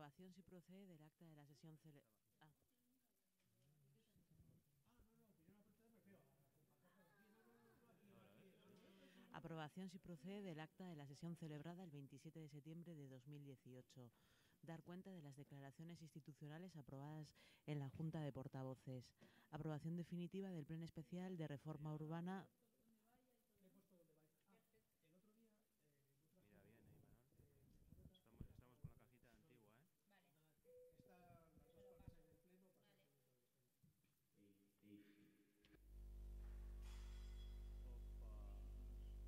Aprobación, si procede, del acta de la sesión Aprobación, si procede, del acta de la sesión celebrada el 27 de septiembre de 2018. Dar cuenta de las declaraciones institucionales aprobadas en la Junta de Portavoces. Aprobación definitiva del Pleno Especial de Reforma Urbana. Mira bien, Imanol. Estamos con la cajita antigua, ¿eh?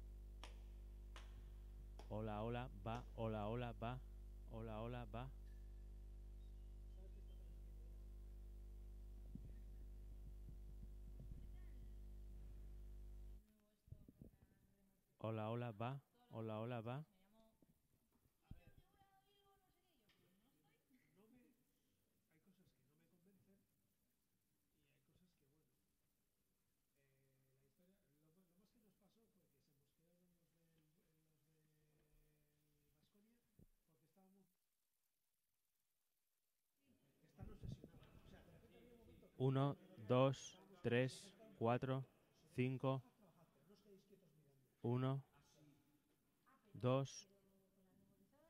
Hola, hola, va. Hola, hola, va. Hola, hola, va. Hola, hola, va. Hola, hola, va. Hay cosas que no me convencen y hay cosas que, bueno, la historia, lo más que nos pasó fue que se mosquearon los del Baskonia porque estábamos, están obsesionados. O sea, de repente había un momento que el partido Uno, de Rodríguez dos, estábamos tres, conectados todo el cuatro, rato. cinco. Dejad trabajar, pero no os quedéis quietos mirando. Uno, dos,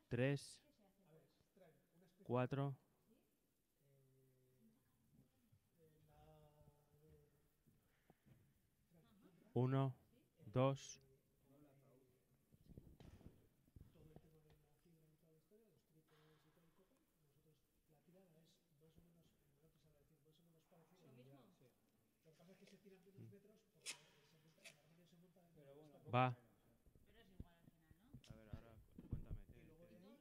tres, A ver, traen una especie de cuatro. reglamento. La de traen UNRWA, Uno, dos. todo el tema de la fibra y toda la historia, los trípodes y todo el copón. Nosotros, la tirada es más o menos, no te sabrá decir, más o menos parecida. Sí, ya, sí. Lo que pasa es que se tiran menos metros porque el armario se monta dentro del vestuario. Va. A ver, ahora cuéntame. Y luego de ahí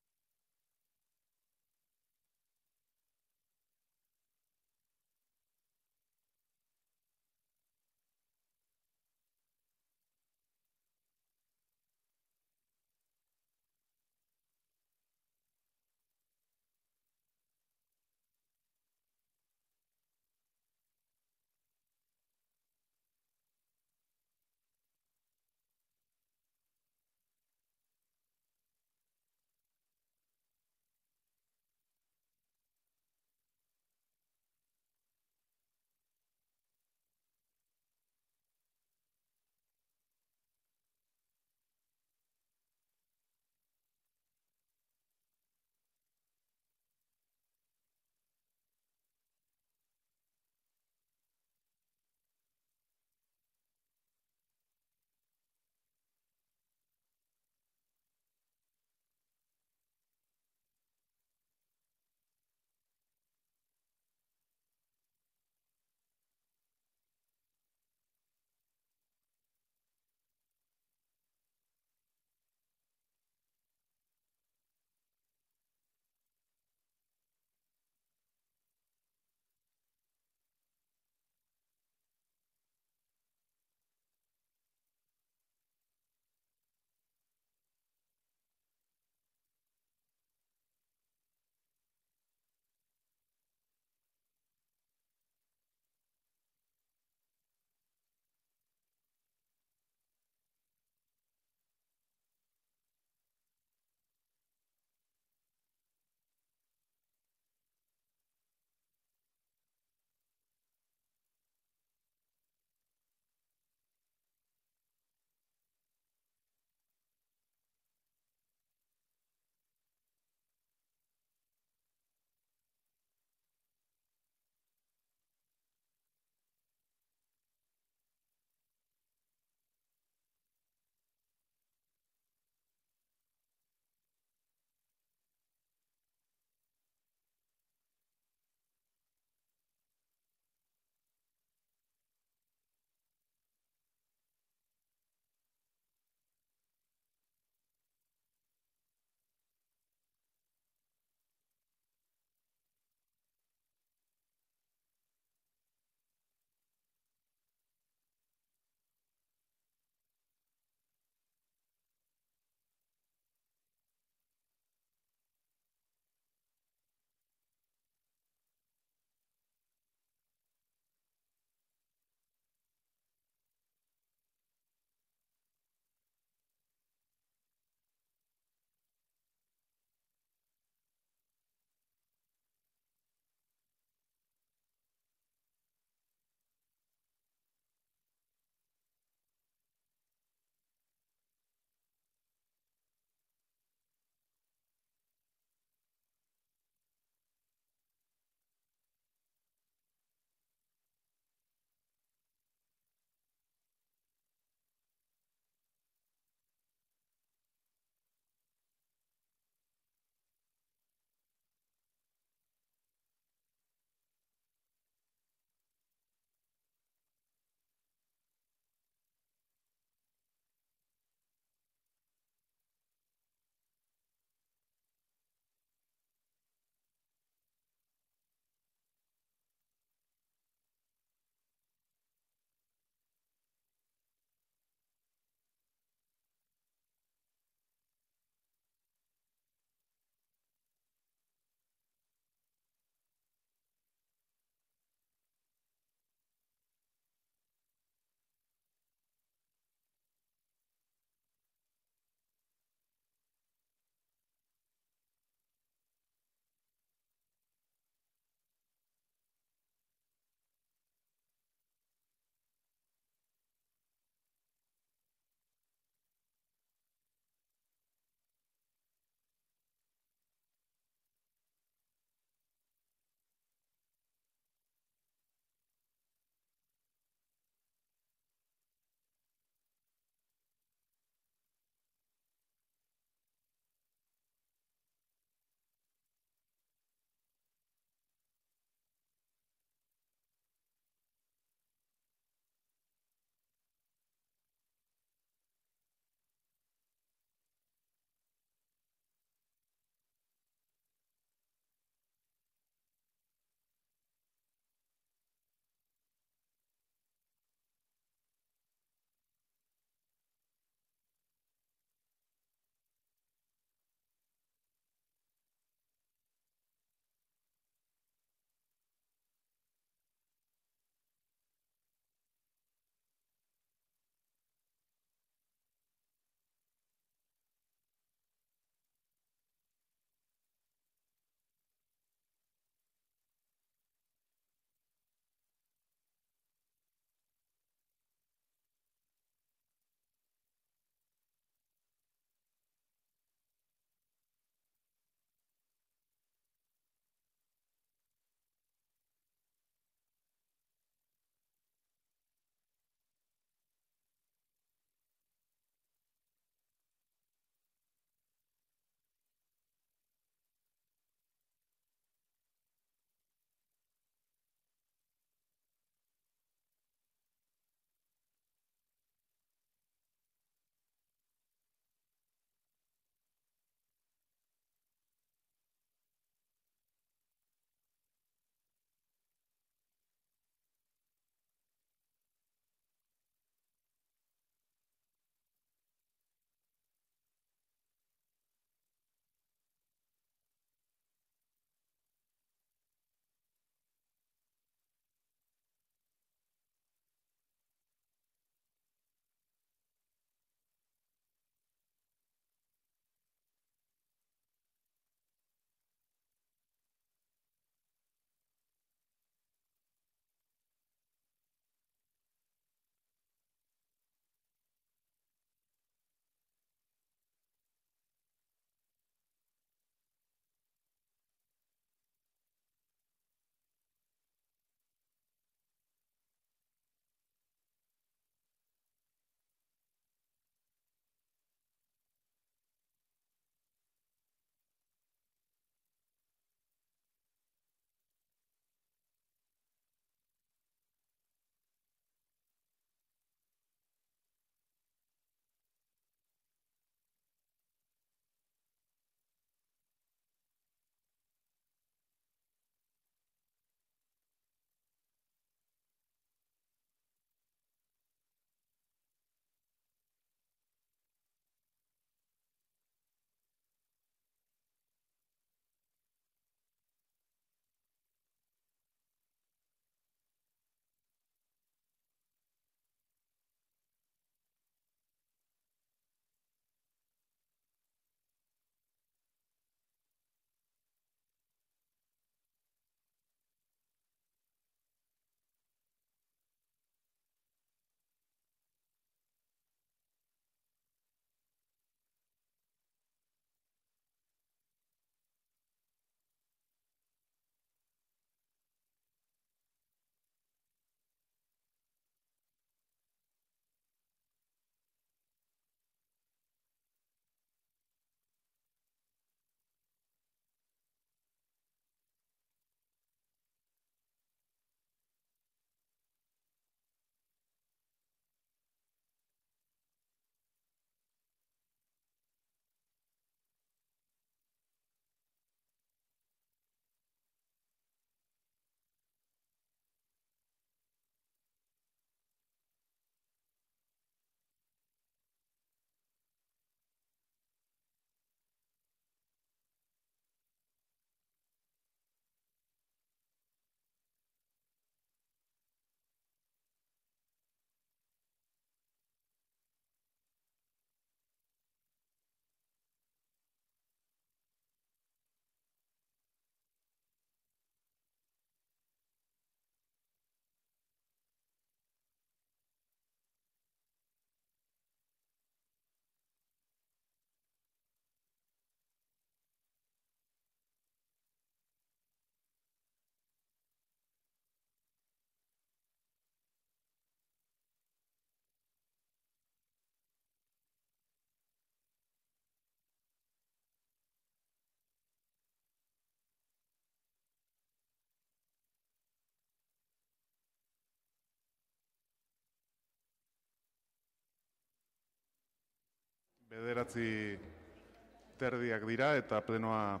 9:30 dira eta plenoa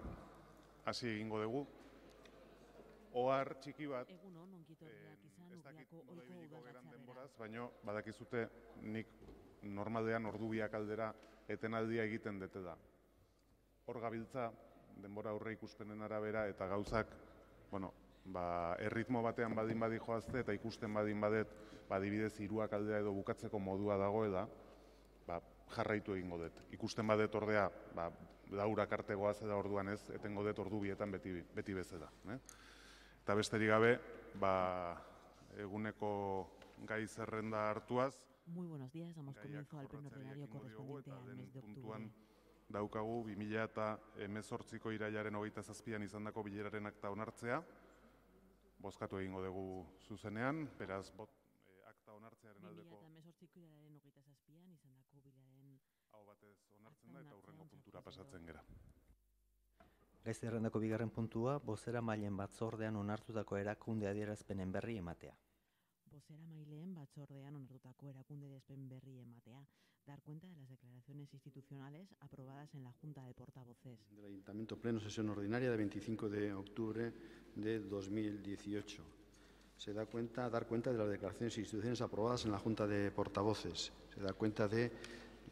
hasi egingo dugu. Ohar txiki bat, Egunon, onkitorriak izan ez dakit Urbiako nola ohiko ibiliko geran udabatzarrera. denboraz, baina badakizute nik normaldean ordu biak aldera etenaldia egiten dute da. Hor gabiltza, denbora aurre ikuspenen arabera eta gauzak, erritmo batean badi joazte eta ikusten badet, adibidez 3 aldera edo bukatzeko modua dagoela, jarraitu egingo dut. Ikusten badet ordea, 2 arte goaz eda orduan ez, etengo dut ordu bietan beti bezala. Eta besterik gabe, eguneko gai zerrenda hartuaz, Muy buenos días, damos gaiak comienzo al pleno jorratzeari ordinario ekingo diogu correspondiente eta al den mes de puntuan octubre. daukagu 2018ko irailaren 27an izandako bileraren akta onartzea. Bozkatu egingo dugu zuzenean, beraz akta onartzearen aldeko 2018ko irailaren 27an izandako bilaren hau batez onartzen da eta hurrengo puntura pasatzen gera. Gai zerrendako bigarren puntua, bozeramaileen batzordean onartutako erakunde adierazpenen berri ematea. Bozeramaileen batzordean onartutako erakunderespen berri ematea. Dar cuenta de las declaraciones institucionales aprobadas en la Junta de Portavoces. Del Ayuntamiento Pleno, sesión ordinaria de 25 de octubre de 2018. Se da cuenta, dar cuenta de las declaraciones e instituciones aprobadas en la Junta de Portavoces. Se da cuenta de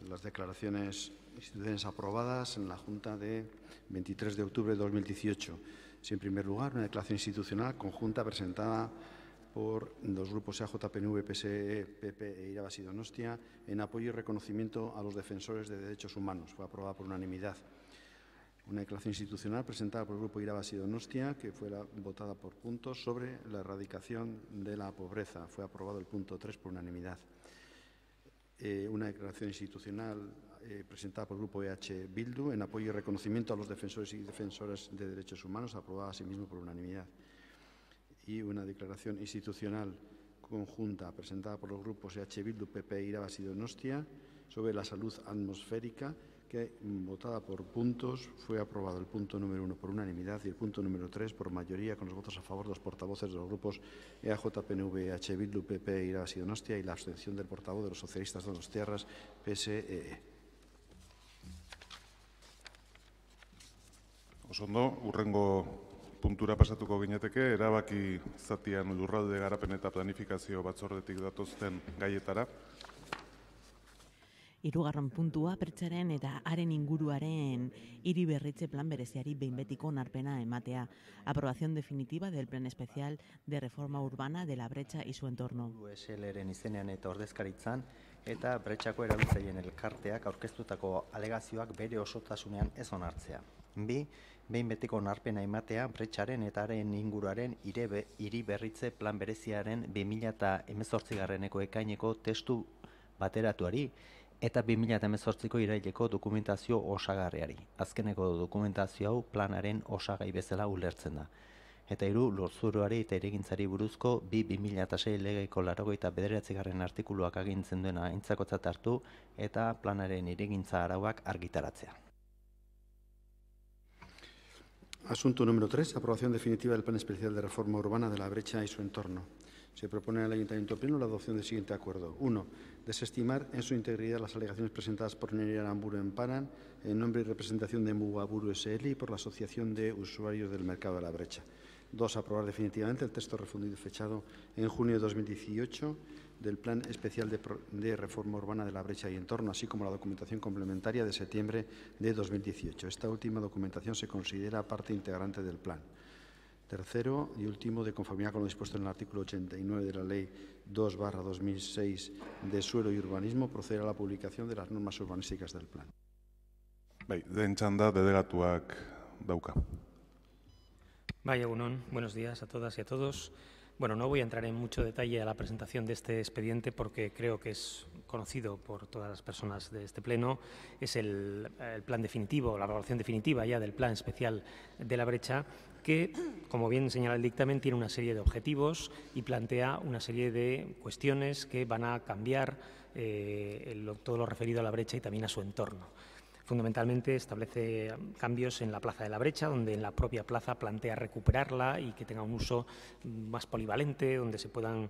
las declaraciones e instituciones aprobadas en la Junta de 23 de octubre de 2018. Sí, en primer lugar, una declaración institucional conjunta presentada por los grupos EAJ-PNV, PSE, PP e Irabasi Donostia en apoyo y reconocimiento a los defensores de derechos humanos. Fue aprobada por unanimidad. Una declaración institucional presentada por el grupo Irabasi Donostia que fue votada por puntos sobre la erradicación de la pobreza. Fue aprobado el punto 3 por unanimidad. Una declaración institucional presentada por el grupo EH Bildu en apoyo y reconocimiento a los defensores y defensoras de derechos humanos, aprobada asimismo por unanimidad. Y una declaración institucional conjunta presentada por los grupos EH Bildu, PP e Irabasi Donostia sobre la salud atmosférica que, votada por puntos, fue aprobado el punto número 1 por unanimidad y el punto número 3 por mayoría, con los votos a favor de los portavoces de los grupos EAJ, PNV, EH Bildu, PP e Irabasi Donostia y la abstención del portavoz de los socialistas donostiarras, PSE. Osondo, hurrengo puntura pasatuko gineteke, erabaki zatian lurralde garapen eta planifikazio batzordetik datozten gaietara. Hirugarren puntua, pertsaren eta haren inguruaren hiri berritze plan bereziari behin betiko onarpena ematea. Aprobación definitiva del plan especial de reforma urbana de la Brecha y su entorno. USL-ren izenean eta ordezkaritzan eta Bretxako erabiltzaileen elkarteak aurkeztutako alegazioak bere osotasunean ez onartzea. Behin betiko onarpena ematea Bretxaren eta haren inguruaren hiri berritze plan bereziaren 2018ko ekaineko testu bateratuari eta 2018ko iraileko dokumentazio osagarriari. Azkeneko dokumentazio hau planaren osagai bezala ulertzen da. Eta 3, lurzoruari eta hirigintzari buruzko 2006 legeko 89. artikuluak agintzen duena aintzakotzat hartu eta planaren hirigintza arauak argitaratzea. Asunto número 3. Aprobación definitiva del Plan Especial de Reforma Urbana de la Brecha y su entorno. Se propone al Ayuntamiento Pleno la adopción del siguiente acuerdo. 1. Desestimar en su integridad las alegaciones presentadas por Nerea Aramburu en Paran en nombre y representación de Mugaburu SL y por la Asociación de Usuarios del Mercado de la Brecha. 2. Aprobar definitivamente el texto refundido y fechado en junio de 2018 del Plan Especial de Reforma Urbana de la Brecha y entorno, así como la documentación complementaria de septiembre de 2018. Esta última documentación se considera parte integrante del plan. Tercero y último, de conformidad con lo dispuesto en el artículo 89 de la Ley 2/2006 de Suelo y Urbanismo, proceder a la publicación de las normas urbanísticas del plan. Den txanda delegatuak dauka. Egunon, buenos días a todas y a todos. Bueno, no voy a entrar en mucho detalle a la presentación de este expediente porque creo que es conocido por todas las personas de este pleno. Es el plan definitivo, la aprobación definitiva ya del plan especial de la Brecha, que, como bien señala el dictamen, tiene una serie de objetivos y plantea una serie de cuestiones que van a cambiar todo lo referido a la Brecha y también a su entorno. Fundamentalmente establece cambios en la Plaza de la Brecha, donde en la propia plaza plantea recuperarla y que tenga un uso más polivalente, donde se puedan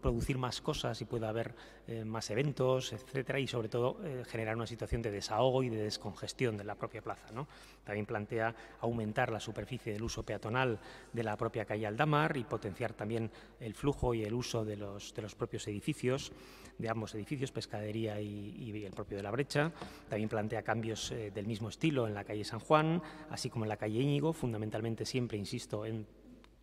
producir más cosas y pueda haber más eventos, etcétera, y sobre todo generar una situación de desahogo y de descongestión de la propia plaza, ¿no? También plantea aumentar la superficie del uso peatonal de la propia calle Aldamar y potenciar también el flujo y el uso de los propios edificios, de ambos edificios, Pescadería y el propio de la Brecha. También plantea cambios del mismo estilo en la calle San Juan, así como en la calle Íñigo, fundamentalmente siempre, insisto, en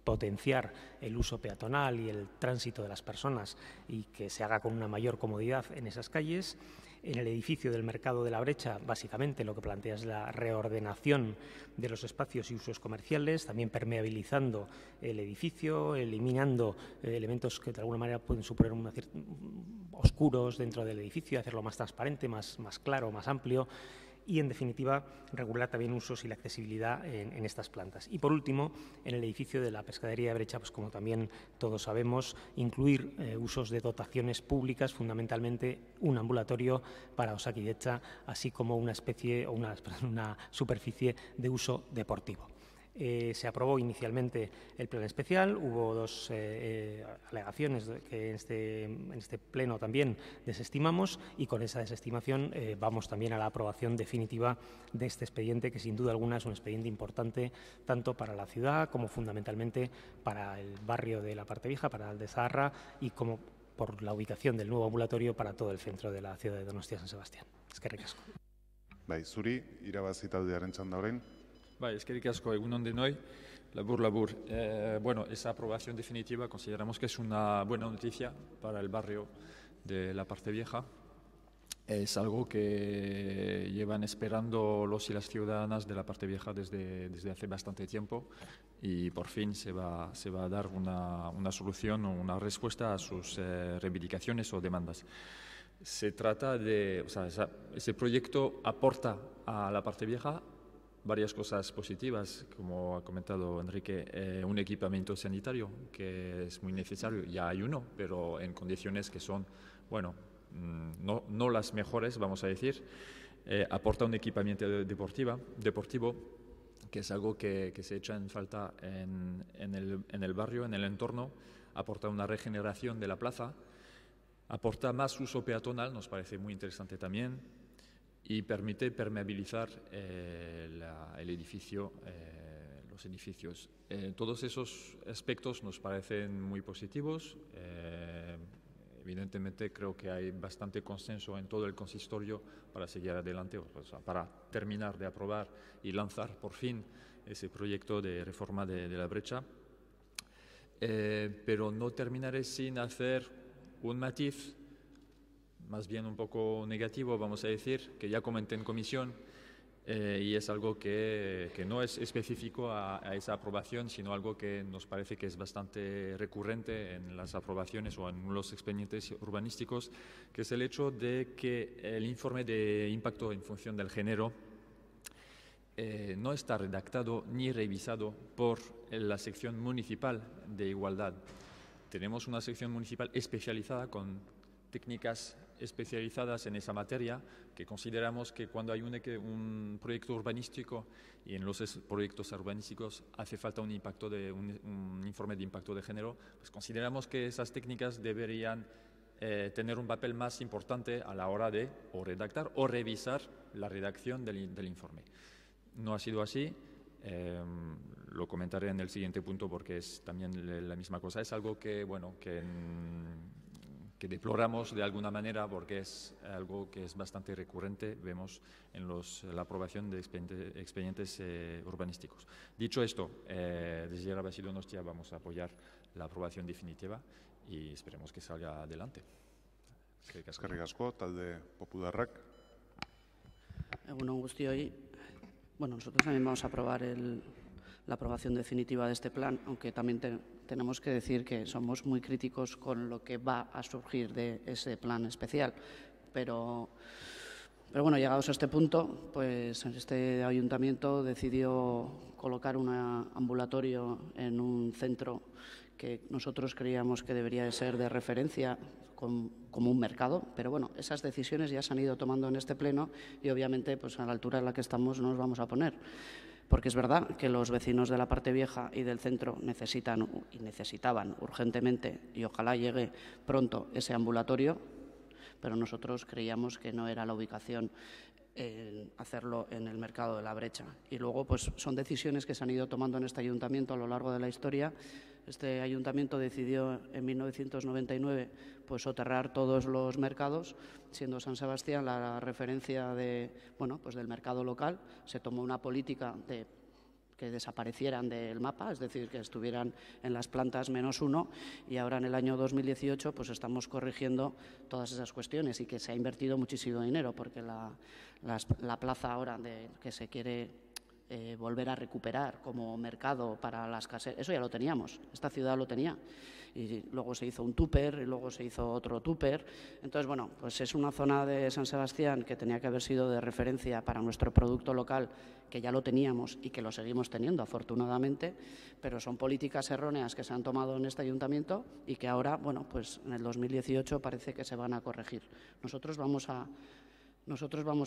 potenciar el uso peatonal y el tránsito de las personas y que se haga con una mayor comodidad en esas calles. En el edificio del Mercado de la Brecha, básicamente lo que plantea es la reordenación de los espacios y usos comerciales, también permeabilizando el edificio, eliminando elementos que de alguna manera pueden suponer oscuros dentro del edificio, hacerlo más transparente, más claro, más amplio. Y, en definitiva, regular también usos y la accesibilidad en estas plantas. Y, por último, en el edificio de la Pescadería de Brecha, pues como también todos sabemos, incluir usos de dotaciones públicas, fundamentalmente un ambulatorio para Osakidetza, así como una superficie de uso deportivo. Se aprobó inicialmente el plan especial, hubo dos alegaciones que en este pleno también desestimamos y con esa desestimación vamos también a la aprobación definitiva de este expediente, que sin duda alguna es un expediente importante tanto para la ciudad como fundamentalmente para el barrio de la Parte Vieja, para Aldezaharra y como por la ubicación del nuevo ambulatorio para todo el centro de la ciudad de Donostia San Sebastián. Eskerrik asko. Bai, zuri, irabazi taldearen txanda orain. Bai, eskerrik asko, egunon denoi, labur. Bueno, esa aprobación definitiva consideramos que es una buena noticia para el barrio de la Parte Vieja. Es algo que llevan esperando los y las ciudadanas de la Parte Vieja desde hace bastante tiempo y por fin se va a dar una solución o una respuesta a sus reivindicaciones o demandas. Se trata de, ese proyecto aporta a la Parte Vieja varias cosas positivas, como ha comentado Enrique, un equipamiento sanitario que es muy necesario, ya hay uno, pero en condiciones que son, bueno, no las mejores, vamos a decir. Aporta un equipamiento deportivo, que es algo que se echa en falta en el barrio, en el entorno. Aporta una regeneración de la plaza, aporta más uso peatonal, nos parece muy interesante también, y permite permeabilizar el edificio, los edificios. Todos esos aspectos nos parecen muy positivos. Evidentemente creo que hay bastante consenso en todo el consistorio para seguir adelante, para terminar de aprobar y lanzar por fin ese proyecto de reforma de la Brecha. Pero no terminaré sin hacer un matiz más bien un poco negativo, vamos a decir, que ya comenté en comisión, y es algo que no es específico a esa aprobación, sino algo que nos parece que es bastante recurrente en las aprobaciones o en los expedientes urbanísticos, que es el hecho de que el informe de impacto en función del género no está redactado ni revisado por la sección municipal de igualdad. Tenemos una sección municipal especializada con técnicas especializadas en esa materia, que consideramos que cuando hay un proyecto urbanístico y en los proyectos urbanísticos hace falta un informe de impacto de género, pues consideramos que esas técnicas deberían tener un papel más importante a la hora de o redactar o revisar la redacción del informe. No ha sido así. Lo comentaré en el siguiente punto porque es también la misma cosa. Es algo que deploramos de alguna manera porque es algo que es bastante recurrente, vemos en la aprobación de expedientes urbanísticos. Dicho esto, desde Irabazi Donostia vamos a apoyar la aprobación definitiva y esperemos que salga adelante. Eskerrik asko, talde popularrak. Egunon guztioi. Bueno, nosotros también vamos a aprobar la aprobación definitiva de este plan, aunque también tenemos que decir que somos muy críticos con lo que va a surgir de ese plan especial. Pero bueno, llegados a este punto, pues este ayuntamiento decidió colocar un ambulatorio en un centro que nosotros creíamos que debería de ser de referencia como un mercado, pero bueno, esas decisiones ya se han ido tomando en este pleno y obviamente pues a la altura en la que estamos no nos vamos a poner. Porque es verdad que los vecinos de la parte vieja y del centro necesitaban urgentemente, y ojalá llegue pronto, ese ambulatorio, pero nosotros creíamos que no era la ubicación hacerlo en el mercado de la Brecha. Y luego pues son decisiones que se han ido tomando en este ayuntamiento a lo largo de la historia. Este ayuntamiento decidió en 1999 pues soterrar todos los mercados, siendo San Sebastián la referencia del mercado local. Se tomó una política de que desaparecieran del mapa, es decir, que estuvieran en las plantas -1, y ahora en el año 2018 pues estamos corrigiendo todas esas cuestiones y que se ha invertido muchísimo dinero, porque la plaza ahora que se quiere volver a recuperar como mercado para las caseras, eso ya lo teníamos, esta ciudad lo tenía, y luego se hizo un túper y luego se hizo otro túper. Entonces, bueno, pues es una zona de San Sebastián que tenía que haber sido de referencia para nuestro producto local, que ya lo teníamos y que lo seguimos teniendo, afortunadamente, pero son políticas erróneas que se han tomado en este ayuntamiento y que ahora, bueno, pues en el 2018 parece que se van a corregir. Nosotros vamos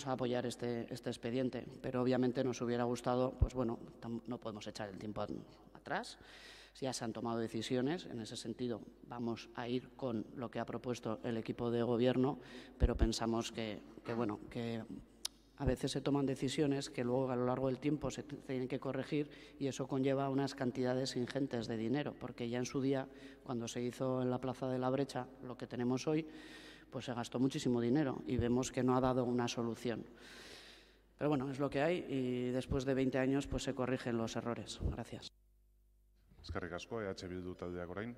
a apoyar este expediente, pero obviamente nos hubiera gustado, pues bueno, no podemos echar el tiempo atrás. Ya se han tomado decisiones, en ese sentido vamos a ir con lo que ha propuesto el equipo de gobierno, pero pensamos que a veces se toman decisiones que luego a lo largo del tiempo se tienen que corregir, y eso conlleva unas cantidades ingentes de dinero, porque ya en su día, cuando se hizo en la Plaza de la Brecha lo que tenemos hoy, pues se gastó muchísimo dinero y vemos que no ha dado una solución. Pero bueno, es lo que hay, y después de 20 años pues se corrigen los errores. Gracias. Eskerrik asko, EH Bildu taldeak orain.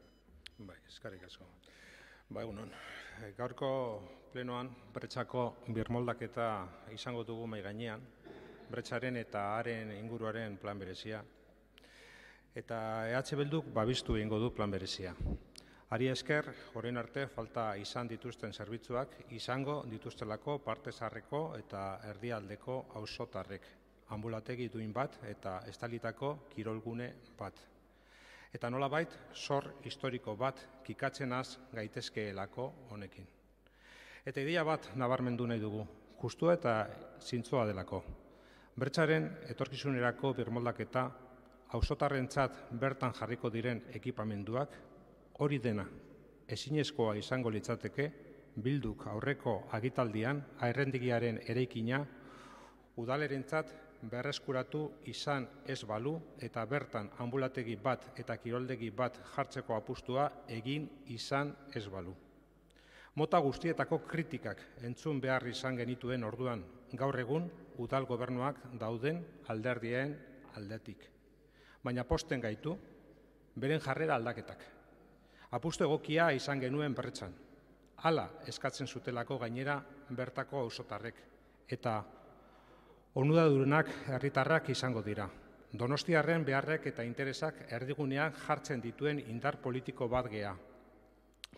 Bai, eskerrik asko. Egunon, gaurko plenoan Bretxako birmoldaketa izango dugu mahai gainean, Bretxaren eta haren inguruaren plan berezia. Eta EH Bilduk babestu egingo du plan berezia. Hari esker, orain arte falta izan dituzten zerbitzuak izango dituztelako parte zaharreko eta erdialdeko auzotarrek, anbulategi duin bat eta estalitako kirolgune bat. Eta nolabait, zor historiko bat kikatzenaz gaitezkeelako honekin. Eta ideia bat nabarmendu nahi dugu, justua eta zintzoa delako. Bretxaren etorkizunerako birmoldaketa, auzotarrentzat bertan jarriko diren ekipamenduak, hori dena ezinezkoa izango litzateke, Bilduk aurreko agitaldian airrendigiaren eraikina udalerentzat berreskuratu izan ez balu eta bertan anbulategi bat eta kiroldegi bat jartzeko apustua egin izan ez balu. Mota guztietako kritikak entzun behar izan genituen orduan, gaur egun udal gobernuak dauden alderdien aldetik. Baina posten gaitu, beren jarrera aldaketak. Apustu egokia izan genuen Bretxan. Hala eskatzen zutelako gainera bertako auzotarrek. Eta onuradunak herritarrak izango dira. Donostiarren beharrek eta interesak erdigunean jartzen dituen indar politiko bat gea.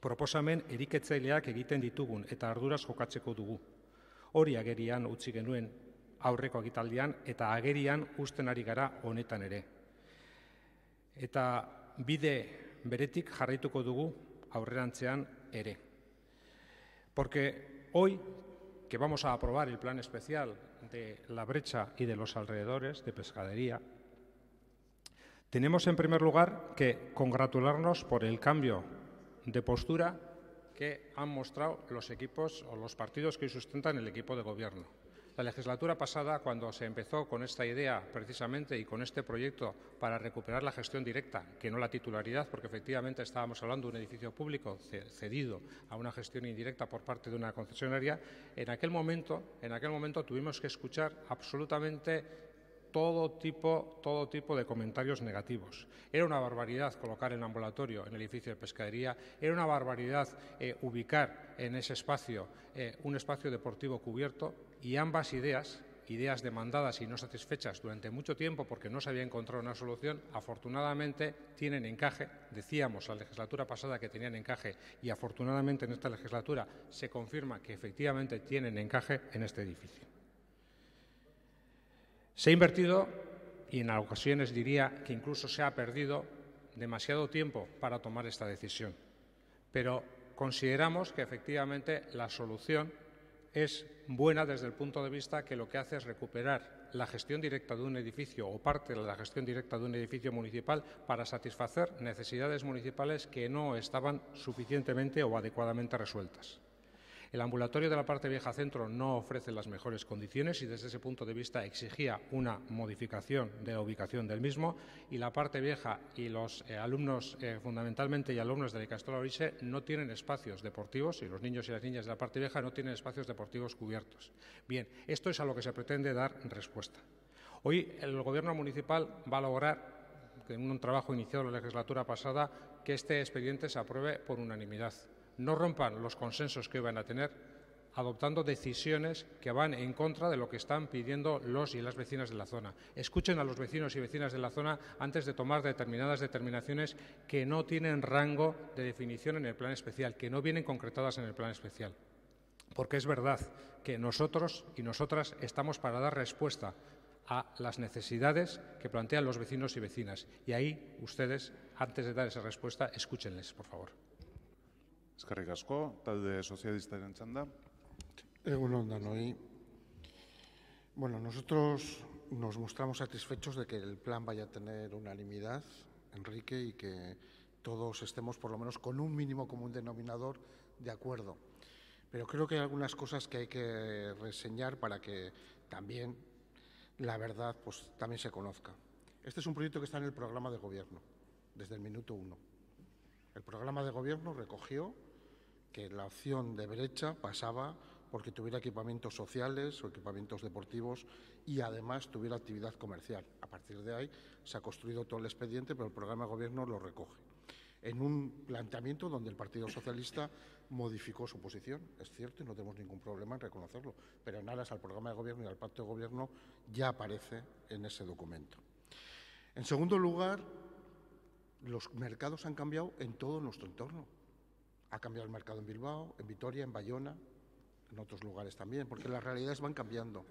Proposamen eriketzaileak egiten ditugun eta arduraz jokatzeko dugu. Hori agerian utzi genuen aurreko agitaldian eta agerian uzten ari gara honetan ere. Eta bide beretik jarraituko dugu aurrerantzean ere. Porque hoy que vamos a aprobar el plan especial de la Brecha y de los alrededores de pescadería, tenemos en primer lugar que congratularnos por el cambio de postura que han mostrado los equipos o los partidos que hoy sustentan el equipo de gobierno. La legislatura pasada, cuando se empezó con esta idea precisamente y con este proyecto para recuperar la gestión directa, que no la titularidad, porque efectivamente estábamos hablando de un edificio público cedido a una gestión indirecta por parte de una concesionaria, en aquel momento tuvimos que escuchar absolutamente todo tipo de comentarios negativos. Era una barbaridad colocar el ambulatorio en el edificio de pescadería, era una barbaridad ubicar en ese espacio un espacio deportivo cubierto, y ambas ideas demandadas y no satisfechas durante mucho tiempo porque no se había encontrado una solución, afortunadamente tienen encaje. Decíamos la legislatura pasada que tenían encaje y afortunadamente en esta legislatura se confirma que efectivamente tienen encaje en este edificio. Se ha invertido, y en ocasiones diría que incluso se ha perdido, demasiado tiempo para tomar esta decisión, pero consideramos que efectivamente la solución es buena desde el punto de vista que lo que hace es recuperar la gestión directa de un edificio o parte de la gestión directa de un edificio municipal para satisfacer necesidades municipales que no estaban suficientemente o adecuadamente resueltas. El ambulatorio de la parte vieja centro no ofrece las mejores condiciones y desde ese punto de vista exigía una modificación de la ubicación del mismo, y la parte vieja y los alumnos, fundamentalmente y alumnos de la Ikastola Orise, no tienen espacios deportivos, y los niños y las niñas de la parte vieja no tienen espacios deportivos cubiertos. Bien, esto es a lo que se pretende dar respuesta. Hoy el Gobierno municipal va a lograr, en un trabajo iniciado en la legislatura pasada, que este expediente se apruebe por unanimidad. No rompan los consensos que van a tener adoptando decisiones que van en contra de lo que están pidiendo los y las vecinas de la zona. Escuchen a los vecinos y vecinas de la zona antes de tomar determinadas determinaciones que no tienen rango de definición en el plan especial, que no vienen concretadas en el plan especial. Porque es verdad que nosotros y nosotras estamos para dar respuesta a las necesidades que plantean los vecinos y vecinas. Y ahí ustedes, antes de dar esa respuesta, escúchenles, por favor. Eskerrik asko, talde sozialistaren txanda. Egunon danoi. Bueno, nosotros nos mostramos satisfechos de que el plan vaya a tener unanimidad, Enrique, y que todos estemos por lo menos con un mínimo común denominador de acuerdo. Pero creo que hay algunas cosas que hay que reseñar para que también la verdad pues también se conozca. Este es un proyecto que está en el programa de gobierno, desde el minuto 1. El programa de gobierno recogió que la opción de Brecha pasaba porque tuviera equipamientos sociales o equipamientos deportivos y además tuviera actividad comercial. A partir de ahí se ha construido todo el expediente, pero el programa de gobierno lo recoge. En un planteamiento donde el Partido Socialista modificó su posición, es cierto, y no tenemos ningún problema en reconocerlo, pero en aras al programa de gobierno y al pacto de gobierno ya aparece en ese documento. En segundo lugar, los mercados han cambiado en todo nuestro entorno. Ha cambiado el mercado en Bilbao, en Vitoria, en Bayona, en otros lugares también, porque las realidades van cambiando.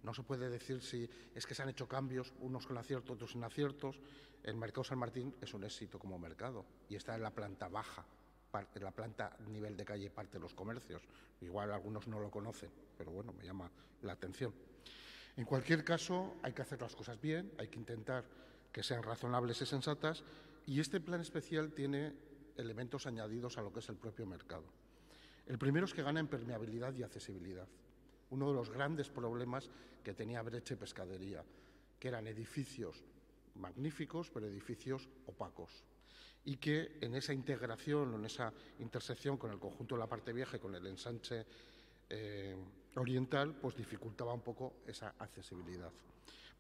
No se puede decir si es que se han hecho cambios, unos con aciertos, otros sin aciertos. El mercado San Martín es un éxito como mercado y está en la planta baja, en la planta nivel de calle, parte de los comercios. Igual algunos no lo conocen, pero bueno, me llama la atención. En cualquier caso, hay que hacer las cosas bien, hay que intentar que sean razonables y sensatas, y este plan especial tiene elementos añadidos a lo que es el propio mercado. El primero es que gana en permeabilidad y accesibilidad. Uno de los grandes problemas que tenía Brecha y Pescadería, que eran edificios magníficos, pero edificios opacos, y que en esa integración, en esa intersección con el conjunto de la parte vieja y con el ensanche oriental, pues dificultaba un poco esa accesibilidad.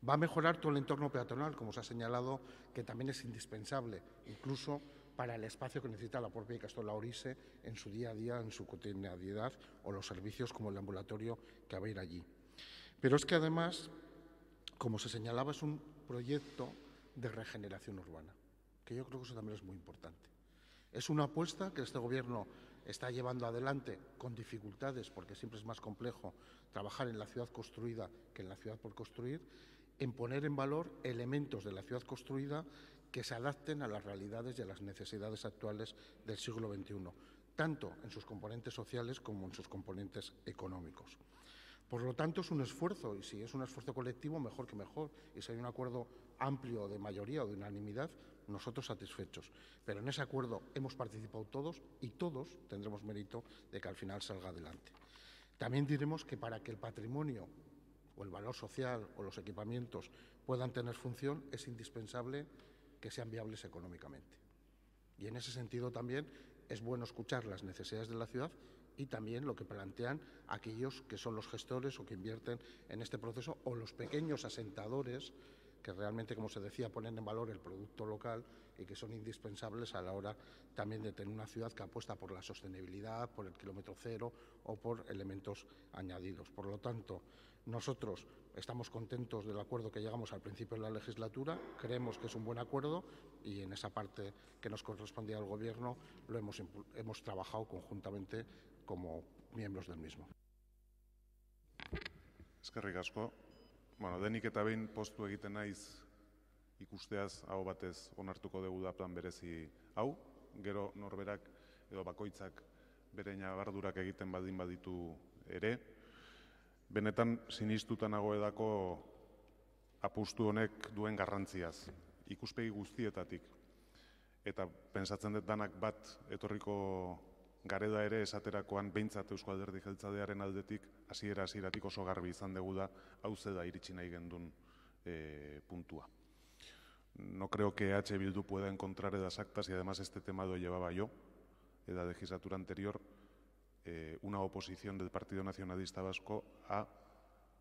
Va a mejorar todo el entorno peatonal, como se ha señalado, que también es indispensable, incluso para el espacio que necesita la propia Ikastola Orise en su día a día, en su cotidianidad, o los servicios como el ambulatorio que va a ir allí. Pero es que además, como se señalaba, es un proyecto de regeneración urbana, que yo creo que eso también es muy importante. Es una apuesta que este Gobierno está llevando adelante con dificultades, porque siempre es más complejo trabajar en la ciudad construida que en la ciudad por construir, en poner en valor elementos de la ciudad construida que se adapten a las realidades y a las necesidades actuales del siglo XXI, tanto en sus componentes sociales como en sus componentes económicos. Por lo tanto, es un esfuerzo, y si es un esfuerzo colectivo, mejor que mejor. Y si hay un acuerdo amplio de mayoría o de unanimidad, nosotros satisfechos. Pero en ese acuerdo hemos participado todos y todos tendremos mérito de que al final salga adelante. También diremos que para que el patrimonio o el valor social o los equipamientos puedan tener función, es indispensable que sean viables económicamente. Y en ese sentido también es bueno escuchar las necesidades de la ciudad y también lo que plantean aquellos que son los gestores o que invierten en este proceso, o los pequeños asentadores que realmente, como se decía, ponen en valor el producto local y que son indispensables a la hora también de tener una ciudad que apuesta por la sostenibilidad, por el kilómetro cero o por elementos añadidos. Por lo tanto, nosotros estamos contentos del acuerdo que llegamos al principio de la legislatura, creemos que es un buen acuerdo y en esa parte que nos correspondía al Gobierno lo hemos trabajado conjuntamente como miembros del mismo. Eskerrik asko. Bueno, denik eta behin postu egiten naiz ikusteaz aho batez onartuko dugu da plan berezi hau, gero norberak edo bakoitzak bere ñabardurak egiten baldin baditu ere, benetan sinistuta nagoedako apustu honek duen garrantziaz, ikuspegi guztietatik. Eta pentsatzen dut danak bat etorriko gareda ere esaterakoan behintzat Eusko Alderdi Jeltzalearen aldetik hasieratik oso garbi izan dugu da hau da iritsi nahi gendun puntua. No creo que H. Bildu pueda encontrar en las actas, y además este tema lo llevaba yo en la legislatura anterior, una oposición del Partido Nacionalista Vasco a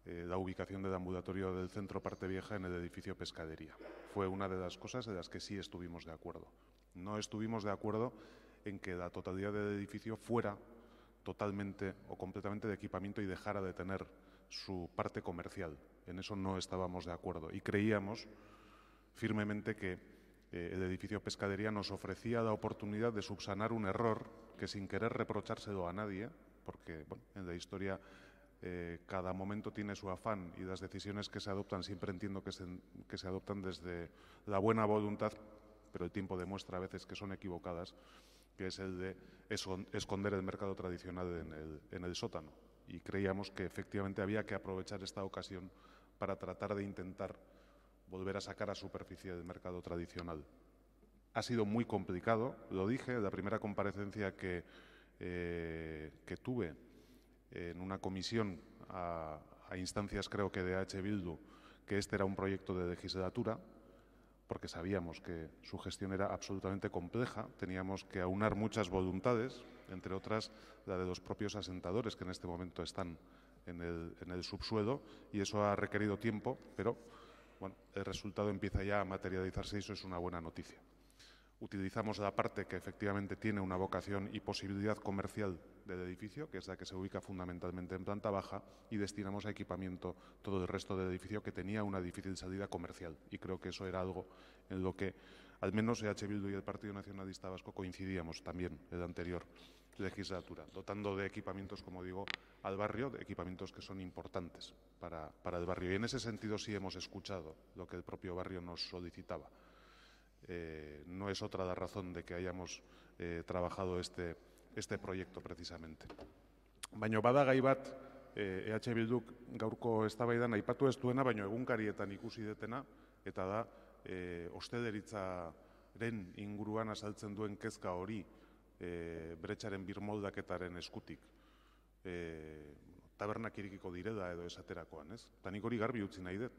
la ubicación del ambulatorio del Centro Parte Vieja en el edificio Pescadería. Fue una de las cosas en las que sí estuvimos de acuerdo. No estuvimos de acuerdo en que la totalidad del edificio fuera totalmente o completamente de equipamiento y dejara de tener su parte comercial. En eso no estábamos de acuerdo y creíamos firmemente que el edificio Pescadería nos ofrecía la oportunidad de subsanar un error que, sin querer reprochárselo a nadie, porque bueno, en la historia cada momento tiene su afán y las decisiones que se adoptan siempre entiendo que se adoptan desde la buena voluntad, pero el tiempo demuestra a veces que son equivocadas, que es el de esconder el mercado tradicional en el sótano. Y creíamos que efectivamente había que aprovechar esta ocasión para tratar de intentar volver a sacar a superficie del mercado tradicional. Ha sido muy complicado, lo dije en la primera comparecencia que tuve en una comisión a instancias creo que de H. Bildu, que este era un proyecto de legislatura, porque sabíamos que su gestión era absolutamente compleja, teníamos que aunar muchas voluntades, entre otras la de los propios asentadores que en este momento están en el subsuelo, y eso ha requerido tiempo, pero bueno, el resultado empieza ya a materializarse y eso es una buena noticia. Utilizamos la parte que efectivamente tiene una vocación y posibilidad comercial del edificio, que es la que se ubica fundamentalmente en planta baja, y destinamos a equipamiento todo el resto del edificio que tenía una difícil salida comercial. Y creo que eso era algo en lo que al menos EH Bildu y el Partido Nacionalista Vasco coincidíamos también en la anterior legislatura, dotando de equipamientos, como digo, al barrio, de equipamientos que son importantes para el barrio. Y en ese sentido sí hemos escuchado lo que el propio barrio nos solicitaba. No es otra la razón de que hayamos trabajado este proyecto precisamente. Baina bada gai bat EH Bilduk gaurko eztabaidan aipatu ez duena, baina egunkarietan ikusi detena, eta da ostalaritzaren inguruan azaltzen duen kezka hori bretxaren birmoldaketaren eskutik. Tabernak irekiko direla edo esaterakoan, ez? Eta nik hori garbi utzi nahi dut.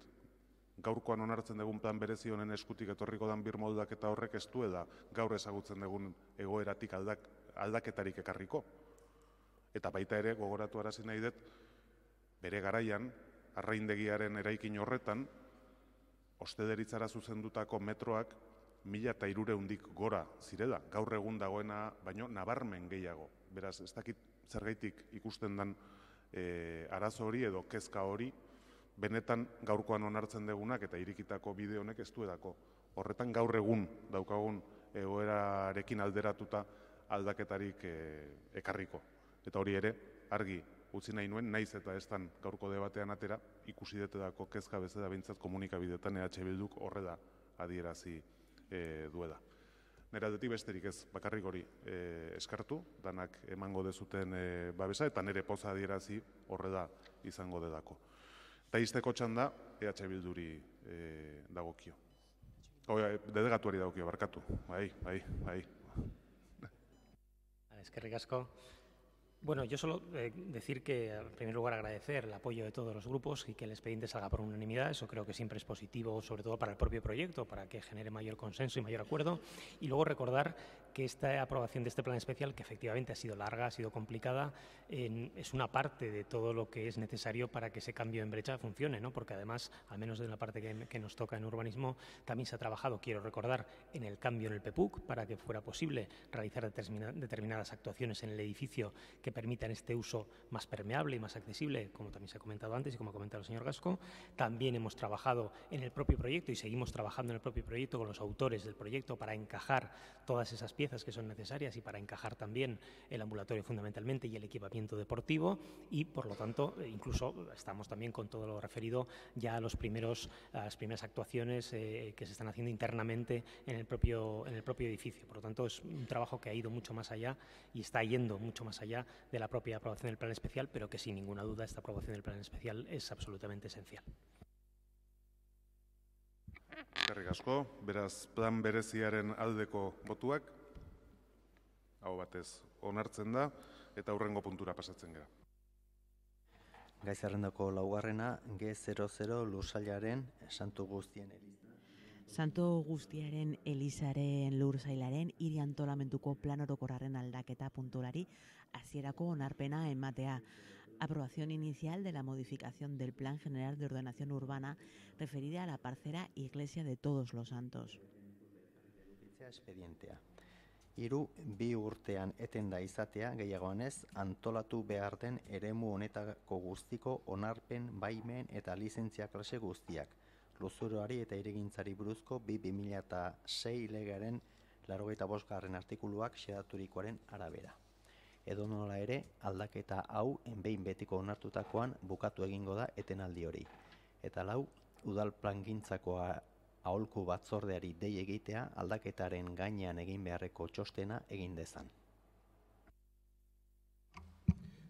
Gaurkoan onartzen dugun plan berezi honen eskutik etorriko dan birmoldaketa horrek ez duela gaur ezagutzen dugun egoeratik aldaketarik ekarriko. Eta baita ere gogoratu arazi nahi dut, bere garaian, arraindegiaren eraikin horretan, ostalaritzara zuzendutako metroak 1.300 gora zirela, gaur egun dagoena baino nabarmen gehiago. Beraz, ez dakit zergaitik ikusten dan arazo hori edo kezka hori, benetan gaurkoan onartzen degunak eta irikitako bide honek ez duelako. Horretan gaur egun daukagun egoerarekin alderatuta aldaketarik ekarriko. Eta hori ere, argi utzi nahi nuen, naiz eta ez dan gaurko debatean atera, ikusi detedako kezka bezala behintzat komunikabidetan EH Bilduk horrela adierazi duela. Nire aldetik besterik ez, bakarrik hori eskartu, danak emango dezuten babesa, eta nire poza adierazi horrela izango dedako. Eta izteko txanda, EH Bilduri dagokio. Delegatuari dagokio, barkatu. Bai. Eskerrik asko. Bueno, yo solo decir que, en primer lugar, agradecer el apoyo de todos los grupos y que el expediente salga por unanimidad. Eso creo que siempre es positivo, sobre todo para el propio proyecto, para que genere mayor consenso y mayor acuerdo. Y luego recordar que esta aprobación de este plan especial, que efectivamente ha sido larga, ha sido complicada, es una parte de todo lo que es necesario para que ese cambio en brecha funcione, ¿no? Porque además, al menos de la parte que nos toca en urbanismo, también se ha trabajado, quiero recordar, en el cambio en el PEPUC para que fuera posible realizar determinadas actuaciones en el edificio que que permitan este uso más permeable y más accesible, como también se ha comentado antes y como ha comentado el señor Gasco. También hemos trabajado en el propio proyecto y seguimos trabajando en el propio proyecto con los autores del proyecto para encajar todas esas piezas que son necesarias y para encajar también el ambulatorio fundamentalmente y el equipamiento deportivo, y por lo tanto incluso estamos también con todo lo referido ya a las primeras actuaciones que se están haciendo internamente en el propio edificio. Por lo tanto, es un trabajo que ha ido mucho más allá y está yendo mucho más allá de la propia aprobación del plan especial, pero que sin ninguna duda esta aprobación del plan especial es absolutamente esencial. Eskerrik asko, beraz plan bereziaren aldeko botuak aho batez onartzen da eta hurrengo puntura pasatzen gara. Gai zerrendako laugarrena, G00 Lursailaren Santu Guztien Eliza. Santo Guztiaren Elizaren Lursailaren hiri antolamentuko plan orokorraren aldaketa puntualari hasierako onarpena ematea. Aprobación inicial de la modificación del Plan General de Ordenación Urbana referida a la parcela Iglesia de Todos los Santos. Expedientea. 2 urtean etenda izatea gehiagoanez antolatu behar den eremu honetako guztiko onarpen, baimen eta lizentzia klase guztiak. Lurzoruari eta hirigintzari buruzko 2006 legearen 85. artikuluak xedaturikoaren arabera. Edonola ere, aldaketa hau behin betiko onartutakoan bukatu egingo da etenaldi hori. Eta lau, udal plangintzako aholku batzordeari dei egitea aldaketaren gainean egin beharreko txostena egin dezan.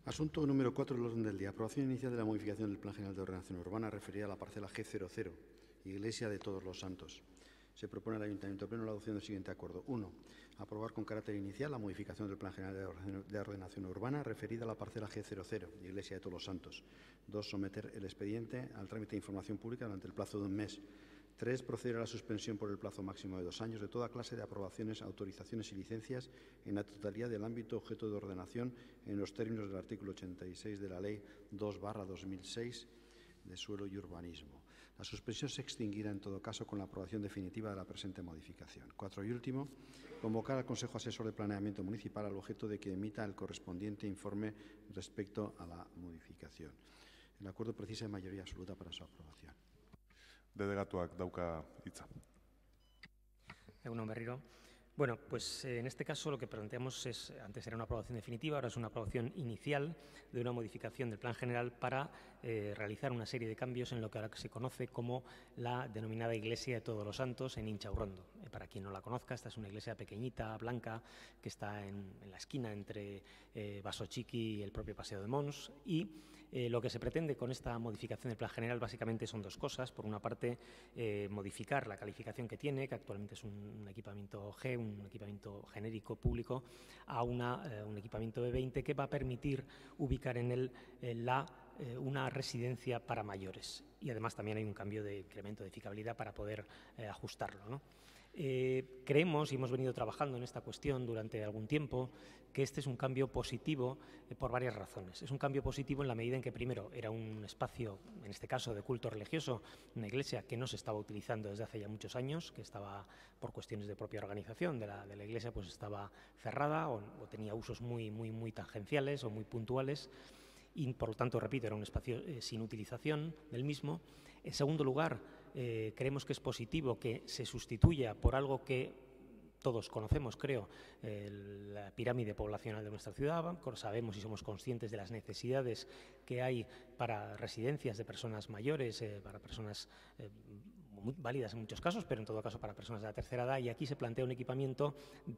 Asunto número 4 del orden del día. Aprobación inicial de la modificación del Plan General de Ordenación Urbana referida a la parcela G00, Iglesia de Todos los Santos. Se propone al Ayuntamiento Pleno la adopción del siguiente acuerdo. 1. Aprobar con carácter inicial la modificación del Plan General de Ordenación Urbana referida a la parcela G00, Iglesia de Todos los Santos. 2. Someter el expediente al trámite de información pública durante el plazo de un mes. 3. Proceder a la suspensión por el plazo máximo de 2 años de toda clase de aprobaciones, autorizaciones y licencias en la totalidad del ámbito objeto de ordenación en los términos del artículo 86 de la Ley 2/2006 de Suelo y Urbanismo. La suspensión se extinguirá en todo caso con la aprobación definitiva de la presente modificación. 4. Y último, convocar al Consejo Asesor de Planeamiento Municipal al objeto de que emita el correspondiente informe respecto a la modificación. El acuerdo precisa de mayoría absoluta para su aprobación. Delegatuak dauka hitza. Egunon berriro. Bueno, pues en este caso lo que planteamos es, antes era una aprobación definitiva, ahora es una aprobación inicial de una modificación del plan general para realizar una serie de cambios en lo que ahora se conoce como la denominada Iglesia de Todos los Santos en Inchaurrondo. Para quien no la conozca, esta es una iglesia pequeñita, blanca, que está en la esquina entre Basochiqui y el propio Paseo de Mons, y lo que se pretende con esta modificación del plan general básicamente son dos cosas. Por una parte, modificar la calificación que tiene, que actualmente es un equipamiento G, un equipamiento genérico público, a un equipamiento B20 que va a permitir ubicar en él una residencia para mayores. Y además también hay un cambio de incremento de edificabilidad para poder ajustarlo, ¿no? Creemos, y hemos venido trabajando en esta cuestión durante algún tiempo, que este es un cambio positivo por varias razones. Es un cambio positivo en la medida en que, primero, era un espacio, en este caso de culto religioso, una iglesia que no se estaba utilizando desde hace ya muchos años, que estaba, por cuestiones de propia organización de la iglesia, pues estaba cerrada o tenía usos muy tangenciales o muy puntuales. Y, por lo tanto, repito, era un espacio sin utilización del mismo. En segundo lugar, creemos que es positivo que se sustituya por algo que todos conocemos, creo, la pirámide poblacional de nuestra ciudad. Sabemos y somos conscientes de las necesidades que hay para residencias de personas mayores, para personas muy válidas en muchos casos, pero en todo caso para personas de la tercera edad, y aquí se plantea un equipamiento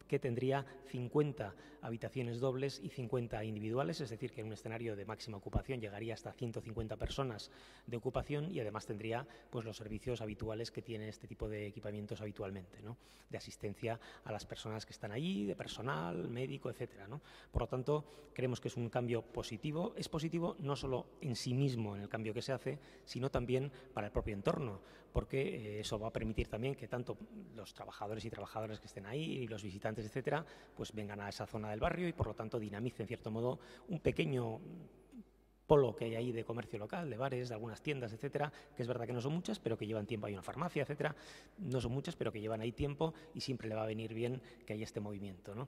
que tendría 50 habitaciones dobles y 50 individuales, es decir, que en un escenario de máxima ocupación llegaría hasta 150 personas de ocupación, y además tendría pues los servicios habituales que tiene este tipo de equipamientos habitualmente, ¿no? De asistencia a las personas que están allí, de personal, médico, etcétera, ¿no? Por lo tanto, creemos que es un cambio positivo. Es positivo no solo en sí mismo en el cambio que se hace, sino también para el propio entorno, porque eso va a permitir también que tanto los trabajadores y trabajadoras que estén ahí y los visitantes, etcétera, pues vengan a esa zona del barrio y por lo tanto dinamice en cierto modo un pequeño polo que hay ahí de comercio local, de bares, de algunas tiendas, etcétera, que es verdad que no son muchas, pero que llevan tiempo. Hay una farmacia, etcétera, no son muchas, pero que llevan ahí tiempo y siempre le va a venir bien que haya este movimiento, ¿no?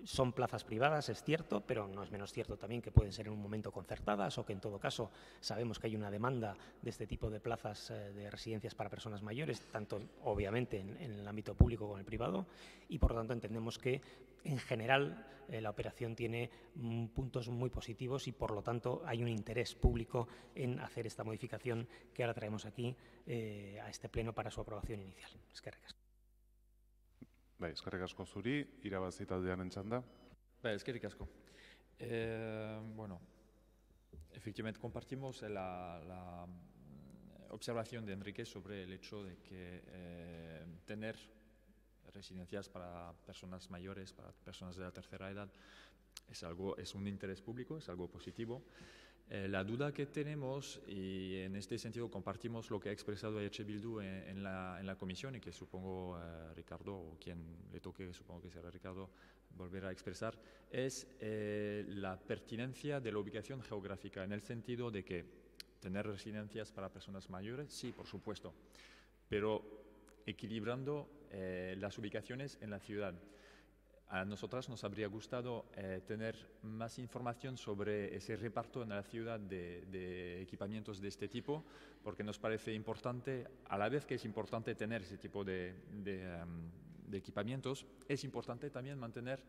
Son plazas privadas, es cierto, pero no es menos cierto también que pueden ser en un momento concertadas o que en todo caso sabemos que hay una demanda de este tipo de plazas de residencias para personas mayores, tanto obviamente en el ámbito público como en el privado, y por lo tanto entendemos que en general la operación tiene puntos muy positivos y por lo tanto hay un interés público en hacer esta modificación que ahora traemos aquí a este pleno para su aprobación inicial. Eskerrik asko. Eskerrik asko zuri, irabazi taldearen txanda. Eskerrik asko. Bueno, efectivamente compartimos la observación de Enrique sobre el hecho de que tener residencias para personas mayores, para personas de la tercera edad, es un interés público, es algo positivo. La duda que tenemos, y en este sentido compartimos lo que ha expresado EH Bildu en la comisión y que supongo Ricardo, o quien le toque, supongo que será Ricardo, volverá a expresar, es la pertinencia de la ubicación geográfica, en el sentido de que tener residencias para personas mayores, sí, por supuesto, pero equilibrando las ubicaciones en la ciudad. A nosotras nos habría gustado tener más información sobre ese reparto en la ciudad de equipamientos de este tipo, porque nos parece importante, a la vez que es importante tener ese tipo de equipamientos, es importante también mantener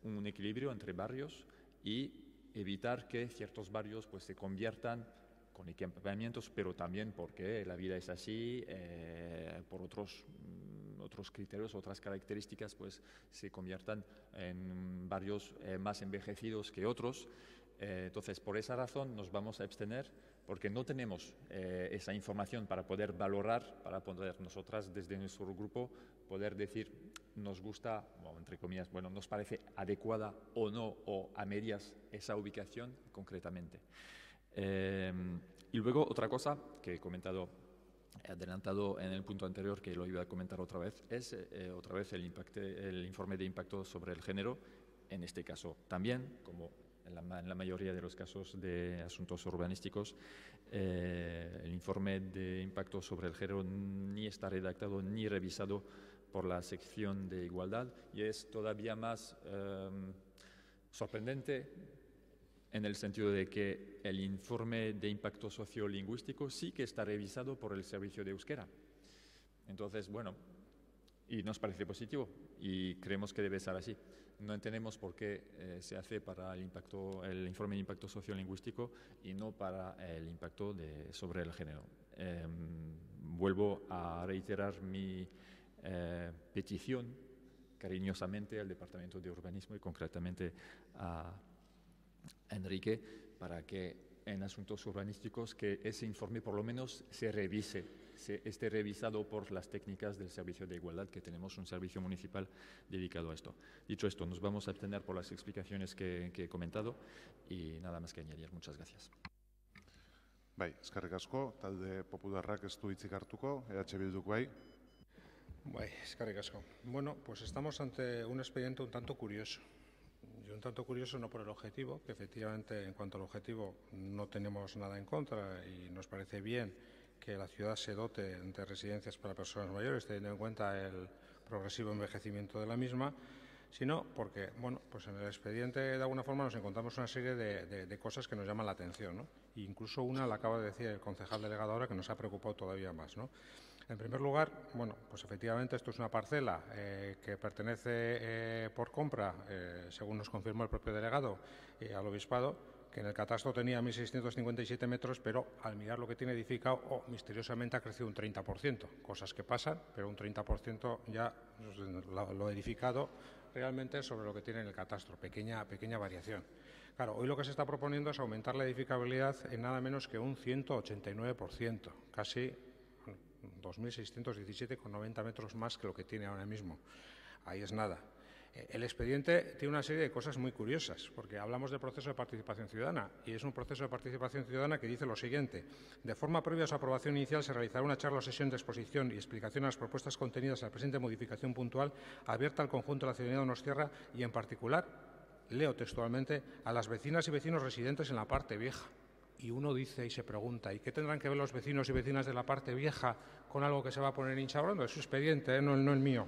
un equilibrio entre barrios y evitar que ciertos barrios pues, se conviertan con equipamientos, pero también porque la vida es así, por otros criterios, otras características, pues se conviertan en barrios más envejecidos que otros. Entonces, por esa razón nos vamos a abstener, porque no tenemos esa información para poder valorar, para poder nosotras desde nuestro grupo poder decir nos gusta, o entre comillas, bueno, nos parece adecuada o no, o a medias esa ubicación concretamente. Y luego otra cosa que he adelantado en el punto anterior, que lo iba a comentar otra vez, es otra vez el informe de impacto sobre el género. En este caso también, como en la mayoría de los casos de asuntos urbanísticos, el informe de impacto sobre el género ni está redactado ni revisado por la sección de igualdad, y es todavía más sorprendente en el sentido de que el informe de impacto sociolingüístico sí que está revisado por el Servicio de Euskera. Entonces, bueno, y nos parece positivo y creemos que debe ser así. No entendemos por qué se hace para el informe de impacto sociolingüístico y no para el impacto sobre el género. Vuelvo a reiterar mi petición cariñosamente al Departamento de Urbanismo y concretamente a Enrique, para que en asuntos urbanísticos que ese informe por lo menos se revise, esté revisado por las técnicas del Servicio de Igualdad, que tenemos un servicio municipal dedicado a esto. Dicho esto, nos vamos a abstener por las explicaciones que he comentado y nada más que añadir. Muchas gracias. Eskerrik asko, talde popularrak ez du hitzik hartuko, EH Bilduk bai. Eskerrik asko. Bueno, pues estamos ante un expediente un tanto curioso. Y un tanto curioso no por el objetivo, que efectivamente en cuanto al objetivo no tenemos nada en contra y nos parece bien que la ciudad se dote de residencias para personas mayores, teniendo en cuenta el progresivo envejecimiento de la misma, sino porque, bueno, pues en el expediente de alguna forma nos encontramos una serie de cosas que nos llaman la atención, ¿no? E incluso una la acaba de decir el concejal delegado ahora, que nos ha preocupado todavía más, ¿no? En primer lugar, bueno, pues efectivamente esto es una parcela que pertenece por compra, según nos confirmó el propio delegado, al obispado, que en el catastro tenía 1.657 metros, pero al mirar lo que tiene edificado, misteriosamente ha crecido un 30%, cosas que pasan, pero un 30% ya lo edificado realmente sobre lo que tiene en el catastro, pequeña variación. Claro, hoy lo que se está proponiendo es aumentar la edificabilidad en nada menos que un 189%, casi 2.617,90 metros más que lo que tiene ahora mismo. Ahí es nada. El expediente tiene una serie de cosas muy curiosas, porque hablamos del proceso de participación ciudadana, y es un proceso de participación ciudadana que dice lo siguiente: de forma previa a su aprobación inicial se realizará una charla o sesión de exposición y explicación a las propuestas contenidas en la presente modificación puntual, abierta al conjunto de la ciudadanía de Donostiarra y, en particular, leo textualmente, a las vecinas y vecinos residentes en la parte vieja. Y uno dice y se pregunta, ¿y qué tendrán que ver los vecinos y vecinas de la parte vieja con algo que se va a poner hinchabrando? Es su expediente, no el mío.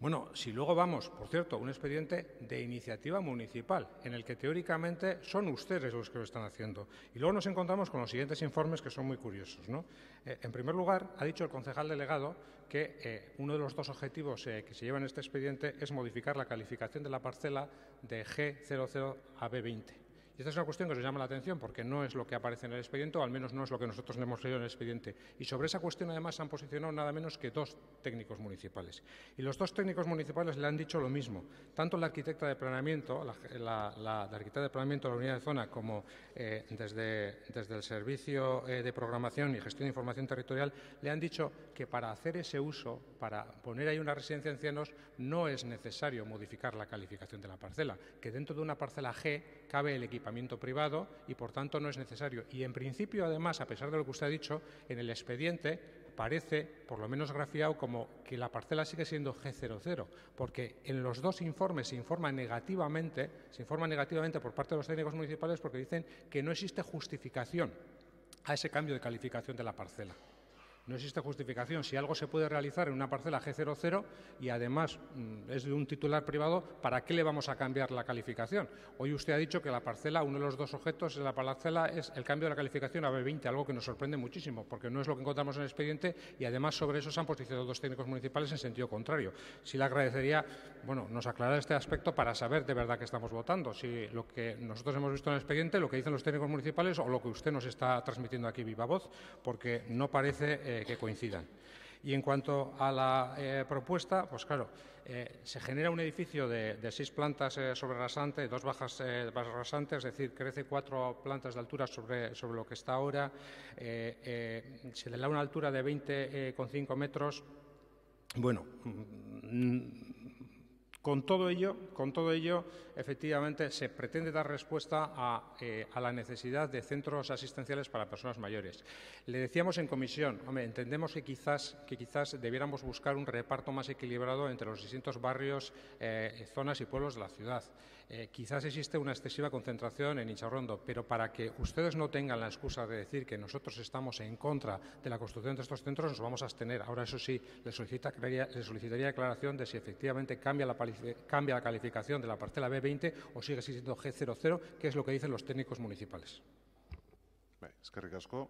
Bueno, si luego vamos, por cierto, un expediente de iniciativa municipal, en el que teóricamente son ustedes los que lo están haciendo. Y luego nos encontramos con los siguientes informes que son muy curiosos, ¿no? En primer lugar, ha dicho el concejal delegado que uno de los dos objetivos que se lleva en este expediente es modificar la calificación de la parcela de G00 a B20. Y esta es una cuestión que nos llama la atención porque no es lo que aparece en el expediente, o al menos no es lo que nosotros hemos leído en el expediente. Y sobre esa cuestión, además, se han posicionado nada menos que 2 técnicos municipales. Y los 2 técnicos municipales le han dicho lo mismo. Tanto la arquitecta de planeamiento, la arquitecta de planeamiento de la unidad de zona, como desde el Servicio de Programación y Gestión de Información Territorial, le han dicho que para hacer ese uso, para poner ahí una residencia de ancianos, no es necesario modificar la calificación de la parcela, que dentro de una parcela G cabe el equipamiento privado y, por tanto, no es necesario. Y, en principio, además, a pesar de lo que usted ha dicho, en el expediente parece, por lo menos grafiado, como que la parcela sigue siendo G00, porque en los 2 informes se informa negativamente por parte de los técnicos municipales porque dicen que no existe justificación a ese cambio de calificación de la parcela. No existe justificación. Si algo se puede realizar en una parcela G00 y además es de un titular privado, ¿para qué le vamos a cambiar la calificación? Hoy usted ha dicho que la parcela, uno de los 2 objetos de la parcela es el cambio de la calificación a B20, algo que nos sorprende muchísimo, porque no es lo que encontramos en el expediente y además sobre eso se han posicionado 2 técnicos municipales en sentido contrario. Sí le agradecería, bueno, nos aclarara este aspecto para saber de verdad que estamos votando, si lo que nosotros hemos visto en el expediente, lo que dicen los técnicos municipales o lo que usted nos está transmitiendo aquí viva voz, porque no parece que coincidan. Y en cuanto a la propuesta, pues claro, se genera un edificio de 6 plantas sobre rasante, 2 bajas rasantes, es decir, crece 4 plantas de altura sobre lo que está ahora, se le da una altura de 20,5 metros. Bueno, con todo ello, efectivamente, se pretende dar respuesta a la necesidad de centros asistenciales para personas mayores. Le decíamos en comisión, hombre, entendemos que quizás debiéramos buscar un reparto más equilibrado entre los distintos barrios, zonas y pueblos de la ciudad. Quizás existe una excesiva concentración en Incharrondo, pero para que ustedes no tengan la excusa de decir que nosotros estamos en contra de la construcción de estos centros, nos vamos a abstener. Ahora, eso sí, le solicitaría aclaración de si efectivamente cambia la calificación de la parcela B20 o sigue siendo G00, que es lo que dicen los técnicos municipales. Eskerrik asko.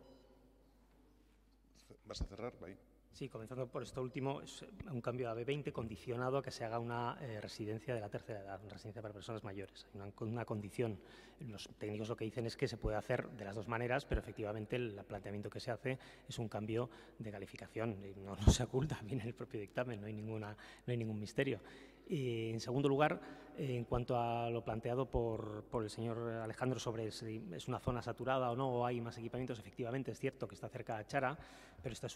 ¿Vas a cerrar? Bai. Sí, comenzando por esto último, es un cambio a B20 condicionado a que se haga una residencia de la tercera edad, una residencia para personas mayores. Hay una condición. Los técnicos lo que dicen es que se puede hacer de las 2 maneras, pero efectivamente el planteamiento que se hace es un cambio de calificación. No se oculta, viene en el propio dictamen, no hay ningún misterio. Y, en segundo lugar, en cuanto a lo planteado por el señor Alejandro sobre si es una zona saturada o no, o hay más equipamientos, efectivamente es cierto que está cerca de Chara, pero esta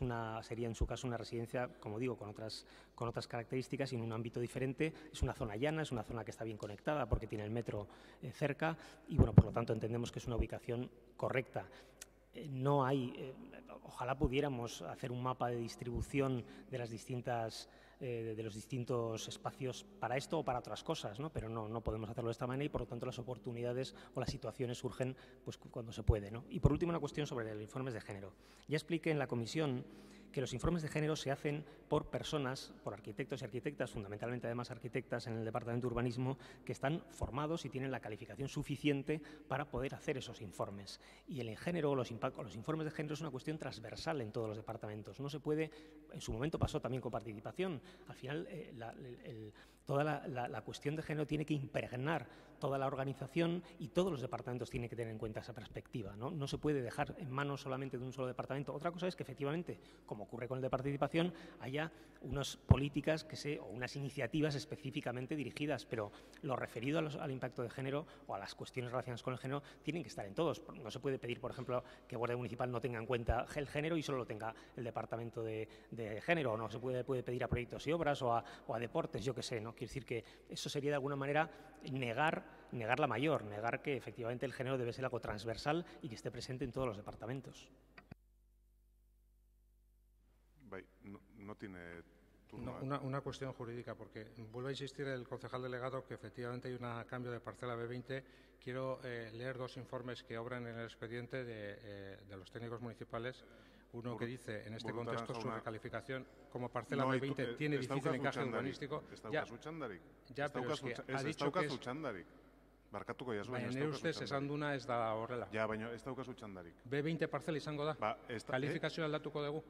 sería en su caso una residencia, como digo, con otras características y en un ámbito diferente. Es una zona llana, es una zona que está bien conectada porque tiene el metro cerca y, bueno, por lo tanto entendemos que es una ubicación correcta. No hay, ojalá pudiéramos hacer un mapa de distribución de las de los distintos espacios para esto o para otras cosas, ¿no? Pero no podemos hacerlo de esta manera y, por lo tanto, las oportunidades o las situaciones surgen pues, cuando se puede, ¿no? Y, por último, una cuestión sobre los informes de género. Ya expliqué en la comisión que los informes de género se hacen por personas, por arquitectos y arquitectas, fundamentalmente además arquitectas en el Departamento de Urbanismo, que están formados y tienen la calificación suficiente para poder hacer esos informes. Y el género, los informes de género es una cuestión transversal en todos los departamentos. No se puede, en su momento pasó también con participación, al final toda la cuestión de género tiene que impregnar toda la organización y todos los departamentos tienen que tener en cuenta esa perspectiva, ¿no? No se puede dejar en manos solamente de un solo departamento. Otra cosa es que efectivamente, como ocurre con el de participación, haya unas políticas o unas iniciativas específicamente dirigidas, pero lo referido al impacto de género o a las cuestiones relacionadas con el género tienen que estar en todos. No se puede pedir, por ejemplo, que Guardia Municipal no tenga en cuenta el género y solo lo tenga el departamento de género, o no se puede pedir a proyectos y obras o a deportes, yo qué sé, ¿no? Quiero decir que eso sería de alguna manera negar la mayor, negar que efectivamente el género debe ser algo transversal y que esté presente en todos los departamentos. No tiene turno. Una cuestión jurídica, porque vuelve a insistir el concejal delegado que efectivamente hay un cambio de parcela B20. Quiero leer 2 informes que obran en el expediente de los técnicos municipales. Uno que dice, en este Burutaran contexto, su jauna. recalificación como parcela No, B20 tiene ez difícil daukazu encaje txandarik, urbanístico. Ez daukazu txandarik. Ya, Ez pero es daukazu que ha ez dicho que daukazu es... txandarik. Barkatuko jazu, Baina ez nire daukazu ustez esan duna ez da horrela. Ja, baina ez daukazu txandarik. B20 parcela izango da? Kalifikazioa aldatuko dugu?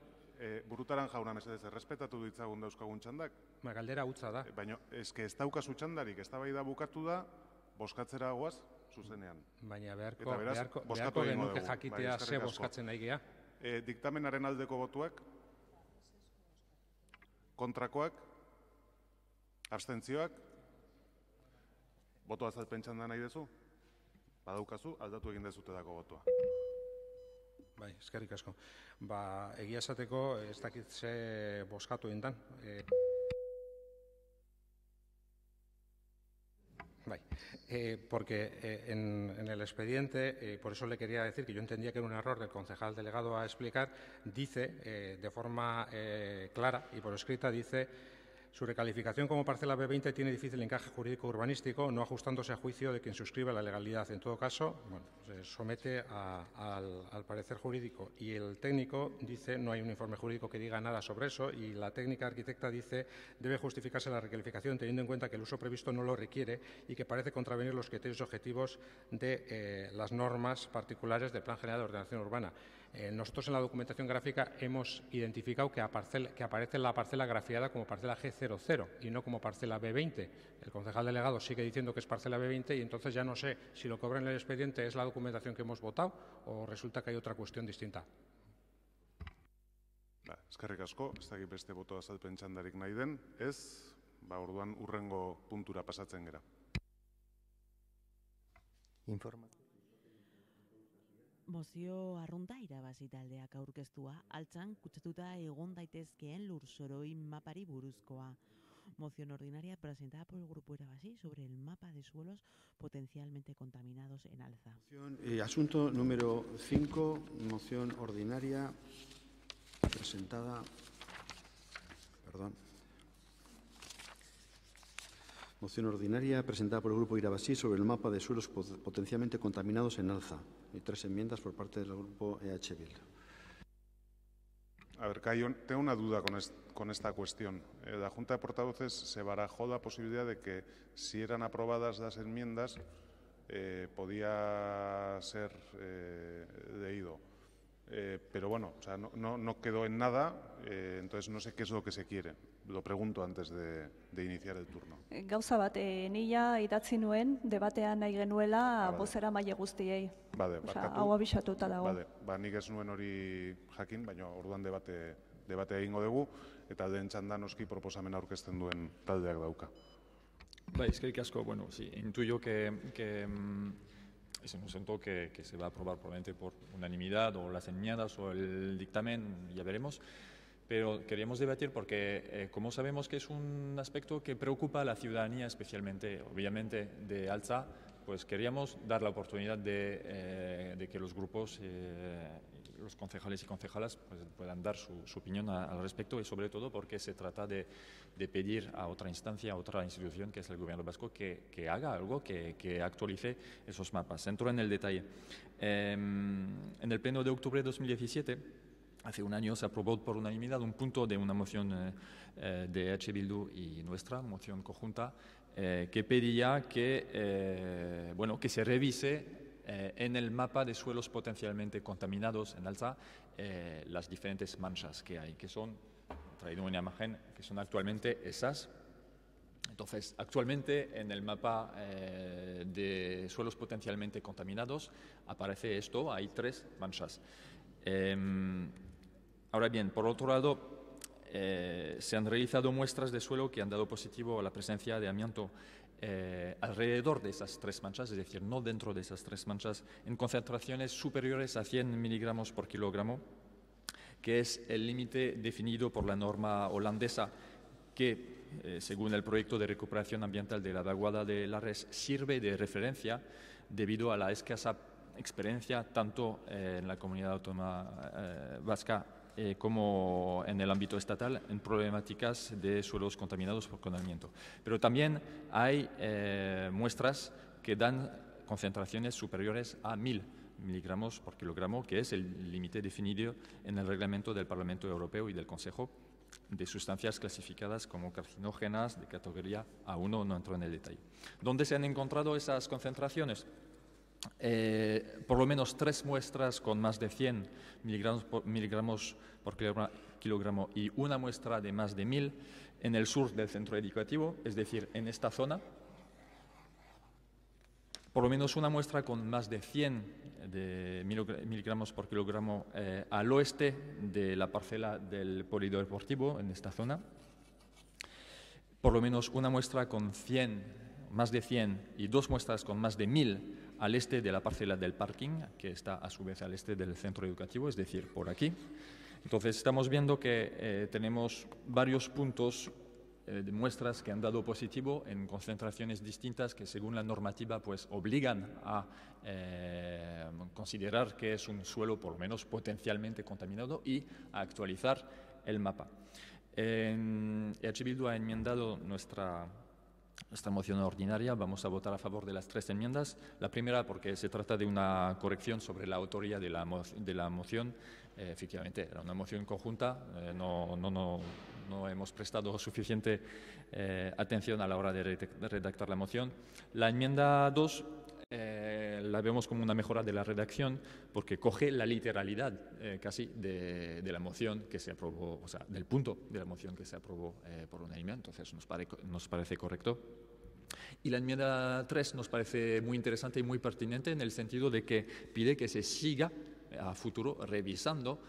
Burutaran jauna mesedez, errespetatu ditzagun dauzkagun txandak. Galdera hutsa da. Baina ez daukazu txandarik, eztabaida bukatu da, bozkatzera goaz, zuzenean. Baina Eta beraz, beharko bozkatu egingo genuke dugu. jakitea Bai, ze eskerrik asko. bozkatzen nahi gea. Diktamenaren aldeko botuak, kontrakoak, abstentzioak, boto azalpen txanda nahi dezu? Badaukazu, aldatu egin dezutedako botoa. Bai, eskerrik asko. Egia esateko, ez dakit ze bozkatu egin dan. Porque en el expediente, por eso le quería decir que yo entendía que era un error del concejal delegado a explicar, dice de forma clara y por escrita, dice: su recalificación como parcela B20 tiene difícil encaje jurídico urbanístico, no ajustándose a juicio de quien suscribe la legalidad. En todo caso, se somete al parecer jurídico y el técnico dice, no hay un informe jurídico que diga nada sobre eso, y la técnica arquitecta dice, debe justificarse la recalificación teniendo en cuenta que el uso previsto no lo requiere y que parece contravenir los criterios objetivos de las normas particulares del Plan General de Ordenación Urbana. Nosotros en la documentación gráfica hemos identificado que aparece la parcela grafiada como parcela G00 y no como parcela B20. El concejal delegado sigue diciendo que es parcela B20 y entonces ya no sé si lo que obra en el expediente es la documentación que hemos votado o resulta que hay otra cuestión distinta. Eskerrik asko, ez dakit beste boto azalpen txandarik nahi den, ez, orduan urrengo puntura pasatzen gera. Mozio arrunta irabazi taldeak aurkeztua, altzan kutsatuta egon daitezkeen lurzoroi mapari buruzkoa. Moción ordinaria presentada por el Grupo Irabasí sobre el mapa de suelos potencialmente contaminados en Alza. Asunto número 5, moción ordinaria presentada... Moción ordinaria presentada por el Grupo Irabasí sobre el mapa de suelos potencialmente contaminados en Alza. Y 3 enmiendas por parte del Grupo EH Bildu. A ver, Cayo, tengo una duda con esta cuestión. La Junta de Portavoces se barajó la posibilidad de que, si eran aprobadas las enmiendas, podía ser leído. Pero bueno, o sea, no quedó en nada, entonces no sé qué es lo que se quiere. Lo pregunto antes de iniciar el turno. Gauza bat, nila idatzi nuen, debatean nahi genuela bozera maile guztiei. Bale, barkatu. Hau abisatuta dago. Bale, nik ez nuen hori jakin, baina orduan debate egingo dugu, eta lehen txanda noski proposamena aurkezten duen taldeak dauka. Eskerrik asko, bueno, sí, intuyo que es un asunto que se va a aprobar probablemente por unanimidad o las enmiendas o el dictamen, ya veremos. Pero queríamos debatir porque, como sabemos que es un aspecto que preocupa a la ciudadanía, especialmente, obviamente, de Alza, pues queríamos dar la oportunidad de que los grupos, los concejales y concejalas, pues, puedan dar su opinión al respecto, y sobre todo porque se trata de pedir a otra instancia, a otra institución, que es el Gobierno vasco, que haga algo, que actualice esos mapas. Entro en el detalle. En el pleno de octubre de 2017, hace un año, se aprobó por unanimidad un punto de una moción de EH Bildu y nuestra moción conjunta que pedía que se revise en el mapa de suelos potencialmente contaminados en Alza las diferentes manchas que hay, que son, he traído una imagen, que son actualmente esas. Entonces, actualmente en el mapa de suelos potencialmente contaminados aparece esto, hay 3 manchas. Ahora bien, por otro lado, se han realizado muestras de suelo que han dado positivo a la presencia de amianto alrededor de esas 3 manchas, es decir, no dentro de esas 3 manchas, en concentraciones superiores a 100 miligramos por kilogramo, que es el límite definido por la norma holandesa que, según el proyecto de recuperación ambiental de la vaguada de Larres, sirve de referencia debido a la escasa experiencia tanto en la comunidad autónoma vasca como en el ámbito estatal en problemáticas de suelos contaminados por contaminamiento. Pero también hay muestras que dan concentraciones superiores a 1000 miligramos por kilogramo, que es el límite definido en el reglamento del Parlamento Europeo y del Consejo de sustancias clasificadas como carcinógenas de categoría A1, no entro en el detalle. ¿Dónde se han encontrado esas concentraciones? Por lo menos 3 muestras con más de 100 miligramos por kilogramo y una muestra de más de 1000 en el sur del centro educativo, es decir, en esta zona. Por lo menos una muestra con más de 100 miligramos por kilogramo al oeste de la parcela del polideportivo, en esta zona. Por lo menos una muestra con 100, más de 100 y 2 muestras con más de 1000 al este de la parcela del parking, que está a su vez al este del centro educativo, es decir, por aquí. Entonces, estamos viendo que tenemos varios puntos de muestras que han dado positivo en concentraciones distintas que, según la normativa, pues obligan a considerar que es un suelo por lo menos potencialmente contaminado y a actualizar el mapa. EH Bildu ha enmendado nuestra moción ordinaria. Vamos a votar a favor de las 3 enmiendas. La primera porque se trata de una corrección sobre la autoría de la moción. Efectivamente, era una moción conjunta. No hemos prestado suficiente atención a la hora de redactar la moción. La enmienda 2 la vemos como una mejora de la redacción porque coge la literalidad casi de la moción que se aprobó, o sea, del punto de la moción que se aprobó por unanimidad. Entonces nos parece correcto. Y la enmienda 3 nos parece muy interesante y muy pertinente en el sentido de que pide que se siga a futuro revisando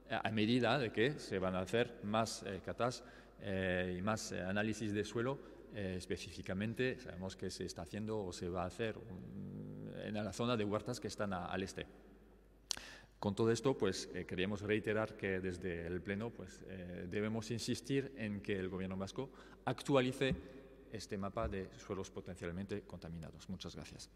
a medida de que se van a hacer más catas y más análisis de suelo. Específicamente sabemos que se está haciendo o se va a hacer en la zona de huertas que están al este. Con todo esto, pues queríamos reiterar que desde el Pleno pues, debemos insistir en que el Gobierno vasco actualice este mapa de suelos potencialmente contaminados. Muchas gracias.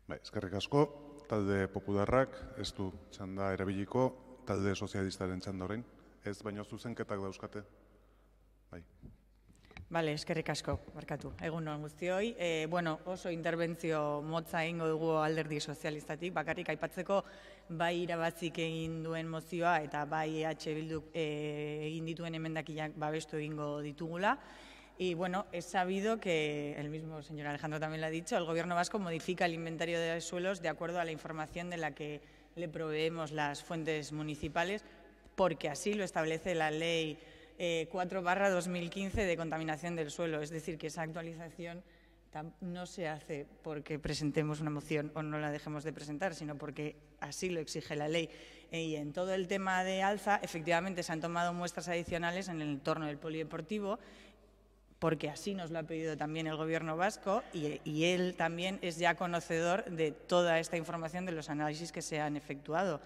Eskerrik asko, talde popularrak ez du txanda erabiliko, talde sozialistaren txanda orain. Ez baino zuzenketak dauzkate. Bai. Bale, eskerrik asko, barkatu. Egun on guztioi. Bueno, oso interbentzio motza egingo dugu alderdi sozialistatik, bakarrik aipatzeko bai irabazik egin duen mozioa eta bai EH Bilduk egin dituen emendakinak babestu egingo ditugula. Y bueno, es sabido que, el mismo señor Alejandro también lo ha dicho, el Gobierno vasco modifica el inventario de suelos de acuerdo a la información de la que le proveemos las fuentes municipales, porque así lo establece la Ley 4/2015 de contaminación del suelo. Es decir, que esa actualización no se hace porque presentemos una moción o no la dejemos de presentar, sino porque así lo exige la ley. Y en todo el tema de alza, efectivamente, se han tomado muestras adicionales en el entorno del polideportivo, porque así nos lo ha pedido también el Gobierno vasco y él también es ya conocedor de toda esta información de los análisis que se han efectuado,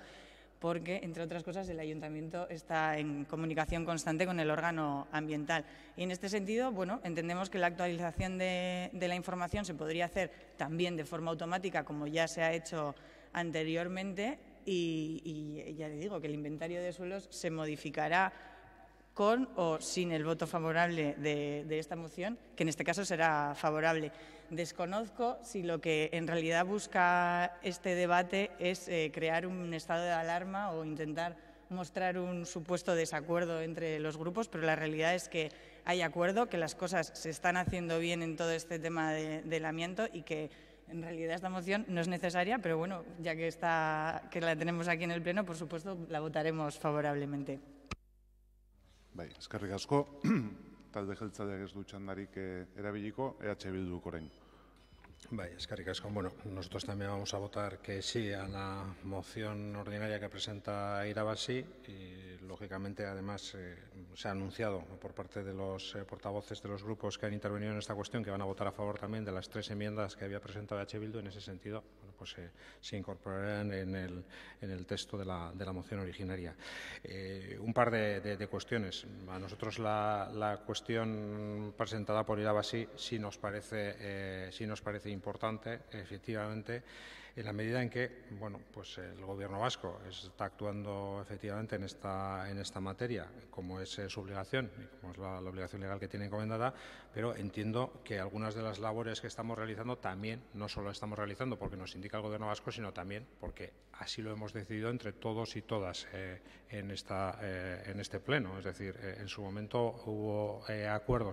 porque, entre otras cosas, el Ayuntamiento está en comunicación constante con el órgano ambiental. Y en este sentido, bueno, entendemos que la actualización de la información se podría hacer también de forma automática, como ya se ha hecho anteriormente, y ya le digo que el inventario de suelos se modificará con o sin el voto favorable de esta moción, que en este caso será favorable. Desconozco si lo que en realidad busca este debate es crear un estado de alarma o intentar mostrar un supuesto desacuerdo entre los grupos, pero la realidad es que hay acuerdo, que las cosas se están haciendo bien en todo este tema del amianto y que en realidad esta moción no es necesaria, pero bueno, ya que la tenemos aquí en el Pleno, por supuesto la votaremos favorablemente. Bai, eskerrik asko, talde jeltzaleak ez du txandarik erabiliko, EH Bilduk orain. Bai, eskerrik asko. Bueno, nosotros también vamos a votar que sí a la moción ordinaria que presenta Irabasi y, lógicamente, además se ha anunciado por parte de los portavoces de los grupos que han intervenido en esta cuestión que van a votar a favor también de las 3 enmiendas que había presentado EH Bildu. En ese sentido, bueno, pues se incorporarán en el texto de la moción originaria. Un par de cuestiones. A nosotros la cuestión presentada por Irabasi sí nos parece importante, efectivamente. En la medida en que, bueno, pues el Gobierno vasco está actuando efectivamente en esta materia, como es su obligación y como es la obligación legal que tiene encomendada, pero entiendo que algunas de las labores que estamos realizando también no solo estamos realizando porque nos indica el Gobierno vasco, sino también porque así lo hemos decidido entre todos y todas en este pleno. Es decir, en su momento hubo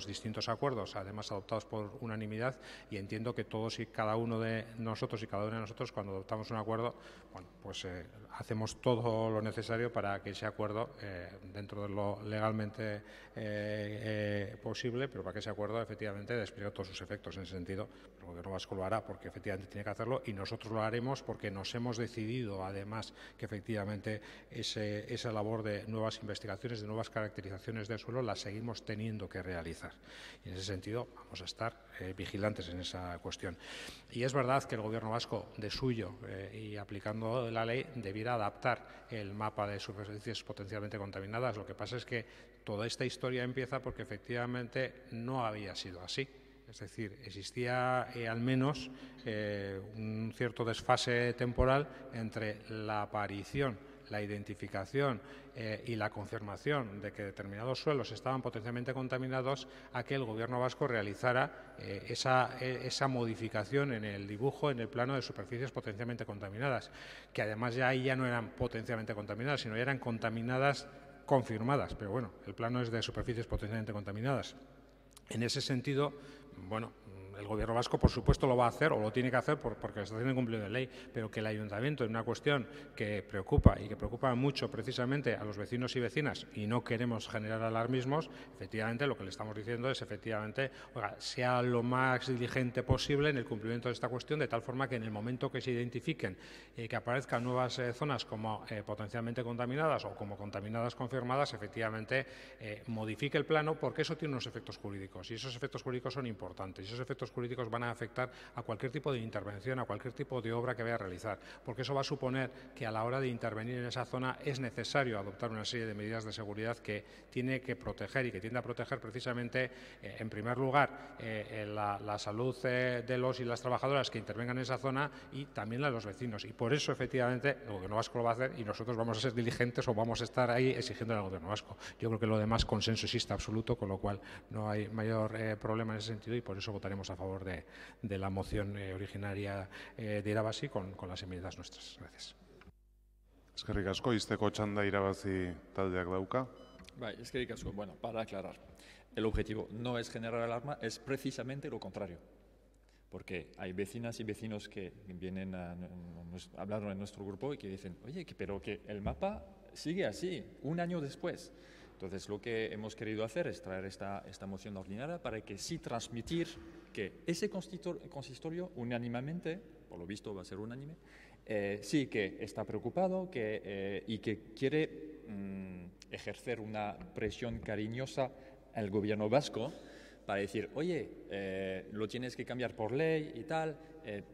distintos acuerdos, además adoptados por unanimidad, y entiendo que todos y cada uno de nosotros y cada una de nosotros, cuando adoptamos un acuerdo, bueno, pues hacemos todo lo necesario para que ese acuerdo, dentro de lo legalmente posible, pero para que ese acuerdo efectivamente despliegue todos sus efectos. En ese sentido, el Gobierno vasco lo hará porque efectivamente tiene que hacerlo, y nosotros lo haremos porque nos hemos decidido, además, que efectivamente esa labor de nuevas investigaciones, de nuevas caracterizaciones del suelo, la seguimos teniendo que realizar. Y en ese sentido vamos a estar vigilantes en esa cuestión. Y es verdad que el Gobierno vasco, de suyo y aplicando la ley, debiera adaptar el mapa de superficies potencialmente contaminadas. Lo que pasa es que toda esta historia empieza porque efectivamente no había sido así. Es decir, existía al menos un cierto desfase temporal entre la aparición, la identificación y la confirmación de que determinados suelos estaban potencialmente contaminados, a que el Gobierno vasco realizara esa modificación en el dibujo, en el plano de superficies potencialmente contaminadas, que además ya ahí ya no eran potencialmente contaminadas, sino ya eran contaminadas confirmadas. Pero bueno, el plano es de superficies potencialmente contaminadas. En ese sentido, bueno, el Gobierno vasco, por supuesto, lo va a hacer o lo tiene que hacer porque está haciendo cumplimiento de ley, pero que el Ayuntamiento, en una cuestión que preocupa y que preocupa mucho precisamente a los vecinos y vecinas, y no queremos generar alarmismos, efectivamente lo que le estamos diciendo es efectivamente, oiga, sea lo más diligente posible en el cumplimiento de esta cuestión, de tal forma que en el momento que se identifiquen que aparezcan nuevas zonas como potencialmente contaminadas o como contaminadas confirmadas, efectivamente modifique el plano, porque eso tiene unos efectos jurídicos, y esos efectos jurídicos son importantes, y esos efectos jurídicos van a afectar a cualquier tipo de intervención, a cualquier tipo de obra que vaya a realizar, porque eso va a suponer que a la hora de intervenir en esa zona es necesario adoptar una serie de medidas de seguridad que tiene que proteger y que tiende a proteger precisamente, en primer lugar, la salud de los y las trabajadoras que intervengan en esa zona, y también la de los vecinos. Y por eso, efectivamente, el Gobierno vasco lo va a hacer, y nosotros vamos a ser diligentes o vamos a estar ahí exigiendo al Gobierno vasco. Yo creo que lo demás, consenso existe absoluto, con lo cual no hay mayor problema en ese sentido, y por eso votaremos a favor de la moción originaria de Irabazi con las enmiendas nuestras. Gracias. Eskerrik asko, izteko txanda Irabazi taldeak dauka. Eskerrik asko. Bueno, para aclarar, el objetivo no es generar alarma, es precisamente lo contrario. Porque hay vecinas y vecinos que vienen a hablar en nuestro grupo y que dicen, oye, pero que el mapa sigue así, un año después. Entonces, lo que hemos querido hacer es traer esta moción ordinaria para que sí transmitir que ese consistorio unánimemente, por lo visto va a ser unánime, sí que está preocupado y que quiere ejercer una presión cariñosa al Gobierno vasco para decir, oye, lo tienes que cambiar por ley y tal,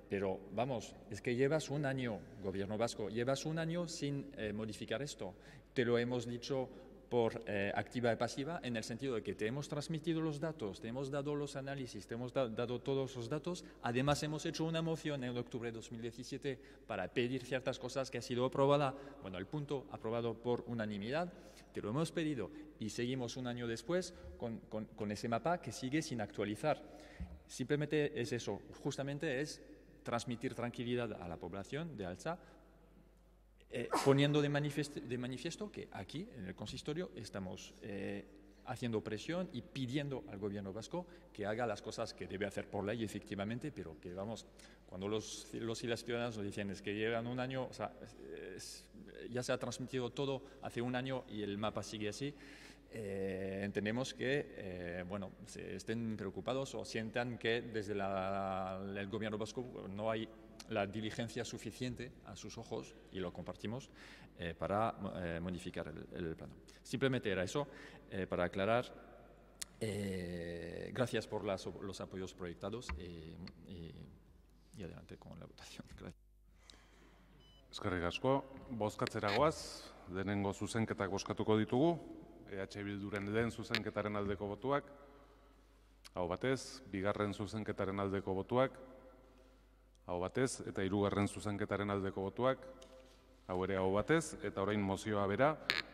pero vamos, es que llevas un año, Gobierno vasco, llevas un año sin modificar esto. Te lo hemos dicho por activa y pasiva, en el sentido de que te hemos transmitido los datos, te hemos dado los análisis, te hemos dado todos los datos. Además, hemos hecho una moción en octubre de 2017 para pedir ciertas cosas que ha sido aprobada, bueno, el punto aprobado por unanimidad, te lo hemos pedido y seguimos un año después con ese mapa que sigue sin actualizar. Simplemente es eso, justamente es transmitir tranquilidad a la población de Altza, poniendo de manifiesto que aquí, en el consistorio, estamos haciendo presión y pidiendo al Gobierno vasco que haga las cosas que debe hacer por ley, efectivamente, pero que, vamos, cuando los y las ciudadanas nos dicen es que llevan un año, o sea, ya se ha transmitido todo hace un año y el mapa sigue así, entendemos que, bueno, se estén preocupados o sientan que desde el Gobierno vasco no hay la diligencia suficiente a sus ojos, y lo compartimos, para modificar el plano. Simplemente era eso, para aclarar. Gracias por los apoyos proyectados y adelante con la votación. Gracias. Eskerrik asko. Bozkatzera goaz, lehenengo zuzenketak bozkatuko ditugu. EH Bilduren lehen zuzenketaren aldeko botuak. Aho batez, bigarren zuzenketaren aldeko botuak. Aho batez, eta 3. zuzenketaren aldeko botuak, hau ere aho batez, eta orain mozioa bera,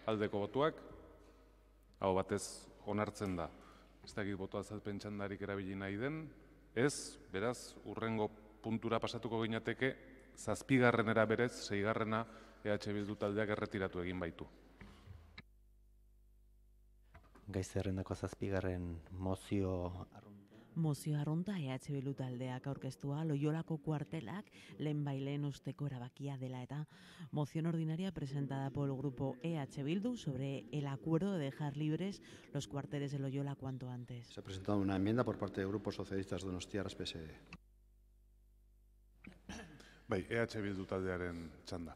aldeko botuak, aho batez onartzen da. Ez dakit boto azalpen txandarik erabili nahi den, ez, beraz, hurrengo puntura pasatuko ginateke, 7. berez, 6. EH Bildu taldeak erretiratu egin baitu. Gai zerrendako 7. mozio Mozio arrunta EH Bildu taldeak aurkeztua Loiolako kuartelak lehenbaileen usteko erabakia dela eta moción ordinaria presentada por el grupo EH Bildu sobre el acuerdo de dejar libres los cuarteles de Loyola cuanto antes. Se ha presentado una enmienda por parte del Grupo Socialistas Donostiarras PSD. Bai, EH Bildu taldearen txanda.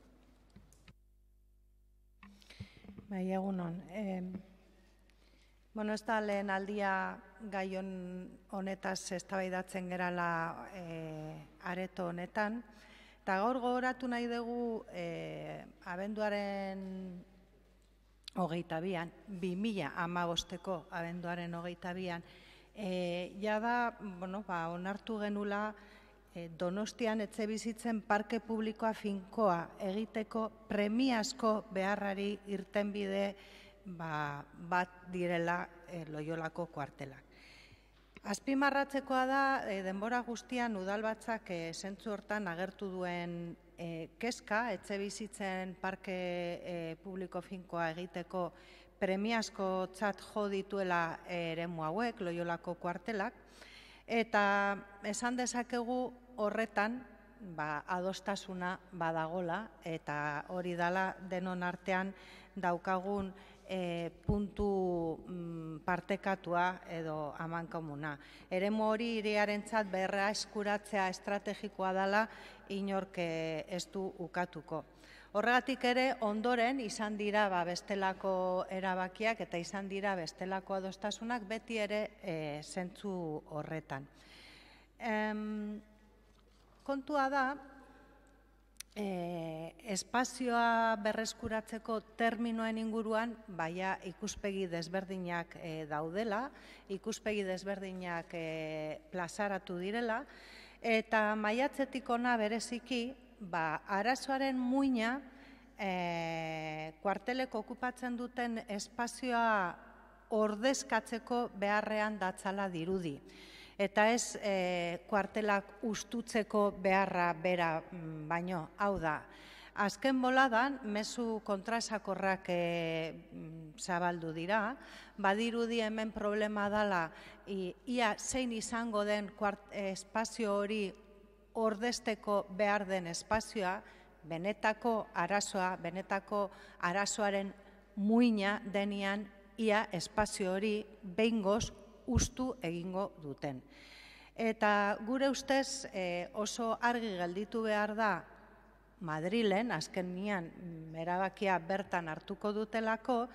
Bai, egunon. Bueno, ez da lehen aldia gai honetaz eztabaidatzen gerala areto honetan. Eta gaur gogoratu nahi dugu abenduaren 22an, 2015ko abenduaren 22an, jada, onartu genula Donostian etxebizitzen parke publikoa finkoa egiteko premiazko beharrari irtenbide bat direla Loiolako kuartelak. Azpimarratzekoa da, denbora guztian udalbatzak zentzu hortan agertu duen kezka, etxebizitzen parke publiko finkoa egiteko premiazko txat jo dituela eremu hauek, Loiolako kuartelak, eta esan dezakegu horretan adostasuna badagola, eta hori dala denon artean daukagun puntu partekatua edo amankomuna. Eremu hori hiriarentzat berra eskuratzea estrategikoa dela inork ez du ukatuko. Horregatik ere ondoren izan dira bestelako erabakiak eta izan dira bestelako adostasunak beti ere zentzu horretan. Kontua da, espazioa berreskuratzeko terminoen inguruan baina ikuspegi desberdinak daudela, ikuspegi desberdinak plazaratu direla, eta maiatzetik hona bereziki, arazoaren muina kuartelek okupatzen duten espazioa ordezkatzeko beharrean datzala dirudi. Eta ez kuartelak ustutzeko beharra bera baino, hau da. Azken boladan, mezu kontrasakorrak zabaldu dira, badirudi hemen problema dela, ia zein izango den espazio hori ordezteko behar den espazioa, benetako arazoaren muina denian, ia espazio hori behingoz ustu egingo duten. Eta gure ustez oso argi gelditu behar da Madrilen, azkenian erabakia bertan hartuko dutelako,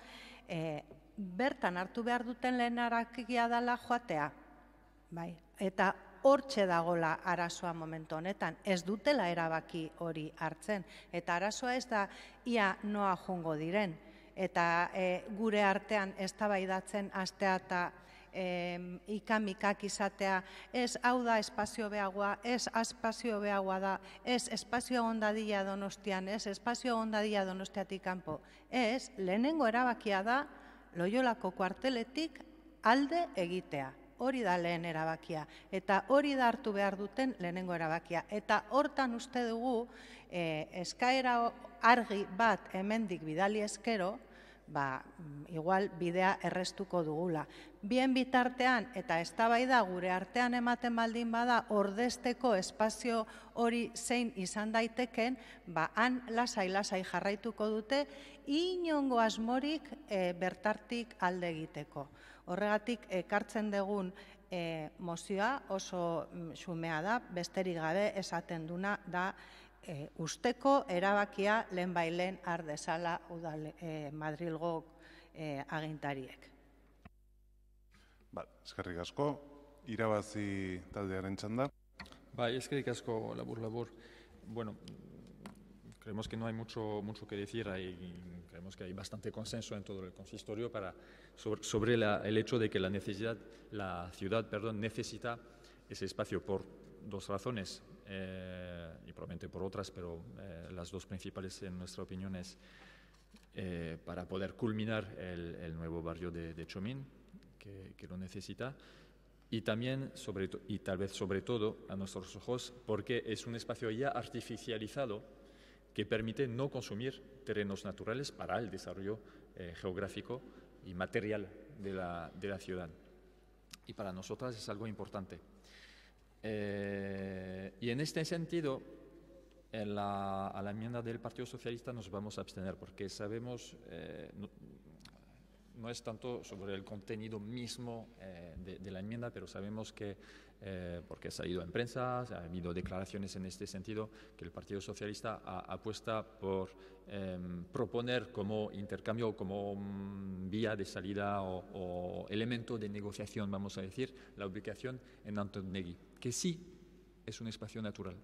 bertan hartu behar duten lehen erabakia dela joatea. Eta hortxe dagola arazoa momentu honetan, ez dutela erabaki hori hartzen. Eta arazoa ez da ia noa jongo diren. Eta gure artean eztabaidatzen hastea eta ikamikak izatea, ez hau da espazio behagoa, ez espazio behagoa da, ez espazio ondadila Donostian, ez espazio ondadila Donostiatik kanpo. Ez, lehenengo erabakia da Loiolako kuarteletik alde egitea. Hori da lehen erabakia. Eta hori da hartu behar duten lehenengo erabakia. Eta hortan uste dugu, eskaera argi bat hemendik bidali eskero, igual bidea errestuko dugula. Bien bitartean eta eztabaida gure artean ematen baldin bada ordezteko espazio hori zein izan daiteken, han lasai jarraituko dute inongo asmorik bertartik alde egiteko. Horregatik ekartzen dugun mozioa oso xumea da, besterik gabe esaten duna da usteko erabakia lehenbailen har dezala Madrilgo agintariek. Eskerrik asko, irabazi taldearen txanda. Eskerrik asko, labur. Bueno, creemos que no hay mucho que decir y creemos que hay bastante consenso en todo el consistorio sobre el hecho de que la ciudad necesita ese espacio por dos razones. y probablemente por otras, pero las dos principales en nuestra opinión es para poder culminar el nuevo barrio de Chomín, que lo necesita, y también, y tal vez sobre todo, a nuestros ojos, porque es un espacio ya artificializado que permite no consumir terrenos naturales para el desarrollo geográfico y material de la ciudad. Y para nosotras es algo importante. Y en este sentido, a la enmienda del Partido Socialista nos vamos a abstener, porque sabemos, no es tanto sobre el contenido mismo de la enmienda, pero sabemos que, porque ha salido en prensa, ha habido declaraciones en este sentido, que el Partido Socialista apuesta por proponer como intercambio, como vía de salida o elemento de negociación, vamos a decir, la ubicación en Antondegui, que sí es un espacio natural.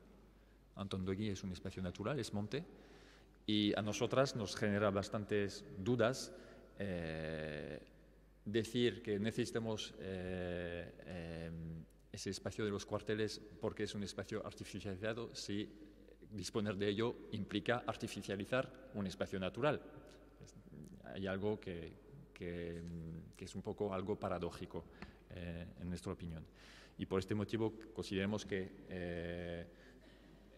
Antondegui es un espacio natural, es monte, y a nosotras nos genera bastantes dudas decir que necesitamos ese espacio de los cuarteles porque es un espacio artificializado si disponer de ello implica artificializar un espacio natural. Hay algo que es un poco algo paradójico en nuestra opinión. Y por este motivo consideramos que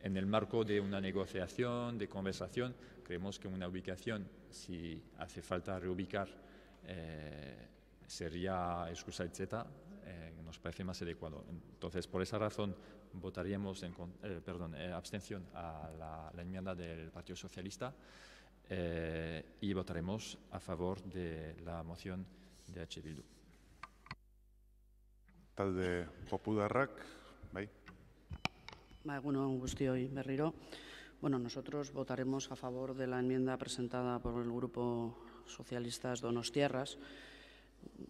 en el marco de una negociación, de conversación, creemos que una ubicación, si hace falta reubicar, sería Eskusaltzeta, nos parece más adecuado. Entonces, por esa razón, votaríamos abstención a la enmienda del Partido Socialista y votaremos a favor de la moción de H. Bildu. Talde Popularrak, bai. Egunon guztioi berriro. Bueno, nosotros votaremos a favor de la enmienda presentada por el Grupo Socialistas Donostiarras.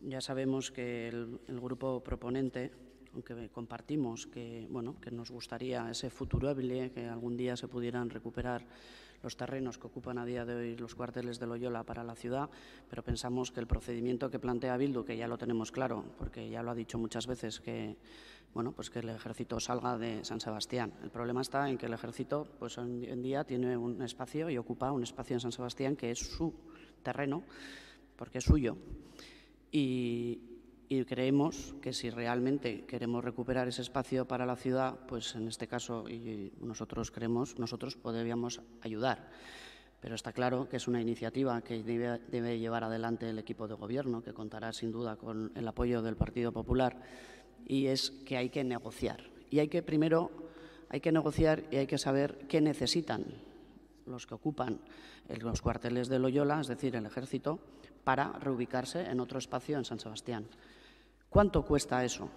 Ya sabemos que el grupo proponente, aunque compartimos que nos gustaría ese futurable, que algún día se pudieran recuperar los terrenos que ocupan a día de hoy los cuarteles de Loyola para la ciudad, pero pensamos que el procedimiento que plantea Bildu, que ya lo tenemos claro, porque ya lo ha dicho muchas veces, que el ejército salga de San Sebastián. El problema está en que el ejército hoy en día tiene un espacio y ocupa un espacio en San Sebastián que es su terreno, porque es suyo. Y creemos que si realmente queremos recuperar ese espacio para la ciudad, pues en este caso y nosotros podríamos ayudar. Pero está claro que es una iniciativa que debe llevar adelante el equipo de gobierno, que contará sin duda con el apoyo del Partido Popular, y es que hay que negociar. Y primero hay que negociar y hay que saber qué necesitan los que ocupan los cuarteles de Loyola, es decir, el ejército, para reubicarse en otro espacio en San Sebastián. ¿Cuánto cuesta eso?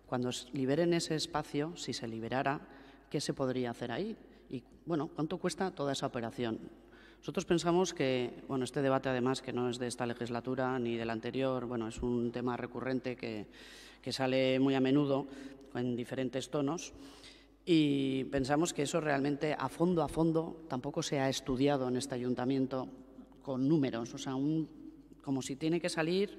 Cuando liberen ese espacio, si se liberara, ¿qué se podría hacer ahí? Y, ¿cuánto cuesta toda esa operación? Nosotros pensamos que, este debate además que no es de esta legislatura ni de la anterior, es un tema recurrente que sale muy a menudo en diferentes tonos y pensamos que eso realmente a fondo tampoco se ha estudiado en este ayuntamiento con números, como si tiene que salir,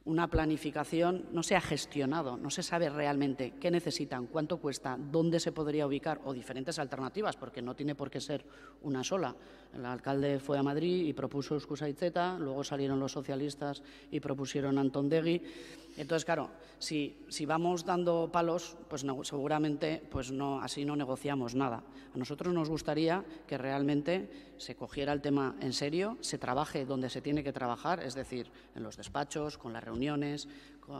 una planificación, no se ha gestionado, no se sabe realmente qué necesitan, cuánto cuesta, dónde se podría ubicar o diferentes alternativas, porque no tiene por qué ser una sola. El alcalde fue a Madrid y propuso Eskusaltzeta, luego salieron los socialistas y propusieron Antondegui. Entonces, claro, si vamos dando palos, pues seguramente así no negociamos nada. A nosotros nos gustaría que realmente se cogiera el tema en serio, se trabaje donde se tiene que trabajar, es decir, en los despachos, con las reuniones,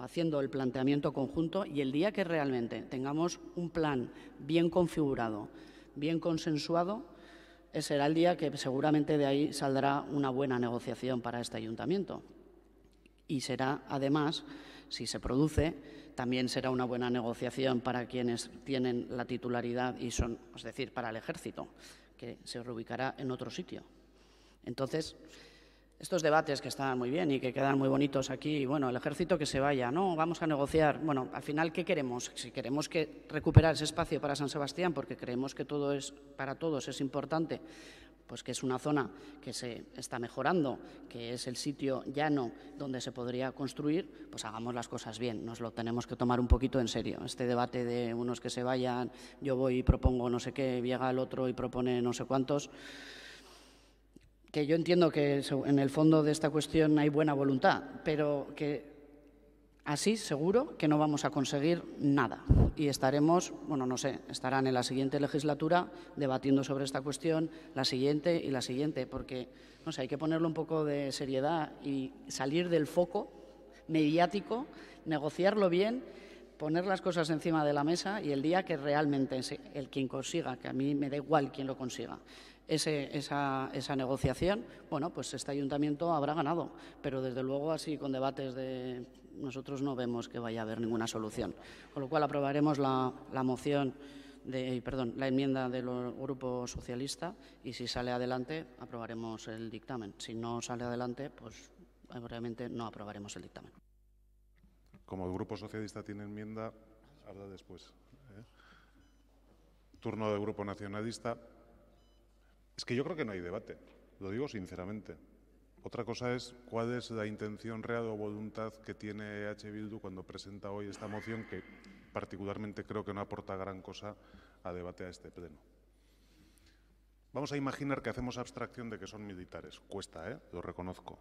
haciendo el planteamiento conjunto, y el día que realmente tengamos un plan bien configurado, bien consensuado, será el día que seguramente de ahí saldrá una buena negociación para este ayuntamiento. Y será, además, si se produce, también será una buena negociación para quienes tienen la titularidad y son, es decir, para el ejército, que se reubicará en otro sitio. Entonces, estos debates que están muy bien y que quedan muy bonitos aquí, el ejército que se vaya, no, vamos a negociar. Al final, ¿qué queremos? Si queremos recuperar ese espacio para San Sebastián, porque creemos que para todos es importante, pues que es una zona que se está mejorando, que es el sitio llano donde se podría construir, pues hagamos las cosas bien. Nos lo tenemos que tomar un poquito en serio. Este debate de unos que se vayan, yo voy y propongo no sé qué, llega el otro y propone no sé cuántos, que yo entiendo que en el fondo de esta cuestión hay buena voluntad, pero que así seguro que no vamos a conseguir nada y estaremos, bueno, no sé, estarán en la siguiente legislatura debatiendo sobre esta cuestión, la siguiente y la siguiente, porque, no sé, hay que ponerle un poco de seriedad y salir del foco mediático, negociarlo bien, poner las cosas encima de la mesa y el día que realmente el quien consiga, que a mí me da igual quién lo consiga, esa negociación, bueno, pues este ayuntamiento habrá ganado, pero desde luego así con debates de... Nosotros no vemos que vaya a haber ninguna solución, con lo cual aprobaremos la enmienda del Grupo Socialista y si sale adelante aprobaremos el dictamen. Si no sale adelante, pues obviamente no aprobaremos el dictamen. Como el Grupo Socialista tiene enmienda, habla después. Turno del Grupo Nacionalista. Es que yo creo que no hay debate, lo digo sinceramente. Otra cosa es cuál es la intención real o voluntad que tiene EH Bildu cuando presenta hoy esta moción, que particularmente creo que no aporta gran cosa a debate a este pleno. Vamos a imaginar que hacemos abstracción de que son militares. Cuesta, lo reconozco.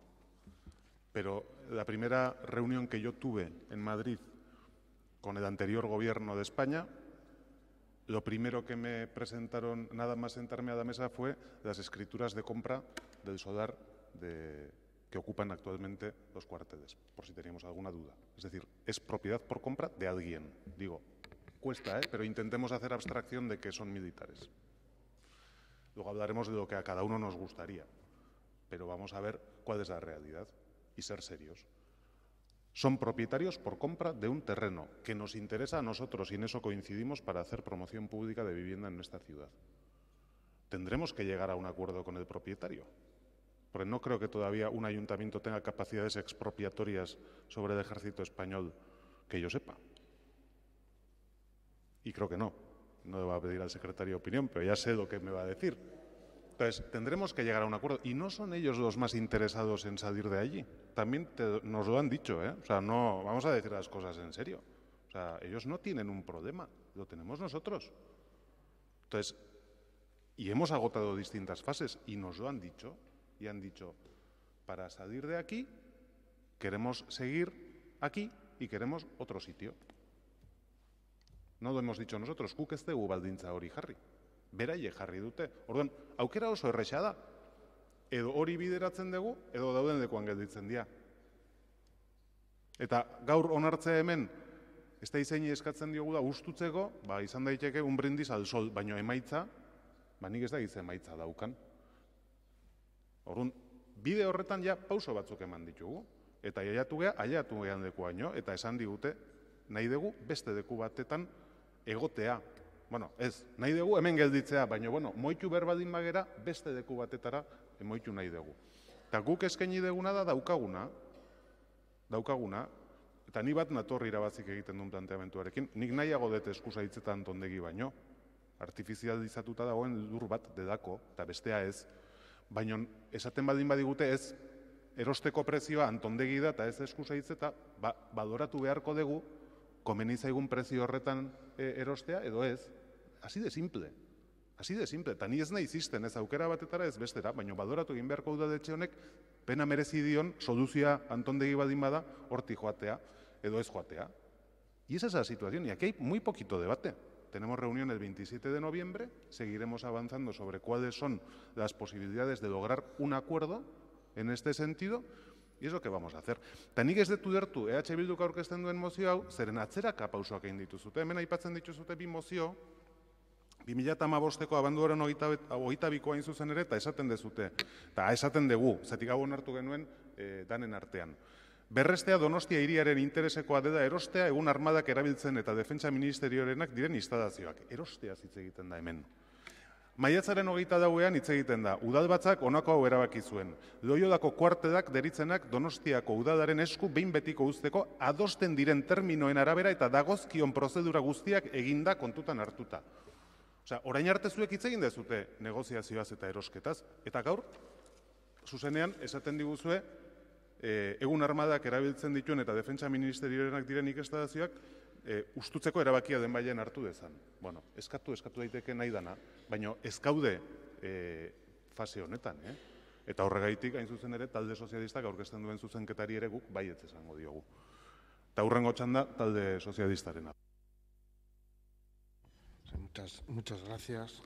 Pero la primera reunión que yo tuve en Madrid con el anterior gobierno de España, lo primero que me presentaron, nada más sentarme a la mesa, fue las escrituras de compra del solar que ocupan actualmente los cuarteles, por si teníamos alguna duda. Es decir, es propiedad por compra de alguien. Digo, cuesta, pero intentemos hacer abstracción de que son militares. Luego hablaremos de lo que a cada uno nos gustaría, pero vamos a ver cuál es la realidad y ser serios. Son propietarios por compra de un terreno que nos interesa a nosotros y en eso coincidimos para hacer promoción pública de vivienda en esta ciudad. Tendremos que llegar a un acuerdo con el propietario, porque no creo que todavía un ayuntamiento tenga capacidades expropiatorias sobre el ejército español que yo sepa. Y creo que no. No le voy a pedir al secretario opinión, pero ya sé lo que me va a decir. Entonces, tendremos que llegar a un acuerdo. Y no son ellos los más interesados en salir de allí. También nos lo han dicho, O sea, no, vamos a decir las cosas en serio. O sea, ellos no tienen un problema, lo tenemos nosotros. Entonces, y hemos agotado distintas fases y nos lo han dicho. Y han dicho, para salir de aquí, queremos seguir aquí y queremos otro sitio. No lo hemos dicho nosotros, guk ez dugu baldintza hori jarri. Beraiek jarri dute. Orduan, aukera oso erresa da. Edo hori bideratzen dugu, edo dauden lekuan gelditzen dira. Eta gaur onartzea hemen, ez da izaini eskatzen diogu da ustutzeko, izan daiteke un brindis al sol, baino emaitza, nik ez da gizte emaitza daukan. Orduan, bide horretan ja pauso batzuk eman ditugu. Eta aiatu gehan lekuaino, eta esan digute, nahi dugu beste leku batetan egotea. Bueno, ez, nahi dugu hemen gelditzea, baina, moitu berbadin bagera beste leku batetara moitu nahi dugu. Eta guk eskaini duguna da daukaguna, eta ni bat natorri irabazik egiten duen planteamentuarekin, nik nahiago dut eskusa hitzetan tondegi baino, artifizializatuta dagoen lur bat dedako, eta bestea ez, baina esaten baldin badigute ez, erosteko prezioa antondegi da eta ez eskusa hitzeta, badoratu beharko dugu, komeni zaigun prezio horretan erostea edo ez. Así de simple. Eta ni ez nahi izisten ez aukera batetara ez bestera, baina badoratu egin beharko udaletxe honek pena merezi dion soluzioa antondegi badin bada hortik joatea edo ez joatea. Y esa es la situación. Y aquí hay muy poquito debate. Tenemos reunión el 27 de noviembre, seguiremos avanzando sobre cuáles son las posibilidades de lograr un acuerdo en este sentido, y es lo que vamos a hacer. Ta nik ez dut ulertu, EH Bilduk aurkezten duen mozio hau, zeren atzeraka pausoak egin dituzute. Hemen aipatzen dituzute bi mozio, 2015ko abenduaren 22koa hain zuzen ere, eta esaten dezute, eta esaten dugu, zetik hau onartu genuen danen artean. Berrestea Donostia hiriaren interesekoa dela erostea egun armadak erabiltzen eta defentsa ministerioarenak diren instalazioak. Erostea hitz egiten da hemen. Maiatzaren 22ean hitz egiten da, udalbatzak honako hau erabaki zuen. Loiolako kuartelak deritzenak Donostiako udalaren esku behin betiko uzteko adosten diren terminoen arabera eta dagozkion prozedura guztiak eginda kontutan hartuta. Osea, orain arte zuek hitz egin dezute negoziazioaz eta erosketaz, eta gaur, zuzenean, esaten diguzue, egun armadak erabiltzen dituen eta defentsa ministerioarenak diren ikestazioak ustutzeko erabakia den bailen hartu dezan. Bueno, eskatu daiteke nahi dana, baina ez gaude fase honetan, Eta horregaitik, hain zuzen ere, talde sozialistak aurkezten duen zuzenketari ere guk baietz esango diogu. Eta hurrengo txanda, talde sozialistarena. Muchas gracias.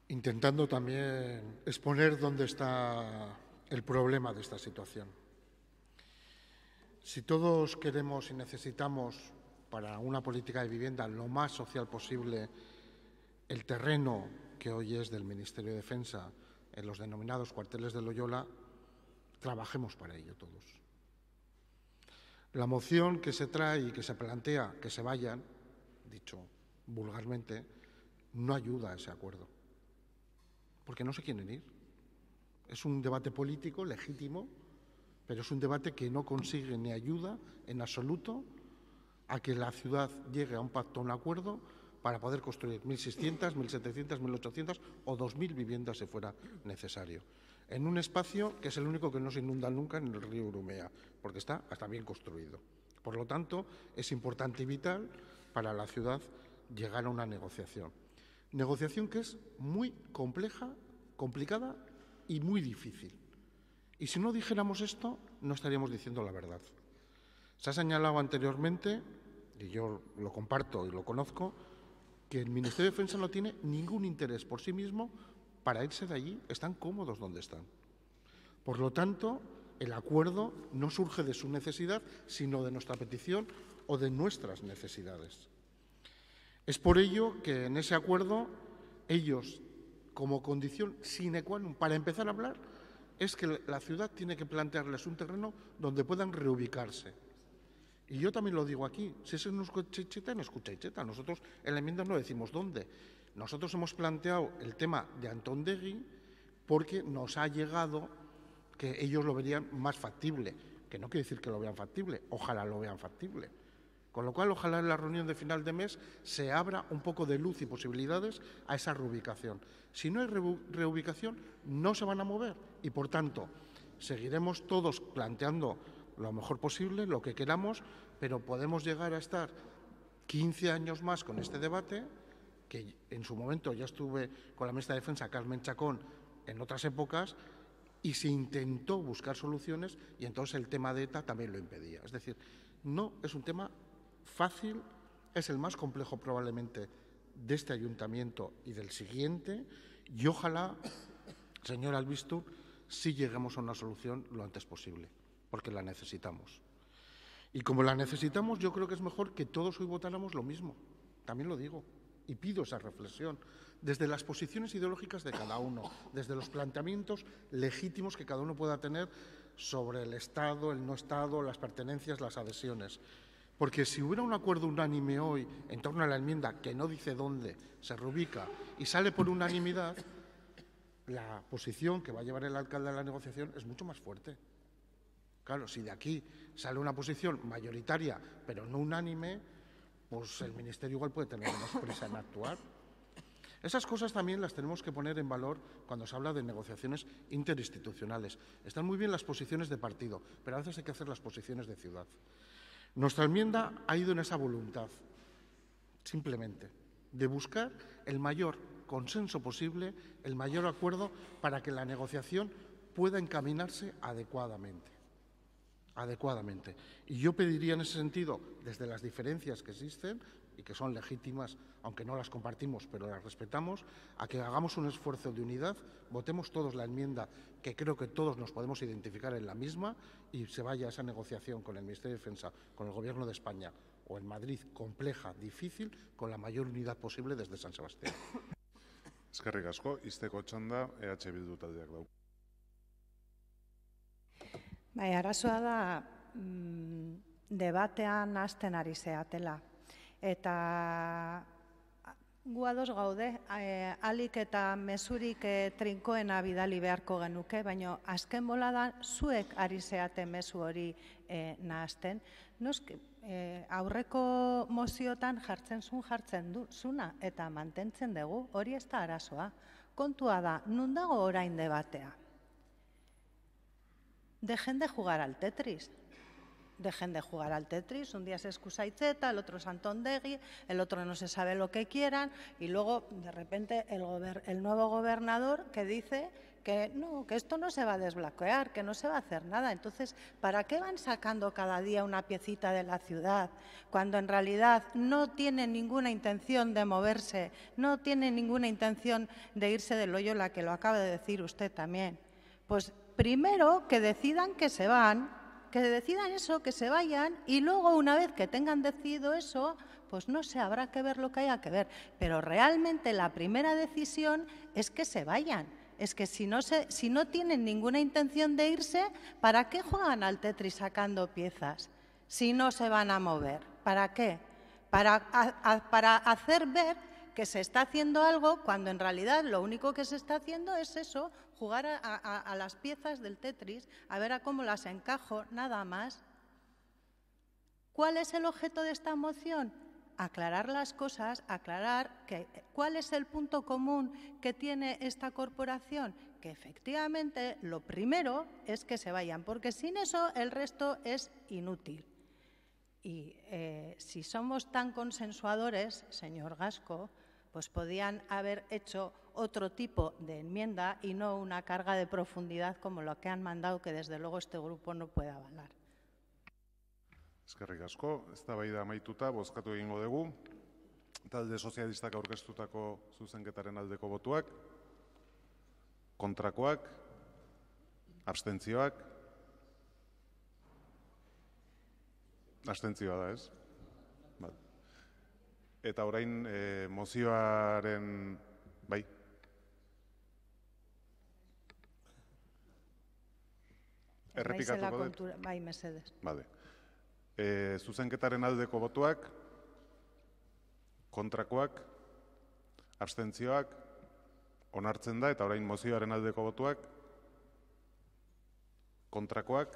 Intentando también exponer dónde está el problema de esta situación. Si todos queremos y necesitamos para una política de vivienda lo más social posible el terreno que hoy es del Ministerio de Defensa en los denominados cuarteles de Loyola, trabajemos para ello todos. La moción que se trae y que se plantea que se vayan, dicho vulgarmente, no ayuda a ese acuerdo, porque no se quieren ir. Es un debate político legítimo, pero es un debate que no consigue ni ayuda en absoluto a que la ciudad llegue a un pacto, a un acuerdo, para poder construir 1.600, 1.700, 1.800 o 2.000 viviendas si fuera necesario. En un espacio que es el único que no se inunda nunca en el río Urumea, porque está hasta bien construido. Por lo tanto, es importante y vital para la ciudad llegar a una negociación. Negociación que es muy compleja, complicada y muy difícil. Y si no dijéramos esto, no estaríamos diciendo la verdad. Se ha señalado anteriormente, y yo lo comparto y lo conozco, que el Ministerio de Defensa no tiene ningún interés por sí mismo para irse de allí, están cómodos donde están. Por lo tanto, el acuerdo no surge de su necesidad, sino de nuestra petición o de nuestras necesidades. Es por ello que en ese acuerdo ellos, como condición sine qua non, para empezar a hablar, es que la ciudad tiene que plantearles un terreno donde puedan reubicarse. Y yo también lo digo aquí, si es en Escuchaicheta, en Escuchaicheta. Nosotros en la enmienda no decimos dónde. Nosotros hemos planteado el tema de Antondegui porque nos ha llegado que ellos lo verían más factible, que no quiere decir que lo vean factible, ojalá lo vean factible. Con lo cual, ojalá en la reunión de final de mes se abra un poco de luz y posibilidades a esa reubicación. Si no hay reubicación, no se van a mover y, por tanto, seguiremos todos planteando lo mejor posible, lo que queramos, pero podemos llegar a estar 15 años más con este debate, que en su momento ya estuve con la ministra de Defensa, Carmen Chacón, en otras épocas, y se intentó buscar soluciones y entonces el tema de ETA también lo impedía. Es decir, no es un tema fácil, es el más complejo probablemente de este ayuntamiento y del siguiente, y ojalá, señor Albistur, sí lleguemos a una solución lo antes posible, porque la necesitamos. Y como la necesitamos, yo creo que es mejor que todos hoy votáramos lo mismo, también lo digo, y pido esa reflexión, desde las posiciones ideológicas de cada uno, desde los planteamientos legítimos que cada uno pueda tener sobre el Estado, el no Estado, las pertenencias, las adhesiones. Porque si hubiera un acuerdo unánime hoy en torno a la enmienda que no dice dónde se reubica y sale por unanimidad, la posición que va a llevar el alcalde a la negociación es mucho más fuerte. Claro, si de aquí sale una posición mayoritaria pero no unánime, pues el Ministerio igual puede tener más prisa en actuar. Esas cosas también las tenemos que poner en valor cuando se habla de negociaciones interinstitucionales. Están muy bien las posiciones de partido, pero a veces hay que hacer las posiciones de ciudad. Nuestra enmienda ha ido en esa voluntad, simplemente, de buscar el mayor consenso posible, el mayor acuerdo para que la negociación pueda encaminarse adecuadamente. Y yo pediría en ese sentido, desde las diferencias que existen y que son legítimas, aunque no las compartimos, pero las respetamos, a que hagamos un esfuerzo de unidad, votemos todos la enmienda, que creo que todos nos podemos identificar en la misma, y se vaya a esa negociación con el Ministerio de Defensa, con el Gobierno de España o en Madrid, compleja, difícil, con la mayor unidad posible desde San Sebastián. Eskerrik asko, izteko txanda, EH Bildu taldeak dau. Bai, arazoa da debatean hasten ari zeatela. Eta Gu ados gaude, alik eta mezurik trinkoena bidali beharko genuke, baina azken boladan zuek ari zeate mezu hori nahazten. Noski, aurreko moziotan jartzen zuna eta mantentzen dugu, hori ez da arazoa. Kontua da, nun dago orain debatea? Dejen de jugar al Tetris. Dejen de jugar al Tetris, un día es Escusaitzeta, el otro es Antondegui, el otro no se sabe lo que quieran, y luego de repente el nuevo gobernador que dice que no, que esto no se va a desbloquear, que no se va a hacer nada. Entonces, ¿para qué van sacando cada día una piecita de la ciudad cuando en realidad no tienen ninguna intención de moverse, no tienen ninguna intención de irse del hoyo, la que lo acaba de decir usted también? Pues primero que decidan que se van, que decidan eso, que se vayan, y luego una vez que tengan decidido eso, pues no sé, habrá que ver lo que haya que ver. Pero realmente la primera decisión es que se vayan. Es que si no tienen ninguna intención de irse, ¿para qué juegan al Tetris sacando piezas? Si no se van a mover, ¿para qué? Para hacer ver que se está haciendo algo cuando en realidad lo único que se está haciendo es eso, jugar a las piezas del Tetris, a ver a cómo las encajo, nada más. ¿Cuál es el objeto de esta moción? Aclarar las cosas, aclarar cuál es el punto común que tiene esta corporación, que efectivamente lo primero es que se vayan, porque sin eso el resto es inútil. Y si somos tan consensuadores, señor Gasco, pues podían haber hecho otro tipo de enmienda y no una carga de profundidad como lo que han mandado, que desde luego este grupo no puede avalar. Eskerrik asko, eztabaida amaituta bozkatu egingo dugu. Talde sozialistak aurkeztutako zuzenketaren aldeko botuak, kontrakoak, abstentzioak. Abstentzioa da, ez? Eta orain mozioaren, bai? Errepikatuko dut? Bai, mesedez. Bale. Zuzenketaren aldeko botuak, kontrakoak, abstentzioak, onartzen da, eta orain mozioaren aldeko botuak, kontrakoak,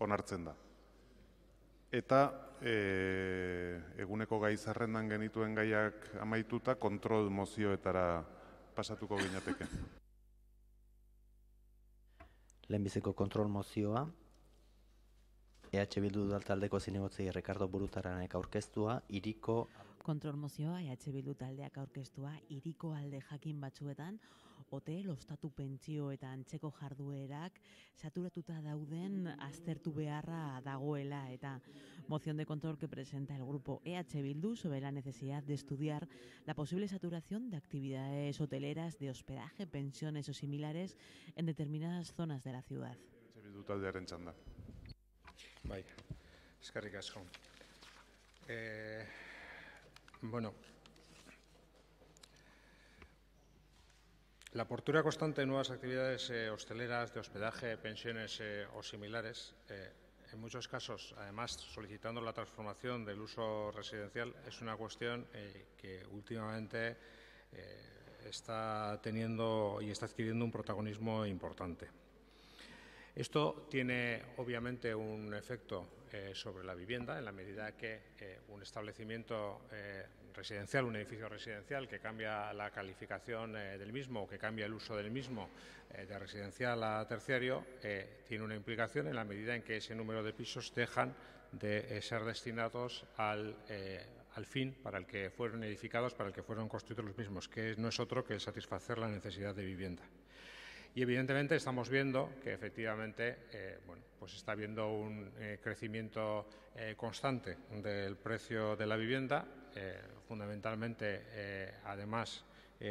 onartzen da. Eta eguneko gai zerrendan genituen gaiak amaituta kontrol mozioetara pasatuko ginateke. Lehenbiziko kontrol mozioa, EH Bildu taldeko zinegotzei Ricardo Burutaranek aurkeztua, hiriko... Kontrol mozioa EH Bildu taldeak aurkeztua, hiriko alde jakin batzuetan, hotel, ostatu pentsio eta antzeko jarduerak saturatuta dauden aztertu beharra dagoela, eta moción de control que presenta el grupo EH Bildu sobre la necesidad de estudiar la posible saturación de actividades hoteleras, de hospedaje, pensiones o similares en determinadas zonas de la ciudad. EH Bildu taldearen txanda. Bai, eskerrik asko. Bueno, la apertura constante de nuevas actividades hosteleras, de hospedaje, pensiones o similares, en muchos casos, además solicitando la transformación del uso residencial, es una cuestión que últimamente está teniendo y está adquiriendo un protagonismo importante. Esto tiene obviamente un efecto sobre la vivienda en la medida que un establecimiento residencial, un edificio residencial que cambia la calificación del mismo o que cambia el uso del mismo de residencial a terciario tiene una implicación en la medida en que ese número de pisos dejan de ser destinados al fin para el que fueron edificados, para el que fueron construidos los mismos, que no es otro que el satisfacer la necesidad de vivienda. Y evidentemente estamos viendo que efectivamente pues está habiendo un crecimiento constante del precio de la vivienda, fundamentalmente además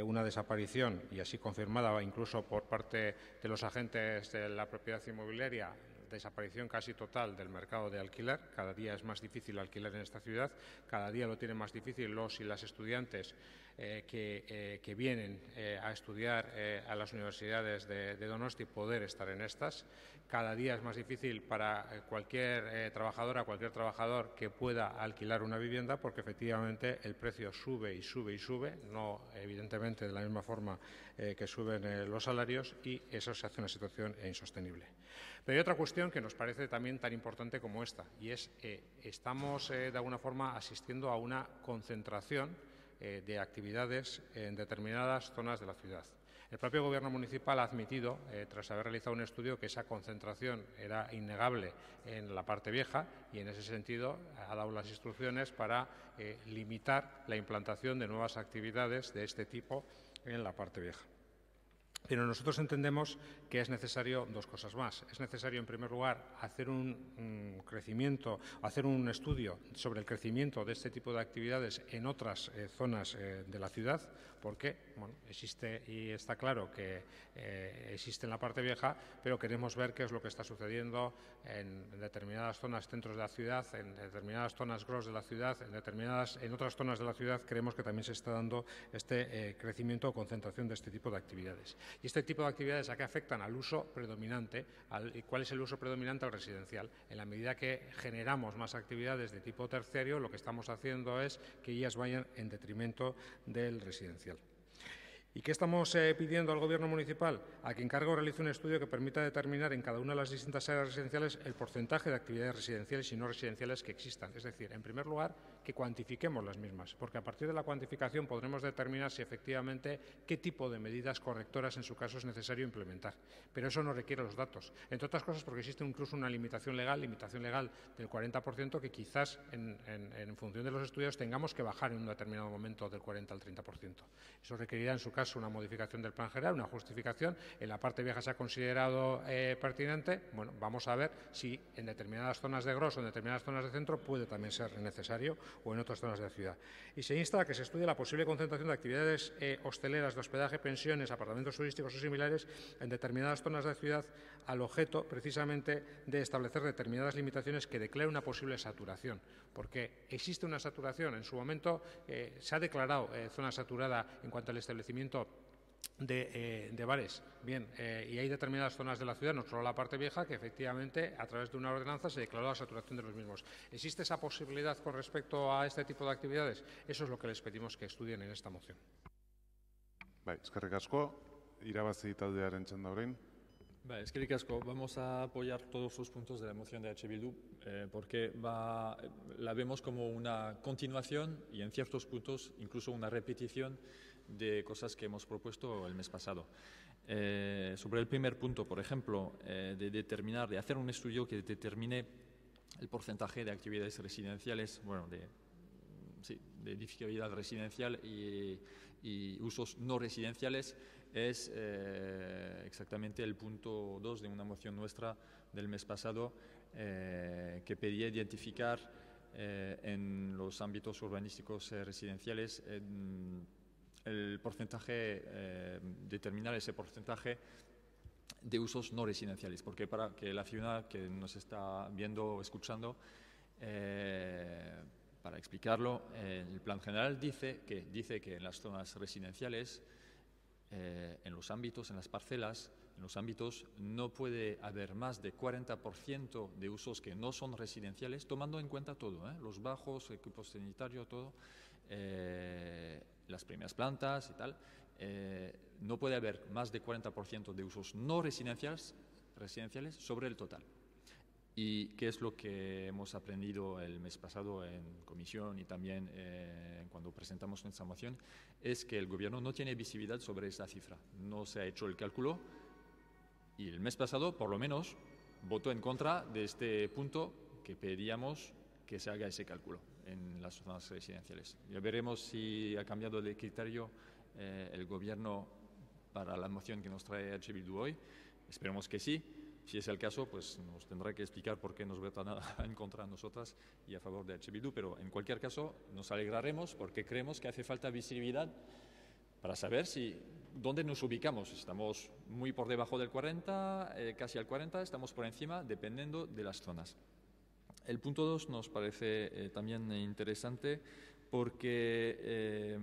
una desaparición, y así confirmada incluso por parte de los agentes de la propiedad inmobiliaria, desaparición casi total del mercado de alquiler. Cada día es más difícil alquilar en esta ciudad, cada día lo tienen más difícil los y las estudiantes que vienen a estudiar a las universidades de Donosti poder estar en estas. Cada día es más difícil para cualquier trabajadora, cualquier trabajador que pueda alquilar una vivienda, porque efectivamente el precio sube y sube y sube, no evidentemente de la misma forma que suben los salarios, y eso se hace una situación insostenible. Pero hay otra cuestión que nos parece también tan importante como esta, y es estamos de alguna forma asistiendo a una concentración de actividades en determinadas zonas de la ciudad. El propio Gobierno municipal ha admitido, tras haber realizado un estudio, que esa concentración era innegable en la parte vieja, y en ese sentido ha dado las instrucciones para limitar la implantación de nuevas actividades de este tipo en la parte vieja. Pero nosotros entendemos que es necesario dos cosas más. Es necesario, en primer lugar, hacer un estudio sobre el crecimiento de este tipo de actividades en otras zonas de la ciudad, porque existe y está claro que existe en la parte vieja, pero queremos ver qué es lo que está sucediendo en determinadas zonas, centros de la ciudad, en determinadas zonas gros de la ciudad, en otras zonas de la ciudad creemos que también se está dando este crecimiento o concentración de este tipo de actividades. Y este tipo de actividades, ¿a qué afectan? Al uso predominante. ¿Cuál es el uso predominante? Al residencial. En la medida que generamos más actividades de tipo terciario, lo que estamos haciendo es que ellas vayan en detrimento del residencial. ¿Y qué estamos pidiendo al Gobierno municipal? A que encargue o realice un estudio que permita determinar en cada una de las distintas áreas residenciales el porcentaje de actividades residenciales y no residenciales que existan. Es decir, en primer lugar, que cuantifiquemos las mismas, porque a partir de la cuantificación podremos determinar si efectivamente qué tipo de medidas correctoras en su caso es necesario implementar. Pero eso no requiere los datos, entre otras cosas porque existe incluso una limitación legal del 40%, que quizás en función de los estudios tengamos que bajar en un determinado momento del 40 al 30%. Eso requerirá en su caso una modificación del plan general, una justificación. En la parte vieja se ha considerado pertinente. Bueno, vamos a ver si en determinadas zonas de gros o en determinadas zonas de centro puede también ser necesario, o en otras zonas de la ciudad. Y se insta a que se estudie la posible concentración de actividades hosteleras, de hospedaje, pensiones, apartamentos turísticos o similares en determinadas zonas de la ciudad, al objeto precisamente de establecer determinadas limitaciones que declaren una posible saturación, porque existe una saturación. En su momento se ha declarado zona saturada en cuanto al establecimiento de bares. Bien, y hay determinadas zonas de la ciudad, no solo la parte vieja, que efectivamente a través de una ordenanza se declaró la saturación de los mismos. ¿Existe esa posibilidad con respecto a este tipo de actividades? Eso es lo que les pedimos que estudien en esta moción. Eskerrik asko, irabazi taldearen txanda orain. Eskerrik asko, vamos a apoyar todos los puntos de la moción de H. Bildu porque la vemos como una continuación y en ciertos puntos incluso una repetición de cosas que hemos propuesto el mes pasado. Sobre el primer punto, por ejemplo, de hacer un estudio que determine el porcentaje de actividades residenciales, de edificabilidad residencial y usos no residenciales, es exactamente el punto 2 de una moción nuestra del mes pasado que pedía identificar en los ámbitos urbanísticos residenciales el porcentaje, determinar ese porcentaje de usos no residenciales, porque para que la ciudad que nos está viendo o escuchando, para explicarlo, el plan general dice que en las zonas residenciales, en los ámbitos, en las parcelas, en los ámbitos, no puede haber más de 40% de usos que no son residenciales, tomando en cuenta todo, los bajos, equipo sanitario, todo, las primeras plantas y tal. No puede haber más de 40% de usos no residenciales sobre el total. ¿Y qué es lo que hemos aprendido el mes pasado en comisión y también cuando presentamos nuestra moción? Es que el Gobierno no tiene visibilidad sobre esa cifra. No se ha hecho el cálculo y el mes pasado, por lo menos, votó en contra de este punto que pedíamos que se haga ese cálculo en las zonas residenciales. Ya veremos si ha cambiado de criterio el Gobierno para la moción que nos trae H. Bildu hoy. Esperemos que sí. Si es el caso, pues nos tendrá que explicar por qué nos votan en contra de nosotras y a favor de H. Bildu, pero en cualquier caso nos alegraremos porque creemos que hace falta visibilidad para saber si ¿dónde nos ubicamos? Estamos muy por debajo del 40, casi al 40, estamos por encima, dependiendo de las zonas. El punto 2 nos parece también interesante porque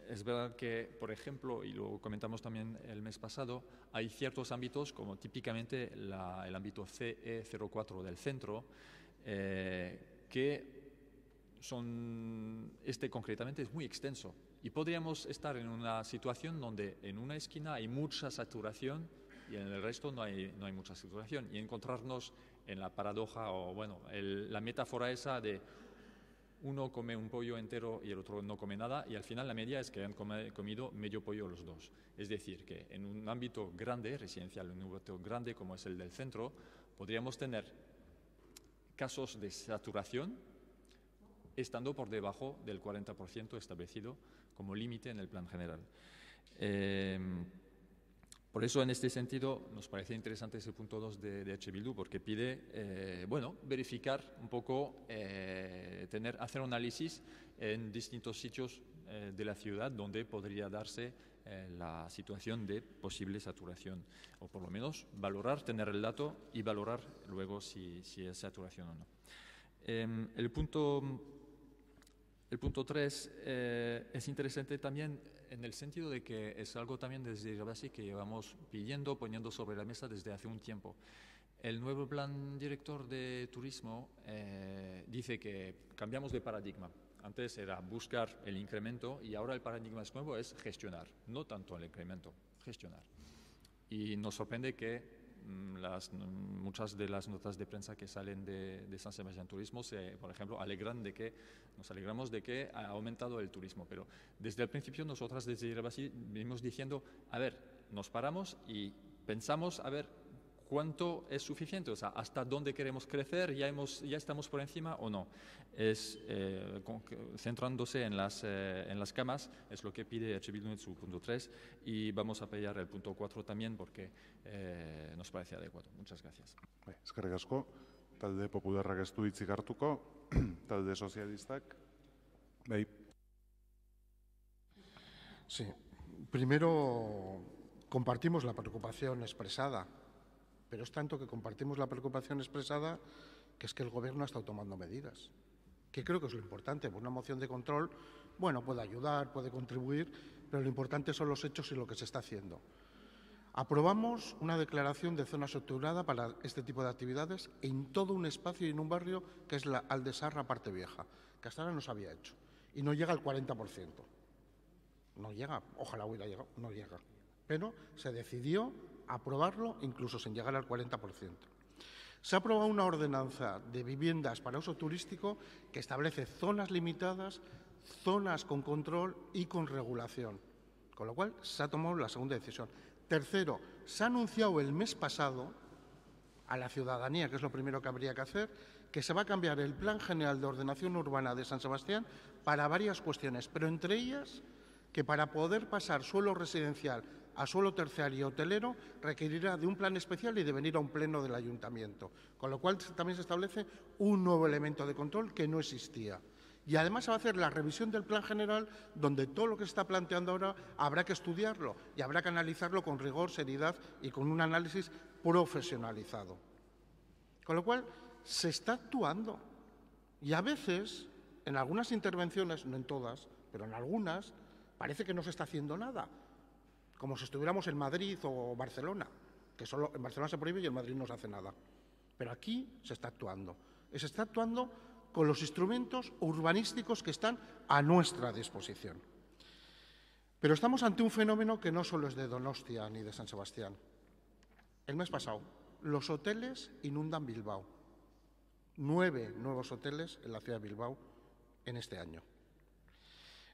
es verdad que, por ejemplo, y lo comentamos también el mes pasado, hay ciertos ámbitos, como típicamente el ámbito CE04 del centro, que concretamente es muy extenso. Y podríamos estar en una situación donde en una esquina hay mucha saturación y en el resto no hay mucha saturación. Y encontrarnos en la paradoja o, bueno, la metáfora esa de uno come un pollo entero y el otro no come nada, y al final la media es que han comido medio pollo los dos. Es decir, que en un ámbito grande, residencial, en un ámbito grande como es el del centro, podríamos tener casos de saturación estando por debajo del 40% establecido como límite en el plan general. Por eso, en este sentido, nos parece interesante ese punto 2 de H. Bildu, porque pide, verificar un poco, hacer un análisis en distintos sitios de la ciudad donde podría darse la situación de posible saturación, o por lo menos valorar, tener el dato y valorar luego si es saturación o no. El punto 3 es interesante también en el sentido de que es algo también desde Irabasi que llevamos poniendo sobre la mesa desde hace un tiempo. El nuevo plan director de turismo dice que cambiamos de paradigma. Antes era buscar el incremento y ahora el paradigma es nuevo, es gestionar, no tanto el incremento, gestionar. Y nos sorprende que muchas de las notas de prensa que salen de San Sebastián Turismo por ejemplo, nos alegramos de que ha aumentado el turismo, pero desde el principio nosotras desde Irabasi venimos diciendo, a ver, nos paramos y pensamos, a ver, ¿cuánto es suficiente? O sea, ¿hasta dónde queremos crecer? ¿Ya estamos por encima o no? Centrándose en las camas, es lo que pide H. Bildu en su punto 3, y vamos a apoyar el punto 4 también porque nos parece adecuado. Muchas gracias. Eskerrik asko. Talde Popularrak ez du hitzik hartuko, talde sozialistak. Bai. Sí. Primero, compartimos la preocupación expresada, pero es tanto que compartimos la preocupación expresada que es que el Gobierno ha estado tomando medidas, que creo que es lo importante. Una moción de control, bueno, puede ayudar, puede contribuir, pero lo importante son los hechos y lo que se está haciendo. Aprobamos una declaración de zona saturada para este tipo de actividades en todo un espacio y en un barrio que es la Aldesarra Parte Vieja, que hasta ahora no se había hecho, y no llega al 40%. No llega, ojalá hubiera llegado, no llega. Pero se decidió aprobarlo incluso sin llegar al 40%. Se ha aprobado una ordenanza de viviendas para uso turístico que establece zonas limitadas, zonas con control y con regulación, con lo cual se ha tomado la segunda decisión. Tercero, se ha anunciado el mes pasado a la ciudadanía, que es lo primero que habría que hacer, que se va a cambiar el Plan General de Ordenación Urbana de San Sebastián para varias cuestiones, pero entre ellas que para poder pasar suelo residencial a suelo terciario y hotelero requerirá de un plan especial y de venir a un pleno del ayuntamiento, con lo cual también se establece un nuevo elemento de control que no existía. Y además se va a hacer la revisión del plan general, donde todo lo que se está planteando ahora habrá que estudiarlo y habrá que analizarlo con rigor, seriedad y con un análisis profesionalizado. Con lo cual se está actuando. Y a veces, en algunas intervenciones, no en todas, pero en algunas, parece que no se está haciendo nada, como si estuviéramos en Madrid o Barcelona, que solo en Barcelona se prohíbe y en Madrid no se hace nada. Pero aquí se está actuando. Y se está actuando con los instrumentos urbanísticos que están a nuestra disposición. Pero estamos ante un fenómeno que no solo es de Donostia ni de San Sebastián. El mes pasado, los hoteles inundan Bilbao. 9 nuevos hoteles en la ciudad de Bilbao en este año.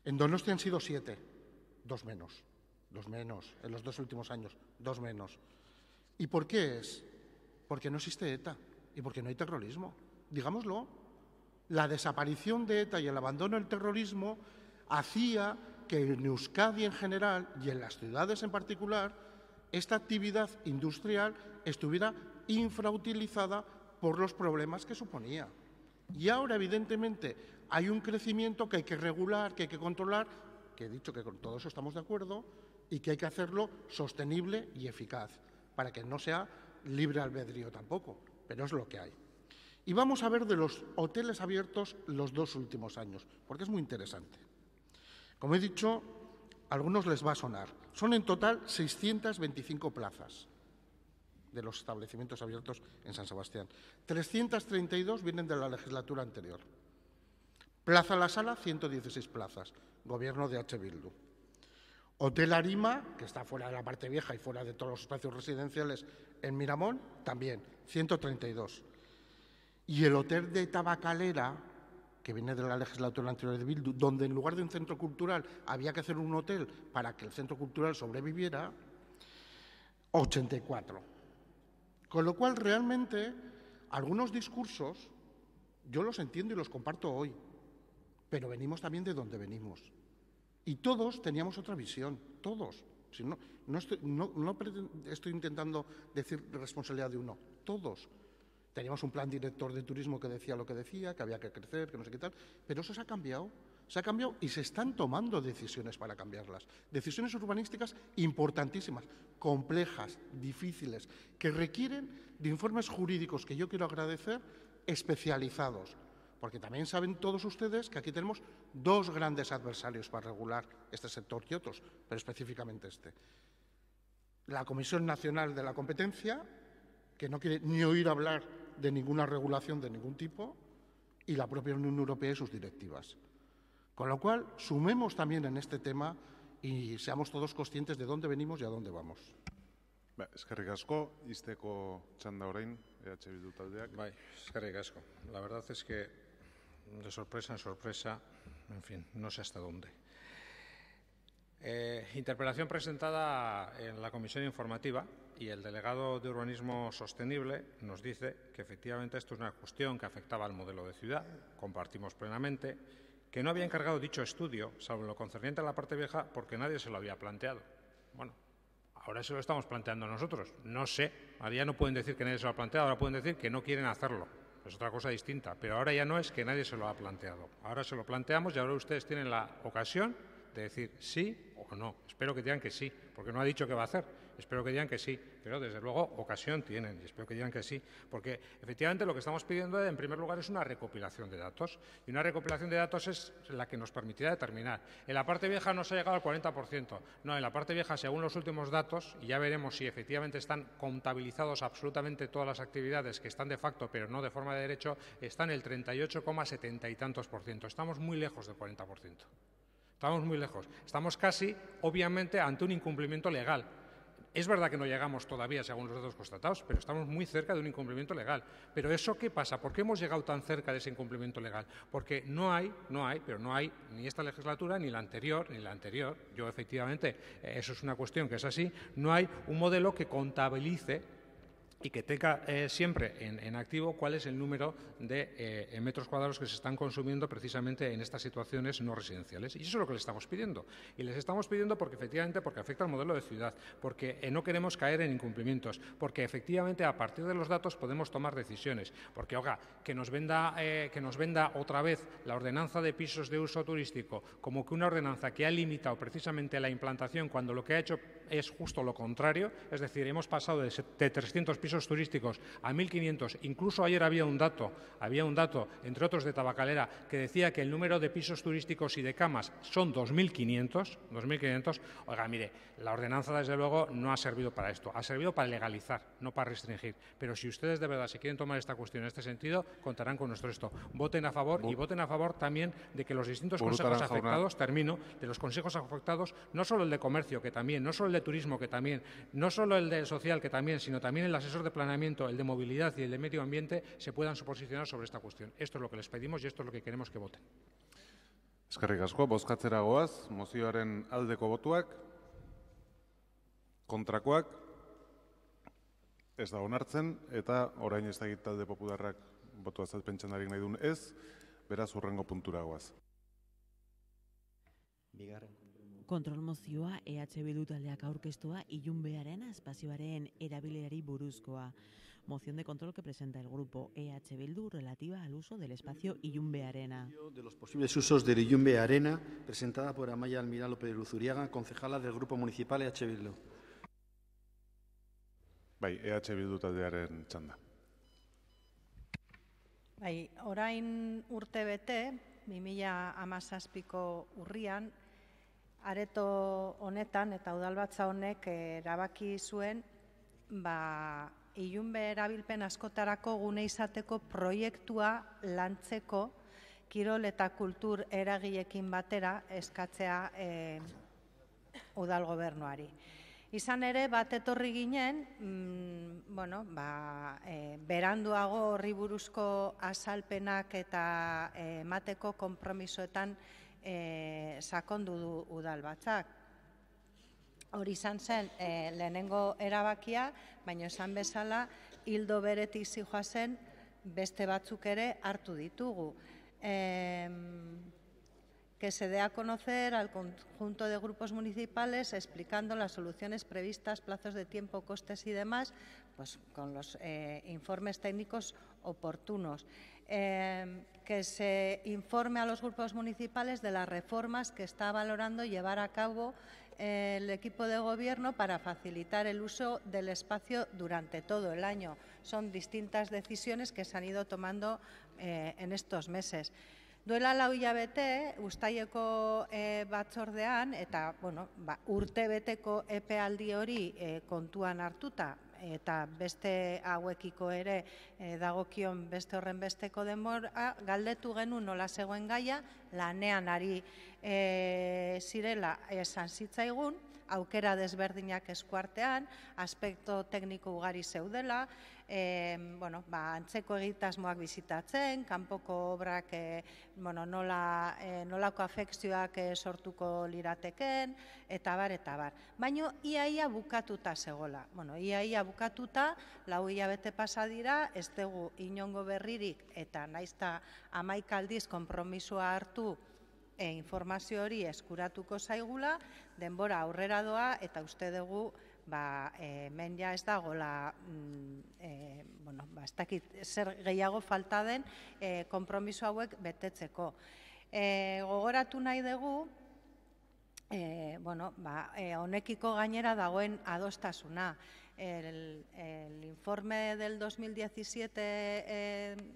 En Donostia han sido 7, 2 menos. 2 menos, en los 2 últimos años, 2 menos. ¿Y por qué es? Porque no existe ETA y porque no hay terrorismo. Digámoslo. La desaparición de ETA y el abandono del terrorismo hacía que en Euskadi en general y en las ciudades en particular esta actividad industrial estuviera infrautilizada por los problemas que suponía. Y ahora, evidentemente, hay un crecimiento que hay que regular, que hay que controlar, que he dicho que con todo eso estamos de acuerdo, y que hay que hacerlo sostenible y eficaz, para que no sea libre albedrío tampoco, pero es lo que hay. Y vamos a ver de los hoteles abiertos los 2 últimos años, porque es muy interesante. Como he dicho, a algunos les va a sonar. Son en total 625 plazas de los establecimientos abiertos en San Sebastián. 332 vienen de la legislatura anterior. Plaza La Sala, 116 plazas, gobierno de H. Bildu. Hotel Arima, que está fuera de la parte vieja y fuera de todos los espacios residenciales en Miramón, también, 132. Y el hotel de Tabacalera, que viene de la legislatura anterior de Bildu, donde en lugar de un centro cultural había que hacer un hotel para que el centro cultural sobreviviera, 84. Con lo cual, realmente, algunos discursos yo los entiendo y los comparto hoy, pero venimos también de donde venimos. Y todos teníamos otra visión, todos. Si no estoy intentando decir responsabilidad de uno, todos. Teníamos un plan director de turismo que decía lo que decía, que había que crecer, que no sé qué tal, pero eso se ha cambiado y se están tomando decisiones para cambiarlas. Decisiones urbanísticas importantísimas, complejas, difíciles, que requieren de informes jurídicos que yo quiero agradecer, especializados. Porque también saben todos ustedes que aquí tenemos 2 grandes adversarios para regular este sector y otros, pero específicamente este. La Comisión Nacional de la Competencia, que no quiere ni oír hablar de ninguna regulación de ningún tipo, y la propia Unión Europea y sus directivas. Con lo cual, sumemos también en este tema y seamos todos conscientes de dónde venimos y a dónde vamos. Eskerrik asko, izteko txanda orain, EH Bildu taldeak. Bai, eskerrik asko. La verdad es que de sorpresa en sorpresa, en fin, no sé hasta dónde. Interpelación presentada en la comisión informativa y el delegado de Urbanismo Sostenible nos dice que efectivamente esto es una cuestión que afectaba al modelo de ciudad, compartimos plenamente, que no había encargado dicho estudio, salvo en lo concerniente a la parte vieja, porque nadie se lo había planteado. Bueno, ahora se lo estamos planteando nosotros. No sé, ahora ya no pueden decir que nadie se lo ha planteado, ahora pueden decir que no quieren hacerlo. Es otra cosa distinta, pero ahora ya no es que nadie se lo ha planteado. Ahora se lo planteamos y ahora ustedes tienen la ocasión de decir sí o no. Espero que digan que sí, porque no ha dicho qué va a hacer. Espero que digan que sí, pero desde luego ocasión tienen y espero que digan que sí, porque efectivamente lo que estamos pidiendo en primer lugar es una recopilación de datos y una recopilación de datos es la que nos permitirá determinar. En la parte vieja no se ha llegado al 40%, no, en la parte vieja según los últimos datos, y ya veremos si efectivamente están contabilizados absolutamente todas las actividades que están de facto pero no de forma de derecho, están el 38,70 y tantos %. Estamos muy lejos del 40%. Estamos muy lejos. Estamos casi, obviamente, ante un incumplimiento legal. Es verdad que no llegamos todavía, según los datos constatados, pero estamos muy cerca de un incumplimiento legal. ¿Pero eso qué pasa? ¿Por qué hemos llegado tan cerca de ese incumplimiento legal? Porque no hay ni esta legislatura, ni la anterior, yo efectivamente, eso es una cuestión que es así, no hay un modelo que contabilice y que tenga siempre en activo cuál es el número de metros cuadrados que se están consumiendo precisamente en estas situaciones no residenciales. Y eso es lo que les estamos pidiendo. Y les estamos pidiendo porque efectivamente porque afecta al modelo de ciudad, porque no queremos caer en incumplimientos, porque efectivamente a partir de los datos podemos tomar decisiones. Porque, oiga, que nos venda otra vez la ordenanza de pisos de uso turístico como que una ordenanza que ha limitado precisamente la implantación cuando lo que ha hecho es justo lo contrario, es decir, hemos pasado de 300 pisos turísticos a 1.500, incluso ayer había un dato, entre otros de Tabacalera, que decía que el número de pisos turísticos y de camas son 2.500. Oiga, mire, la ordenanza desde luego no ha servido para esto, ha servido para legalizar, no para restringir. Pero si ustedes de verdad se quieren tomar esta cuestión en este sentido, contarán con nuestro esto. Voten a favor y voten a favor también de que los distintos consejos afectados, de los consejos afectados, no solo el de comercio, que también, no solo el de turismo, que también, no solo el de social, que también, sino también el asesor de planeamiento, el de movilidad y el de medio ambiente, se puedan posicionar sobre esta cuestión. Esto es lo que les pedimos y esto es lo que queremos que voten. Eskerrik asko, bozkatzera goaz, mozioaren aldeko botuak, kontrakoak, ez da onartzen, eta orain ez dakit talde popularrak botu azalpentzen nahi duen ez, beraz hurrengo puntura goaz. Kontrol mozioa EH Bildu taldeak aurkeztua ilunbearen espazioaren erabilerari buruzkoa. Moción de control que presenta el grupo EH Bildu relativa al uso del espacio Illumbe Arena. De los posibles usos del Illumbe Arena, presentada por Amaia Almirá López de Luzuriaga, concejala del Grupo Municipal EH Bildu. Bai, EH Bildu taldearen txanda. Bai, orain urtebete, 2017ko urrian, areto honetan eta udalbatza honek erabaki zuen Illumbe erabilpen askotarako gune izateko proiektua lantzeko kirol eta kultur eragileekin batera eskatzea udal gobernuari. Izan ere, bat etorri ginen, beranduago horri buruzko azalpenak eta emateko konpromisoetan sakondu du udalbatzak. Hori izan zen lehenengo erabakia, baina esan bezala ildo beretik zihoazen beste batzuk ere hartu ditugu. Que se dé a conocer al conjunto de grupos municipales explicando las soluciones previstas, plazos de tiempo, costes y demás, pues con los informes técnicos oportunos. Que se informe a los grupos municipales de las reformas que está valorando llevar a cabo el equipo de gobierno para facilitar el uso del espacio durante todo el año. Son distintas decisiones que se han ido tomando en estos meses. Duela 4 hilabete, uztaileko batzordean, eta urtebeteko epealdi hori kontuan hartuta, eta beste hauekiko ere dagokion beste horren besteko denbora, galdetu genuen nola zegoen gaia, lanean ari zirela esan zitzaigun, aukera desberdinak eskuartean, aspekto tekniko ugari zeudela, antzeko egitasmoak bizitatzen, kanpoko obrak nolako afekzioak sortuko lirateken, eta bar. Baina iaia bukatuta zegoela. Iaia bukatuta, 4 hilabete pasa dira, ez dugu inongo berririk, eta naizta 11 aldiz konpromisoa hartu informazio hori eskuratuko zaigula, denbora aurrera doa, eta uste dugu hemen ja ez dagoela, ez dakit zer gehiago falta den konpromiso hauek betetzeko. Gogoratu nahi dugu, honekiko gainera dagoen adostasuna. El informe del 2017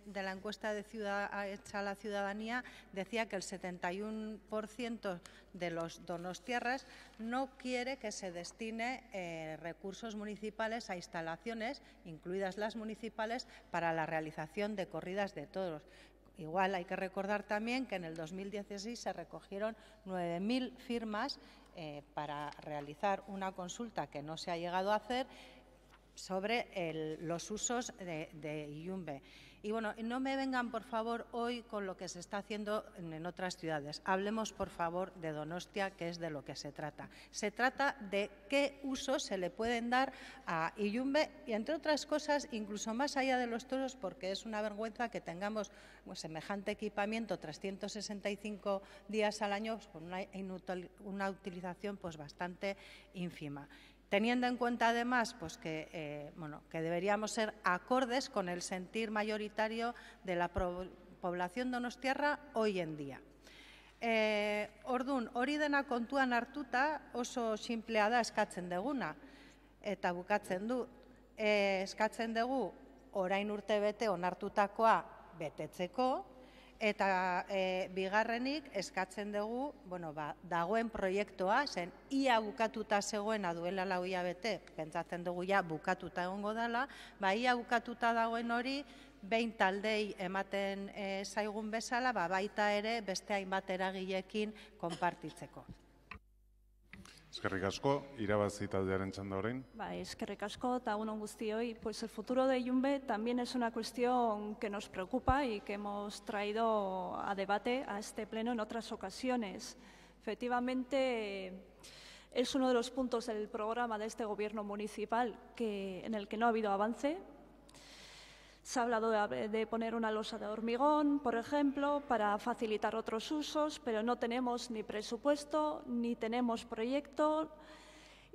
de la encuesta hecha a la ciudadanía decía que el 71% de los donostiarras no quiere que se destine recursos municipales a instalaciones, incluidas las municipales, para la realización de corridas de toros. Igual hay que recordar también que en el 2016 se recogieron 9.000 firmas para realizar una consulta que no se ha llegado a hacer sobre los usos de Illumbe. Y no me vengan, por favor, hoy con lo que se está haciendo en otras ciudades. Hablemos, por favor, de Donostia, que es de lo que se trata. Se trata de qué usos se le pueden dar a Illumbe y, entre otras cosas, incluso más allá de los toros, porque es una vergüenza que tengamos semejante equipamiento 365 días al año con una utilización bastante ínfima. Teniendo en cuenta, además, que deberíamos ser acordes con el sentir mayoritario de la población donostiarra hoy en día. Orduan, hori dena kontuan hartuta oso sinplea da eskatzen deguna. Eta bukatzen du, eskatzen dugu orain urtebete onartutakoa betetzeko, eta bigarrenik eskatzen dugu, dagoen proiektua, zen ia bukatuta zegoena duela 4 hilabete, pentsatzen dugu ja bukatuta egongo dela, ia bukatuta dagoen hori, behin taldei ematen zaigun bezala, baita ere beste hainbat eragileekin konpartitzeko. Eskerrik asko, irabazi taldearen txanda orain. Eskerrik asko, eta egun on guztioi. Pues el futuro de Illumbe también es una cuestión que nos preocupa y que hemos traído a debate a este pleno en otras ocasiones. Efectivamente, es uno de los puntos del programa de este gobierno municipal en el que no ha habido avance. Se ha hablado de poner una losa de hormigón, por ejemplo, para facilitar otros usos, pero no tenemos ni presupuesto, ni tenemos proyecto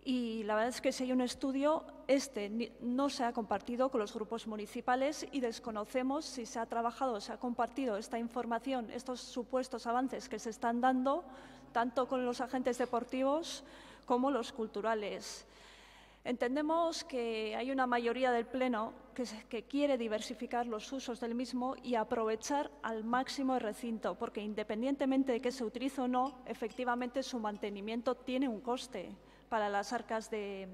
Y la verdad es que si hay un estudio, no se ha compartido con los grupos municipales y desconocemos si se ha trabajado, se ha compartido esta información, estos supuestos avances que se están dando, tanto con los agentes deportivos como los culturales. Entendemos que hay una mayoría del Pleno que quiere diversificar los usos del mismo y aprovechar al máximo el recinto, porque independientemente de que se utilice o no, efectivamente su mantenimiento tiene un coste para las arcas de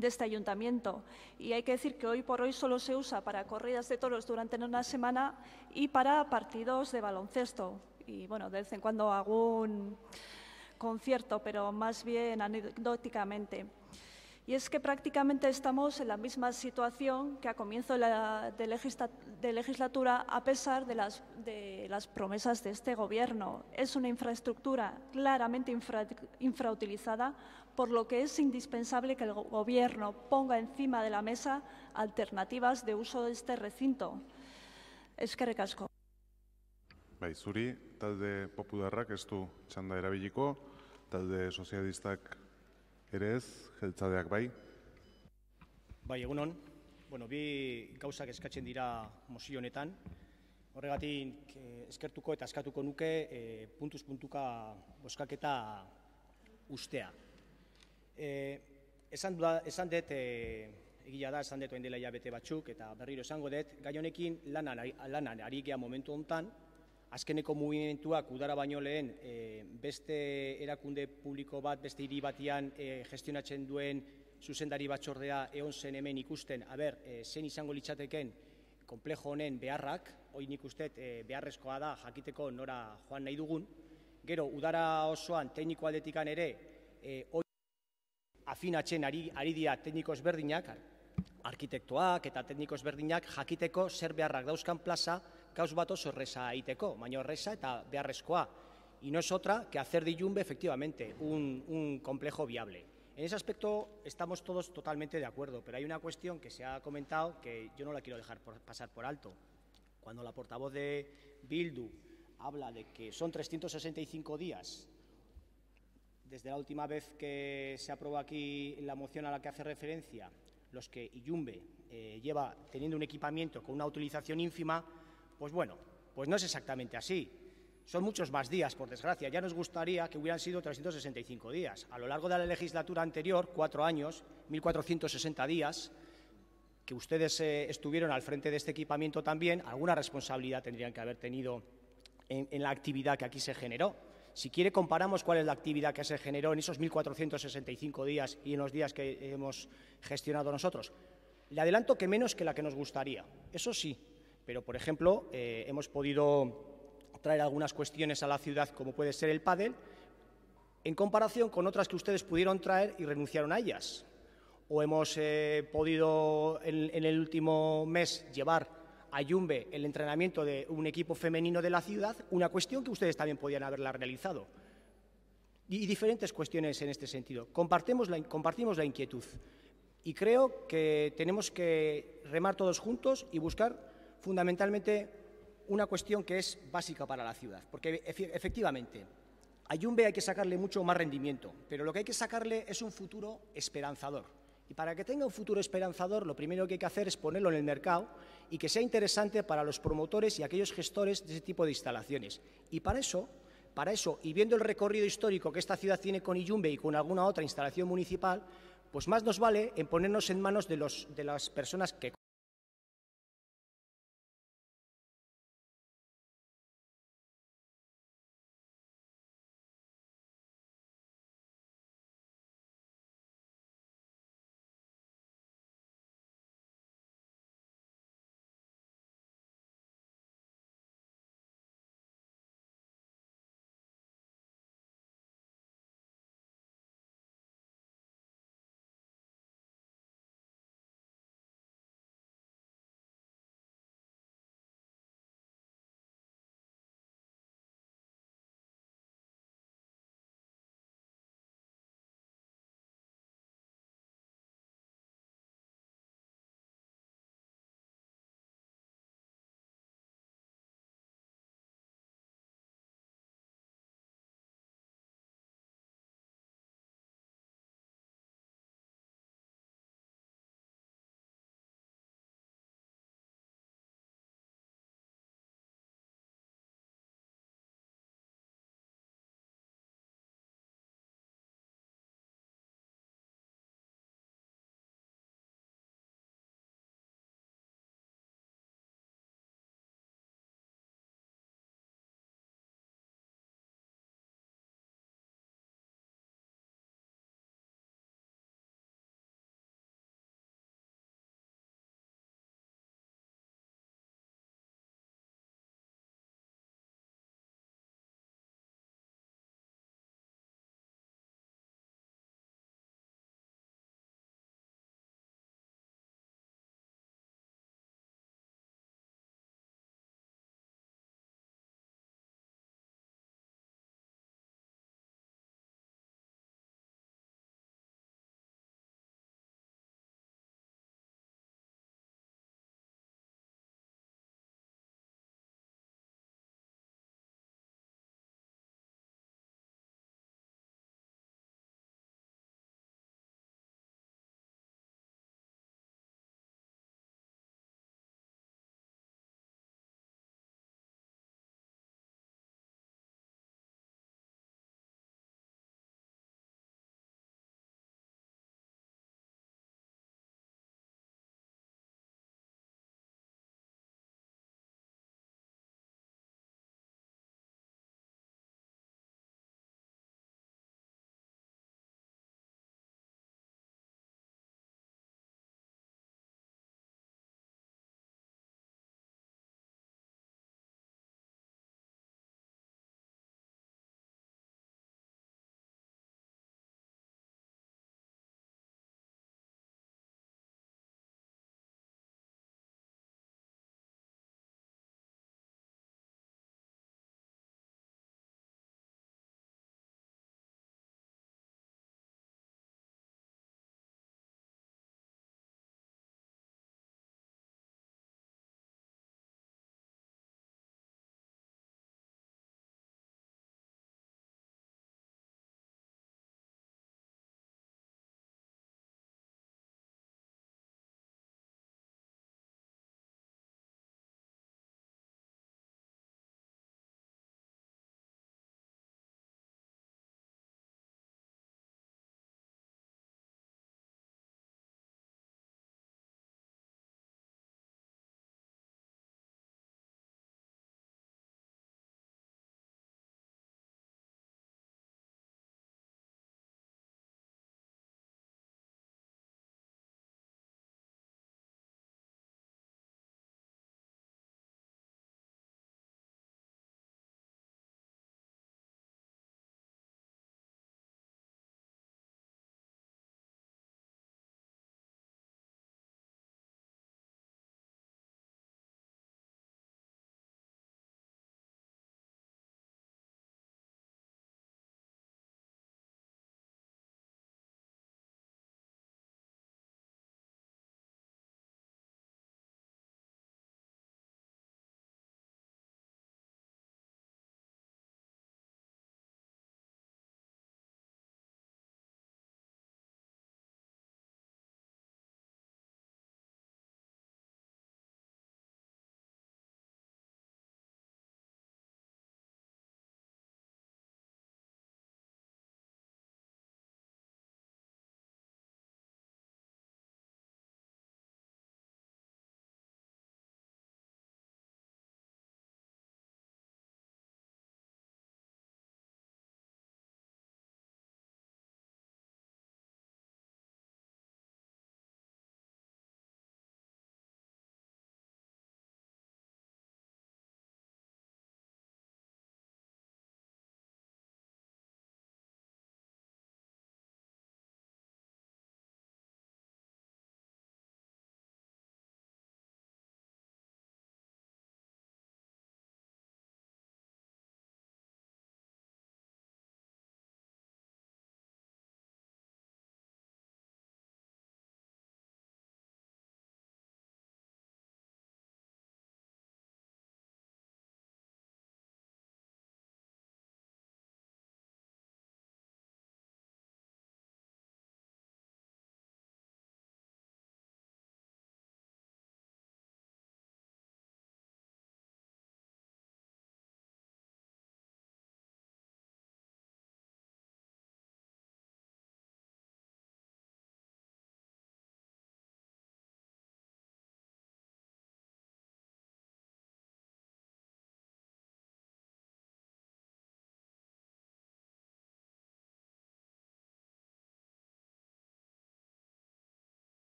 este ayuntamiento. Y hay que decir que hoy por hoy solo se usa para corridas de toros durante una semana y para partidos de baloncesto. Y bueno, de vez en cuando algún concierto, pero más bien anecdóticamente. Y es que prácticamente estamos en la misma situación que a comienzo de legislatura, a pesar de las promesas de este Gobierno. Es una infraestructura claramente infrautilizada, por lo que es indispensable que el Gobierno ponga encima de la mesa alternativas de uso de este recinto. Eskerrik asko. Bai, zuri, talde popularrak ez du txanda erabiliko, talde sozialistak ere ez, jeltzadeak bai. Bai, egunon. Bueno, bi gauzak eskatzen dira mozio honetan. Horregatik eskertuko eta eskatuko nuke puntuz puntuka bozkaketa ustea. Esan dut, egia da, esan dut oen dela hilabete batzuk, eta berriro esango dut, gai honekin lanan ari gea momentu honetan, azkeneko mugimenduak udara baino lehen beste erakunde publiko bat, beste hiri batian gestionatzen duen zuzendari batzordea egon zen hemen ikusten, zen izango litzateken konplejo honen beharrak, hori nik uste beharrezkoa da jakiteko nora joan nahi dugun, gero udara osoan tekniko aldetikan ere hori afinatzen ari dira tekniko ezberdinak, arkitektoak eta tekniko ezberdinak jakiteko zer beharrak dauzkan plaza gauz bat oso erreza egiteko, baina erreza eta beharrezkoa. Y no es otra que hacer de Yumbe, efectivamente, un complejo viable. En ese aspecto estamos todos totalmente de acuerdo, pero hay una cuestión que se ha comentado que yo no la quiero dejar pasar por alto. Cuando la portavoz de Bildu habla de que son 365 días desde la última vez que se aprobó aquí la moción a la que hace referencia, los que Yumbe lleva teniendo un equipamiento con una utilización ínfima, pues bueno, pues no es exactamente así. Son muchos más días, por desgracia. Ya nos gustaría que hubieran sido 365 días. A lo largo de la legislatura anterior, 4 años, 1.460 días, que ustedes estuvieron al frente de este equipamiento también, alguna responsabilidad tendrían que haber tenido en la actividad que aquí se generó. Si quiere, comparamos cuál es la actividad que se generó en esos 1.465 días y en los días que hemos gestionado nosotros. Le adelanto que menos que la que nos gustaría, eso sí. Pero, por ejemplo, hemos podido traer algunas cuestiones a la ciudad, como puede ser el pádel, en comparación con otras que ustedes pudieron traer y renunciaron a ellas. O hemos podido, en el último mes, llevar a Yumbe el entrenamiento de un equipo femenino de la ciudad, una cuestión que ustedes también podían haberla realizado. Y diferentes cuestiones en este sentido. Compartimos la inquietud. Y creo que tenemos que remar todos juntos y buscar fundamentalmente una cuestión que es básica para la ciudad, porque efectivamente a Yumbe hay que sacarle mucho más rendimiento, pero lo que hay que sacarle es un futuro esperanzador. Y para que tenga un futuro esperanzador, lo primero que hay que hacer es ponerlo en el mercado y que sea interesante para los promotores y aquellos gestores de ese tipo de instalaciones. Y para eso, y viendo el recorrido histórico que esta ciudad tiene con Yumbe y con alguna otra instalación municipal, pues más nos vale en ponernos en manos de las personas que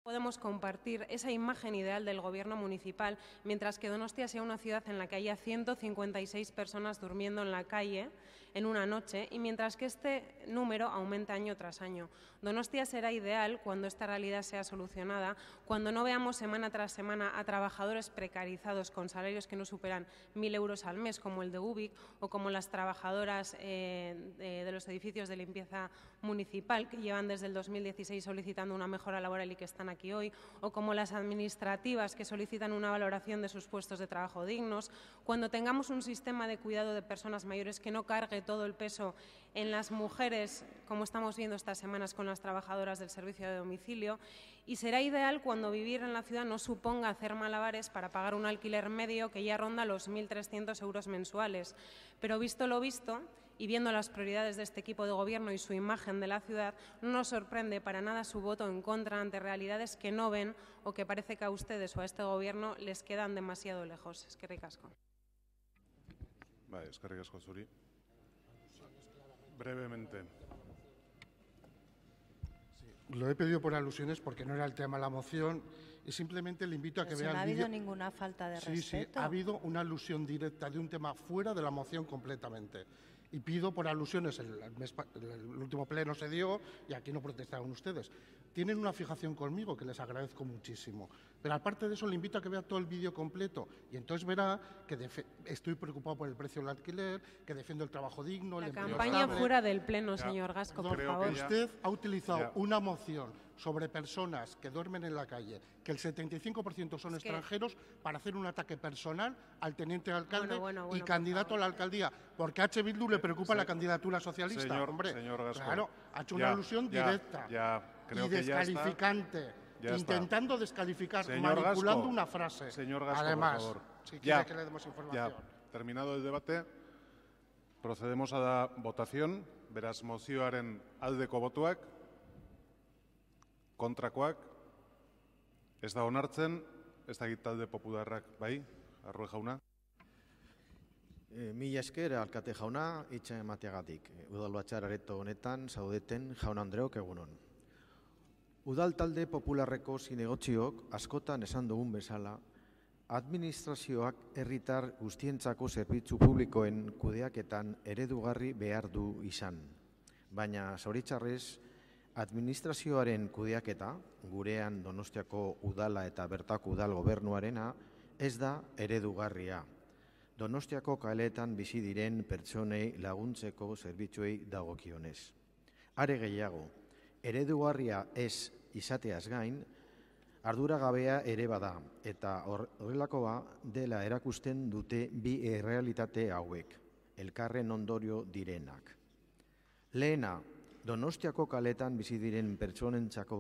Podemos compartir esa imagen ideal del gobierno municipal, mientras que Donostia sea una ciudad en la que haya 156 personas durmiendo en la calle en una noche y mientras que este número aumenta año tras año. Donostia será ideal cuando esta realidad sea solucionada, cuando no veamos semana tras semana a trabajadores precarizados con salarios que no superan 1.000 euros al mes, como el de Ubik o como las trabajadoras de los edificios de limpieza municipal que llevan desde el 2016 solicitando una mejora laboral y que están aquí hoy, o como las administrativas que solicitan una valoración de sus puestos de trabajo dignos, cuando tengamos un sistema de cuidado de personas mayores que no cargue todo el peso en las mujeres, como estamos viendo estas semanas con las trabajadoras del servicio de domicilio, y será ideal cuando vivir en la ciudad no suponga hacer malabares para pagar un alquiler medio que ya ronda los 1.300 euros mensuales. Pero visto lo visto, y viendo las prioridades de este equipo de gobierno y su imagen de la ciudad, no nos sorprende para nada su voto en contra ante realidades que no ven o que parece que a ustedes o a este gobierno les quedan demasiado lejos. Eskerrik asko. Vale, eskerrik asko zuri. Brevemente. Sí, lo he pedido por alusiones porque no era el tema de la moción y simplemente le invito a que Si vea no ha el habido vídeo. ninguna falta de Sí, respeto. sí, ha habido una alusión directa de un tema fuera de la moción completamente. Y pido por alusiones, el último pleno se dio y aquí no protestaron ustedes. Tienen una fijación conmigo que les agradezco muchísimo. Pero aparte de eso le invito a que vea todo el vídeo completo y entonces verá que estoy preocupado por el precio del alquiler, que defiendo el trabajo digno, el empleo Campaña estable. fuera del pleno, señor Gasco, por favor. Usted ha utilizado una moción sobre personas que duermen en la calle, que el 75% son extranjeros, para hacer un ataque personal al teniente alcalde y candidato a la alcaldía. Porque a H. Bildu le preocupa la candidatura socialista. Señor Gasco, claro, ha hecho una alusión directa creo y que ya está. descalificante, intentando descalificar, Señor manipulando Gasco, una frase. Señor Gasco, Además, por favor. si quiere que le demos información. Ya, terminado el debate, procedemos a la votación. Beraz, mozioaren aldeko botuak, kontrakoak, ez da onartzen, ez da talde popularrak, bai, Arrue jauna. Mila esker, alkate jauna, hitza emateagatik. Udalbatzar areto honetan, zaudeten jaun Andreok egunon. Udal talde popularreko zinegotziok, askotan esan dugun bezala, administrazioak herritar guztientzako zerbitzu publikoen kudeaketan eredugarri behar du izan. Baina, zoritxarrez, administrazioaren kudeaketa, gurean Donostiako udala eta bertako udal gobernuarena, ez da eredugarria. Donostiako kaleetan bizi diren pertsonei laguntzeko zerbitzuei dagokionez. Are gehiago, eredugarria ez izateaz gain, arduragabea ere bada, eta horrelakoa dela erakusten dute bi errealitate hauek, elkarren ondorio direnak. Lehena, Donostiako kaletan bizi diren pertsonentzako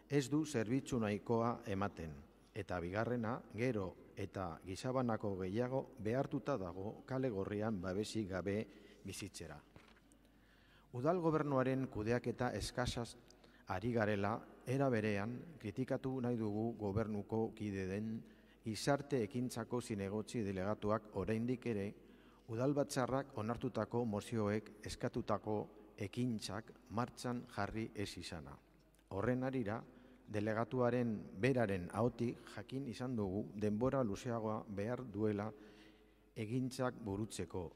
ez du zerbitzu nahikoa ematen, eta bigarrena, gero eta gizabanako gehiago behartuta dago kale gorrian babesik gabe bizitzera. Udal gobernuaren kudeaketa eskasaz ari garela, era berean kritikatu nahi dugu gobernuko kide den gizarte ekintzako zinegotzi delegatuak oraindik ere udalbatzarrak onartutako mozioek eskatutako ekintzak martxan jarri ez izana. Horren arira, delegatuaren beraren ahotik jakin izan dugu denbora luzeagoa behar duela egintzak burutzeko,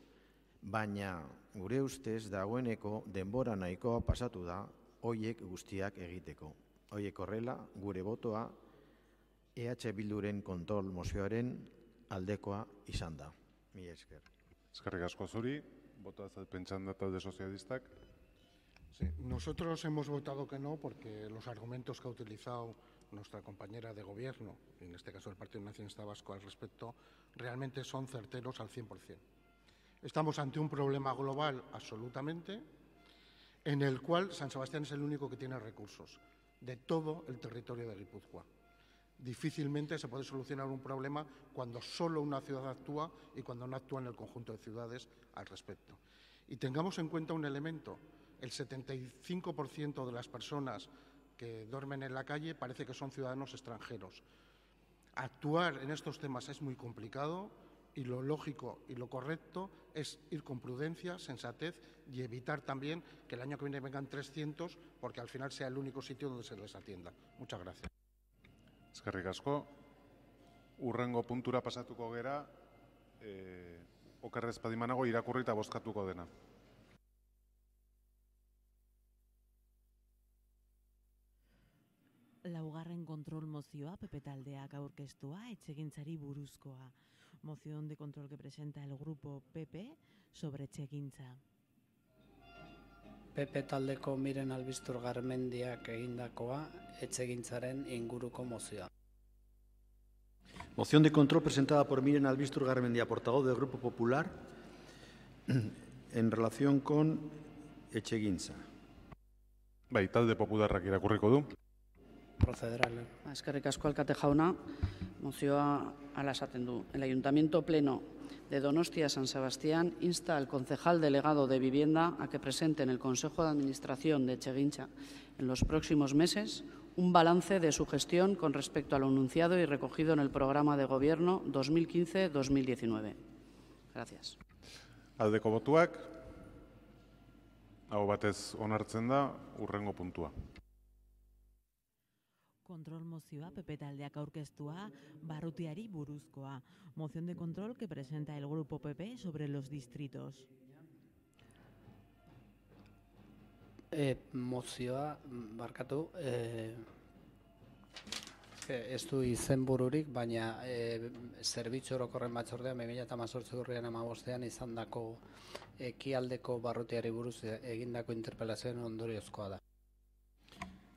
baina gure ustez dagoeneko denbora nahikoa pasatu da hoiek guztiak egiteko. Hoiek horrela, gure botoa EH Bilduren kontrol mozioaren aldekoa izan da. Mila esker. Eskerrik asko zuri, bota azalpentzan da talde sozialistak. Sí, nosotros hemos votado que no porque los argumentos que ha utilizado nuestra compañera de gobierno, en este caso el Partido Nacionalista Vasco al respecto, realmente son certeros al 100%. Estamos ante un problema global absolutamente, en el cual San Sebastián es el único que tiene recursos de todo el territorio de Guipúzcoa. Difícilmente se puede solucionar un problema cuando solo una ciudad actúa y cuando no actúa en el conjunto de ciudades al respecto. Y tengamos en cuenta un elemento: el 75% de las personas que duermen en la calle parece que son ciudadanos extranjeros. Actuar en estos temas es muy complicado y lo lógico y lo correcto es ir con prudencia, sensatez y evitar también que el año que viene vengan 300 porque al final sea el único sitio donde se les atienda. Muchas gracias. Eskerrik asko. Urrengo puntura pasatuko gera, okerrez padimanago irakurri eta bozkatuko dena. Laugarren kontrol mozioa PP taldeak aurkeztua etxegintzari buruzkoa. Moción de control que presenta el grupo PP sobre etxegintza. PP taldeko Miren Albistur Garmendiak egindakoa etxegintzaren inguruko mozioa. Moción de control presentada por Miren Albistur Garmendia, portavoz del Grupo Popular, en relación con etxegintza. Bai, talde popularrak irakurriko du. Procederal. Eskerrik asko alkate jauna, mozioa hala esaten du. El Ayuntamiento Pleno de Donostia San Sebastián insta al concejal delegado de Vivienda a que presente en el Consejo de Administración de Etxegintza en los próximos meses un balance de su gestión con respecto a lo anunciado y recogido en el programa de Gobierno 2015-2019. Gracias. Aldeko botuak, hau batez onartzen da, urrengo puntua. Kontrol mozioa PP taldeak aurkeztua barrutiari buruzkoa. Moción de control que presenta el grupo PP sobre los distritos. Mozioa, barkatu, ez du izenbururik, baina zerbitzu orokorren batzordean 2018 urrian 15 izandako ekialdeko barrutiari buruz egindako interpelazioen ondoriozkoa da.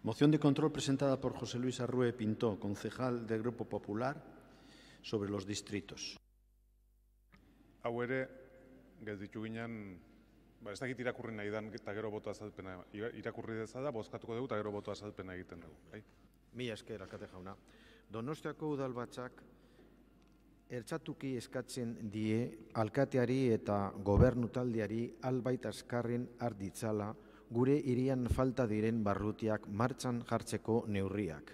Moción de control presentada por José Luis Arrue Pintó, concejal del Grupo Popular, sobre los distritos. Hau ere, gelditu ginen, ez dakit irakurri nahi dan eta gero boto azalpena. Irakurri dezada, bozkatuko dugu eta gero boto azalpena egiten dugu. Mila esker, alkate jauna. Donostiako udalbatzak ertzatuki eskatzen die alkateari eta gobernu taldeari albait askarren arditzala gure hirian falta diren barrutiak martxan jartzeko neurriak.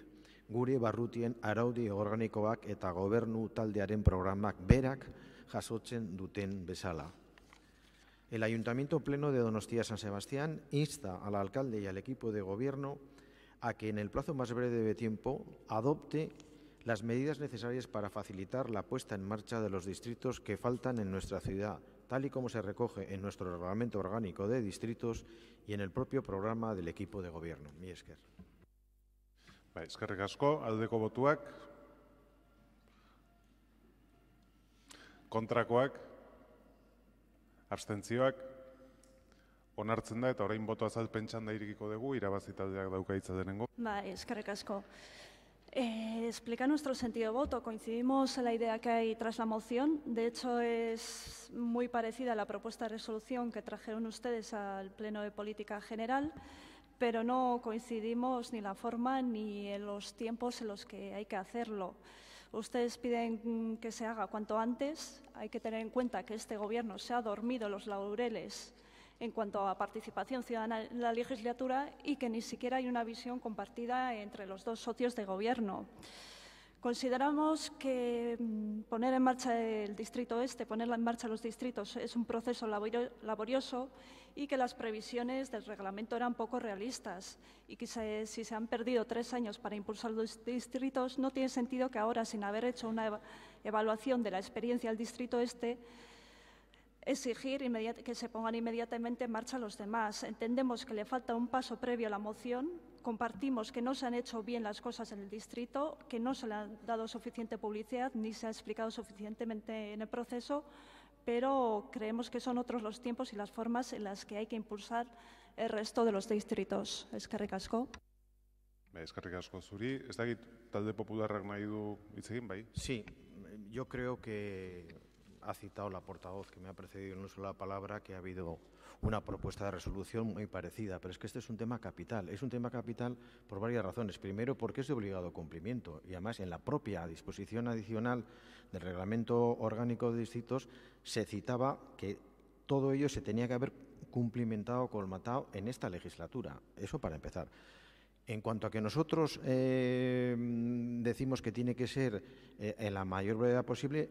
Gure barrutien araudi organikoak eta gobernu taldearen programak berak jasotzen duten bezala. El Ayuntamiento Pleno de Donostia San Sebastián insta al alcalde y al equipo de gobierno a que en el plazo más breve de tiempo adopte las medidas necesarias para facilitar la puesta en marcha de los distritos que faltan en nuestra ciudad, tal y como se recoge en nuestro reglamento orgánico de distritos y en el propio programa del equipo de gobierno. Mi esker. Eskerrik asko, aldeko botuak, kontrakoak, abstentzioak, onartzen da eta orain boto azalpen txanda irikiko dugu, irabazi taldeak dauka hitza denengo. Eskerrik asko. Explica nuestro sentido de voto. Coincidimos en la idea que hay tras la moción. De hecho, es muy parecida a la propuesta de resolución que trajeron ustedes al Pleno de Política General, pero no coincidimos ni en la forma ni en los tiempos en los que hay que hacerlo. Ustedes piden que se haga cuanto antes. Hay que tener en cuenta que este Gobierno se ha dormido los laureles en cuanto a participación ciudadana en la legislatura y que ni siquiera hay una visión compartida entre los dos socios de Gobierno. Consideramos que poner en marcha el Distrito Este, poner en marcha los distritos, es un proceso laborioso y que las previsiones del reglamento eran poco realistas y que si se han perdido 3 años para impulsar los distritos, no tiene sentido que ahora, sin haber hecho una evaluación de la experiencia del Distrito Este, exigir que se pongan inmediatamente en marcha los demás. Entendemos que le falta un paso previo a la moción. Compartimos que no se han hecho bien las cosas en el distrito, que no se le ha dado suficiente publicidad ni se ha explicado suficientemente en el proceso, pero creemos que son otros los tiempos y las formas en las que hay que impulsar el resto de los distritos. Eskerrik asko. Eskerrik asko zuri. Ez dakit talde popularrak nahi du hitz egin, bai? Sí, yo creo que ha citado la portavoz que me ha precedido en el uso de la palabra que ha habido una propuesta de resolución muy parecida, pero es que este es un tema capital. Es un tema capital por varias razones. Primero, porque es de obligado cumplimiento y además en la propia disposición adicional del Reglamento Orgánico de Distritos se citaba que todo ello se tenía que haber cumplimentado, colmatado en esta legislatura. Eso para empezar. En cuanto a que nosotros decimos que tiene que ser en la mayor brevedad posible,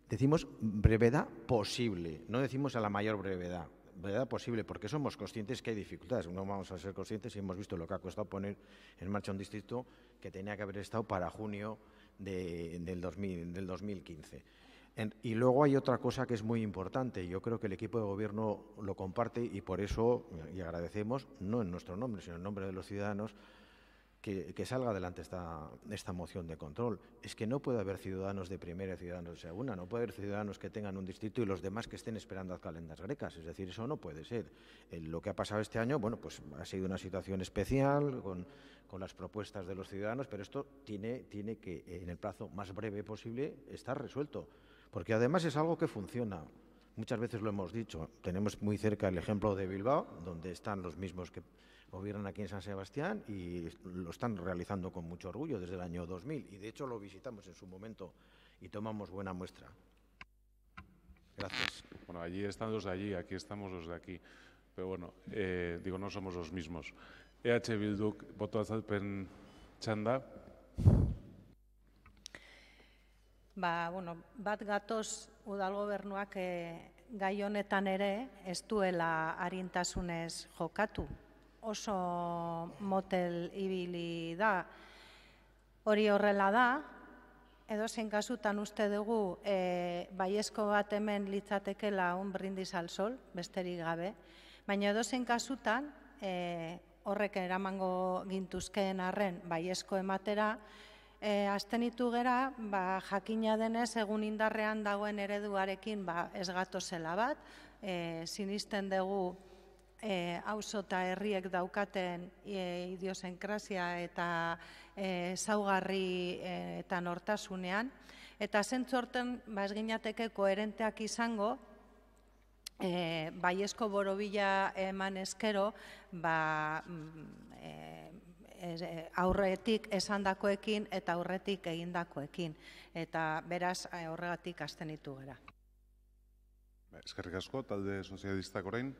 decimos brevedad posible, no decimos a la mayor brevedad. brevedad posible, porque somos conscientes que hay dificultades. No vamos a ser conscientes y hemos visto lo que ha costado poner en marcha un distrito que tenía que haber estado para junio del 2015. Y luego hay otra cosa que es muy importante. Yo creo que el equipo de gobierno lo comparte y por eso, y agradecemos, no en nuestro nombre, sino en nombre de los ciudadanos, que salga adelante esta moción de control. Es que no puede haber ciudadanos de primera y ciudadanos de segunda, no puede haber ciudadanos que tengan un distrito y los demás que estén esperando a calendas grecas. Es decir, eso no puede ser. Lo que ha pasado este año, bueno, pues ha sido una situación especial con las propuestas de los ciudadanos, pero esto tiene que, en el plazo más breve posible, estar resuelto. Porque además es algo que funciona. Muchas veces lo hemos dicho. Tenemos muy cerca el ejemplo de Bilbao, donde están los mismos que gobiernan aquí en San Sebastián y lo están realizando con mucho orgullo desde el año 2000. Y de hecho lo visitamos en su momento y tomamos buena muestra. Gracias. Bueno, allí están los de allí, aquí estamos los de aquí. Pero bueno, digo, no somos los mismos. EH Bilduk, boto azalpen txanda. Bueno, bat gatoz udal gobernuak gai honetan ere ez duela arintasunez jokatu. Oso motel ibili da. Hori horrela da, edozein kasutan uste dugu baiezko bat hemen litzatekela un brindis al sol, besterik gabe, baina edozein kasutan horrek eramango gintuzkeen arren baiezko ematera, abstenitu gera, jakina denez egun indarrean dagoen ereduarekin ez gatozela bat, sinisten dugu auzo eta herriek daukaten idiosinkrasia eta ezaugarri eta nortasunean, eta zentzorten ez ginateke koherenteak izango, baiezko borobila eman ezkero, aurretik esandakoekin eta aurretik egindakoekin. Eta beraz horregatik abstenitu gara. Eskerrik asko, talde sozialistak orain.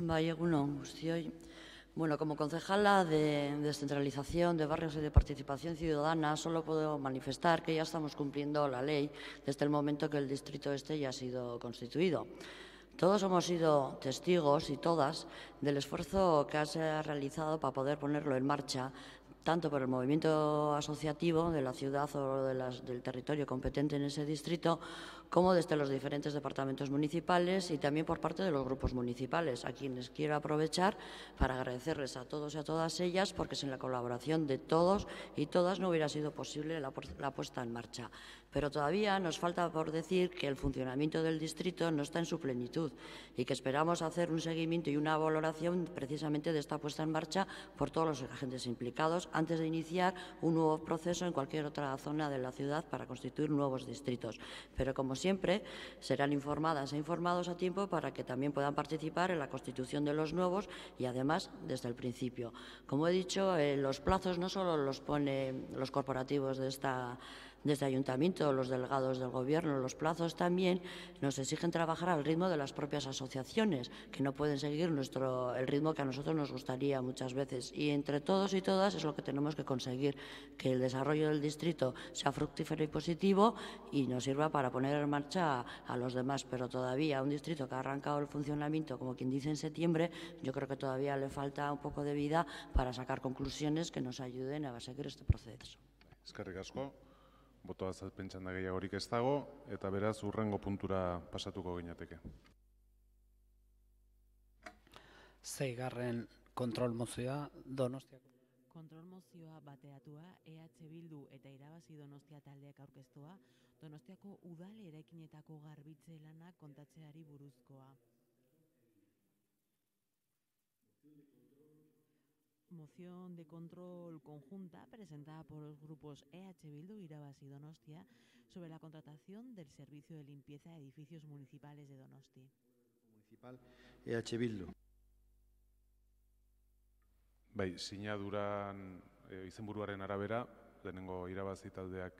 Bai, egun on guztioi. Bueno, como concejala de descentralización de barrios y de participación ciudadana, solo puedo manifestar que ya estamos cumpliendo la ley desde el momento que el distrito este ya ha sido constituido. Todos hemos sido testigos y todas del esfuerzo que se ha realizado para poder ponerlo en marcha, tanto por el movimiento asociativo de la ciudad o del territorio competente en ese distrito, como desde los diferentes departamentos municipales y también por parte de los grupos municipales, a quienes quiero aprovechar para agradecerles a todos y a todas ellas, porque sin la colaboración de todos y todas no hubiera sido posible la puesta en marcha. Pero todavía nos falta por decir que el funcionamiento del distrito no está en su plenitud y que esperamos hacer un seguimiento y una valoración precisamente de esta puesta en marcha por todos los agentes implicados antes de iniciar un nuevo proceso en cualquier otra zona de la ciudad para constituir nuevos distritos. Pero, como siempre, serán informadas e informados a tiempo para que también puedan participar en la constitución de los nuevos y, además, desde el principio. Como he dicho, los plazos no solo los ponen los corporativos de este ayuntamiento, los delegados del Gobierno, los plazos también nos exigen trabajar al ritmo de las propias asociaciones, que no pueden seguir el ritmo que a nosotros nos gustaría muchas veces. Y entre todos y todas es lo que tenemos que conseguir, que el desarrollo del distrito sea fructífero y positivo y nos sirva para poner en marcha a los demás. Pero todavía un distrito que ha arrancado el funcionamiento, como quien dice, en septiembre, yo creo que todavía le falta un poco de vida para sacar conclusiones que nos ayuden a seguir este proceso. Eskerrik asko. Boto azalpen txanda gehiagorik ez dago, eta beraz hurrengo puntura pasatuko ginateke. Seigarren kontrol mozioa Donostiako. Kontrol mozioa bateatua EH Bildu eta Irabazi Donostia taldeak aurkeztua Donostiako udal eraikinetako garbitze lanak kontatzeari buruzkoa. Moción de control conjunta presentada por los grupos EH Bildu y Irabazi Donostia sobre la contratación del servicio de limpieza de edificios municipales de Donosti. Municipal EH Bildu. Bai, sinaduran izenburuaren arabera, lehenengo Irabazi taldeak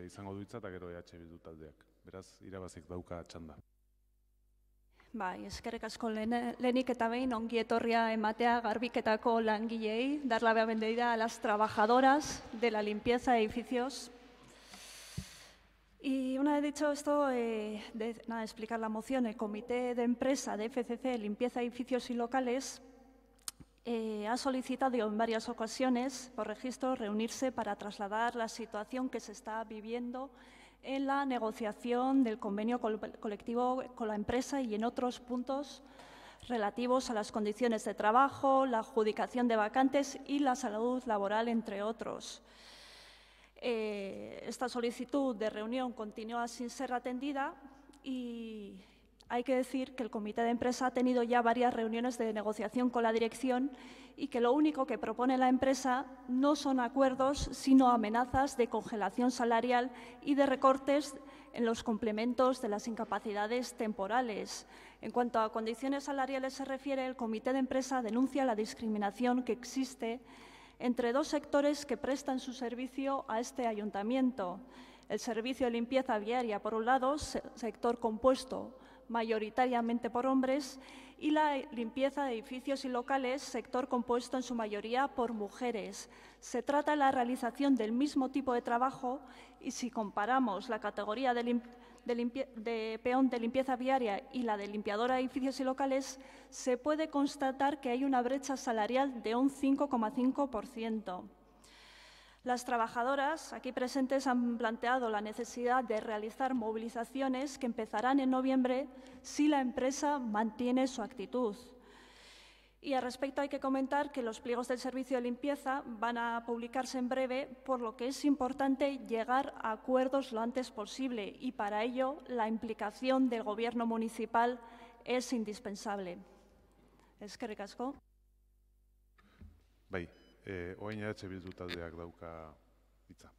izango du hitza eta gero EH Bildu taldeak. Beraz, Irabazik dauka txanda. Bai, eskerrik asko lehenik eta behin ongi etorria ematea garbiketako langilei, dar la bienvenida a las trabajadoras de la limpieza de edificios. Y una vez dicho esto, explicar la moción, el Comité de Empresa de FCC, Limpieza de Edificios y Locales, ha solicitado en varias ocasiones por registro reunirse para trasladar la situación que se está viviendo en la negociación del convenio colectivo con la empresa y en otros puntos relativos a las condiciones de trabajo, la adjudicación de vacantes y la salud laboral, entre otros. Esta solicitud de reunión continúa sin ser atendida y hay que decir que el Comité de Empresa ha tenido ya varias reuniones de negociación con la dirección y que lo único que propone la empresa no son acuerdos, sino amenazas de congelación salarial y de recortes en los complementos de las incapacidades temporales. En cuanto a condiciones salariales se refiere, el Comité de Empresa denuncia la discriminación que existe entre dos sectores que prestan su servicio a este ayuntamiento. El servicio de limpieza viaria, por un lado, sector compuesto mayoritariamente por hombres, y la limpieza de edificios y locales, sector compuesto en su mayoría por mujeres. Se trata de la realización del mismo tipo de trabajo y si comparamos la categoría de peón de limpieza viaria y la de limpiadora de edificios y locales, se puede constatar que hay una brecha salarial de un 5,5%. Las trabajadoras aquí presentes han planteado la necesidad de realizar movilizaciones que empezarán en noviembre si la empresa mantiene su actitud. Y al respecto hay que comentar que los pliegos del servicio de limpieza van a publicarse en breve, por lo que es importante llegar a acuerdos lo antes posible y para ello la implicación del Gobierno municipal es indispensable. Eskerrik asko. Bai, orain Bildu taldeak dauka hitza.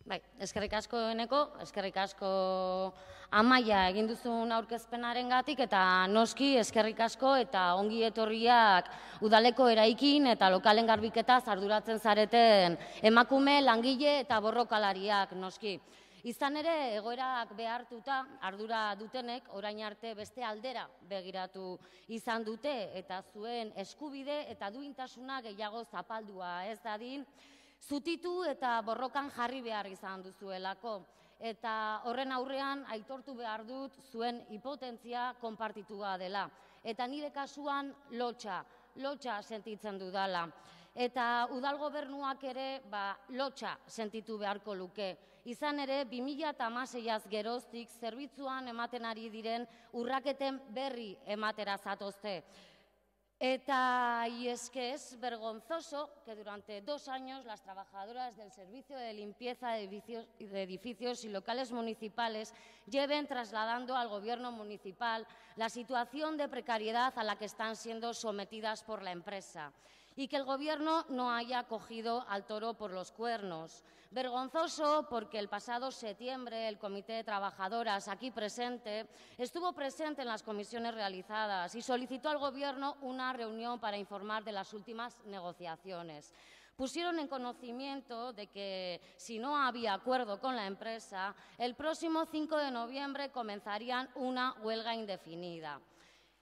Bai, eskerrik asko Eneko, eskerrik asko Amaia egin duzun aurkezpenarengatik eta noski eskerrik asko eta ongi etorriak udaleko eraikin eta lokalen garbiketaz arduratzen zareten emakume, langile eta borrokalariak noski. Izan ere, egoerak behartuta ardura dutenek orain arte beste aldera begiratu izan dute eta zuen eskubide eta duintasuna gehiago zapaldua ez dadin, zutitu eta borrokan jarri behar izan duzuelako. Eta horren aurrean aitortu behar dut zuen hipotentzia konpartitua dela. Eta nire kasuan lotxa sentitzen dudala. Eta udal gobernuak ere lotxa sentitu beharko luke. Izan ere, 2016az geroztik zerbitzuan ematen ari diren urraketen berri ematera zatozte. Eta y es que es vergonzoso que durante 2 años las trabajadoras del Servicio de Limpieza de Edificios y Locales Municipales lleven trasladando al Gobierno municipal la situación de precariedad a la que están siendo sometidas por la empresa y que el Gobierno no haya cogido al toro por los cuernos. Vergonzoso porque el pasado septiembre el Comité de Trabajadoras aquí presente estuvo presente en las comisiones realizadas y solicitó al Gobierno una reunión para informar de las últimas negociaciones. Pusieron en conocimiento de que, si no había acuerdo con la empresa, el próximo 5 de noviembre comenzarían una huelga indefinida.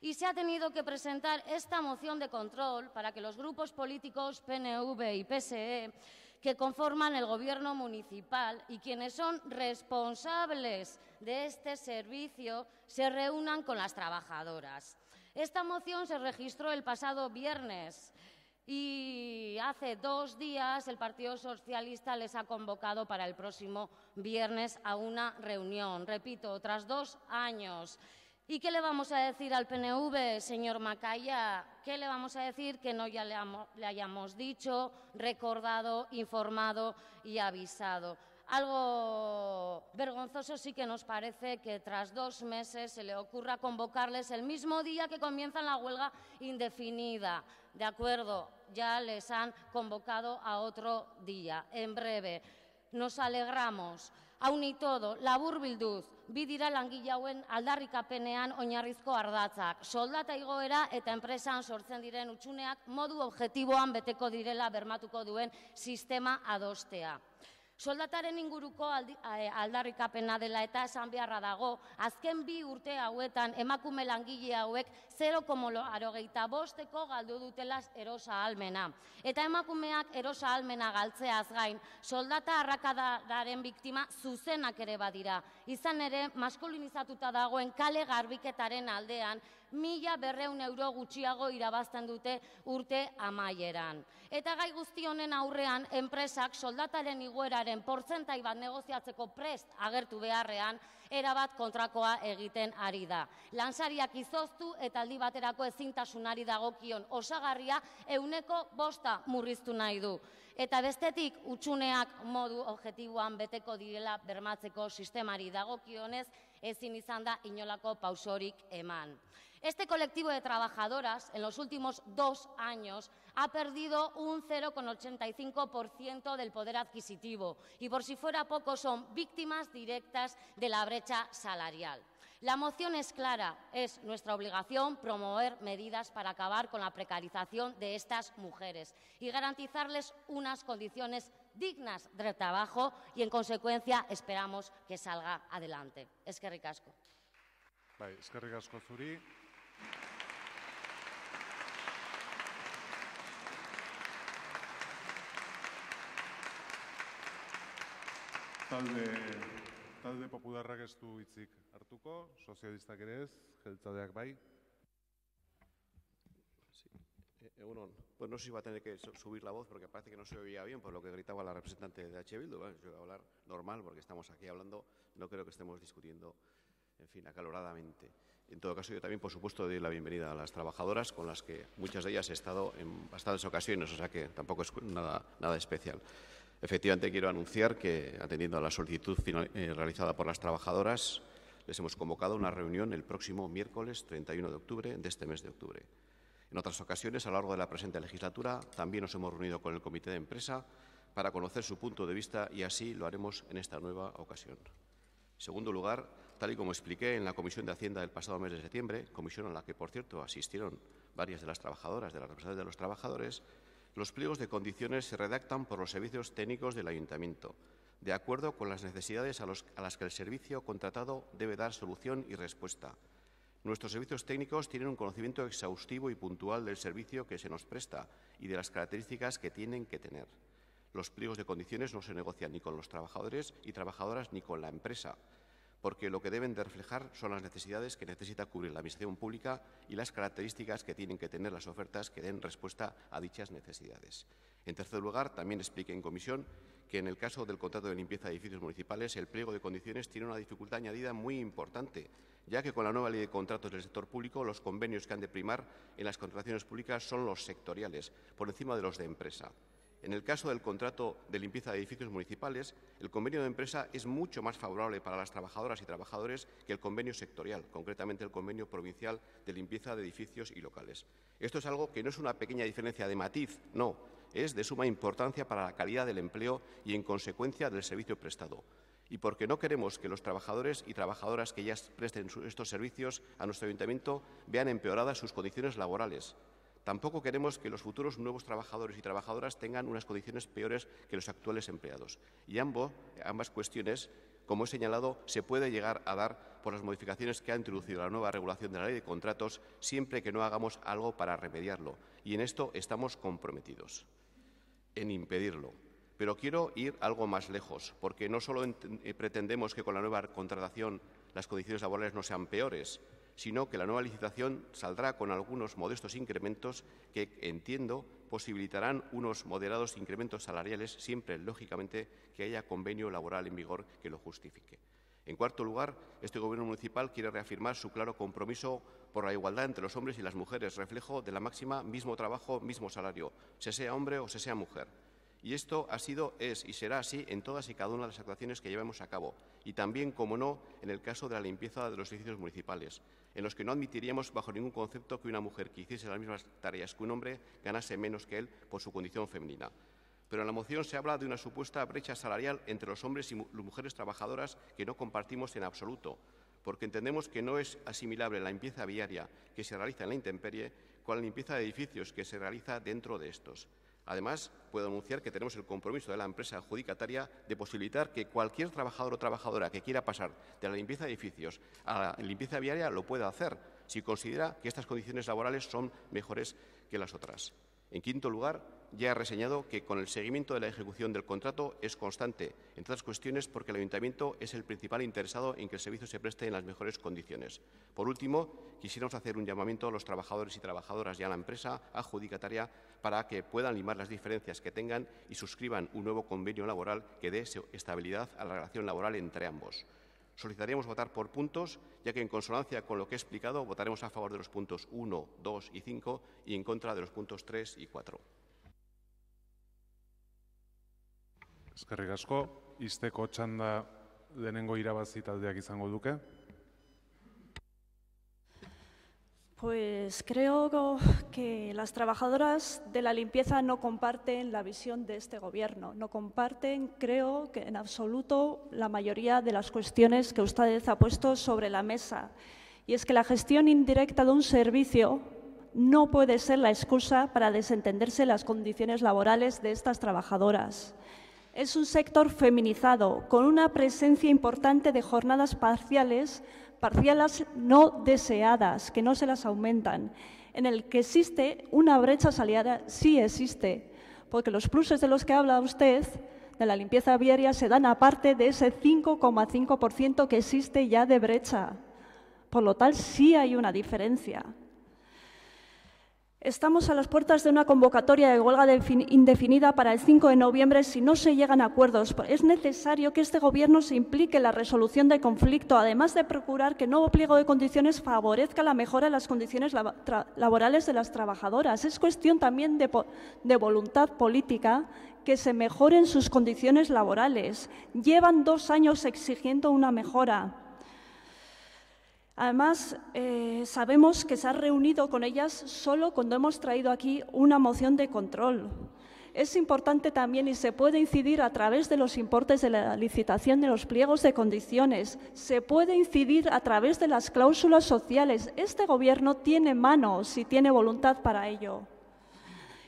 Y se ha tenido que presentar esta moción de control para que los grupos políticos PNV y PSE que conforman el Gobierno municipal y quienes son responsables de este servicio se reúnan con las trabajadoras. Esta moción se registró el pasado viernes y hace 2 días el Partido Socialista les ha convocado para el próximo viernes a una reunión. Repito, tras 2 años. ¿Y qué le vamos a decir al PNV, señor Macaya? ¿Qué le vamos a decir que no ya le hayamos dicho, recordado, informado y avisado? Algo vergonzoso sí que nos parece que tras 2 meses se le ocurra convocarles el mismo día que comienzan la huelga indefinida. De acuerdo, ya les han convocado a otro día, en breve. Nos alegramos. Aun y todo, labur bilduz, bi dira langile hauen aldarrikapenean oinarrizko ardatzak. Soldata igoera eta enpresan sortzen diren hutsuneak modu objektiboan beteko direla bermatuko duen sistema adostea. Soldataren inguruko aldarrikapena dela eta esan beharra dago, azken 2 urte hauetan emakume langile hauek 0,85 galdu dutela erosa ahalmena. Eta emakumeak erosa ahalmena galtzeaz gain, soldata arrakadaren biktima zuzenak ere badira. Izan ere, maskulinizatuta dagoen kale garbiketaren aldean, 1.200 euro gutxiago irabazten dute urte amaieran. Eta gai guzti honen aurrean, enpresak soldataren igoeraren portzentai bat negoziatzeko prest agertu beharrean, erabat kontrakoa egiten ari da. Lansariak izoztu eta aldi baterako ezintasunari dagokion osagarria 100% murriztu nahi du. Eta bestetik, hutsuneak modu objektiboan beteko direla bermatzeko sistemari dagokionez, ezin izan da inolako pausorik eman. Este colectivo de trabajadoras en los últimos 2 años ha perdido un 0,85% del poder adquisitivo y, por si fuera poco, son víctimas directas de la brecha salarial. La moción es clara, es nuestra obligación promover medidas para acabar con la precarización de estas mujeres y garantizarles unas condiciones dignas de trabajo y, en consecuencia, esperamos que salga adelante. Eskerrik asko. Bai, eskerrik asko zuri. Talde popularrak ez du hitzik hartuko, sozialistak ere ez, jeltzaleak bai. Egunon, pues no sé si va a tener que subir la voz porque parece que no se oía bien por lo que gritaba la representante de H. Bildu. Bueno, yo voy a hablar normal porque estamos aquí hablando, no creo que estemos discutiendo, en fin, acaloradamente. En todo caso, yo también, por supuesto, doy la bienvenida a las trabajadoras con las que muchas de ellas he estado en bastantes ocasiones, o sea que tampoco es nada especial. Efectivamente, quiero anunciar que, atendiendo a la solicitud realizada por las trabajadoras, les hemos convocado una reunión el próximo miércoles 31 de octubre de este mes de octubre. En otras ocasiones, a lo largo de la presente legislatura, también nos hemos reunido con el Comité de Empresa para conocer su punto de vista y así lo haremos en esta nueva ocasión. En segundo lugar, tal y como expliqué en la Comisión de Hacienda del pasado mes de septiembre, comisión a la que, por cierto, asistieron varias de las trabajadoras, de las representantes de los trabajadores, los pliegos de condiciones se redactan por los servicios técnicos del Ayuntamiento, de acuerdo con las necesidades a las que el servicio contratado debe dar solución y respuesta. Nuestros servicios técnicos tienen un conocimiento exhaustivo y puntual del servicio que se nos presta y de las características que tienen que tener. Los pliegos de condiciones no se negocian ni con los trabajadores y trabajadoras ni con la empresa, porque lo que deben de reflejar son las necesidades que necesita cubrir la Administración Pública y las características que tienen que tener las ofertas que den respuesta a dichas necesidades. En tercer lugar, también expliqué en comisión que en el caso del contrato de limpieza de edificios municipales, el pliego de condiciones tiene una dificultad añadida muy importante, ya que con la nueva ley de contratos del sector público, los convenios que han de primar en las contrataciones públicas son los sectoriales, por encima de los de empresa. En el caso del contrato de limpieza de edificios municipales, el convenio de empresa es mucho más favorable para las trabajadoras y trabajadores que el convenio sectorial, concretamente el convenio provincial de limpieza de edificios y locales. Esto es algo que no es una pequeña diferencia de matiz, no, es de suma importancia para la calidad del empleo y, en consecuencia, del servicio prestado. Y porque no queremos que los trabajadores y trabajadoras que ya presten estos servicios a nuestro ayuntamiento vean empeoradas sus condiciones laborales. Tampoco queremos que los futuros nuevos trabajadores y trabajadoras tengan unas condiciones peores que los actuales empleados. Y ambas cuestiones, como he señalado, se puede llegar a dar por las modificaciones que ha introducido la nueva regulación de la Ley de Contratos, siempre que no hagamos algo para remediarlo. Y en esto estamos comprometidos, en impedirlo. Pero quiero ir algo más lejos, porque no solo pretendemos que con la nueva contratación las condiciones laborales no sean peores, sino que la nueva licitación saldrá con algunos modestos incrementos que, entiendo, posibilitarán unos moderados incrementos salariales, siempre, lógicamente, que haya convenio laboral en vigor que lo justifique. En cuarto lugar, este Gobierno municipal quiere reafirmar su claro compromiso por la igualdad entre los hombres y las mujeres, reflejo de la máxima mismo trabajo, mismo salario, se sea hombre o se sea mujer. Y esto ha sido, es y será así en todas y cada una de las actuaciones que llevamos a cabo. Y también, como no, en el caso de la limpieza de los edificios municipales, en los que no admitiríamos bajo ningún concepto que una mujer que hiciese las mismas tareas que un hombre ganase menos que él por su condición femenina. Pero en la moción se habla de una supuesta brecha salarial entre los hombres y mujeres trabajadoras que no compartimos en absoluto, porque entendemos que no es asimilable la limpieza viaria que se realiza en la intemperie con la limpieza de edificios que se realiza dentro de estos. Además, puedo anunciar que tenemos el compromiso de la empresa adjudicataria de posibilitar que cualquier trabajador o trabajadora que quiera pasar de la limpieza de edificios a la limpieza viaria lo pueda hacer, si considera que estas condiciones laborales son mejores que las otras. En quinto lugar, ya he reseñado que con el seguimiento de la ejecución del contrato es constante, entre otras cuestiones porque el Ayuntamiento es el principal interesado en que el servicio se preste en las mejores condiciones. Por último, quisiéramos hacer un llamamiento a los trabajadores y trabajadoras y a la empresa adjudicataria para que puedan limar las diferencias que tengan y suscriban un nuevo convenio laboral que dé estabilidad a la relación laboral entre ambos. Solicitaríamos votar por puntos, ya que en consonancia con lo que he explicado, votaremos a favor de los puntos 1, 2 y 5 y en contra de los puntos 3 y 4. Eskerrik asko, izteko txanda lehenengo irabazi taldeak izango duke. Pues creo que las trabajadoras de la limpieza no comparten la visión de este Gobierno. No comparten, creo, que en absoluto la mayoría de las cuestiones que usted ha puesto sobre la mesa. Y es que la gestión indirecta de un servicio no puede ser la excusa para desentenderse las condiciones laborales de estas trabajadoras. Es un sector feminizado, con una presencia importante de jornadas parciales no deseadas, que no se las aumentan, en el que existe una brecha salarial, sí existe, porque los pluses de los que habla usted, de la limpieza viaria, se dan aparte de ese 5,5% que existe ya de brecha. Por lo tal, sí hay una diferencia. Estamos a las puertas de una convocatoria de huelga indefinida para el 5 de noviembre si no se llegan a acuerdos. Es necesario que este Gobierno se implique en la resolución del conflicto, además de procurar que el nuevo pliego de condiciones favorezca la mejora de las condiciones laborales de las trabajadoras. Es cuestión también de voluntad política que se mejoren sus condiciones laborales. Llevan 2 años exigiendo una mejora. Además, sabemos que se ha reunido con ellas solo cuando hemos traído aquí una moción de control. Es importante también y se puede incidir a través de los importes de la licitación de los pliegos de condiciones. Se puede incidir a través de las cláusulas sociales. Este Gobierno tiene manos y tiene voluntad para ello.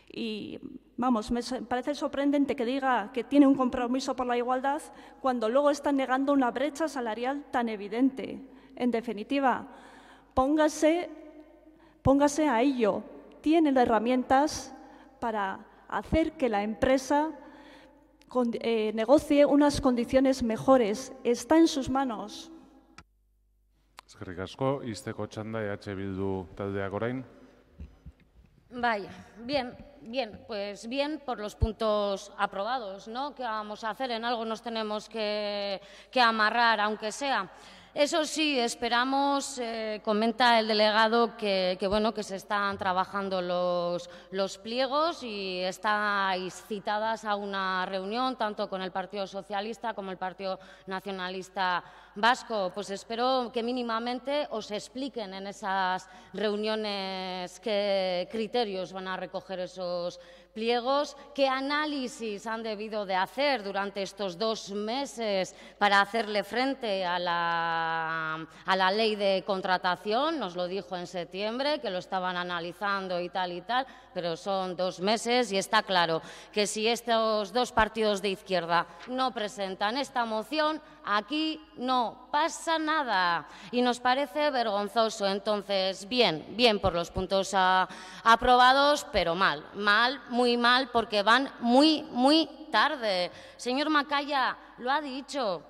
Y, vamos, me parece sorprendente que diga que tiene un compromiso por la igualdad cuando luego está negando una brecha salarial tan evidente. En definitiva, póngase a ello. Tienen herramientas para hacer que la empresa negocie unas condiciones mejores. Está en sus manos. Eskerrik asko, izteko txanda EH Bildu taldeak orain. Vaya, bien, pues bien por los puntos aprobados, ¿no? ¿Qué vamos a hacer? En algo nos tenemos que amarrar, aunque sea. Eso sí, esperamos, comenta el delegado, que se están trabajando los pliegos y estáis citadas a una reunión tanto con el Partido Socialista como el Partido Nacionalista Vasco. Pues espero que mínimamente os expliquen en esas reuniones qué criterios van a recoger esos pliegos, qué análisis han debido de hacer durante estos 2 meses para hacerle frente a la ley de contratación. Nos lo dijo en septiembre, que lo estaban analizando y tal, pero son 2 meses y está claro que si estos 2 partidos de izquierda no presentan esta moción, aquí no pasa nada y nos parece vergonzoso. Entonces, bien por los puntos aprobados, pero mal, muy mal, porque van muy tarde. Señor Macaya, lo ha dicho.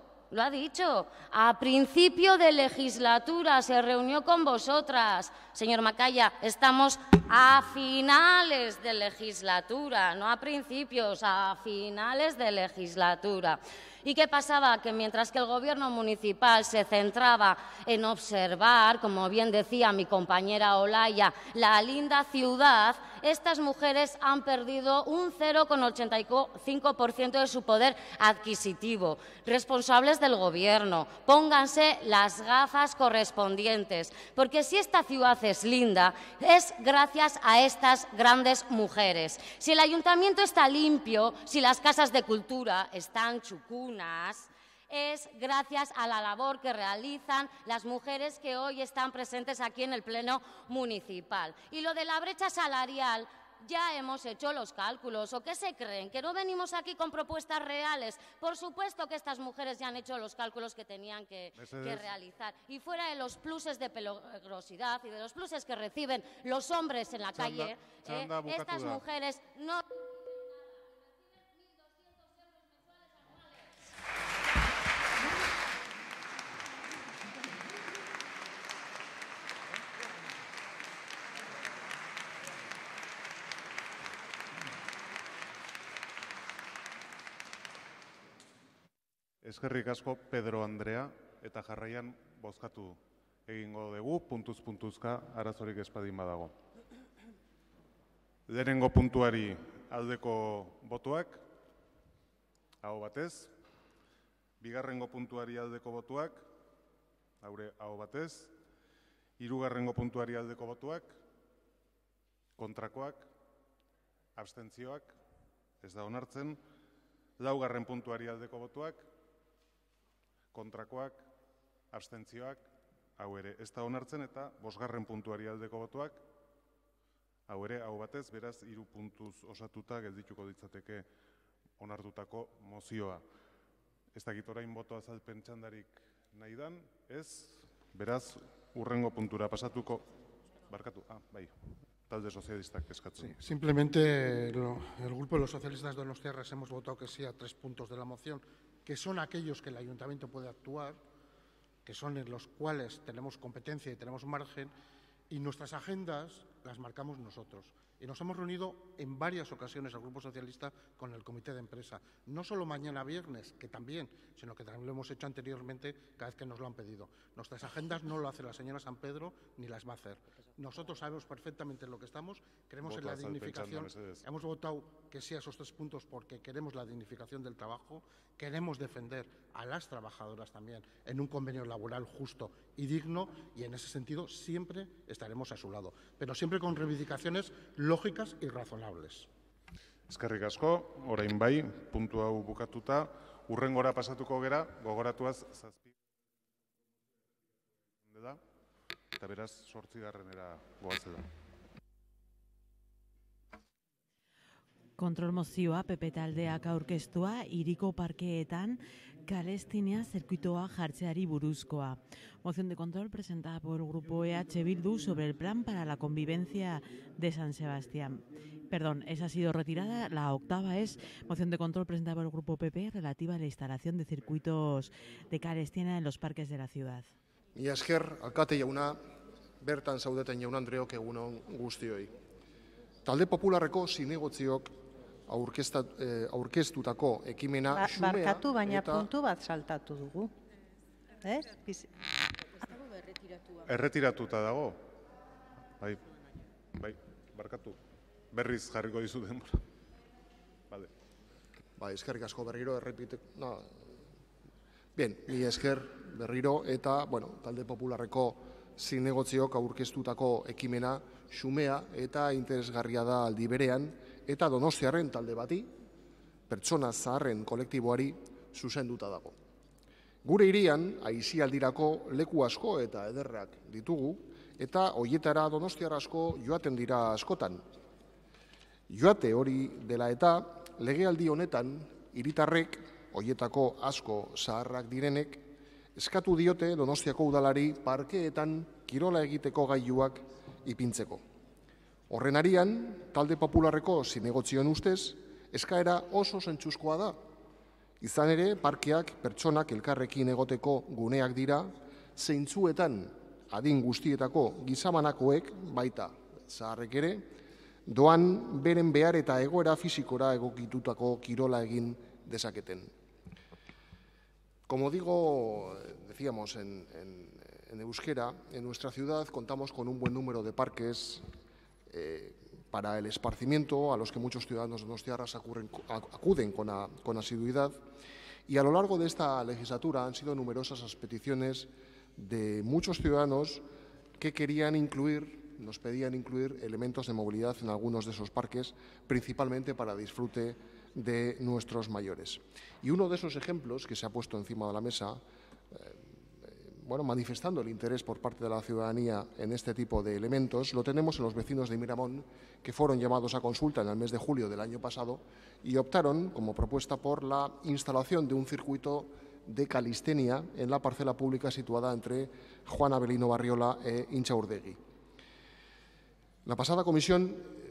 A principio de legislatura se reunió con vosotras. Señor Macaya, estamos a finales de legislatura, no a principios, a finales de legislatura. ¿Y qué pasaba? Que mientras que el Gobierno municipal se centraba en observar, como bien decía mi compañera Olaya, la linda ciudad, estas mujeres han perdido un 0,85% de su poder adquisitivo. Responsables del Gobierno, pónganse las gafas correspondientes, porque si esta ciudad es linda, es gracias a estas grandes mujeres. Si el ayuntamiento está limpio, si las casas de cultura están chucunas, es gracias a la labor que realizan las mujeres que hoy están presentes aquí en el Pleno municipal. Y lo de la brecha salarial, ya hemos hecho los cálculos. ¿O qué se creen? ¿Que no venimos aquí con propuestas reales? Por supuesto que estas mujeres ya han hecho los cálculos que tenían que realizar. Y fuera de los pluses de peligrosidad y de los pluses que reciben los hombres en la calle, estas mujeres no... Eskerrik asko Pedro Andrea, eta jarraian bozkatu egingo dugu, puntuz-puntuzka arazorik espadin badago. Lehenengo puntuari aldeko botuak, aho batez. Bigarrengo puntuari aldeko botuak, aho batez. Hirugarrengo puntuari aldeko botuak, kontrakoak, abstentzioak, ez da onartzen. Laugarren puntuari aldeko botuak, kontrakoak, abstentzioak, hau ere ez da onartzen, eta bosgarren puntuari aldeko botuak, hau ere, hau batez, beraz, 3 puntuz osatuta geldituko ditzateke onartutako mozioa. Ez dakit orain boto azalpen txandarik nahi dan, ez, beraz, hurrengo puntura pasatuko, barkatu, bai, talde sozialistak eskatzen. Simplemente el grupo de los socialistas donostiarras hemos votado que sí a 3 puntos de la moción, que son aquellos que el ayuntamiento puede actuar, que son en los cuales tenemos competencia y tenemos margen, y nuestras agendas las marcamos nosotros. Y nos hemos reunido en varias ocasiones el Grupo Socialista con el Comité de Empresa. No solo mañana viernes, que también, sino que también lo hemos hecho anteriormente cada vez que nos lo han pedido. Nuestras agendas no lo hace la señora San Pedro ni las va a hacer. Nosotros sabemos perfectamente en lo que estamos, queremos en la dignificación. Hemos votado que sí a esos 3 puntos porque queremos la dignificación del trabajo, queremos defender a las trabajadoras también en un convenio laboral justo y digno, y en ese sentido siempre estaremos a su lado, pero siempre con reivindicaciones lógicas y razonables. Eskerrik asko, orain bai, puntu hau bukatuta, hurrengora pasatuko gera, gogoratuaz 7 da, eta beraz 8. goazela. Kontrol mozioa PP taldeak aurkeztua hiriko parkeetan kalestinea zirkuitoa jartzeari buruzkoa. Moción de control presentada por el grupo EH Bildu sobre el plan para la convivencia de San Sebastián. Perdón, esa ha sido retirada. La 8ª es moción de control presentada por el grupo PP relativa a la instalación de circuitos de kalestina en los parques de la ciudad. Mila esker, alkate jauna, bertan zaudeten jaun Andreok egunon guztioi. Talde popularreko zinegotziok aurkeztutako ekimena xumea... Barkatu, baina puntu bat saltatu dugu. Ez? Erretiratuta dago. Bai, barkatu. Berriz jarriko dizu denbora. Vale. Bai, eskerrik asko berriro errepiteko... Bien, mila esker berriro eta, talde popularreko zinegotziok aurkeztutako ekimena xumea eta interesgarria da aldi berean, eta Donostiarren talde bati, pertsona zaharren kolektiboari zuzenduta dago. Gure hirian, aisialdirako leku asko eta ederrak ditugu, eta hoietara Donostiar asko joaten dira askotan. Joate hori dela eta legealdi honetan, hiritarrek, hoietako asko zaharrak direnek, eskatu diote Donostiako udalari parkeetan kirola egiteko gailuak ipintzeko. Horren arian, talde popularreko zinegotzion ustez, eskaera oso zentzuzkoa da. Izan ere, parkeak pertsonak elkarrekin egoteko guneak dira, zeintzuetan adin guztietako gizamanakoek, baita zaharrek ere, doan beren behar eta egoera fizikora egokitutako kirola egin dezaketen. Como decíamos en euskera, en nuestra ciudad contamos con un buen número de parques para el esparcimiento, a los que muchos ciudadanos donostiarras acuden con asiduidad, y a lo largo de esta legislatura han sido numerosas las peticiones de muchos ciudadanos que nos pedían incluir elementos de movilidad en algunos de esos parques, principalmente para disfrute de nuestros mayores. Y uno de esos ejemplos que se ha puesto encima de la mesa, manifestando el interés por parte de la ciudadanía en este tipo de elementos, lo tenemos en los vecinos de Miramón, que fueron llamados a consulta en el mes de julio del año pasado y optaron como propuesta por la instalación de un circuito de calistenia en la parcela pública situada entre Juan Avelino Barriola e Intxaurdegi. La pasada comisión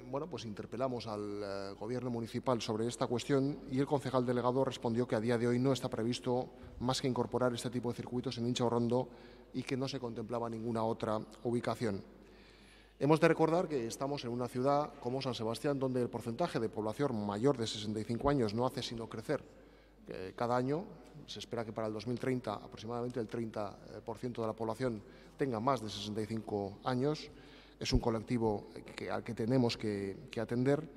interpelamos al Gobierno municipal sobre esta cuestión y el concejal delegado respondió que a día de hoy no está previsto más que incorporar este tipo de circuitos en Intxaurrondo y que no se contemplaba ninguna otra ubicación. Hemos de recordar que estamos en una ciudad como San Sebastián, donde el porcentaje de población mayor de 65 años no hace sino crecer cada año. Se espera que para el 2030 aproximadamente el 30% de la población tenga más de 65 años. Es un colectivo al que tenemos que atender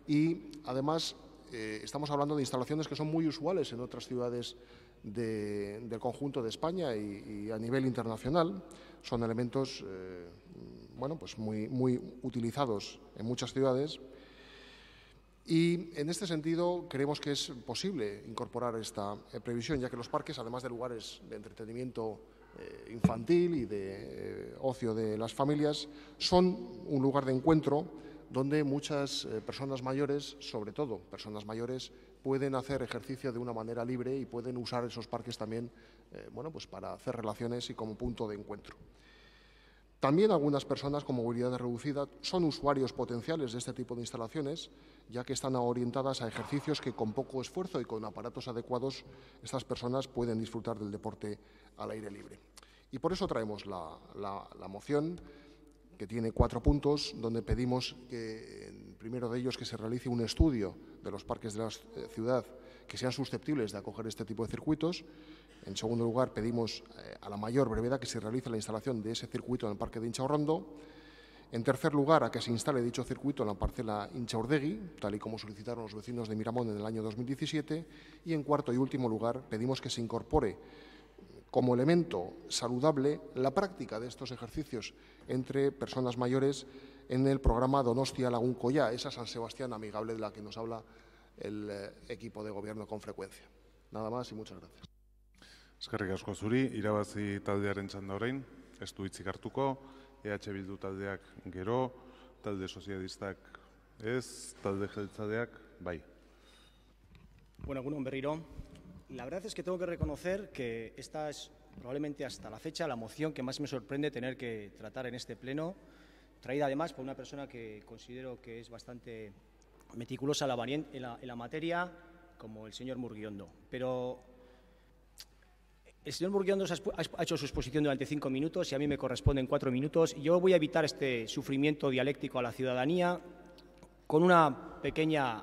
y, además, estamos hablando de instalaciones que son muy usuales en otras ciudades del conjunto de España y a nivel internacional. Son elementos muy utilizados en muchas ciudades y, en este sentido, creemos que es posible incorporar esta previsión, ya que los parques, además de lugares de entretenimiento infantil y de ocio de las familias, son un lugar de encuentro donde muchas personas mayores, sobre todo personas mayores, pueden hacer ejercicio de una manera libre y pueden usar esos parques también para hacer relaciones y como punto de encuentro. También algunas personas con movilidad reducida son usuarios potenciales de este tipo de instalaciones, ya que están orientadas a ejercicios que con poco esfuerzo y con aparatos adecuados estas personas pueden disfrutar del deporte al aire libre. Y por eso traemos la moción, que tiene 4 puntos, donde pedimos que, el primero de ellos, que se realice un estudio de los parques de la ciudad que sean susceptibles de acoger este tipo de circuitos. En segundo lugar, pedimos a la mayor brevedad que se realice la instalación de ese circuito en el parque de Intxaurrondo. En tercer lugar, a que se instale dicho circuito en la parcela Intxaurdegi, tal y como solicitaron los vecinos de Miramón en el año 2017. Y en cuarto y último lugar, pedimos que se incorpore como elemento saludable la práctica de estos ejercicios entre personas mayores en el programa Donostia Lagun Koia, esa San Sebastián amigable de la que nos habla el equipo de gobierno con frecuencia. Nada más y muchas gracias. Eskerrik asko zuri, irabazi taldearen txanda orain, ez du hitzik hartuko, EH Bildu taldeak gero, talde sozialistak ez, talde jeltzadeak bai. Bueno, egun on berriro. La verdad es que tengo que reconocer que esta es probablemente hasta la fecha la moción que más me sorprende tener que tratar en este pleno, traída además por una persona que considero que es bastante meticulosa en la materia, como el señor Murguiondo. Pero el señor Murguiondo ha hecho su exposición durante 5 minutos y a mí me corresponden 4 minutos. Y yo voy a evitar este sufrimiento dialéctico a la ciudadanía con una pequeña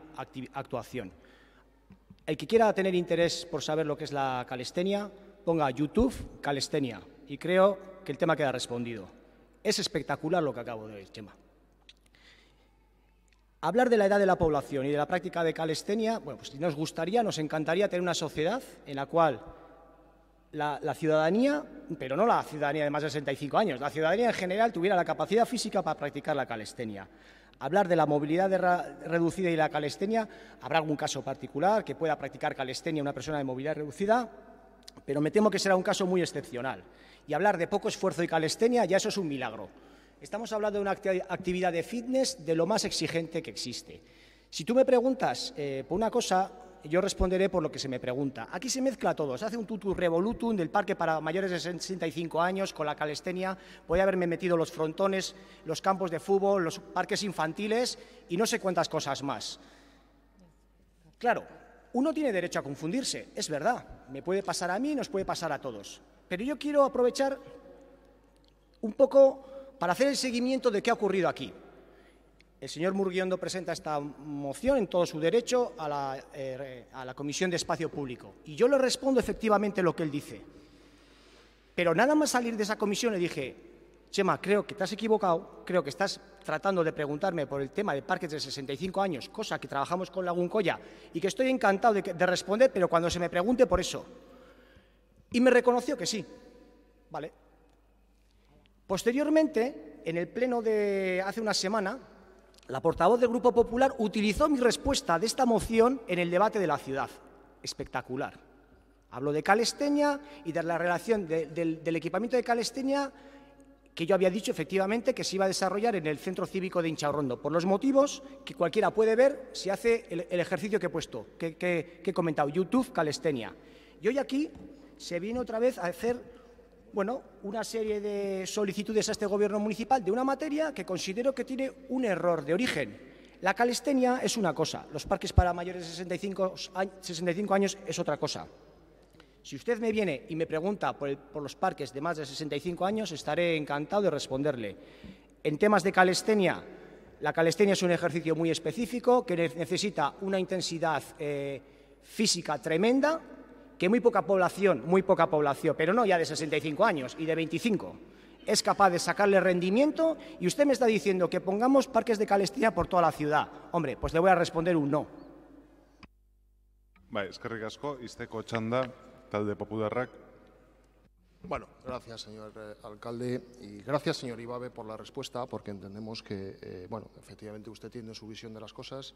actuación. El que quiera tener interés por saber lo que es la calistenia, ponga YouTube calistenia y creo que el tema queda respondido. Es espectacular lo que acabo de decir, Chema. Hablar de la edad de la población y de la práctica de calistenia, bueno, pues nos gustaría, nos encantaría tener una sociedad en la cual la ciudadanía, pero no la ciudadanía de más de 65 años, la ciudadanía en general tuviera la capacidad física para practicar la calistenia. Hablar de la movilidad reducida y la calistenia, habrá algún caso particular que pueda practicar calistenia una persona de movilidad reducida, pero me temo que será un caso muy excepcional. Y hablar de poco esfuerzo y calistenia, ya eso es un milagro. Estamos hablando de una actividad de fitness de lo más exigente que existe. Si tú me preguntas por una cosa, yo responderé por lo que se me pregunta. Aquí se mezcla todo, se hace un tutu revolutum del parque para mayores de 65 años con la calistenia, voy a haberme metido los frontones, los campos de fútbol, los parques infantiles y no sé cuántas cosas más. Claro, uno tiene derecho a confundirse, es verdad, me puede pasar a mí, nos puede pasar a todos. Pero yo quiero aprovechar un poco para hacer el seguimiento de qué ha ocurrido aquí. El señor Murguiondo presenta esta moción en todo su derecho a la Comisión de Espacio Público. Y yo le respondo efectivamente lo que él dice. Pero nada más salir de esa comisión le dije, Chema, creo que te has equivocado, creo que estás tratando de preguntarme por el tema de parques de 65 años, cosa que trabajamos con Lagun Koia y que estoy encantado de responder, pero cuando se me pregunte por eso. Y me reconoció que sí. Vale. Posteriormente, en el pleno de hace una semana, la portavoz del Grupo Popular utilizó mi respuesta de esta moción en el debate de la ciudad. Espectacular. Hablo de calistenia y de la relación del equipamiento de calistenia que yo había dicho efectivamente que se iba a desarrollar en el Centro Cívico de Inchaurrondo, por los motivos que cualquiera puede ver si hace el ejercicio que he puesto, que he comentado, YouTube calistenia. Y hoy aquí se viene otra vez a hacer, bueno, una serie de solicitudes a este Gobierno municipal de una materia que considero que tiene un error de origen. La calistenia es una cosa, los parques para mayores de 65 años es otra cosa. Si usted me viene y me pregunta por los parques de más de 65 años, estaré encantado de responderle. En temas de calistenia, la calistenia es un ejercicio muy específico que necesita una intensidad física tremenda, que muy poca población, pero no ya de 65 años y de 25, es capaz de sacarle rendimiento, y usted me está diciendo que pongamos parques de calistenia por toda la ciudad. Hombre, pues le voy a responder un no. Bai, eskerrik asko, izteko txanda, talde popularrak. Bueno, gracias, señor alcalde, y gracias, señor Ibabe, por la respuesta, porque entendemos que, bueno, efectivamente usted tiene su visión de las cosas,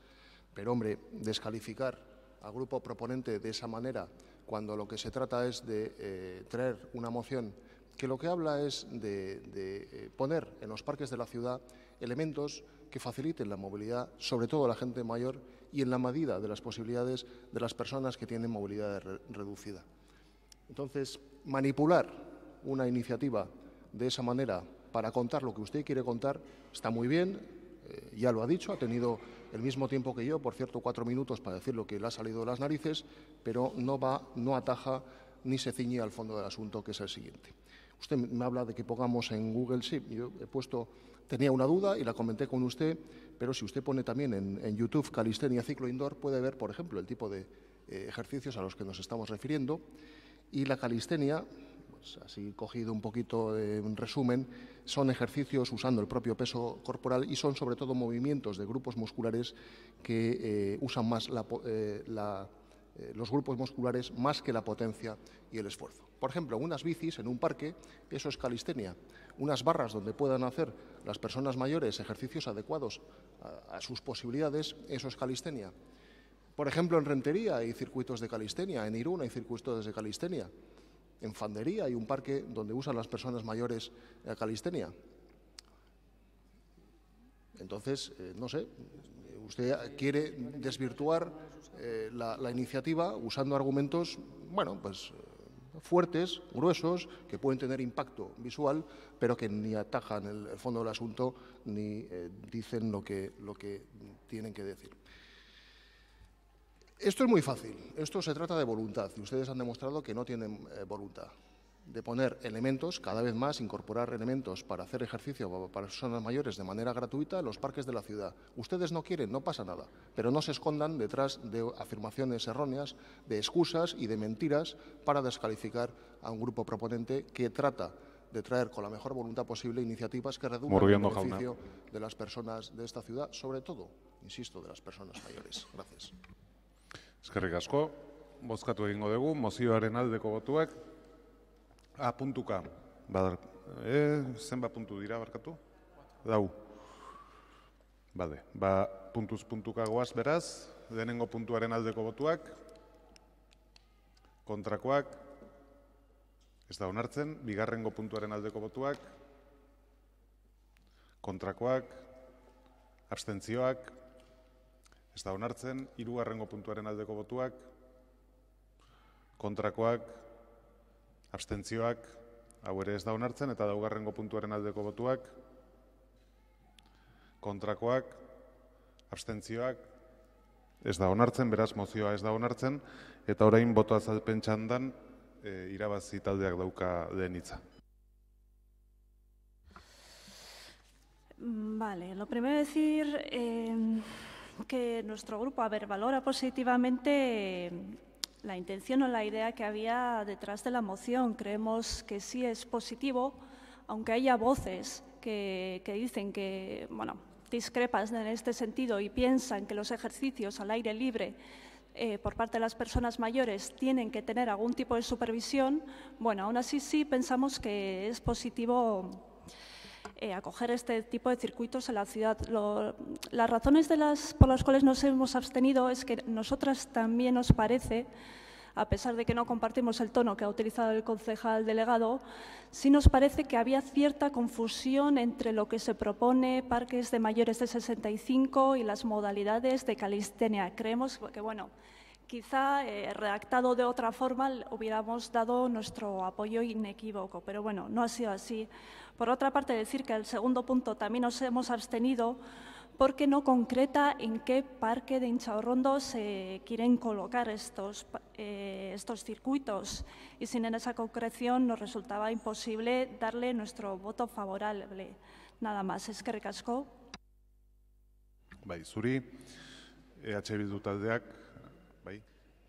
pero, hombre, descalificar al grupo proponente de esa manera, cuando lo que se trata es de traer una moción que lo que habla es de poner en los parques de la ciudad elementos que faciliten la movilidad, sobre todo a la gente mayor, y en la medida de las posibilidades de las personas que tienen movilidad reducida. Entonces, manipular una iniciativa de esa manera para contar lo que usted quiere contar está muy bien, ya lo ha dicho, ha tenido el mismo tiempo que yo, por cierto, 4 minutos para decir lo que le ha salido de las narices, pero no ataja ni se ciñe al fondo del asunto, que es el siguiente. Usted me habla de que pongamos en Google, sí, yo tenía una duda y la comenté con usted, pero si usted pone también en YouTube calistenia ciclo indoor, puede ver, por ejemplo, el tipo de ejercicios a los que nos estamos refiriendo. Y la calistenia, pues así cogido un poquito en resumen, son ejercicios usando el propio peso corporal y son sobre todo movimientos de grupos musculares que usan más los grupos musculares más que la potencia y el esfuerzo. Por ejemplo, unas bicis en un parque, eso es calistenia. Unas barras donde puedan hacer las personas mayores ejercicios adecuados a sus posibilidades, eso es calistenia. Por ejemplo, en Rentería hay circuitos de calistenia, en Irún hay circuitos de calistenia, en Fandería hay un parque donde usan las personas mayores calistenia. Entonces, no sé, usted quiere desvirtuar la iniciativa usando argumentos, bueno, pues fuertes, gruesos, que pueden tener impacto visual, pero que ni atajan el fondo del asunto ni dicen lo que tienen que decir. Esto es muy fácil, esto se trata de voluntad, y ustedes han demostrado que no tienen voluntad de poner elementos, cada vez más, incorporar elementos para hacer ejercicio para personas mayores de manera gratuita en los parques de la ciudad. Ustedes no quieren, no pasa nada, pero no se escondan detrás de afirmaciones erróneas, de excusas y de mentiras para descalificar a un grupo proponente que trata de traer con la mejor voluntad posible iniciativas que reduzcan el beneficio de las personas de esta ciudad, sobre todo, insisto, de las personas mayores. Gracias. Eskerrik asko, bozkatu egingo dugu, mozioaren aldeko botuak. Puntuka, zenbat puntu dira, barkatu? Lau. Bale, puntuz puntuka goaz, beraz, lehenengo puntuaren aldeko botuak, kontrakoak, ez da onartzen, bigarrengo puntuaren aldeko botuak, kontrakoak, abstentzioak, ez da onartzen, hirugarrengo puntuaren aldeko botuak, kontrakoak, abstentzioak, hau ere ez da onartzen, eta laugarrengo puntuaren aldeko botuak, kontrakoak, abstentzioak, ez da onartzen, beraz mozioa ez da onartzen, eta orain boto azalpen txandan irabazi taldeak dauka lehen hitza. Vale, lo primero decir que nuestro grupo, valora positivamente la intención o la idea que había detrás de la moción. Creemos que sí es positivo, aunque haya voces que dicen que, bueno, discrepan en este sentido y piensan que los ejercicios al aire libre por parte de las personas mayores tienen que tener algún tipo de supervisión. Bueno, aún así sí pensamos que es positivo acoger este tipo de circuitos en la ciudad. Las razones por las cuales nos hemos abstenido es que nosotras también nos parece, a pesar de que no compartimos el tono que ha utilizado el concejal delegado, sí nos parece que había cierta confusión entre lo que se propone parques de mayores de 65 y las modalidades de calistenia. Creemos que, bueno, quizá redactado de otra forma hubiéramos dado nuestro apoyo inequívoco, pero bueno, no ha sido así. Por otra parte, decir que el segundo punto también nos hemos abstenido porque no concreta en qué parque de Intxaurrondo se quieren colocar estos circuitos y sin en esa concreción nos resultaba imposible darle nuestro voto favorable. Nada más, eskerrik asko. Bai, zuri, EH Bildu taldeak, bai.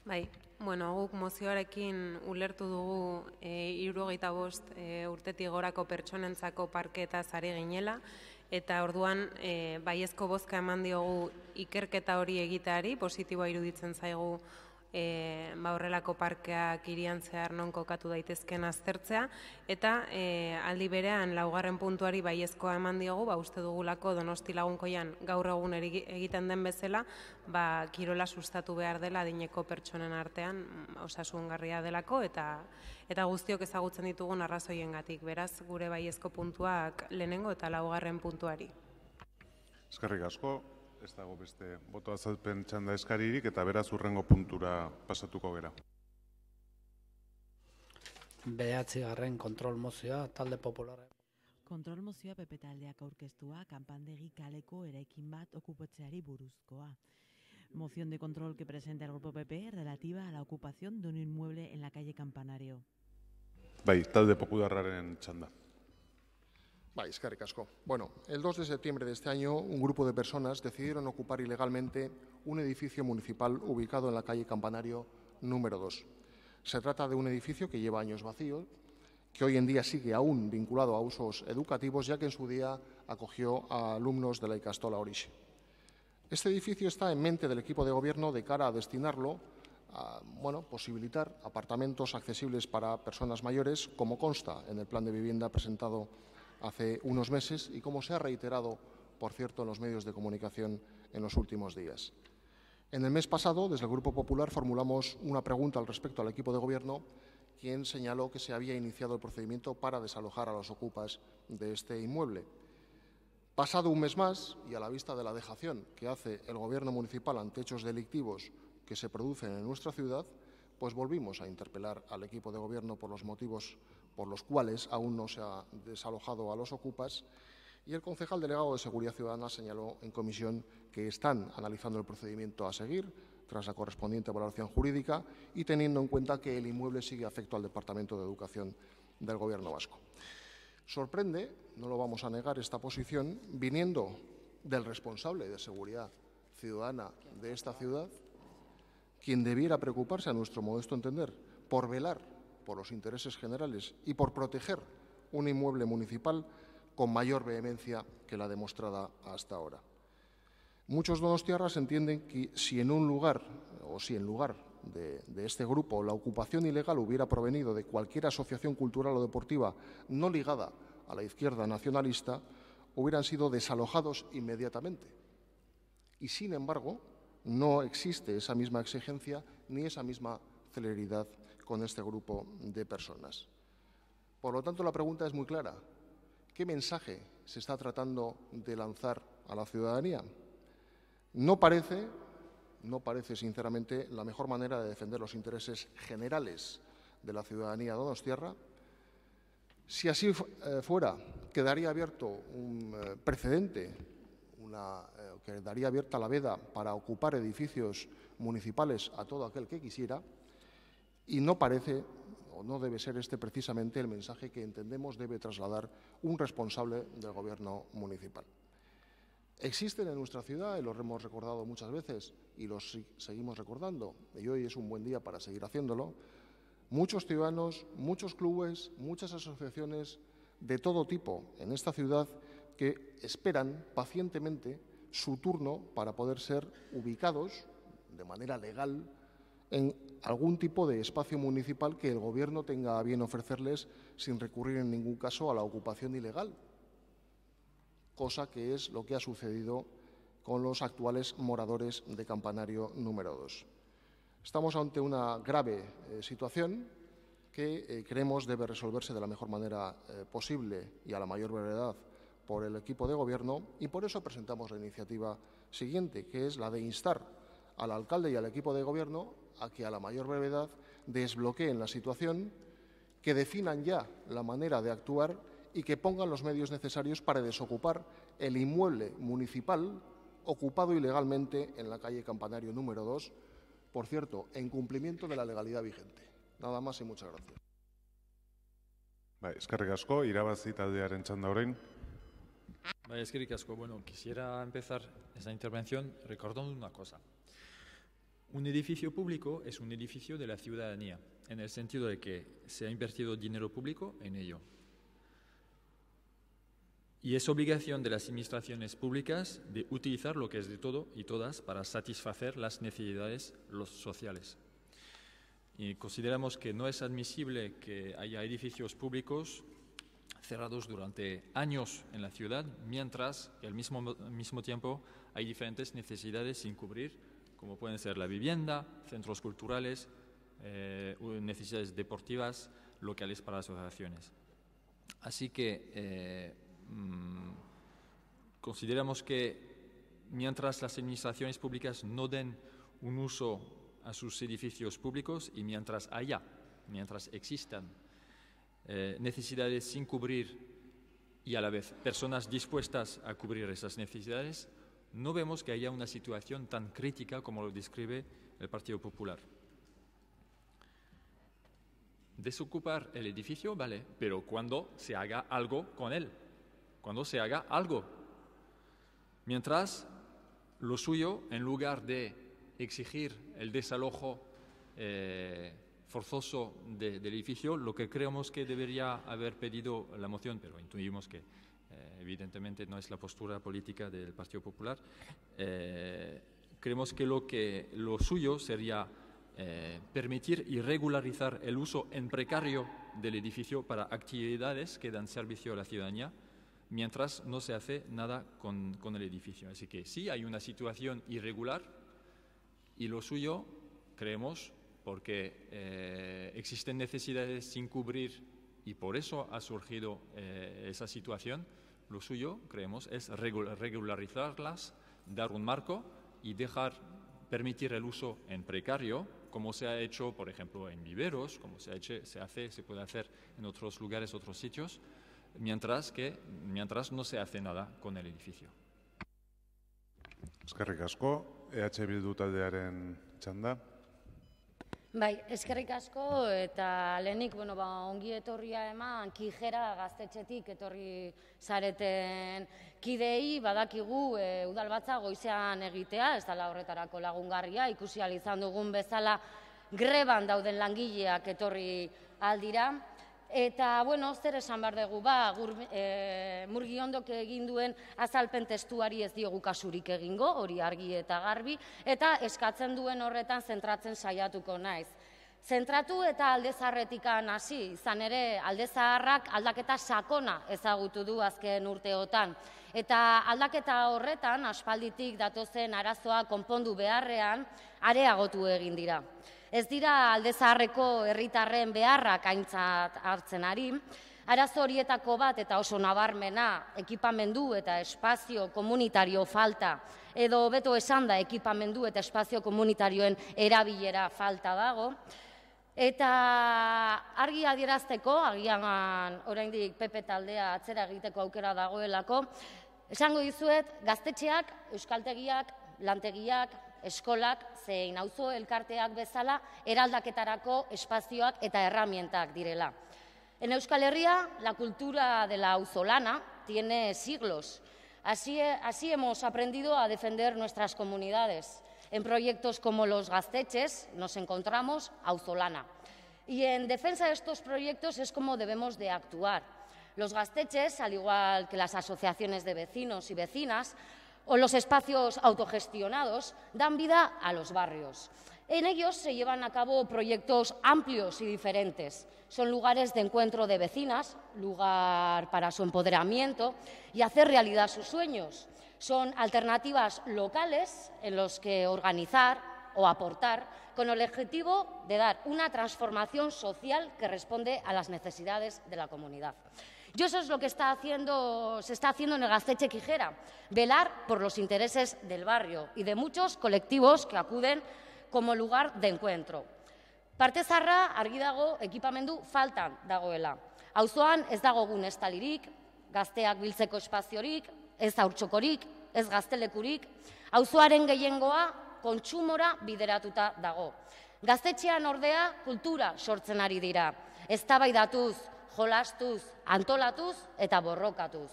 Bai, bueno, guk mozioarekin ulertu dugu 75 urtetik gorako pertsonentzako parkeetaz ari ginela, eta orduan baiezko bozka eman diogu ikerketa hori egiteari, positiboa iruditzen zaigu horrelako parkeak hirian zehar non kokatu daitezken aztertzea, eta aldi berean laugarren puntuari baiezkoa eman diogu, uste dugulako Donosti Lagunkoian gaur egun egiten den bezala, kirola sustatu behar dela adineko pertsonen artean osasungarria delako, eta guztiok ezagutzen ditugun arrazoiengatik. Beraz, gure baiezko puntuak lehenengo eta laugarren puntuari. Eskerrik asko. Ez dago beste boto azalpen txanda eskaririk eta beraz hurrengo puntura pasatuko gera. 9. kontrol mozioa, talde popularra. Kontrol mozioa PP taldeak aurkeztua kanpandegi kaleko eraikin bat okupatzeari buruzkoa. Moción de control que presenta el grupo PP relativa a la ocupación de un inmueble en la calle Campanario. Bai, talde popularraren txanda. Bai, eskerrik asko. Bueno, el 2 de septiembre de este año, un grupo de personas decidieron ocupar ilegalmente un edificio municipal ubicado en la calle Campanario número 2. Se trata de un edificio que lleva años vacío, que hoy en día sigue aún vinculado a usos educativos, ya que en su día acogió a alumnos de la Ikastola Orixe. Este edificio está en mente del equipo de gobierno de cara a destinarlo a posibilitar apartamentos accesibles para personas mayores, como consta en el plan de vivienda presentado hace unos meses y como se ha reiterado, por cierto, en los medios de comunicación en los últimos días. En el mes pasado, desde el Grupo Popular, formulamos una pregunta al respecto al equipo de gobierno, quien señaló que se había iniciado el procedimiento para desalojar a los ocupas de este inmueble. Pasado un mes más, y a la vista de la dejación que hace el Gobierno municipal ante hechos delictivos que se producen en nuestra ciudad, pues volvimos a interpelar al equipo de gobierno por los motivos por los cuales aún no se ha desalojado a los ocupas, y el concejal delegado de Seguridad Ciudadana señaló en comisión que están analizando el procedimiento a seguir tras la correspondiente valoración jurídica y teniendo en cuenta que el inmueble sigue afecto al Departamento de Educación del Gobierno vasco. Sorprende, no lo vamos a negar, esta posición viniendo del responsable de Seguridad Ciudadana de esta ciudad, quien debiera preocuparse, a nuestro modesto entender, por velar por los intereses generales y por proteger un inmueble municipal con mayor vehemencia que la demostrada hasta ahora. Muchos donostiarras entienden que si en lugar de este grupo la ocupación ilegal hubiera provenido de cualquier asociación cultural o deportiva no ligada a la izquierda nacionalista, hubieran sido desalojados inmediatamente. Y, sin embargo, no existe esa misma exigencia ni esa misma celeridad con este grupo de personas. Por lo tanto, la pregunta es muy clara. ¿Qué mensaje se está tratando de lanzar a la ciudadanía? No parece, sinceramente, la mejor manera de defender los intereses generales de la ciudadanía donostiarra. Si así fuera, quedaría abierto un precedente, quedaría abierta la veda para ocupar edificios municipales a todo aquel que quisiera, y no parece o no debe ser este precisamente el mensaje que entendemos debe trasladar un responsable del Gobierno municipal. Existen en nuestra ciudad, y los hemos recordado muchas veces y los seguimos recordando, y hoy es un buen día para seguir haciéndolo, muchos ciudadanos, muchos clubes, muchas asociaciones de todo tipo en esta ciudad que esperan pacientemente su turno para poder ser ubicados de manera legal en algún tipo de espacio municipal que el Gobierno tenga a bien ofrecerles sin recurrir en ningún caso a la ocupación ilegal, cosa que es lo que ha sucedido con los actuales moradores de Campanario número 2. Estamos ante una grave situación que creemos debe resolverse de la mejor manera posible y a la mayor brevedad por el equipo de Gobierno, y por eso presentamos la iniciativa siguiente, que es la de instar al alcalde y al equipo de Gobierno a que a la mayor brevedad desbloqueen la situación, que definan ya la manera de actuar y que pongan los medios necesarios para desocupar el inmueble municipal ocupado ilegalmente en la calle Campanario número 2, por cierto, en cumplimiento de la legalidad vigente. Nada más y muchas gracias. Eskerrik asko, irabazi taldearen txanda orain. Eskerrik asko. Bueno, quisiera empezar esta intervención recordando una cosa. Un edificio público es un edificio de la ciudadanía, en el sentido de que se ha invertido dinero público en ello. Y es obligación de las administraciones públicas de utilizar lo que es de todo y todas para satisfacer las necesidades sociales. Y consideramos que no es admisible que haya edificios públicos cerrados durante años en la ciudad, mientras que al mismo tiempo hay diferentes necesidades sin cubrir, como pueden ser la vivienda, centros culturales, necesidades deportivas, locales para las asociaciones. Así que consideramos que mientras las administraciones públicas no den un uso a sus edificios públicos y mientras existan necesidades sin cubrir y a la vez personas dispuestas a cubrir esas necesidades, no vemos que haya una situación tan crítica como lo describe el Partido Popular. Desocupar el edificio, vale, pero cuando se haga algo con él, cuando se haga algo. Mientras, lo suyo, en lugar de exigir el desalojo forzoso del edificio, lo que creemos que debería haber pedido la moción, pero intuimos que evidentemente no es la postura política del Partido Popular, creemos que lo suyo sería permitir y regularizar el uso en precario del edificio para actividades que dan servicio a la ciudadanía, mientras no se hace nada con el edificio. Así que sí hay una situación irregular y lo suyo, creemos, porque existen necesidades sin cubrir y por eso ha surgido esa situación, lo suyo, creemos, es regularizarlas, dar un marco y permitir el uso en precario, como se ha hecho, por ejemplo, en viveros, como se puede hacer en otros lugares, otros sitios, mientras no se hace nada con el edificio. Eskerrik asko, EH Bildu taldearen txanda. Bai, eskerrik asko eta lehenik, ongi etorria eman Kijera gaztetxetik etorri zareten kidei, badakigu udalbatza goizean egitea, ez dela horretarako lagungarria, ikusi ahal izan dugun bezala greban dauden langileak etorri aldira. Eta, zer esan behar dugu, Murgiondok egin duen azalpen testuari ez diogu kasurik egingo, hori argi eta garbi, eta eskatzen duen horretan zentratzen saiatuko naiz. Zentratu eta aldezarretikan hasi, izan ere aldezarrak aldaketa sakona ezagutu du azken urteotan. Eta aldaketa horretan, aspalditik datozen arazoa konpondu beharrean, areagotu egin dira. Ez dira aldezaharreko herritarren beharrak aintzat hartzen ari, arazo horietako bat eta oso nabarmena ekipamendu eta espazio komunitario falta, edo beto esan da ekipamendu eta espazio komunitarioen erabilera falta dago, eta argi adierazteko, agian oraindik PP taldea atzera egiteko aukera dagoelako, esango dizuet gaztetxeak, euskaltegiak, lantegiak, eskolak, zein auzo elkarteak bezala, eraldaketarako espazioak eta herramientak direla. En Euskal Herria, la cultura de la auzolana tiene siglos. Así hemos aprendido a defender nuestras comunidades. En proyectos como los gaztetxes nos encontramos auzolana. Y en defensa de estos proyectos es como debemos de actuar. Los gaztetxes, al igual que las asociaciones de vecinos y vecinas, o los espacios autogestionados, dan vida a los barrios. En ellos se llevan a cabo proyectos amplios y diferentes. Son lugares de encuentro de vecinas, lugar para su empoderamiento y hacer realidad sus sueños. Son alternativas locales en los que organizar, o aportar con el objetivo de dar una transformación social que responde a las necesidades de la comunidad. Y eso es lo que se está haciendo en el Gaztetxe Kijera, velar por los intereses del barrio y de muchos colectivos que acuden como lugar de encuentro. Parte zaharra argi dago ekipamendu faltan dagoela. Auzoan ez dago gune estalirik, gazteak biltzeko espaziorik, ez haurtxokorik, ez gaztelekurik, auzoaren gehiengoa kontsumora bideratuta dago. Gaztetxean ordea kultura sortzen ari dira, eztabaidatuz, jolastuz, antolatuz eta borrokatuz.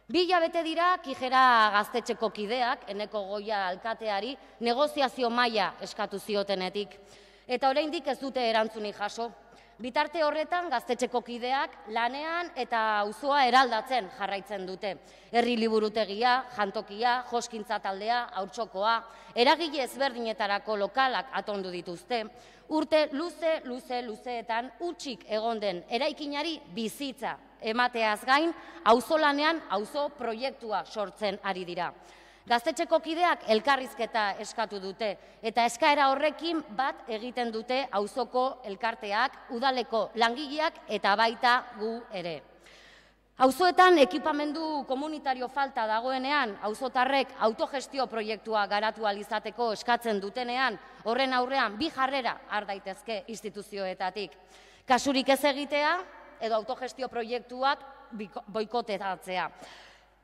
2 hilabete dira Kijera Gaztetxeko kideak, Eneko Goia alkateari, negoziazio maila eskatu ziotenetik. Eta oraindik ez dute erantzunik jaso. Bitarte horretan Gaztetxeko kideak lanean eta auzoa eraldatzen jarraitzen dute. Herri liburutegia, jantokia, joskintza taldea, haurtxokoa, eragile ezberdinetarako lokalak atondu dituzte. Urte luzeetan hutsik egon den eraikinari bizitza emateaz gain, auzolanean auzo proiektua sortzen ari dira. Gaztetxeko kideak elkarrizketa eskatu dute eta eskaera horrekin bat egiten dute auzoko elkarteak, udaleko langileak eta baita gu ere. Auzoetan ekipamendu komunitario falta dagoenean, auzotarrek autogestio proiektua garatu ahal izateko eskatzen dutenean, horren aurrean 2 jarrera har daitezke instituzioetatik. Kasurik ez egitea edo autogestio proiektuak boikotetatzea.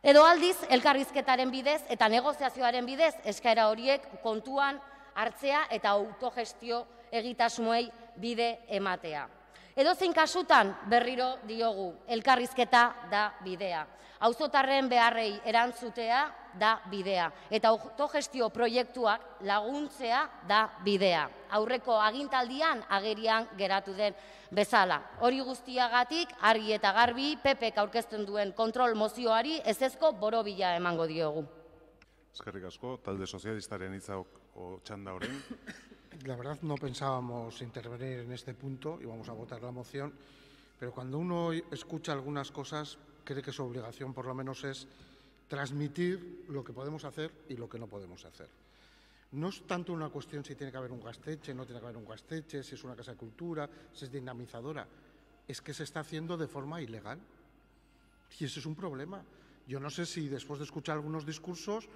Edo aldiz, elkarrizketaren bidez eta negoziazioaren bidez eskaera horiek kontuan hartzea eta autogestio egitasmoei bide ematea. Edozein kasutan berriro diogu, elkarrizketa da bidea. Auzotarren beharrei erantzutea da bidea. Eta autogestio proiektuak laguntzea da bidea. Aurreko agintaldian agerian geratu den bezala. Hori guztiagatik, argi eta garbi, PPek aurkezten duen kontrol mozioari ezezko borobila emango diogu. Eskerrik asko, talde sozialistaren hitza txanda horren. La verdad no pensábamos intervenir en este punto, íbamos a votar la moción, pero cuando uno escucha algunas cosas, cree que su obligación por lo menos es transmitir lo que podemos hacer y lo que no podemos hacer. No es tanto una cuestión si tiene que haber un Gaztetxe, no tiene que haber un Gaztetxe, si es una casa de cultura, si es dinamizadora. Es que se está haciendo de forma ilegal. Y ese es un problema. Yo no sé si después de escuchar algunos discursos,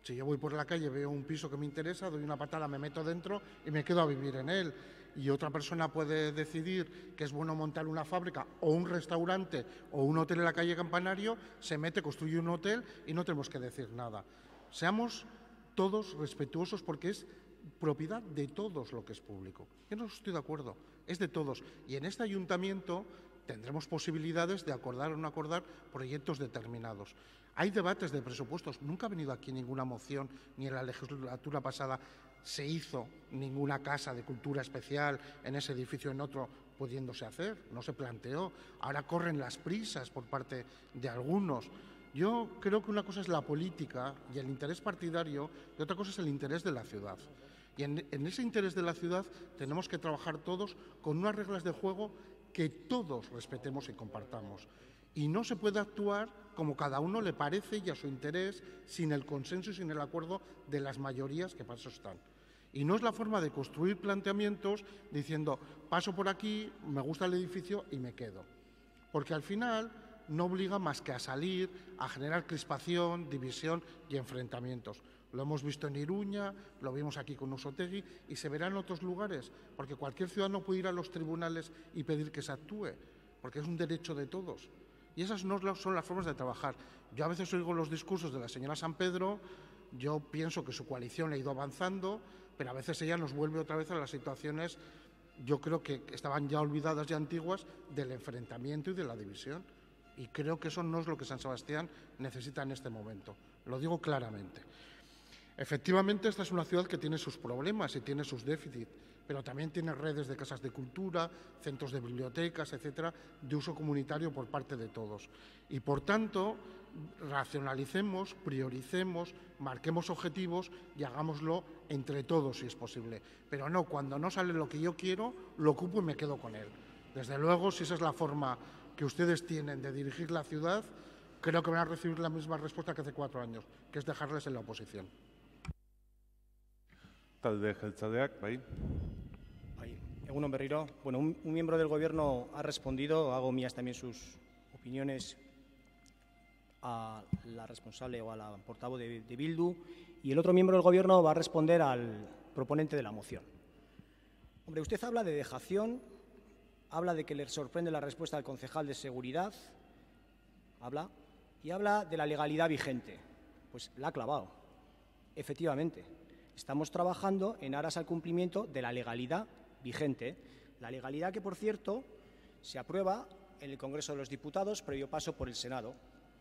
si yo voy por la calle, veo un piso que me interesa, doy una patada, me meto dentro y me quedo a vivir en él. Y otra persona puede decidir que es bueno montar una fábrica o un restaurante o un hotel en la calle Campanario, se mete, construye un hotel y no tenemos que decir nada. Seamos todos respetuosos porque es propiedad de todos lo que es público. Yo no estoy de acuerdo, es de todos. Y en este ayuntamiento tendremos posibilidades de acordar o no acordar proyectos determinados. Hay debates de presupuestos. Nunca ha venido aquí ninguna moción, ni en la legislatura pasada se hizo ninguna casa de cultura especial en ese edificio, en otro, pudiéndose hacer. No se planteó. Ahora corren las prisas por parte de algunos. Yo creo que una cosa es la política y el interés partidario y otra cosa es el interés de la ciudad. Y en ese interés de la ciudad tenemos que trabajar todos con unas reglas de juego que todos respetemos y compartamos. Y no se puede actuar como cada uno le parece y a su interés, sin el consenso y sin el acuerdo de las mayorías que para eso están. Y no es la forma de construir planteamientos diciendo, paso por aquí, me gusta el edificio y me quedo. Porque al final no obliga más que a salir, a generar crispación, división y enfrentamientos. Lo hemos visto en Iruña, lo vimos aquí con Usotegui y se verá en otros lugares, porque cualquier ciudadano puede ir a los tribunales y pedir que se actúe, porque es un derecho de todos. Y esas no son las formas de trabajar. Yo a veces oigo los discursos de la señora San Pedro, yo pienso que su coalición ha ido avanzando, pero a veces ella nos vuelve otra vez a las situaciones, yo creo que estaban ya olvidadas y antiguas, del enfrentamiento y de la división. Y creo que eso no es lo que San Sebastián necesita en este momento. Lo digo claramente. Efectivamente, esta es una ciudad que tiene sus problemas y tiene sus déficits, pero también tiene redes de casas de cultura, centros de bibliotecas, etcétera, de uso comunitario por parte de todos. Y, por tanto, racionalicemos, prioricemos, marquemos objetivos y hagámoslo entre todos, si es posible. Pero no, cuando no sale lo que yo quiero, lo ocupo y me quedo con él. Desde luego, si esa es la forma que ustedes tienen de dirigir la ciudad, creo que van a recibir la misma respuesta que hace 4 años, que es dejarles en la oposición. Talde jeltzaleak, bai. Egunon berriro. Bueno, un miembro del Gobierno ha respondido, hago mías también sus opiniones a la responsable o a la portavoz de Bildu, y el otro miembro del Gobierno va a responder al proponente de la moción. Hombre, usted habla de dejación, habla de que le sorprende la respuesta del concejal de Seguridad, y habla de la legalidad vigente. Pues la ha clavado. Efectivamente, estamos trabajando en aras al cumplimiento de la legalidad vigente. La legalidad que, por cierto, se aprueba en el Congreso de los Diputados previo paso por el Senado.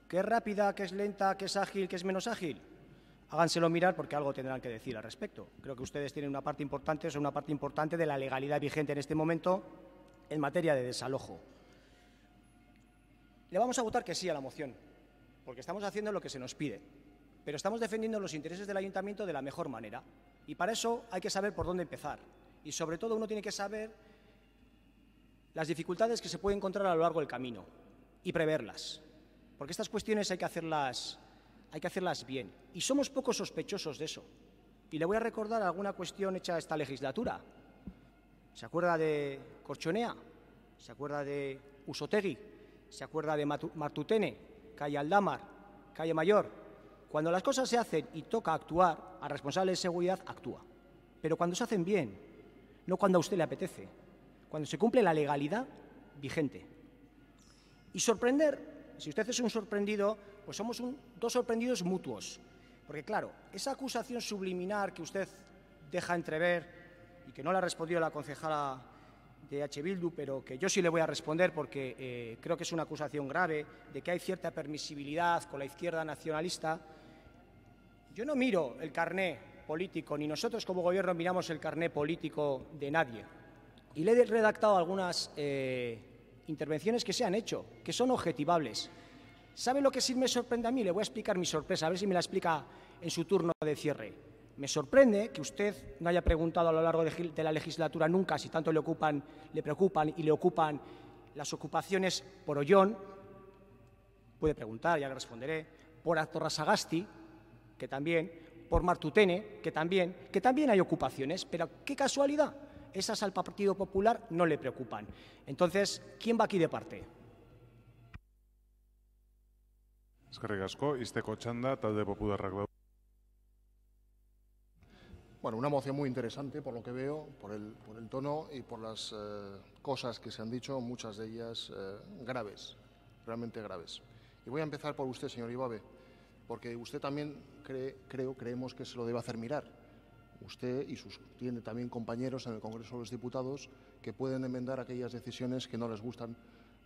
¿Qué es rápida, qué es lenta, qué es ágil, qué es menos ágil? Háganselo mirar porque algo tendrán que decir al respecto. Creo que ustedes tienen una parte importante de la legalidad vigente en este momento en materia de desalojo. Le vamos a votar que sí a la moción, porque estamos haciendo lo que se nos pide, pero estamos defendiendo los intereses del Ayuntamiento de la mejor manera. Y para eso hay que saber por dónde empezar. Y sobre todo uno tiene que saber las dificultades que se puede encontrar a lo largo del camino y preverlas. Porque estas cuestiones hay que hacerlas bien. Y somos poco sospechosos de eso. Y le voy a recordar alguna cuestión hecha esta legislatura. ¿Se acuerda de Corchonea? ¿Se acuerda de Usotegui? ¿Se acuerda de Martutene? Calle Aldamar, Calle Mayor. Cuando las cosas se hacen y toca actuar, al responsable de seguridad actúa. Pero cuando se hacen bien, no cuando a usted le apetece, cuando se cumple la legalidad vigente. Y sorprender, si usted es un sorprendido, pues somos dos sorprendidos mutuos. Porque claro, esa acusación subliminar que usted deja entrever y que no le ha respondido la concejala de H. Bildu, pero que yo sí le voy a responder porque creo que es una acusación grave, de que hay cierta permisibilidad con la izquierda nacionalista. Yo no miro el carné político, ni nosotros como Gobierno miramos el carné político de nadie. Y le he redactado algunas intervenciones que se han hecho, que son objetivables. ¿Sabe lo que sí me sorprende a mí? Le voy a explicar mi sorpresa, a ver si me la explica en su turno de cierre. Me sorprende que usted no haya preguntado a lo largo de la legislatura nunca si tanto le preocupan y le ocupan las ocupaciones por Ollón. Puede preguntar, ya le responderé. Por Torrasagasti, que también. Por Martutene, que también hay ocupaciones. Pero qué casualidad, esas al Partido Popular no le preocupan. Entonces, ¿quién va aquí de parte? Eskerrik asko, izteko txanda, talde popularrak daude. Bueno, una moción muy interesante por lo que veo, por el tono y por las cosas que se han dicho, muchas de ellas graves, realmente graves. Y voy a empezar por usted, señor Ibabe, porque usted también creemos que se lo debe hacer mirar. Usted tiene también compañeros en el Congreso de los Diputados que pueden enmendar aquellas decisiones que no les gustan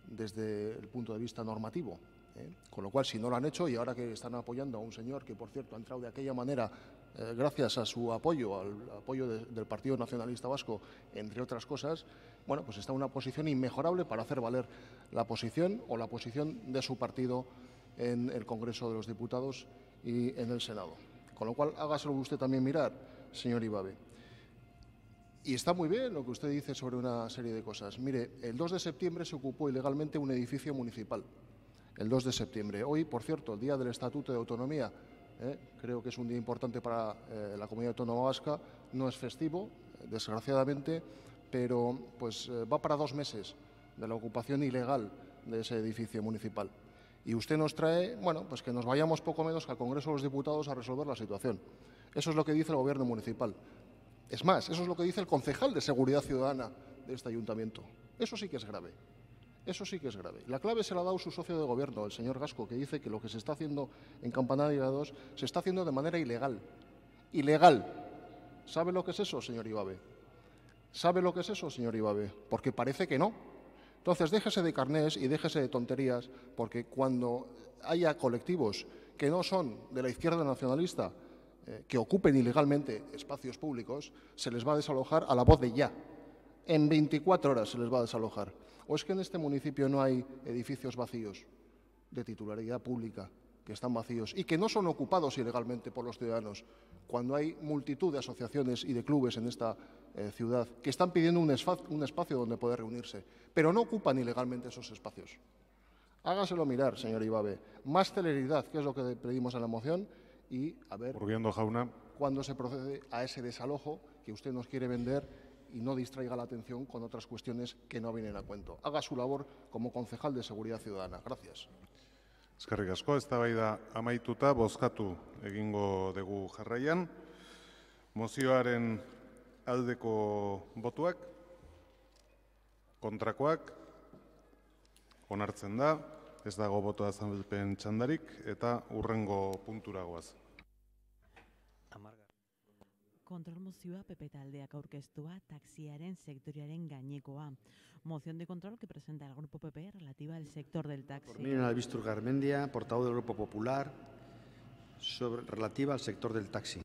desde el punto de vista normativo. Con lo cual, si no lo han hecho y ahora que están apoyando a un señor que, por cierto, ha entrado de aquella manera gracias a su apoyo, al apoyo del Partido Nacionalista Vasco, entre otras cosas, bueno, pues está en una posición inmejorable para hacer valer la posición o la posición de su partido en el Congreso de los Diputados y en el Senado. Con lo cual, hágaselo usted también mirar, señor Ibabe. Y está muy bien lo que usted dice sobre una serie de cosas. Mire, el 2 de septiembre se ocupó ilegalmente un edificio municipal. El 2 de septiembre. Hoy, por cierto, el Día del Estatuto de Autonomía, creo que es un día importante para la Comunidad Autónoma Vasca, no es festivo, desgraciadamente, pero pues va para 2 meses de la ocupación ilegal de ese edificio municipal. Y usted nos trae, bueno, pues que nos vayamos poco menos que al Congreso de los Diputados a resolver la situación. Eso es lo que dice el Gobierno municipal. Es más, eso es lo que dice el concejal de Seguridad Ciudadana de este ayuntamiento. Eso sí que es grave. Eso sí que es grave. La clave se la ha dado su socio de gobierno, el señor Gasco, que dice que lo que se está haciendo en Campanaria 2 se está haciendo de manera ilegal. Ilegal. ¿Sabe lo que es eso, señor Ibabe? ¿Sabe lo que es eso, señor Ibabe? Porque parece que no. Entonces, déjese de carnés y déjese de tonterías, porque cuando haya colectivos que no son de la izquierda nacionalista, que ocupen ilegalmente espacios públicos, se les va a desalojar a la voz de ya. En 24 horas se les va a desalojar. ¿O es que en este municipio no hay edificios vacíos de titularidad pública que están vacíos y que no son ocupados ilegalmente por los ciudadanos, cuando hay multitud de asociaciones y de clubes en esta ciudad que están pidiendo un espacio donde poder reunirse, pero no ocupan ilegalmente esos espacios? Hágaselo mirar, señor Ibabe. Más celeridad, que es lo que pedimos en la moción, y a ver... Urgiondo jauna. cuándo se procede a ese desalojo que usted nos quiere vender y no distraiga la atención con otras cuestiones que no vienen a cuento. Haga su labor como concejal de Seguridad Ciudadana. Gracias. Eskerrik asko, eztabaida amaituta bozkatu egingo dugu jarraian. Mozioaren aldeko botuak, kontrakoak, onartzen da, ez dago boto azalpen txandarik eta hurrengo puntura goaz. Kontrol mozioa PP taldeak aurkeztua taxiaren sektoriaren gainekoa. Moción de control que presenta el Grupo PP relativa al sector del taxi. Por mí, Albistur Garmendia, portavoz del Grupo Popular, relativa al sector del taxi.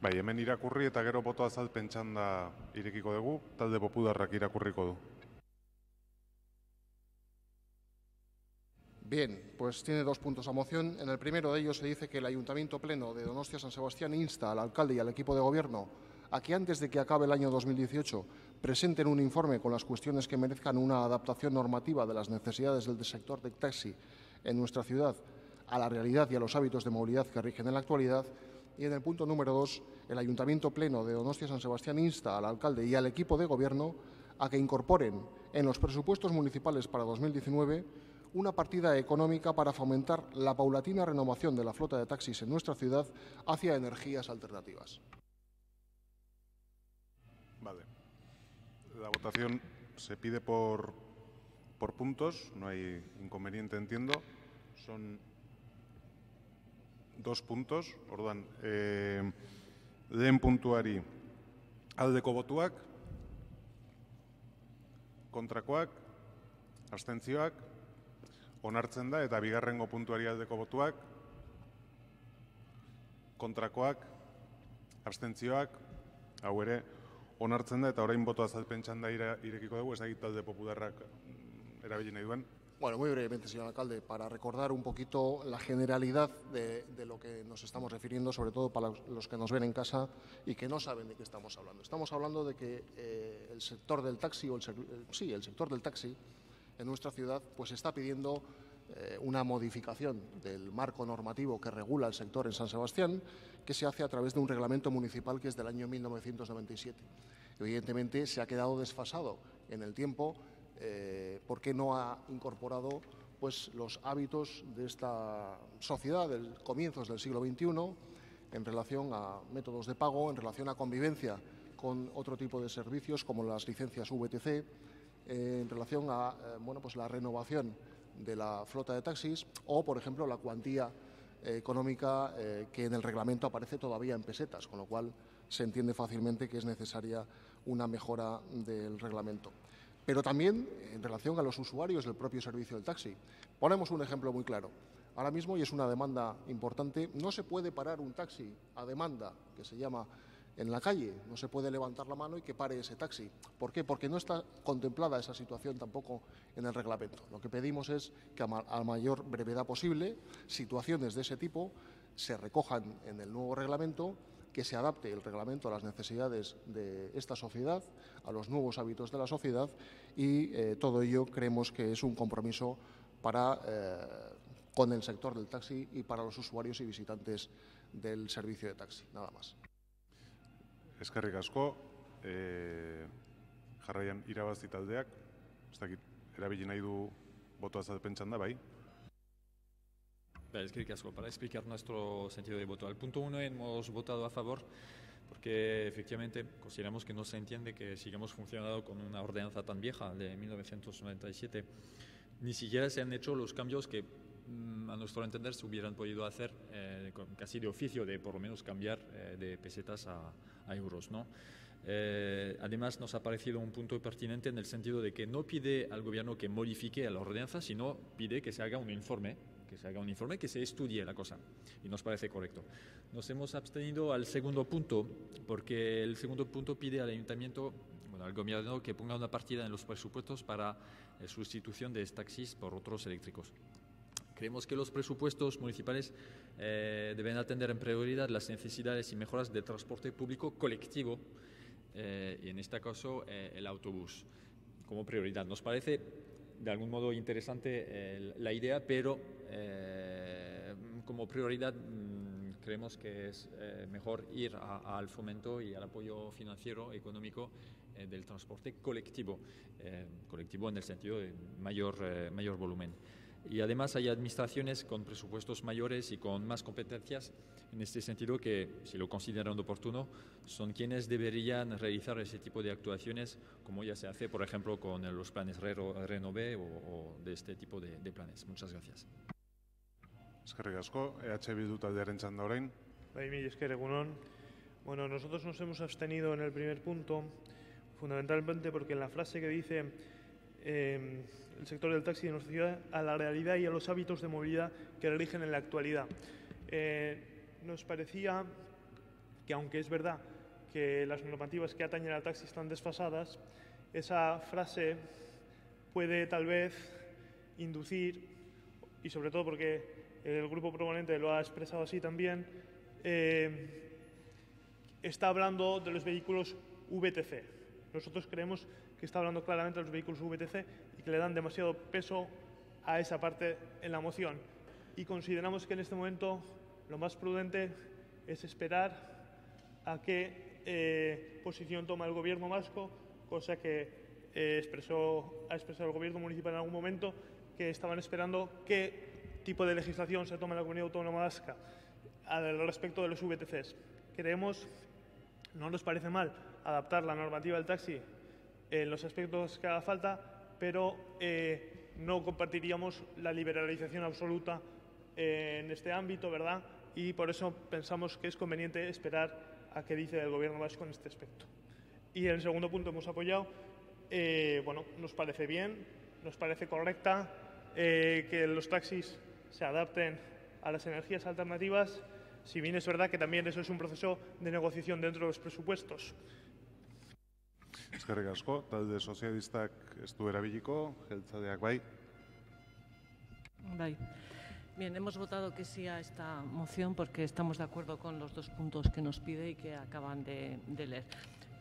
Bai, hemen irakurri eta gero boto azalpen txanda irekiko dugu, talde popularrak irakurriko du. Bien, pues tiene dos puntos a moción. En el primero de ellos se dice que el Ayuntamiento Pleno de Donostia San Sebastián insta al alcalde y al equipo de gobierno a que antes de que acabe el año 2018 presenten un informe con las cuestiones que merezcan una adaptación normativa de las necesidades del sector del taxi en nuestra ciudad a la realidad y a los hábitos de movilidad que rigen en la actualidad. Y en el punto número 2, el Ayuntamiento Pleno de Donostia San Sebastián insta al alcalde y al equipo de gobierno a que incorporen en los presupuestos municipales para 2019 una partida económica para fomentar la paulatina renovación de la flota de taxis en nuestra ciudad hacia energías alternativas. Vale. La votación se pide por puntos, no hay inconveniente, entiendo. Son 2 puntos, orduan, lehen puntuari aldeko botuak, kontrakoak, abstentzioak, onartzen da, eta bigarrengo puntuari aldeko botuak, kontrakoak, abstentzioak, hau ere, onartzen da, eta orain boto azalpen txanda irekiko dugu, ez dakit talde popularrak erabili nahi duen. Bueno, muy brevemente, señor alcalde, para recordar un poquito la generalidad de lo que nos estamos refiriendo, sobre todo para los que nos ven en casa y que no saben de qué estamos hablando. Estamos hablando de que el sector del taxi, el sector del taxi en nuestra ciudad, pues está pidiendo una modificación del marco normativo que regula el sector en San Sebastián, que se hace a través de un reglamento municipal que es del año 1997. Evidentemente se ha quedado desfasado en el tiempo porque no ha incorporado pues, los hábitos de esta sociedad de comienzos del siglo XXI en relación a métodos de pago, en relación a convivencia con otro tipo de servicios como las licencias VTC, en relación a pues la renovación de la flota de taxis o, por ejemplo, la cuantía económica que en el reglamento aparece todavía en pesetas, con lo cual se entiende fácilmente que es necesaria una mejora del reglamento. Pero también en relación a los usuarios del propio servicio del taxi. Ponemos un ejemplo muy claro. Ahora mismo, y es una demanda importante, no se puede parar un taxi a demanda, que se llama en la calle, no se puede levantar la mano y que pare ese taxi. ¿Por qué? Porque no está contemplada esa situación tampoco en el reglamento. Lo que pedimos es que a mayor brevedad posible situaciones de ese tipo se recojan en el nuevo reglamento, que se adapte el reglamento a las necesidades de esta sociedad, a los nuevos hábitos de la sociedad y todo ello creemos que es un compromiso con el sector del taxi y para los usuarios y visitantes del servicio de taxi. Nada más. Eskerrik asko, jarraian irabazi taldeak, ez dakit, erabili nahi du boto azalpen txanda, bai? Eskerrik asko, para explicar nuestro sentido de voto. Al punto 1 hemos votado a favor porque efectivamente consideramos que no se entiende que sigamos funcionando con una ordenanza tan vieja de 1997. Ni siquiera se han hecho los cambios que a nuestro entender se hubieran podido hacer casi de oficio, de por lo menos cambiar de pesetas a euros, ¿no? Además nos ha parecido un punto pertinente en el sentido de que no pide al gobierno que modifique la ordenanza, sino pide que se haga un informe, que se estudie la cosa, y nos parece correcto. Nos hemos abstenido al segundo punto, porque el segundo punto pide al ayuntamiento, al gobierno, que ponga una partida en los presupuestos para sustitución de taxis por otros eléctricos. Creemos que los presupuestos municipales deben atender en prioridad las necesidades y mejoras de transporte público colectivo, y en este caso el autobús como prioridad. Nos parece de algún modo interesante la idea, pero como prioridad creemos que es mejor ir al fomento y al apoyo financiero, económico del transporte colectivo, colectivo en el sentido de mayor volumen. Y además hay administraciones con presupuestos mayores y con más competencias en este sentido que, si lo consideran oportuno, son quienes deberían realizar ese tipo de actuaciones, como ya se hace, por ejemplo, con los planes Renove o de este tipo de planes. Muchas gracias. Eskerrik asko, EH Bildu taldearen txanda orain. Bai, mila esker, egunon. Bueno, nosotros nos hemos abstenido en el primer punto, fundamentalmente porque en la frase que dice el sector del taxi de nuestra ciudad a la realidad y a los hábitos de movilidad que rigen en la actualidad. Nos parecía que, aunque es verdad que las normativas que atañen al taxi están desfasadas, esa frase puede tal vez inducir, y sobre todo porque el grupo proponente lo ha expresado así también, está hablando de los vehículos VTC. Nosotros creemos que está hablando claramente de los vehículos VTC y que le dan demasiado peso a esa parte en la moción. Y consideramos que en este momento lo más prudente es esperar a qué posición toma el Gobierno vasco, cosa que ha expresado el Gobierno municipal en algún momento, que estaban esperando qué tipo de legislación se toma en la Comunidad Autónoma Vasca al respecto de los VTCs. Creemos, no nos parece mal adaptar la normativa del taxi en los aspectos que haga falta, pero no compartiríamos la liberalización absoluta en este ámbito, ¿verdad? Y por eso pensamos que es conveniente esperar a qué dice el Gobierno vasco en este aspecto. Y en el segundo punto hemos apoyado, bueno, nos parece bien, nos parece correcta que los taxis se adapten a las energías alternativas, si bien es verdad que también eso es un proceso de negociación dentro de los presupuestos. Eskerrik asko, talde sozialistak ez du erabiliko, jeltzaleak bai. Bai. Bien, hemos votado que sí a esta moción porque estamos de acuerdo con los dos puntos que nos pide y que acaban de leer.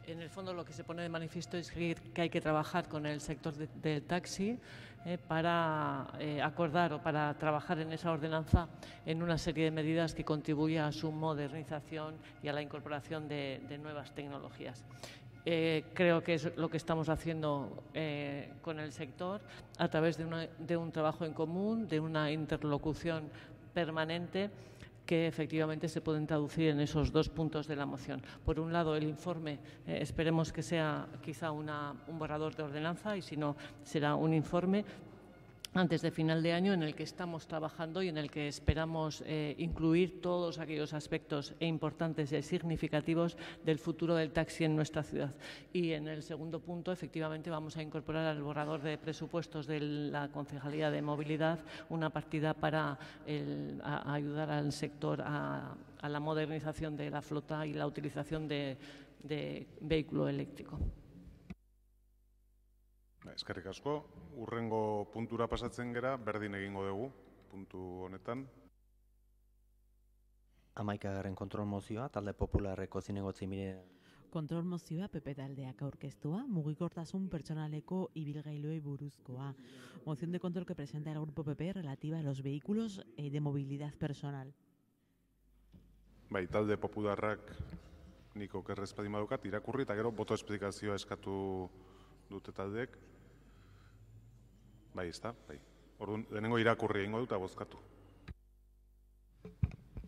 En el fondo lo que se pone de manifiesto es que hay que trabajar con el sector del taxi para acordar o para trabajar en esa ordenanza en una serie de medidas que contribuya a su modernización y a la incorporación de nuevas tecnologías. Creo que es lo que estamos haciendo con el sector a través de un trabajo en común, de una interlocución permanente que efectivamente se pueden traducir en esos dos puntos de la moción. Por un lado, el informe, esperemos que sea quizá un borrador de ordenanza y si no, será un informe antes de final de año en el que estamos trabajando y en el que esperamos incluir todos aquellos aspectos importantes y significativos del futuro del taxi en nuestra ciudad. Y en el segundo punto, efectivamente, vamos a incorporar al borrador de presupuestos de la Concejalía de Movilidad una partida para ayudar al sector a la modernización de la flota y la utilización de vehículo eléctrico. Eskerrik asko, urrengo puntura pasatzen gera, berdin egingo dugu, puntu honetan. 11. kontrol mozioa, talde popularreko zinegotzi mire. Kontrol mozioa PP taldeak aurkeztua, mugikortasun pertsonaleko ibilgailuei buruzkoa. Moción de control que presenta el grupo PP relativa a los vehículos de movilidad personal. Bai, talde popularrak niko kerrezpadima dukat, irakurri eta gero boto esplikazioa eskatu dute taldeek. Bai, ezta? Bai. Orduan, lehenengo irakurri egingo dut eta bozkatu.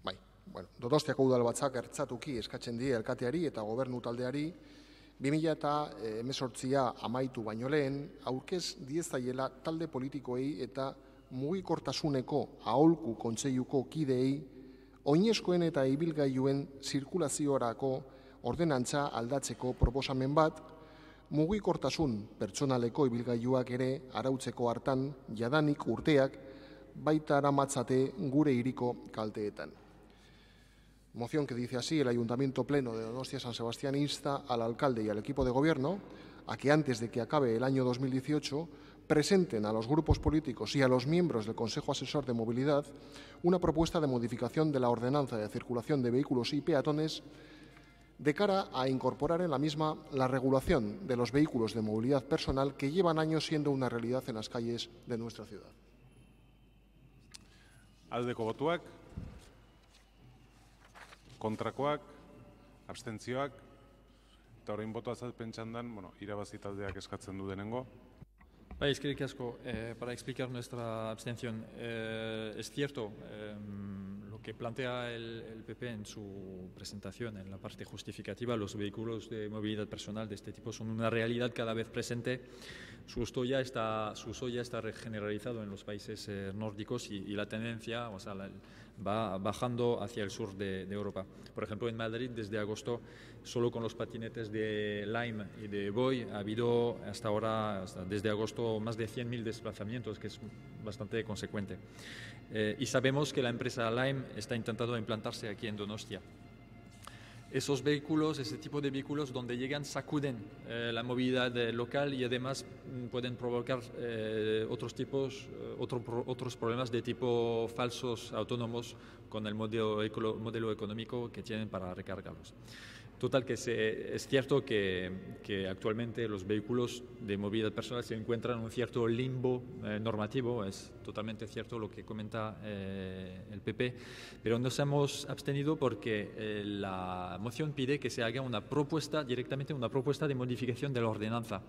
Bai, bueno, Donostiako udalbatzak ertzatuki eskatzen die elkateari eta gobernu taldeari 2018 amaitu baino lehen aurkez diezaiela talde politikoei eta mugikortasuneko aholku kontseiluko kideei oinezkoen eta ibilgailuen zirkulaziorako ordenantza aldatzeko proposamen bat, mugikortasun pertsonaleko ibilgailuak ere arautzeko hartan jadanik urteak baita aramatzate gure hiriko kalteetan. Moción que dice así: el Ayuntamiento Pleno de Donostia San Sebastián insta al alcalde y al equipo de gobierno a que antes de que acabe el año 2018 presenten a los grupos políticos y a los miembros del Consejo Asesor de Movilidad una propuesta de modificación de la ordenanza de circulación de vehículos y peatones de cara a incorporar en la misma la regulación de los vehículos de movilidad personal que llevan años siendo una realidad en las calles de nuestra ciudad. Aldeko botuak. kontrakoak, abstentzioak, eta orain boto azalpen txandan, irabazi taldeak eskatzen du denengo. Eskerrik asko, para explicar nuestra abstención, es cierto lo que plantea el PP en su presentación, en la parte justificativa, los vehículos de movilidad personal de este tipo son una realidad cada vez presente. Su uso ya está generalizado en los países nórdicos y la tendencia va bajando hacia el sur de Europa. Por ejemplo, en Madrid, desde agosto, solo con los patinetes de Lime y de Voy ha habido hasta ahora, desde agosto, más de 100.000 desplazamientos, que es bastante consecuente. Y sabemos que la empresa Lime está intentando implantarse aquí en Donostia. Esos vehículos, ese tipo de vehículos donde llegan sacuden la movilidad local y además pueden provocar otros problemas de tipo falsos autónomos con el modelo económico que tienen para recargarlos. Total, que es cierto que actualmente los vehículos de movilidad personal se encuentran en un cierto limbo normativo, es totalmente cierto lo que comenta el PP, pero nos hemos abstenido porque la moción pide que se haga directamente una propuesta de modificación de la ordenanza.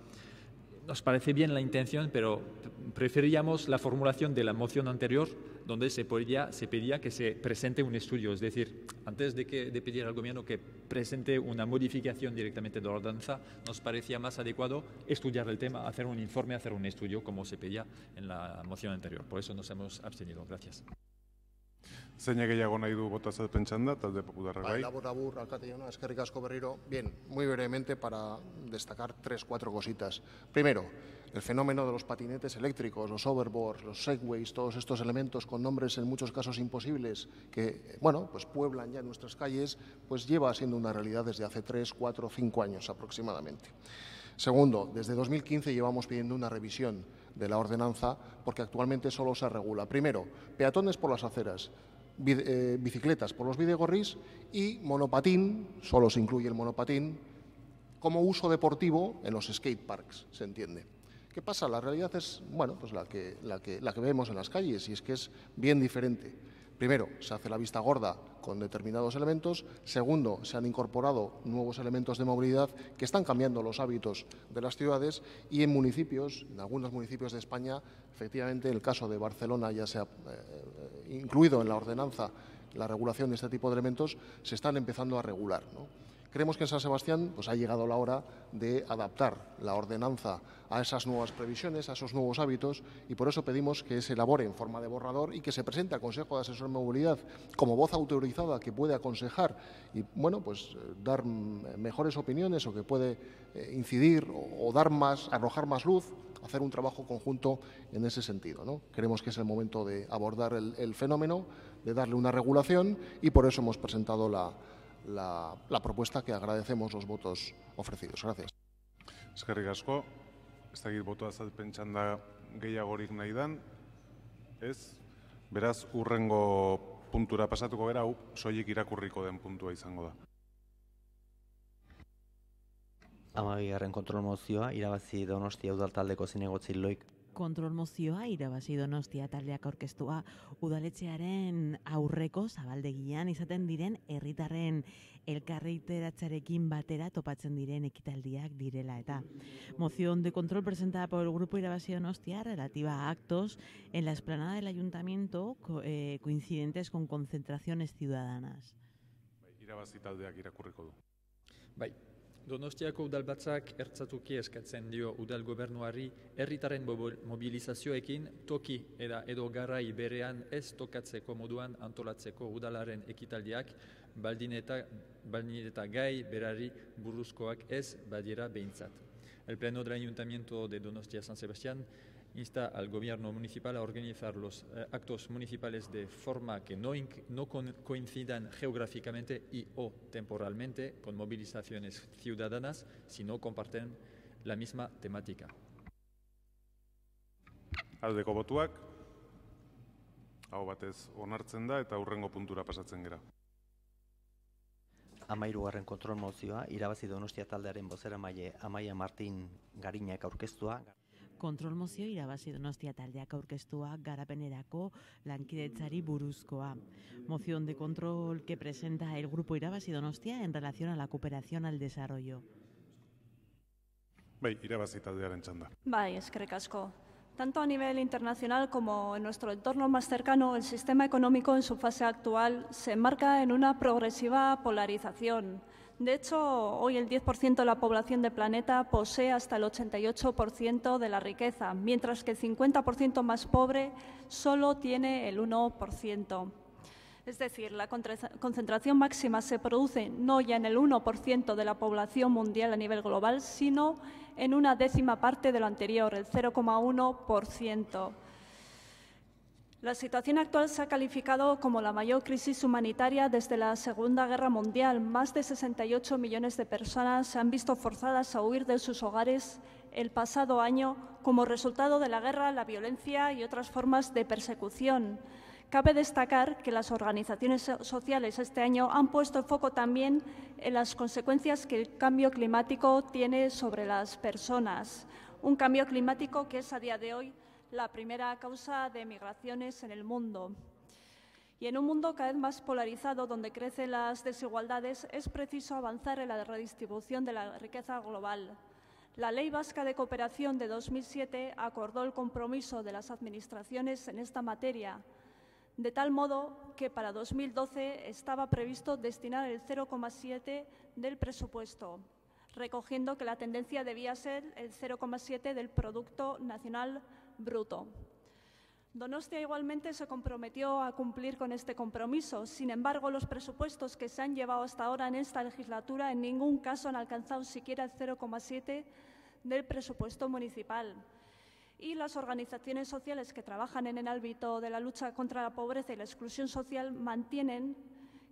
Nos parece bien la intención, pero preferíamos la formulación de la moción anterior, donde se pedía que se presente un estudio. Es decir, antes de pedir al Gobierno que presente una modificación directamente de la ordenanza, nos parecía más adecuado estudiar el tema, hacer un informe, hacer un estudio, como se pedía en la moción anterior. Por eso nos hemos abstenido. Gracias. Zeina gehiago nahi du boto azalpen txanda, talde popularra gai. Labur, alkate jauna, eskerrik asko berriro. Bien, muy brevemente para destacar 3-4 cositas. Primero, el fenómeno de los patinetes eléctricos, los overboards, los segways, todos estos elementos con nombres en muchos casos imposibles que, pues pueblan ya nuestras calles, pues lleva siendo una realidad desde hace 3, 4, 5 años aproximadamente. Segundo, desde 2015 llevamos pidiendo una revisión de la ordenanza porque actualmente solo se regula, primero, peatones por las aceras, bicicletas por los bidegorris y monopatín, solo se incluye el monopatín, como uso deportivo en los skateparks, se entiende. ¿Qué pasa? La realidad es, pues la que vemos en las calles y es que es bien diferente. Primero, se hace la vista gorda con determinados elementos. Segundo, se han incorporado nuevos elementos de movilidad que están cambiando los hábitos de las ciudades y en algunos municipios de España, efectivamente, el caso de Barcelona ya se ha incluido en la ordenanza la regulación de este tipo de elementos, se están empezando a regular, ¿no? Creemos que en San Sebastián ha llegado la hora de adaptar la ordenanza a esas nuevas previsiones, a esos nuevos hábitos y por eso pedimos que se elabore en forma de borrador y que se presente al Consejo de Asesores de Movilidad como voz autorizada que puede aconsejar y dar mejores opiniones o que puede incidir o arrojar más luz, hacer un trabajo conjunto en ese sentido, ¿no? Creemos que es el momento de abordar el fenómeno, de darle una regulación y por eso hemos presentado la propuesta que agradecemos los votos ofrecidos. Gracias. Eskerrik asko. Ez dakit boto azalpen txanda gehiagorik nahi dan. Ez. Beraz, hurrengo puntura pasatuko gara, soilik irakurriko den puntua izango da. 12. kontrol mozioa, irabazi Donostia udaltaldeko zinegotzi Loik. Kontrol mozioa irabazi Donostia taldeak aurkeztua udaletxearen aurreko zabaldegian izaten diren herritarren elkarreiteratzarekin batera topatzen diren ekitaldiak direla eta. Moción de control presentada por el Grupo Irabazi Donostia relativa a actos en la explanada del Ayuntamiento coincidentes con concentraciones ciudadanas. Irabazi taldeak irakurriko du. Bai. Donostiako udalbatzak ertzatuki eskatzen dio udal gobernuari herritaren mobilizazioekin toki edo garai berean ez tokatzeko moduan antolatzeko udalaren ekitaldiak baldin eta gai berari buruzkoak ez badiera behintzat. El Pleno del Ayuntamiento de Donostia-San Sebastián insta al gobierno municipal a organizar los actos municipales de forma que no coincidan geográficamente y o temporalmente con movilizaciones ciudadanas si no comparten la misma temática. Aldeko botuak, hau batez onartzen da eta hurrengo puntura pasatzen gera. 13. kontrol mozioa, irabazi Donostia taldearen bozeramaile Amaia Martin Garinak aurkeztua. Kontrol mozio irabazi Donostia taldeak aurkeztua garapenerako lankidetzari buruzkoa. Moción de control que presenta el grupo Irabazi Donostia en relación a la cooperación al desarrollo. Bai, irabazi taldearen txanda. Bai, eskerrik asko. Tanto a nivel internacional como en nuestro entorno más cercano, el sistema económico en su fase actual se enmarca en una progresiva polarización. De hecho, hoy el 10% de la población del planeta posee hasta el 88% de la riqueza, mientras que el 50% más pobre solo tiene el 1%. Es decir, la concentración máxima se produce no ya en el 1% de la población mundial a nivel global, sino en una décima parte de lo anterior, el 0,1%. La situación actual se ha calificado como la mayor crisis humanitaria desde la Segunda Guerra Mundial. Más de 68 millones de personas se han visto forzadas a huir de sus hogares el pasado año como resultado de la guerra, la violencia y otras formas de persecución. Cabe destacar que las organizaciones sociales este año han puesto el foco también en las consecuencias que el cambio climático tiene sobre las personas. Un cambio climático que es a día de hoy la primera causa de migraciones en el mundo. Y en un mundo cada vez más polarizado, donde crecen las desigualdades, es preciso avanzar en la redistribución de la riqueza global. La Ley Vasca de Cooperación de 2007 acordó el compromiso de las administraciones en esta materia, de tal modo que para 2012 estaba previsto destinar el 0,7% del presupuesto, recogiendo que la tendencia debía ser el 0,7% del Producto Nacional Bruto. Donostia igualmente se comprometió a cumplir con este compromiso. Sin embargo, los presupuestos que se han llevado hasta ahora en esta legislatura en ningún caso han alcanzado siquiera el 0,7% del presupuesto municipal. Y las organizaciones sociales que trabajan en el ámbito de la lucha contra la pobreza y la exclusión social mantienen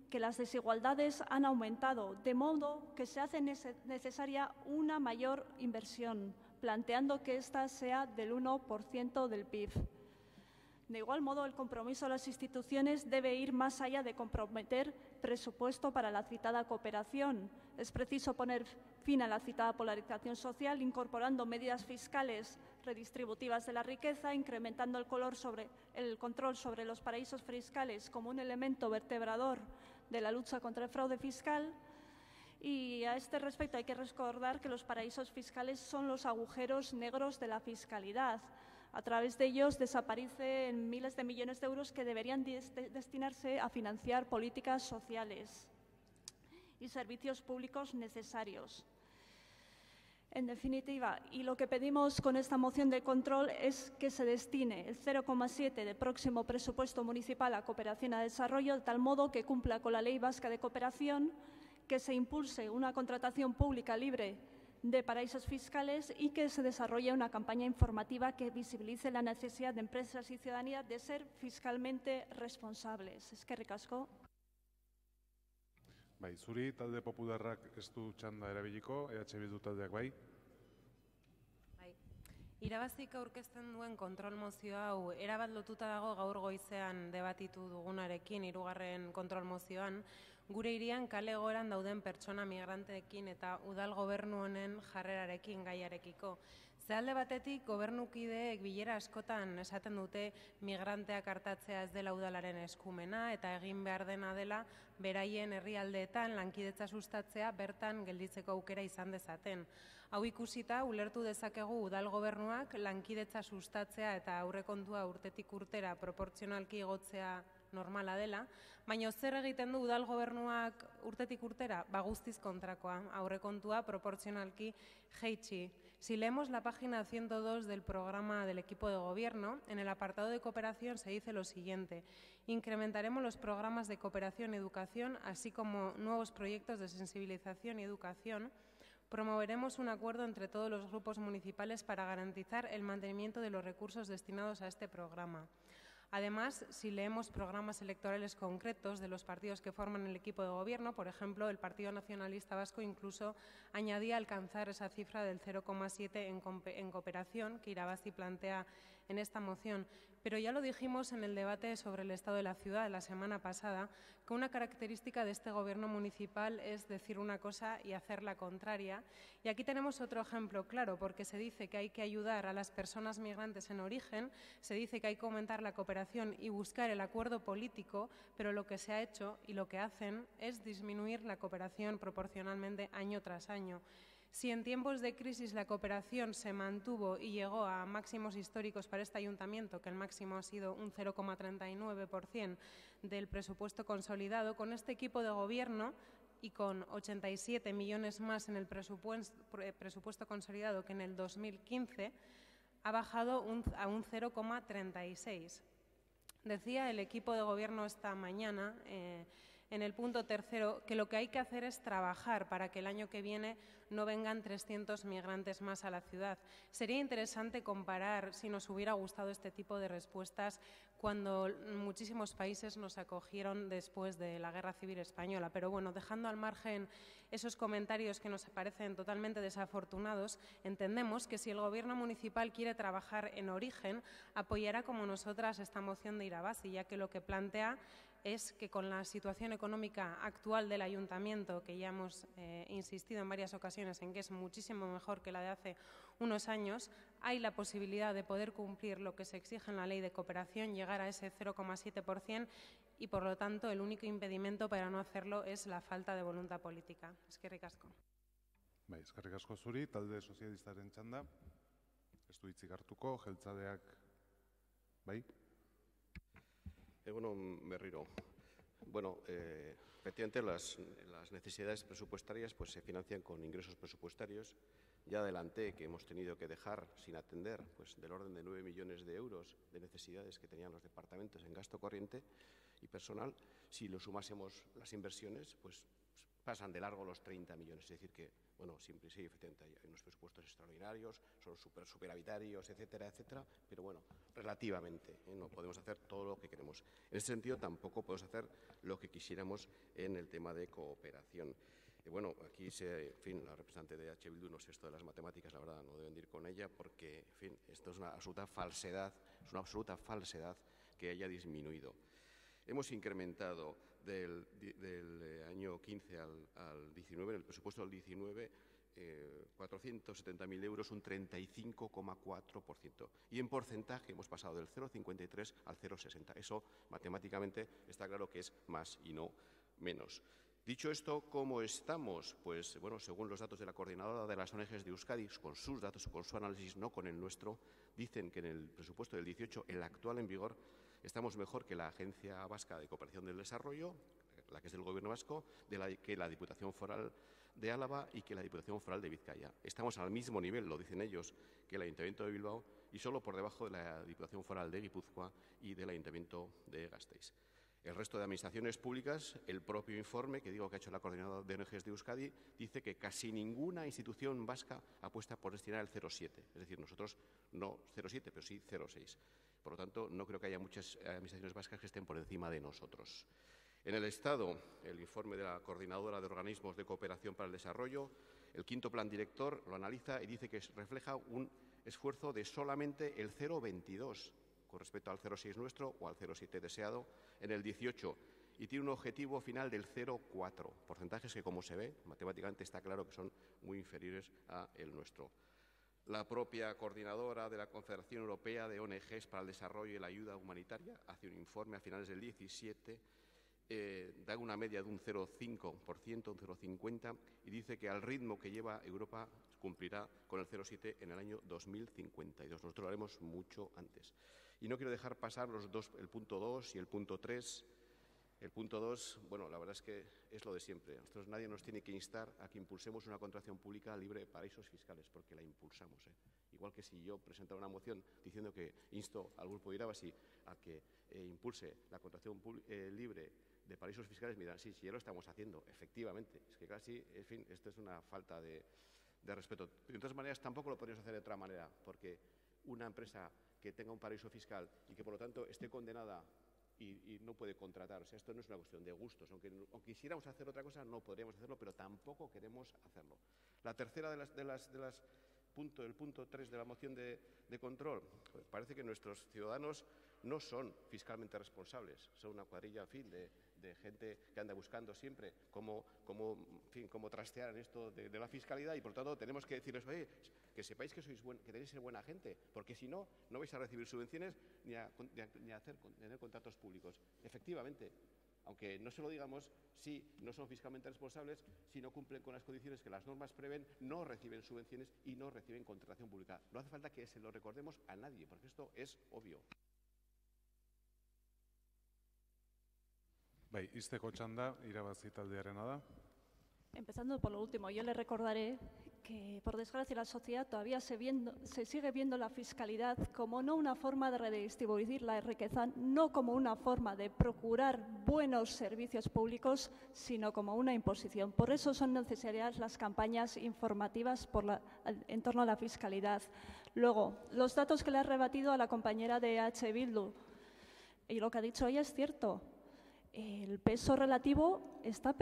que las desigualdades han aumentado, de modo que se hace necesaria una mayor inversión, planteando que ésta sea del 1% del PIB. De igual modo, el compromiso de las instituciones debe ir más allá de comprometer presupuesto para la citada cooperación. Es preciso poner fin a la citada polarización social, incorporando medidas fiscales redistributivas de la riqueza, incrementando el control sobre los paraísos fiscales como un elemento vertebrador de la lucha contra el fraude fiscal. Y a este respecto hay que recordar que los paraísos fiscales son los agujeros negros de la fiscalidad. A través de ellos desaparecen miles de millones de euros que deberían destinarse a financiar políticas sociales y servicios públicos necesarios. En definitiva, y lo que pedimos con esta moción de control es que se destine el 0,7% del próximo presupuesto municipal a cooperación a desarrollo, de tal modo que cumpla con la Ley Vasca de Cooperación, que se impulse una contratación pública libre de paraísos fiscales y que se desarrolle una campaña informativa que visibilice la necesidad de empresas y ciudadanía de ser fiscalmente responsables. Eskerrik asko. Bai, zuri talde popularrak ez du txanda erabiliko, Bildu taldeak bai. Irabazik aurkezten duen kontrol mozio hau erabat lotuta dago gaur goizean debatitu dugunarekin, hirugarren kontrol mozioan, gure hirian kale egoeran dauden pertsona migranteekin eta udal gobernu honen jarrerarekin gaiarekiko. Ze alde batetik, gobernukideek bilera askotan esaten dute migranteak artatzea ez dela udalaren eskumena eta egin behar dena dela beraien herrialdeetan lankidetza sustatzea bertan gelditzeko aukera izan dezaten. Hau ikusita, ulertu dezakegu udal gobernuak lankidetza sustatzea eta aurrekontua urtetik urtera proportzionalki igotzea normala dela, baina zer egiten du udal gobernuak urtetik urtera? Guztiz kontrakoa, aurrekontua proportzionalki jaitsi. Si leemos la página 102 del programa del equipo de gobierno, en el apartado de cooperación se dice lo siguiente: incrementaremos los programas de cooperación y educación, así como nuevos proyectos de sensibilización y educación. Promoveremos un acuerdo entre todos los grupos municipales para garantizar el mantenimiento de los recursos destinados a este programa. Además, si leemos programas electorales concretos de los partidos que forman el equipo de gobierno, por ejemplo, el Partido Nacionalista Vasco incluso añadía alcanzar esa cifra del 0,7 en cooperación que Irabazi plantea en esta moción. Pero ya lo dijimos en el debate sobre el estado de la ciudad la semana pasada, que una característica de este gobierno municipal es decir una cosa y hacer la contraria. Y aquí tenemos otro ejemplo claro, porque se dice que hay que ayudar a las personas migrantes en origen, se dice que hay que aumentar la cooperación y buscar el acuerdo político, pero lo que se ha hecho y lo que hacen es disminuir la cooperación proporcionalmente año tras año. Si en tiempos de crisis la cooperación se mantuvo y llegó a máximos históricos para este ayuntamiento, que el máximo ha sido un 0,39% del presupuesto consolidado, con este equipo de gobierno y con 87 millones más en el presupuesto consolidado que en el 2015, ha bajado a un 0,36%. Decía el equipo de gobierno esta mañana, en el punto tercero, que lo que hay que hacer es trabajar para que el año que viene no vengan 300 migrantes más a la ciudad. Sería interesante comparar si nos hubiera gustado este tipo de respuestas cuando muchísimos países nos acogieron después de la Guerra Civil Española. Pero bueno, dejando al margen esos comentarios que nos parecen totalmente desafortunados, entendemos que si el Gobierno municipal quiere trabajar en origen, apoyará como nosotras esta moción de Irabazi, ya que lo que plantea es que con la situación económica actual del ayuntamiento, que ya hemos insistido en varias ocasiones en que es muchísimo mejor que la de hace unos años, hay la posibilidad de poder cumplir lo que se exige en la ley de cooperación, llegar a ese 0,7%, y por lo tanto el único impedimento para no hacerlo es la falta de voluntad política. Eskerrik asko. Bai, eskerrik asko zuri, talde sozialistaren txanda. Ez du hitzik hartuko, jeltzaleak, bai? Egunon berriro. Bueno, efectivamente las necesidades presupuestarias pues, se financian con ingresos presupuestarios. Ya adelanté que hemos tenido que dejar sin atender pues, del orden de 9 millones de euros de necesidades que tenían los departamentos en gasto corriente y personal. Si lo sumásemos las inversiones, pues pasan de largo los 30 millones. Es decir que, bueno, siempre sí, efectivamente hay unos presupuestos extraordinarios, son superavitarios, etcétera, etcétera, pero bueno, relativamente, no podemos hacer todo lo que queremos. En ese sentido, tampoco podemos hacer lo que quisiéramos en el tema de cooperación. Bueno, aquí, en fin, la representante de H. Bildu, no sé esto de las matemáticas, la verdad, no deben ir con ella, porque, en fin, esto es una absoluta falsedad, que haya disminuido. Hemos incrementado del año 15 al 19, en el presupuesto del 19, 470.000 euros, un 35,4%. Y en porcentaje hemos pasado del 0,53 al 0,60. Eso, matemáticamente, está claro que es más y no menos. Dicho esto, ¿cómo estamos? Pues, bueno, según los datos de la Coordinadora de las ONGs de Euskadi, con sus datos, con su análisis, no con el nuestro, dicen que en el presupuesto del 18, el actual en vigor, estamos mejor que la Agencia Vasca de Cooperación del Desarrollo, la que es del Gobierno vasco, que la Diputación Foral de Álava y que la Diputación Foral de Vizcaya. Estamos al mismo nivel, lo dicen ellos, que el Ayuntamiento de Bilbao y solo por debajo de la Diputación Foral de Guipúzcoa y del Ayuntamiento de Gasteiz. El resto de administraciones públicas, el propio informe que digo que ha hecho la Coordinadora de ONGs de Euskadi, dice que casi ninguna institución vasca apuesta por destinar el 0,7. Es decir, nosotros no 0,7, pero sí 0,6. Por lo tanto, no creo que haya muchas administraciones vascas que estén por encima de nosotros. En el Estado, el informe de la Coordinadora de Organismos de Cooperación para el Desarrollo, el quinto plan director lo analiza y dice que refleja un esfuerzo de solamente el 0,22 con respecto al 0,6 nuestro o al 0,7 deseado en el 18 y tiene un objetivo final del 0,4, porcentajes que, como se ve, matemáticamente está claro que son muy inferiores a el nuestro. La propia coordinadora de la Confederación Europea de ONGs para el Desarrollo y la Ayuda Humanitaria hace un informe a finales del 17, da una media de un 0,5%, un 0,50, y dice que al ritmo que lleva Europa cumplirá con el 0,7 en el año 2052. Nosotros lo haremos mucho antes. Y no quiero dejar pasar el punto 2 y el punto 3. El punto 2, bueno, la verdad es que es lo de siempre. Nosotros nadie nos tiene que instar a que impulsemos una contratación pública libre de paraísos fiscales, porque la impulsamos. Igual que si yo presentara una moción diciendo que insto al Grupo Irabazi a que impulse la contratación libre de paraísos fiscales, me dirán, sí, ya lo estamos haciendo, efectivamente. Es que casi, en fin, esto es una falta de respeto. Pero de todas maneras, tampoco lo podríamos hacer de otra manera, porque una empresa que tenga un paraíso fiscal y que por lo tanto esté condenada y no puede contratar. O sea, esto no es una cuestión de gustos. Aunque quisiéramos hacer otra cosa, no podríamos hacerlo, pero tampoco queremos hacerlo. La tercera el punto 3 de la moción de control, pues parece que nuestros ciudadanos no son fiscalmente responsables, son una cuadrilla, en fin, de gente que anda buscando siempre cómo trastear en esto de la fiscalidad y por tanto tenemos que decirles, oye, que sepáis que tenéis que ser buena gente, porque si no, no vais a recibir subvenciones ni a tener contratos públicos. Efectivamente, aunque no se lo digamos, si no son fiscalmente responsables, si no cumplen con las condiciones que las normas prevén, no reciben subvenciones y no reciben contratación pública. No hace falta que se lo recordemos a nadie, porque esto es obvio. Bai, izteko txanda, irabazi taldearena da. Empezando por lo último, yo le recordaré que, por desgracia, la sociedad todavía se sigue viendo la fiscalidad como no una forma de redistribuir la riqueza, no como una forma de procurar buenos servicios públicos, sino como una imposición. Por eso son necesarias las campañas informativas en torno a la fiscalidad. Luego, los datos que le ha rebatido a la compañera de H. Bildu, y lo que ha dicho ella es cierto. El peso relativo está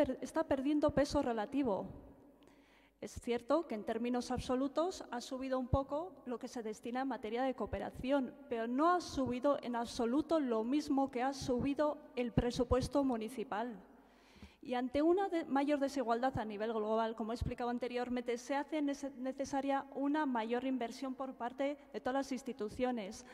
perdiendo peso relativo. Es cierto que en términos absolutos ha subido un poco lo que se destina en materia de cooperación, pero no ha subido en absoluto lo mismo que ha subido el presupuesto municipal. Y ante una mayor desigualdad a nivel global, como he explicado anteriormente, se hace necesaria una mayor inversión por parte de todas las instituciones.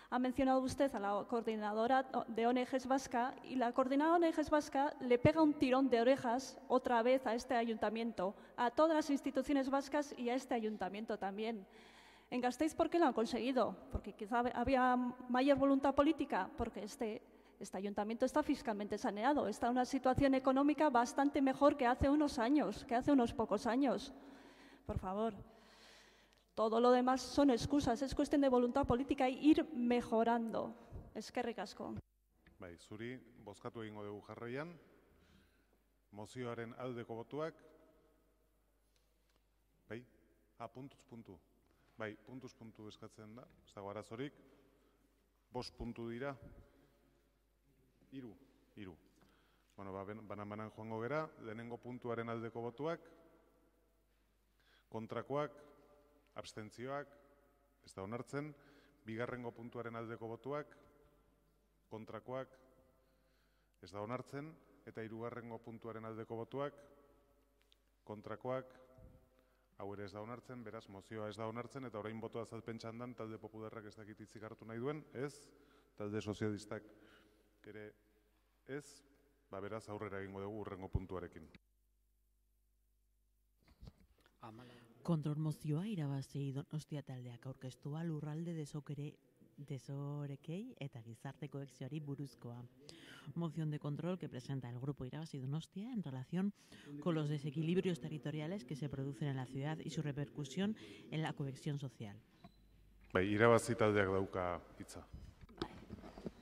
Ha mencionado usted a la coordinadora de ONGs vasca y la coordinadora de ONGs vasca le pega un tirón de orejas otra vez a este ayuntamiento, a todas las instituciones vascas y a este ayuntamiento también. En Gasteiz, ¿por qué lo han conseguido? Porque quizá había mayor voluntad política, porque este ayuntamiento está fiscalmente saneado, está en una situación económica bastante mejor que hace unos años, que hace unos pocos años. Por favor. Todo lo demás son excusas, es cuestión de voluntad política y ir mejorando. Eskerrik asko. Bai, zuri, bozkatu egingo dugu jarraian. Mozioaren aldeko botuak. Bai, puntuz puntu. Bai, puntuz puntu eskatzen da, ez dago arazorik. 5 puntu dira. 3. Bueno, banan joango gera, lehenengo puntuaren aldeko botuak. Kontrakoak. Abstentzioak, ez da onartzen, bigarrengo puntuaren aldeko botuak, kontrakoak, ez da onartzen, eta hirugarrengo puntuaren aldeko botuak, kontrakoak, hau ere ez da onartzen, beraz mozioa ez da onartzen, eta orain botoa azalpen txandan talde popularrak ez dakit hitzik hartu nahi duen, ez, talde sozialistak ere ez, beraz aurrera egingo dugu hurrengo puntuarekin. Kontrol mozioa irabazi Donostia taldeak aurkeztua lurralde desorekei eta gizarte kohesioari buruzkoa. Moción de control que presenta el grupo Irabazi Donostia en relación con los desequilibrios territoriales que se producen en la ciudad y su repercusión en la cohesión social. Bai, irabazi taldeak dauka hitza.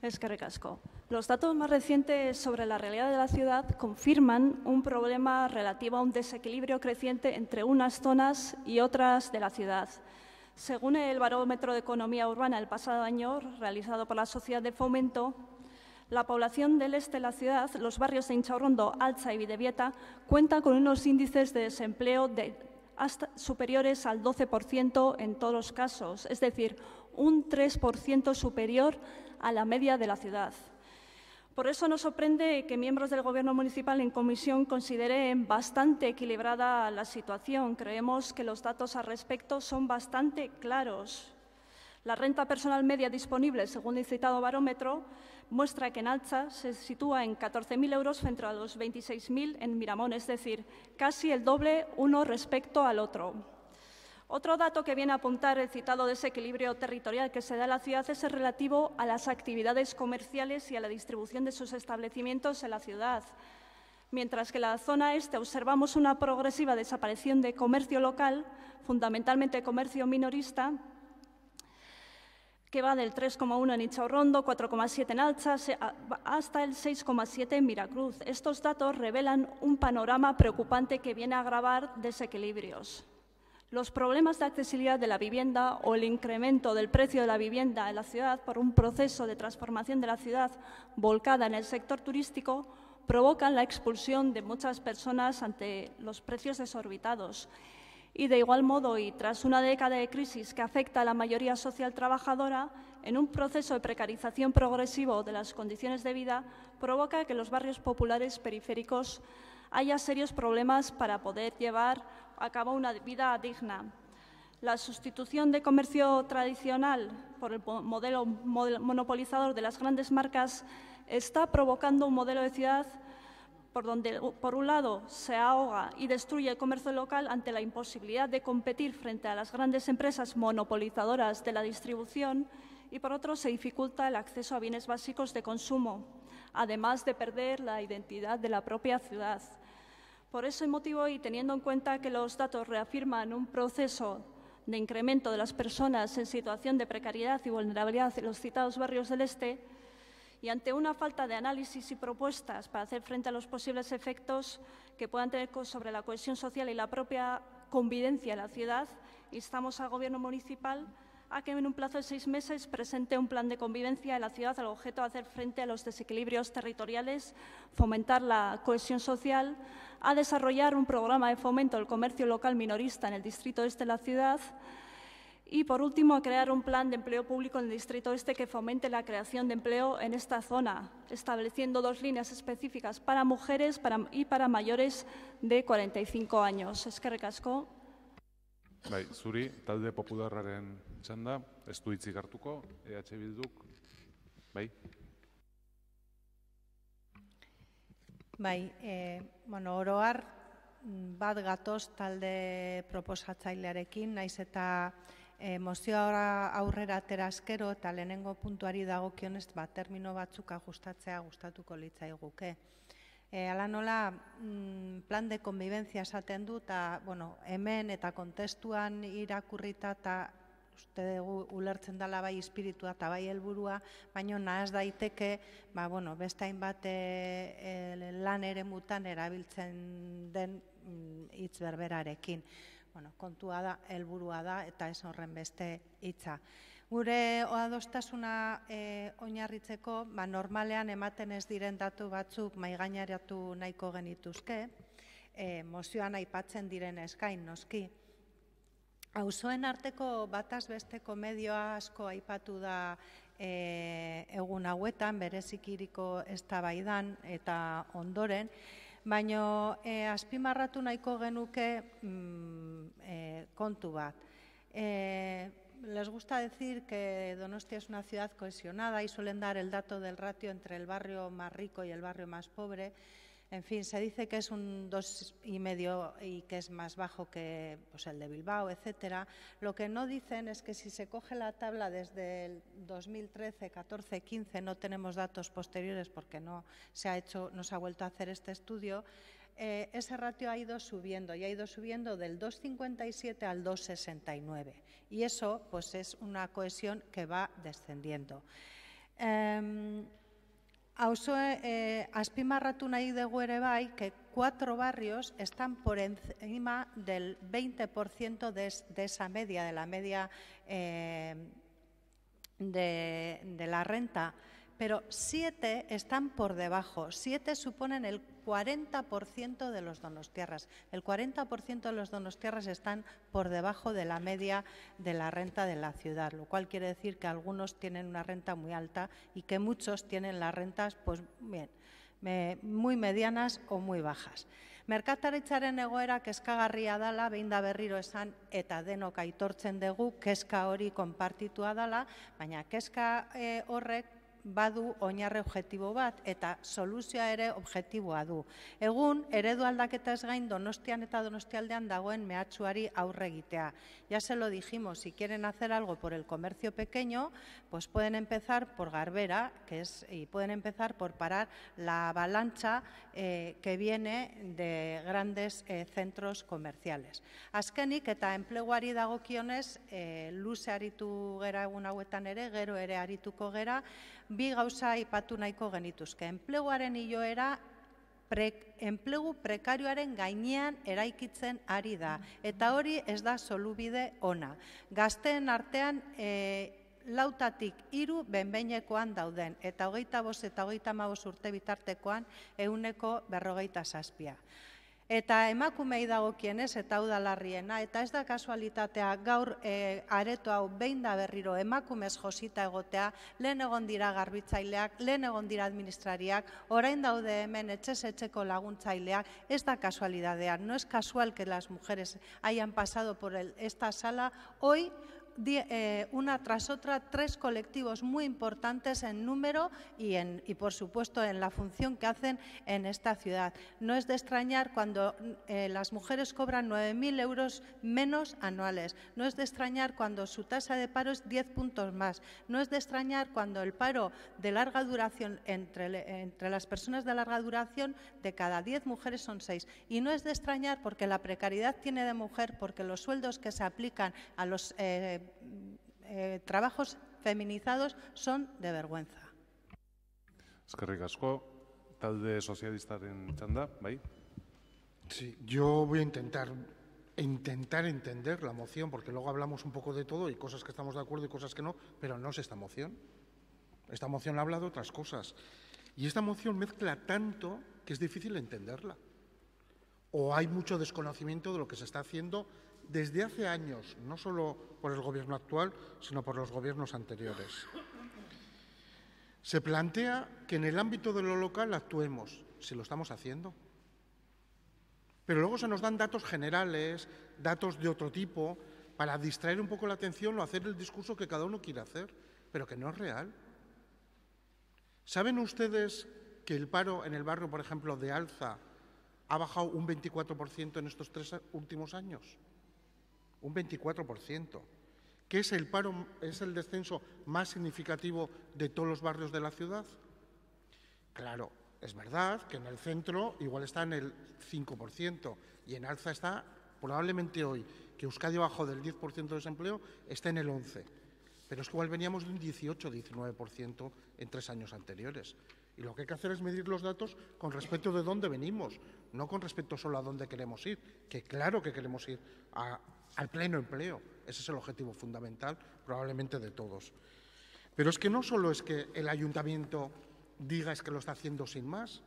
Eskerrik asko. Los datos más recientes sobre la realidad de la ciudad confirman un problema relativo a un desequilibrio creciente entre unas zonas y otras de la ciudad. Según el Barómetro de Economía Urbana del pasado año, realizado por la Sociedad de Fomento, la población del este de la ciudad, los barrios de Intxaurrondo, Altza y Bidebieta, cuentan con unos índices de desempleo superiores al 12% en todos los casos, es decir, un 3% superior a la media de la ciudad. Por eso nos sorprende que miembros del Gobierno municipal en comisión consideren bastante equilibrada la situación. Creemos que los datos al respecto son bastante claros. La renta personal media disponible, según el citado barómetro, muestra que en Altza se sitúa en 14.000 euros frente a los 26.000 en Miramón, es decir, casi el doble uno respecto al otro. Otro dato que viene a apuntar el citado desequilibrio territorial que se da en la ciudad es el relativo a las actividades comerciales y a la distribución de sus establecimientos en la ciudad. Mientras que en la zona este observamos una progresiva desaparición de comercio local, fundamentalmente comercio minorista, que va del 3,1 en Intxaurrondo, 4,7 en Altza, hasta el 6,7 en Miracruz. Estos datos revelan un panorama preocupante que viene a agravar desequilibrios. Los problemas de accesibilidad de la vivienda o el incremento del precio de la vivienda en la ciudad por un proceso de transformación de la ciudad volcada en el sector turístico provocan la expulsión de muchas personas ante los precios desorbitados. Y de igual modo, y tras una década de crisis que afecta a la mayoría social trabajadora, en un proceso de precarización progresivo de las condiciones de vida, provoca que en los barrios populares periféricos haya serios problemas para poder llevar a cabo una vida digna. La sustitución de comercio tradicional por el modelo monopolizador de las grandes marcas está provocando un modelo de ciudad por donde, por un lado, se ahoga y destruye el comercio local ante la imposibilidad de competir frente a las grandes empresas monopolizadoras de la distribución y, por otro, se dificulta el acceso a bienes básicos de consumo, además de perder la identidad de la propia ciudad. Por ese motivo, y teniendo en cuenta que los datos reafirman un proceso de incremento de las personas en situación de precariedad y vulnerabilidad en los citados barrios del Este, y ante una falta de análisis y propuestas para hacer frente a los posibles efectos que puedan tener sobre la cohesión social y la propia convivencia en la ciudad, instamos al Gobierno municipal a que en un plazo de 6 meses presente un plan de convivencia en la ciudad al objeto de hacer frente a los desequilibrios territoriales, fomentar la cohesión social, a desarrollar un programa de fomento del comercio local minorista en el distrito este de la ciudad y, por último, a crear un plan de empleo público en el distrito este que fomente la creación de empleo en esta zona, estableciendo 2 líneas específicas para mujeres y para mayores de 45 años. Eskerrik asko. Bai, zuri, talde popularraren txanda, ez du hitzik hartuko, EH Bilduk, bai? Bai, oro har, bat gatoz talde proposatzailearekin, naiz eta mozioa aurrera atera askero eta lehenengo puntuari dagokionez termino batzuk ajustatzea gustatuko litzaiguke. Hala nola, plan de convivencia esaten du, eta hemen eta kontestuan irakurrita eta uste dugu ulertzen dela bai espiritua eta bai helburua, baina nahaz daiteke beste hainbat lan eremutan erabiltzen den hitz berberarekin. Kontua da, helburua da, eta ez horren beste hitza. Gure adostasuna oinarritzeko, normalean ematen ez diren datu batzuk mahaigaineratu nahiko genituzke, mozioan aipatzen diren eskain noski. Auzoen arteko bataz besteko medioa asko aipatu da egun hauetan, berezikiriko eztabaidan eta ondoren, baina azpimarratu nahiko genuke kontu bat. Les gusta decir que Donostia es una ciudad cohesionada y suelen dar el dato del ratio entre el barrio más rico y el barrio más pobre. En fin, se dice que es un 2,5 y que es más bajo que el de Bilbao, etcétera. Lo que no dicen es que si se coge la tabla desde el 2013, 14, 15, no tenemos datos posteriores porque no se ha vuelto a hacer este estudio, ese ratio ha ido subiendo y ha ido subiendo del 2,57 al 2,69 y eso es una cohesión que va descendiendo. Azpimarratu nahi dugu ere bai que 4 barrios están por encima del 20% de esa media, de la media de la renta, pero 7 están por debajo. 7 suponen el 40% de los donostiarras. El 40% de los donostiarras están por debajo de la media de la renta de la ciudad, lo cual quiere decir que algunos tienen una renta muy alta y que muchos tienen las rentas muy medianas o muy bajas. Merkataritzaren egoera kezkagarria dela, behin da berriro esan eta denok aitortzen dugu, kezka hori konpartitua dela, baina kezka horrek badu oinarri objektibo bat eta soluzioa ere objektiboa du. Egun, eredu aldaketa ez gain Donostian eta Donostialdean dagoen mehatxuari aurre egitea. Ya se lo dijimos, si quieren hacer algo por el comercio pequeño, pues pueden empezar por Garbera, y pueden empezar por parar la avalancha que viene de grandes centros comerciales. Azkenik eta enpleguari dagokionez, luze aritu gera egun hauetan ere, gero ere arituko gera, bi gauza aipatu nahiko genituzke. Enpleguaren iloera enplegu prekarioaren gainean eraikitzen ari da. Eta hori ez da solubide ona. Gazteen artean 4 behin-behinekoan dauden, eta 25 eta 35 urte bitartekoan 147. Eta emakumei dagokienez, eta hau da larriena, eta ez da kasualitatea gaur areto hau behin da berriro emakumez josita egotea, lehen egon dira garbitzaileak, lehen egon dira administrariak, orain daude hemen etxez-etxeko laguntzaileak, ez da kasualidadea, no es casual que las mujeres hayan pasado por esta sala hoy, una tras otra, 3 colectivos muy importantes en número y por supuesto en la función que hacen en esta ciudad. No es de extrañar cuando las mujeres cobran 9.000 euros menos anuales, no es de extrañar cuando su tasa de paro es 10 puntos más, no es de extrañar cuando el paro de larga duración entre las personas de larga duración de cada 10 mujeres son 6. Y no es de extrañar porque la precariedad tiene de mujer, porque los sueldos que se aplican a los trabajos feminizados son de vergüenza. Eskerrik asko, talde sozialistaren txanda, bai? Sí, yo voy a intentar entender la moción, porque luego hablamos un poco de todo y cosas que estamos de acuerdo y cosas que no, pero no es esta moción. Esta moción habla de otras cosas. Y esta moción mezcla tanto que es difícil entenderla. O hay mucho desconocimiento de lo que se está haciendo desde hace años, no solo por el gobierno actual, sino por los gobiernos anteriores. Se plantea que en el ámbito de lo local actuemos, si lo estamos haciendo. Pero luego se nos dan datos generales, datos de otro tipo, para distraer un poco la atención o hacer el discurso que cada uno quiere hacer, pero que no es real. ¿Saben ustedes que el paro en el barrio, por ejemplo, de Alza, ha bajado un 24% en estos 3 últimos años? Un 24%, que es el paro, es el descenso más significativo de todos los barrios de la ciudad. Claro, es verdad que en el centro igual está en el 5% y en Alza está probablemente hoy, que Euskadi bajó del 10% de desempleo, está en el 11%. Pero es que igual veníamos de un 18-19% en 3 años anteriores. Y lo que hay que hacer es medir los datos con respecto de dónde venimos, no con respecto solo a dónde queremos ir, que claro que queremos ir al pleno empleo. Ese es el objetivo fundamental, probablemente de todos. Pero es que no solo es que el ayuntamiento diga es que lo está haciendo sin más,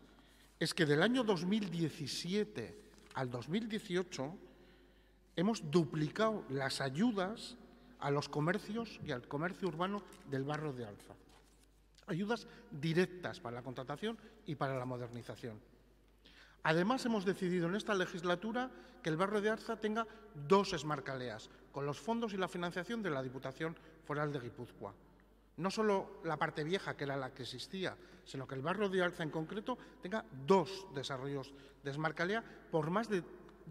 es que del año 2017 al 2018 hemos duplicado las ayudas a los comercios y al comercio urbano del barrio de Alza. Ayudas directas para la contratación y para la modernización. Además, hemos decidido en esta legislatura que el barrio de Alza tenga 2 esmarcaleas, con los fondos y la financiación de la Diputación Foral de Guipúzcoa. No solo la parte vieja, que era la que existía, sino que el barrio de Alza en concreto tenga 2 desarrollos de esmarcalea por más de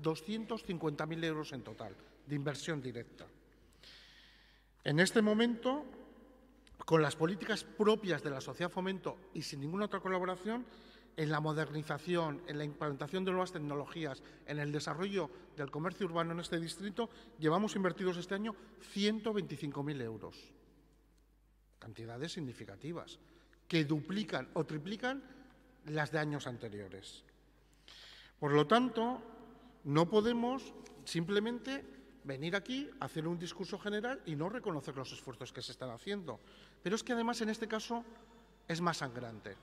250.000 euros en total, de inversión directa. En este momento, con las políticas propias de la Sociedad Fomento y sin ninguna otra colaboración, en la modernización, en la implantación de nuevas tecnologías, en el desarrollo del comercio urbano en este distrito, llevamos invertidos este año 125.000 euros. Cantidades significativas, que duplican o triplican las de años anteriores. Por lo tanto, no podemos simplemente venir aquí, hacer un discurso general y no reconocer los esfuerzos que se están haciendo. Pero es que además en este caso es más sangrante,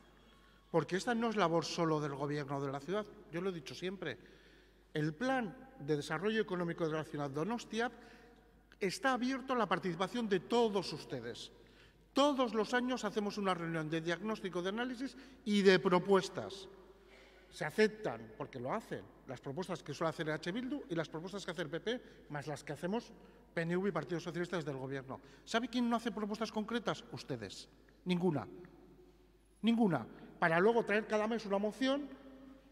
porque esta no es labor solo del Gobierno de la ciudad. Yo lo he dicho siempre, el Plan de Desarrollo Económico de la Ciudad Donostia está abierto a la participación de todos ustedes. Todos los años hacemos una reunión de diagnóstico, de análisis y de propuestas. Se aceptan, porque lo hacen, las propuestas que suele hacer EH Bildu y las propuestas que hace el PP, más las que hacemos PNV y Partido Socialista desde el Gobierno. ¿Sabe quién no hace propuestas concretas? Ustedes. Ninguna. Ninguna. Para luego traer cada mes una moción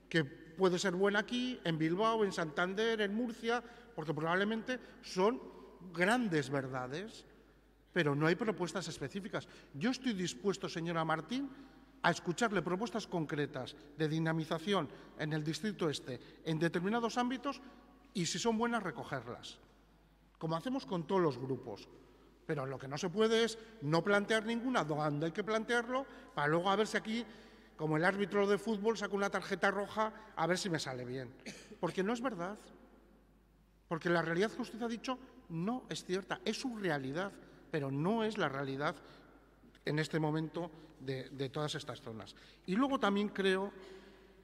que puede ser buena aquí, en Bilbao, en Santander, en Murcia, porque probablemente son grandes verdades, pero no hay propuestas específicas. Yo estoy dispuesto, señora Martín, a escucharle propuestas concretas de dinamización en el Distrito Este, en determinados ámbitos, y si son buenas, recogerlas, como hacemos con todos los grupos. Pero lo que no se puede es no plantear ninguna donde hay que plantearlo, para luego a ver si aquí como el árbitro de fútbol saco una tarjeta roja a ver si me sale bien. Porque no es verdad. Porque la realidad que usted ha dicho no es cierta. Es su realidad, pero no es la realidad en este momento de todas estas zonas. Y luego también creo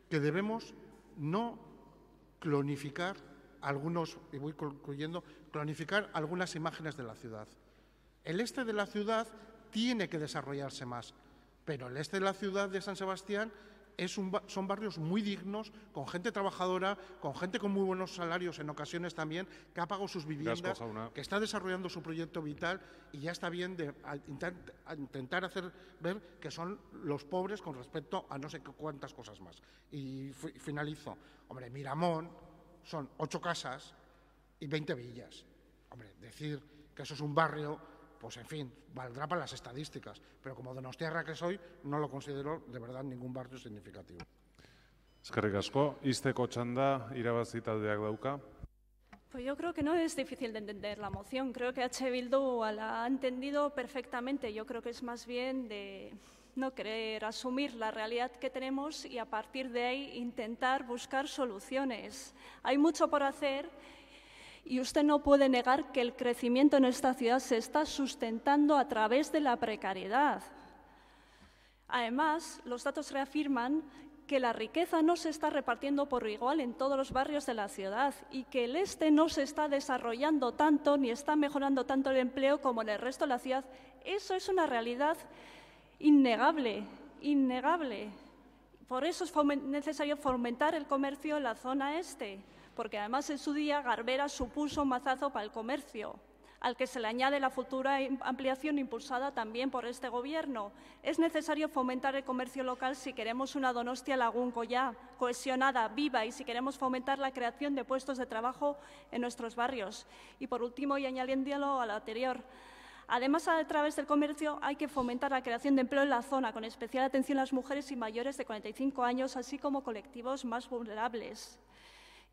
que debemos no clonificar algunos, y voy concluyendo, clonificar algunas imágenes de la ciudad. El este de la ciudad tiene que desarrollarse más, pero el este de la ciudad de San Sebastián son barrios muy dignos, con gente trabajadora, con gente con muy buenos salarios en ocasiones también, que ha pagado sus viviendas, que está desarrollando su proyecto vital y ya está bien de intentar hacer ver que son los pobres con respecto a no sé cuántas cosas más. Y finalizo. Hombre, Miramón son 8 casas y 20 villas. Hombre, decir que eso es un barrio, pues en fin, valdrá para las estadísticas, pero como donostiarra que soy, no lo considero de verdad ningún barrio significativo. Eskerrik asko, izteko txanda irabazi taldeak dauka. Pues yo creo que no es difícil de entender la moción. Creo que H. Bildu la ha entendido perfectamente. Yo creo que es más bien de no querer asumir la realidad que tenemos y a partir de ahí intentar buscar soluciones. Hay mucho por hacer y usted no puede negar que el crecimiento en esta ciudad se está sustentando a través de la precariedad. Además, los datos reafirman que la riqueza no se está repartiendo por igual en todos los barrios de la ciudad y que el este no se está desarrollando tanto ni está mejorando tanto el empleo como en el resto de la ciudad. Eso es una realidad innegable, innegable. Por eso es necesario fomentar el comercio en la zona este, porque además en su día Garbera supuso un mazazo para el comercio, al que se le añade la futura ampliación impulsada también por este Gobierno. Es necesario fomentar el comercio local si queremos una Donostia-Lagunkoya cohesionada, viva, y si queremos fomentar la creación de puestos de trabajo en nuestros barrios. Y por último, y añadiendo a lo anterior, además, a través del comercio hay que fomentar la creación de empleo en la zona, con especial atención a las mujeres y mayores de 45 años, así como colectivos más vulnerables.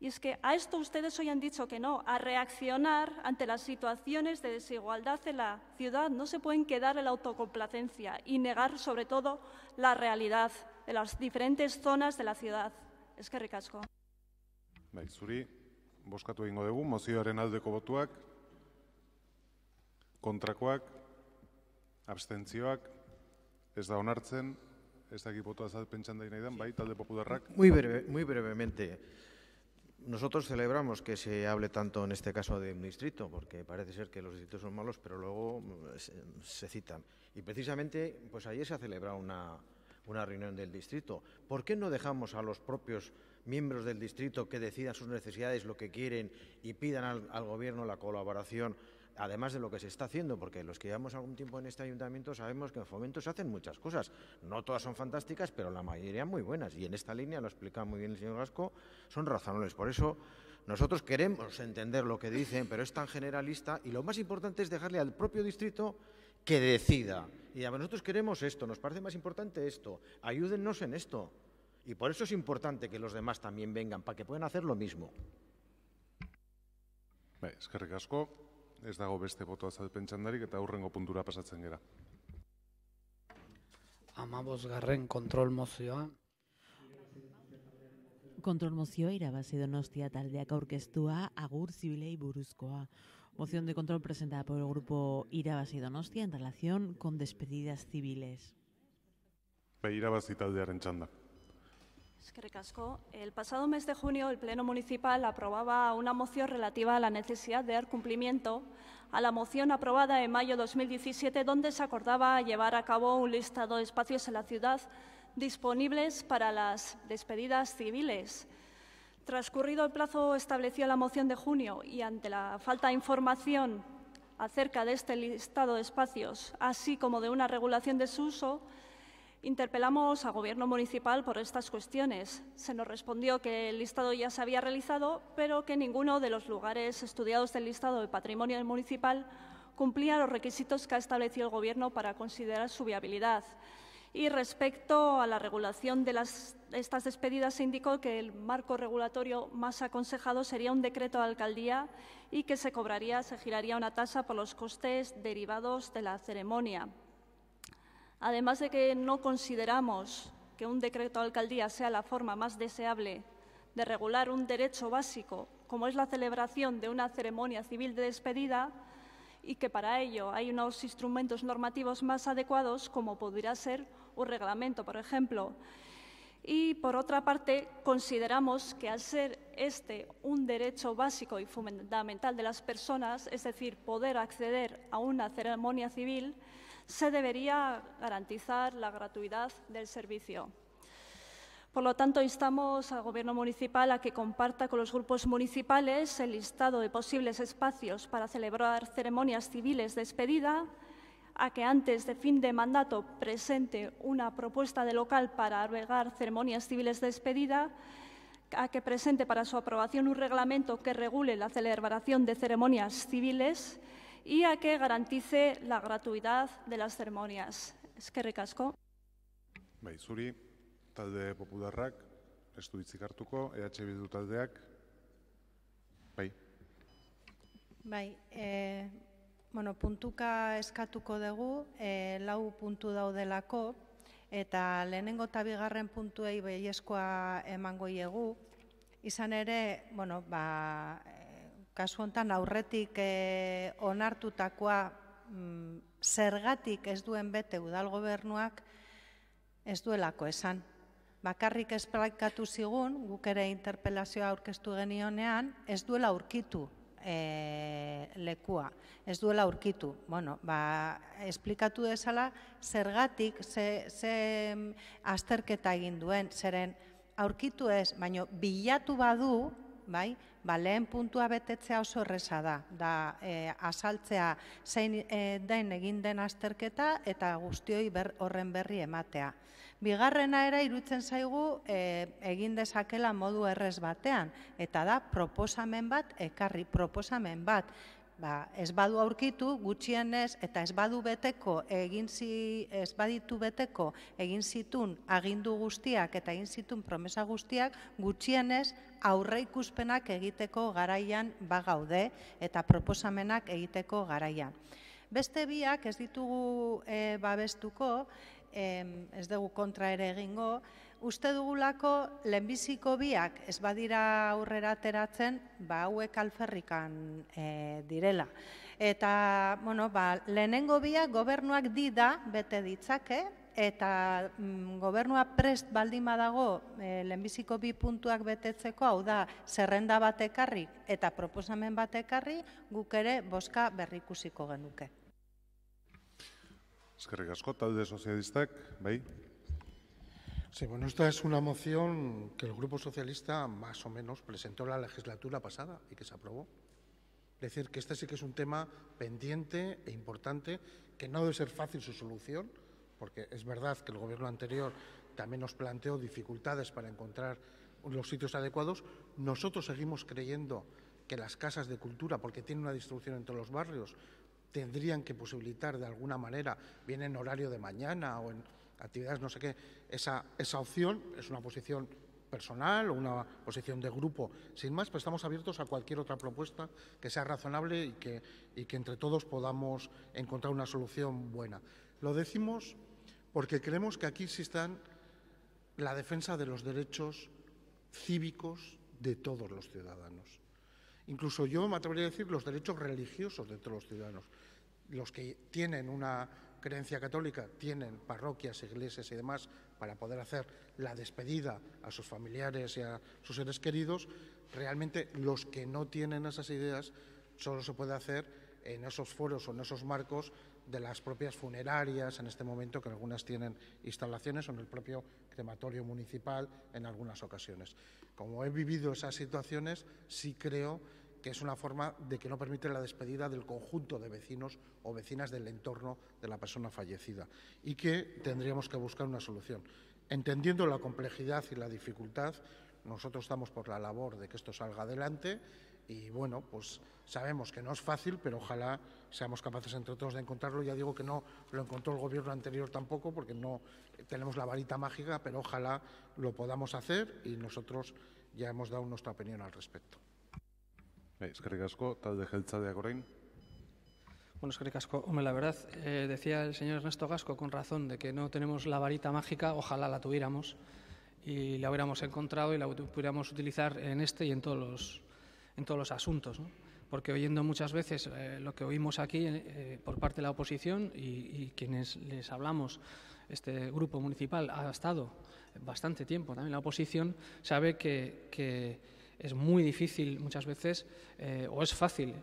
Y es que a esto ustedes hoy han dicho que no, a reaccionar ante las situaciones de desigualdad en la ciudad. No se pueden quedar en la autocomplacencia y negar, sobre todo, la realidad de las diferentes zonas de la ciudad. Eskerrik asko. Bai, zuri, bozkatu egingo dugu, mozioaren aldeko botuak, kontrakoak, abstentzioak, ez da onartzen, ez dakit botoa azalpentzan da nahi den, bai, talde popularrak. Muy brevemente. Nosotros celebramos que se hable tanto en este caso de un distrito, porque parece ser que los distritos son malos, pero luego se citan. Y precisamente, pues ayer se ha celebrado una reunión del distrito. ¿Por qué no dejamos a los propios miembros del distrito que decidan sus necesidades, lo que quieren, y pidan al Gobierno la colaboración, además de lo que se está haciendo? Porque los que llevamos algún tiempo en este ayuntamiento sabemos que en Fomento se hacen muchas cosas. No todas son fantásticas, pero la mayoría muy buenas. Y en esta línea, lo explica muy bien el señor Gasco, son razonables. Por eso nosotros queremos entender lo que dicen, pero es tan generalista, y lo más importante es dejarle al propio distrito que decida. Y nosotros queremos esto, nos parece más importante esto, ayúdennos en esto. Y por eso es importante que los demás también vengan, para que puedan hacer lo mismo. Eskerrik asko. Ez dago beste boto azalpentsandarik eta hurrengo puntura pasatzen gera. 15. kontrol mozioa. Kontrol mozioa irabazi Donostia taldeak aurkeztua Agur Zibilei buruzkoa. Moción de control presentada por el grupo Irabazi Donostia en relación con despedidas civiles. Irabazi taldearen txanda. Eskerrik asko. El pasado mes de junio, el Pleno Municipal aprobaba una moción relativa a la necesidad de dar cumplimiento a la moción aprobada en mayo de 2017, donde se acordaba llevar a cabo un listado de espacios en la ciudad disponibles para las despedidas civiles. Transcurrido el plazo establecido en la moción de junio y ante la falta de información acerca de este listado de espacios, así como de una regulación de su uso, interpelamos al Gobierno municipal por estas cuestiones. Se nos respondió que el listado ya se había realizado, pero que ninguno de los lugares estudiados del listado de patrimonio municipal cumplía los requisitos que ha establecido el Gobierno para considerar su viabilidad. Y respecto a la regulación de estas despedidas, se indicó que el marco regulatorio más aconsejado sería un decreto de alcaldía y que se giraría una tasa por los costes derivados de la ceremonia. Además de que no consideramos que un decreto de alcaldía sea la forma más deseable de regular un derecho básico, como es la celebración de una ceremonia civil de despedida, y que para ello hay unos instrumentos normativos más adecuados, como podría ser un reglamento, por ejemplo. Y, por otra parte, consideramos que al ser este un derecho básico y fundamental de las personas, es decir, poder acceder a una ceremonia civil, se debería garantizar la gratuidad del servicio. Por lo tanto, instamos al Gobierno municipal a que comparta con los grupos municipales el listado de posibles espacios para celebrar ceremonias civiles de despedida, a que antes de fin de mandato presente una propuesta de local para albergar ceremonias civiles de despedida, a que presente para su aprobación un reglamento que regule la celebración de ceremonias civiles y a que garantice la gratuidad de las ceremonias. Eskerrik asko. Bai, zuri, talde popularrak, ez du hitzik hartuko, EH Bildu taldeak, bai. Bai, puntuka eskatuko dugu, 4 puntu daudelako, eta lehenengo eta bigarren puntuei baiezkoa emango diegu. Izan ere, kasu honetan aurretik onartutakoa zergatik ez duen bete udal gobernuak ez duelako esan. Bakarrik esplikatu zigun, guk ere interpelazioa aurkeztu genionean, ez duela aurkitu lekua, ez duela aurkitu. Esplikatu dezala zergatik, ze azterketa egin duen, zeren aurkitu ez, baina bilatu badu, lehen puntua betetzea oso erreza da azaltzea zein den egin den azterketa eta guztioi horren berri ematea. Bigarrena era iruditzen zaigu egin dezakela modu errez batean, eta da proposamen bat, ekarri proposamen bat. Ez badu aurkitu, gutxienez, eta ez baditu beteko egin zitun agindu guztiak eta egin zitun promesa guztiak, gutxienez aurreikuspenak egiteko garaian bagaude eta proposamenak egiteko garaian. Beste biak ez ditugu babestuko, ez dugu kontra ere egingo, uste dugulako lehenbiziko biak ez badira aurrera ateratzen, hauek alferrikan direla. Eta, lehenengo biak gobernuak da bete ditzake, eta gobernua prest baldin badago lehenbiziko 2 puntuak betetzeko, hau da, zerrenda bat ekarri eta proposamen bat ekarri, guk ere bozka berrikusiko genuke. Eskerrik asko, talde sozialistak, bai? Sí, bueno, esta es una moción que el Grupo Socialista más o menos presentó la legislatura pasada y que se aprobó. Es decir, que este sí que es un tema pendiente e importante, que no debe ser fácil su solución, porque es verdad que el Gobierno anterior también nos planteó dificultades para encontrar los sitios adecuados. Nosotros seguimos creyendo que las casas de cultura, porque tienen una distribución en todos los barrios, tendrían que posibilitar de alguna manera, bien en horario de mañana o en actividades no sé qué, esa opción. Es una posición personal o una posición de grupo, sin más, pero estamos abiertos a cualquier otra propuesta que sea razonable y que entre todos podamos encontrar una solución buena. Lo decimos porque creemos que aquí sí está la defensa de los derechos cívicos de todos los ciudadanos. Incluso yo me atrevería a decir los derechos religiosos de todos los ciudadanos. Los que tienen una creencia católica tienen parroquias, iglesias y demás para poder hacer la despedida a sus familiares y a sus seres queridos. Realmente los que no tienen esas ideas solo se puede hacer en esos foros o en esos marcos de las propias funerarias, en este momento que algunas tienen instalaciones, o en el propio crematorio municipal en algunas ocasiones. Como he vivido esas situaciones, sí creo que es una forma de que no permite la despedida del conjunto de vecinos o vecinas del entorno de la persona fallecida y que tendríamos que buscar una solución. Entendiendo la complejidad y la dificultad, nosotros estamos por la labor de que esto salga adelante y, bueno, pues sabemos que no es fácil, pero ojalá seamos capaces entre todos de encontrarlo. Ya digo que no lo encontró el Gobierno anterior tampoco, porque no tenemos la varita mágica, pero ojalá lo podamos hacer y nosotros ya hemos dado nuestra opinión al respecto. Eskerrik asko, talde jeltzaleak orain. Bueno, eskerrik asko. Hombre, la verdad, decía el señor Ernesto Gasco con razón de que no tenemos la varita mágica, ojalá la tuviéramos y la hubiéramos encontrado y la pudiéramos utilizar en este y en todos los asuntos, ¿no? Porque oyendo muchas veces lo que oímos aquí por parte de la oposición y quienes les hablamos, este grupo municipal ha estado bastante tiempo también en la oposición, sabe que es muy difícil muchas veces, o es fácil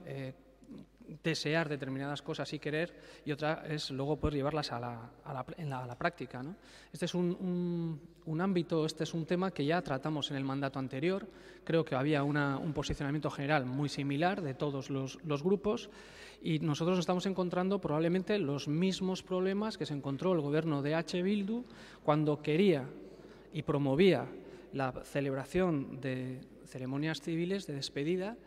desear determinadas cosas y querer, y otra es luego poder llevarlas a la práctica, ¿no? Este es un ámbito, este es un tema que ya tratamos en el mandato anterior. Creo que había un posicionamiento general muy similar de todos los grupos, y nosotros nos estamos encontrando probablemente los mismos problemas que se encontró el gobierno de H. Bildu cuando quería y promovía la celebración de ceremonias civiles de despedida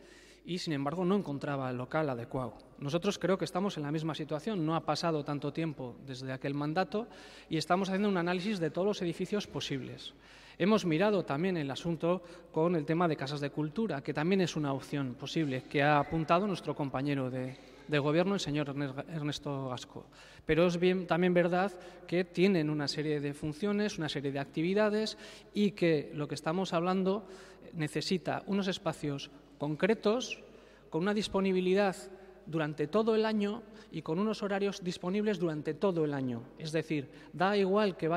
y, sin embargo, no encontraba el local adecuado. Nosotros creo que estamos en la misma situación. No ha pasado tanto tiempo desde aquel mandato y estamos haciendo un análisis de todos los edificios posibles. Hemos mirado también el asunto con el tema de casas de cultura, que también es una opción posible, que ha apuntado nuestro compañero de Gobierno, el señor Ernesto Gasco. Pero es también verdad que tienen una serie de funciones, una serie de actividades, y que lo que estamos hablando necesita unos espacios concretos, con una disponibilidad durante todo el año y con unos horarios disponibles durante todo el año. Es decir, da igual que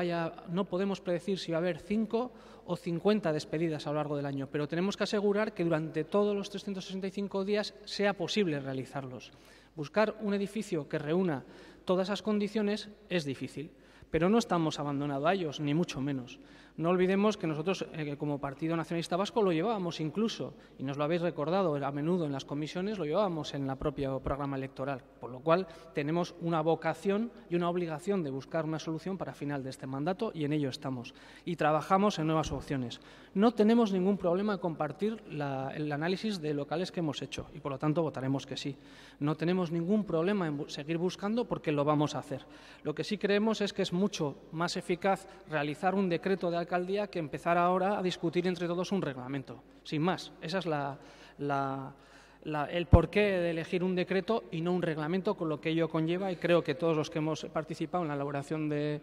no podemos predecir si va a haber 5 o 50 despedidas a lo largo del año, pero tenemos que asegurar que durante todos los 365 días sea posible realizarlos. Buscar un edificio que reúna todas esas condiciones es difícil, pero no estamos abandonados a ellos, ni mucho menos. No olvidemos que nosotros, como Partido Nacionalista Vasco, lo llevábamos incluso, y nos lo habéis recordado a menudo en las comisiones, lo llevábamos en el propio programa electoral, por lo cual tenemos una vocación y una obligación de buscar una solución para final de este mandato, y en ello estamos. Y trabajamos en nuevas opciones. No tenemos ningún problema en compartir el análisis de locales que hemos hecho, y por lo tanto votaremos que sí. No tenemos ningún problema en seguir buscando, porque lo vamos a hacer. Lo que sí creemos es que es mucho más eficaz realizar un decreto de alcaldía que empezar ahora a discutir entre todos un reglamento. Sin más, esa es el porqué de elegir un decreto y no un reglamento, con lo que ello conlleva, y creo que todos los que hemos participado en la elaboración de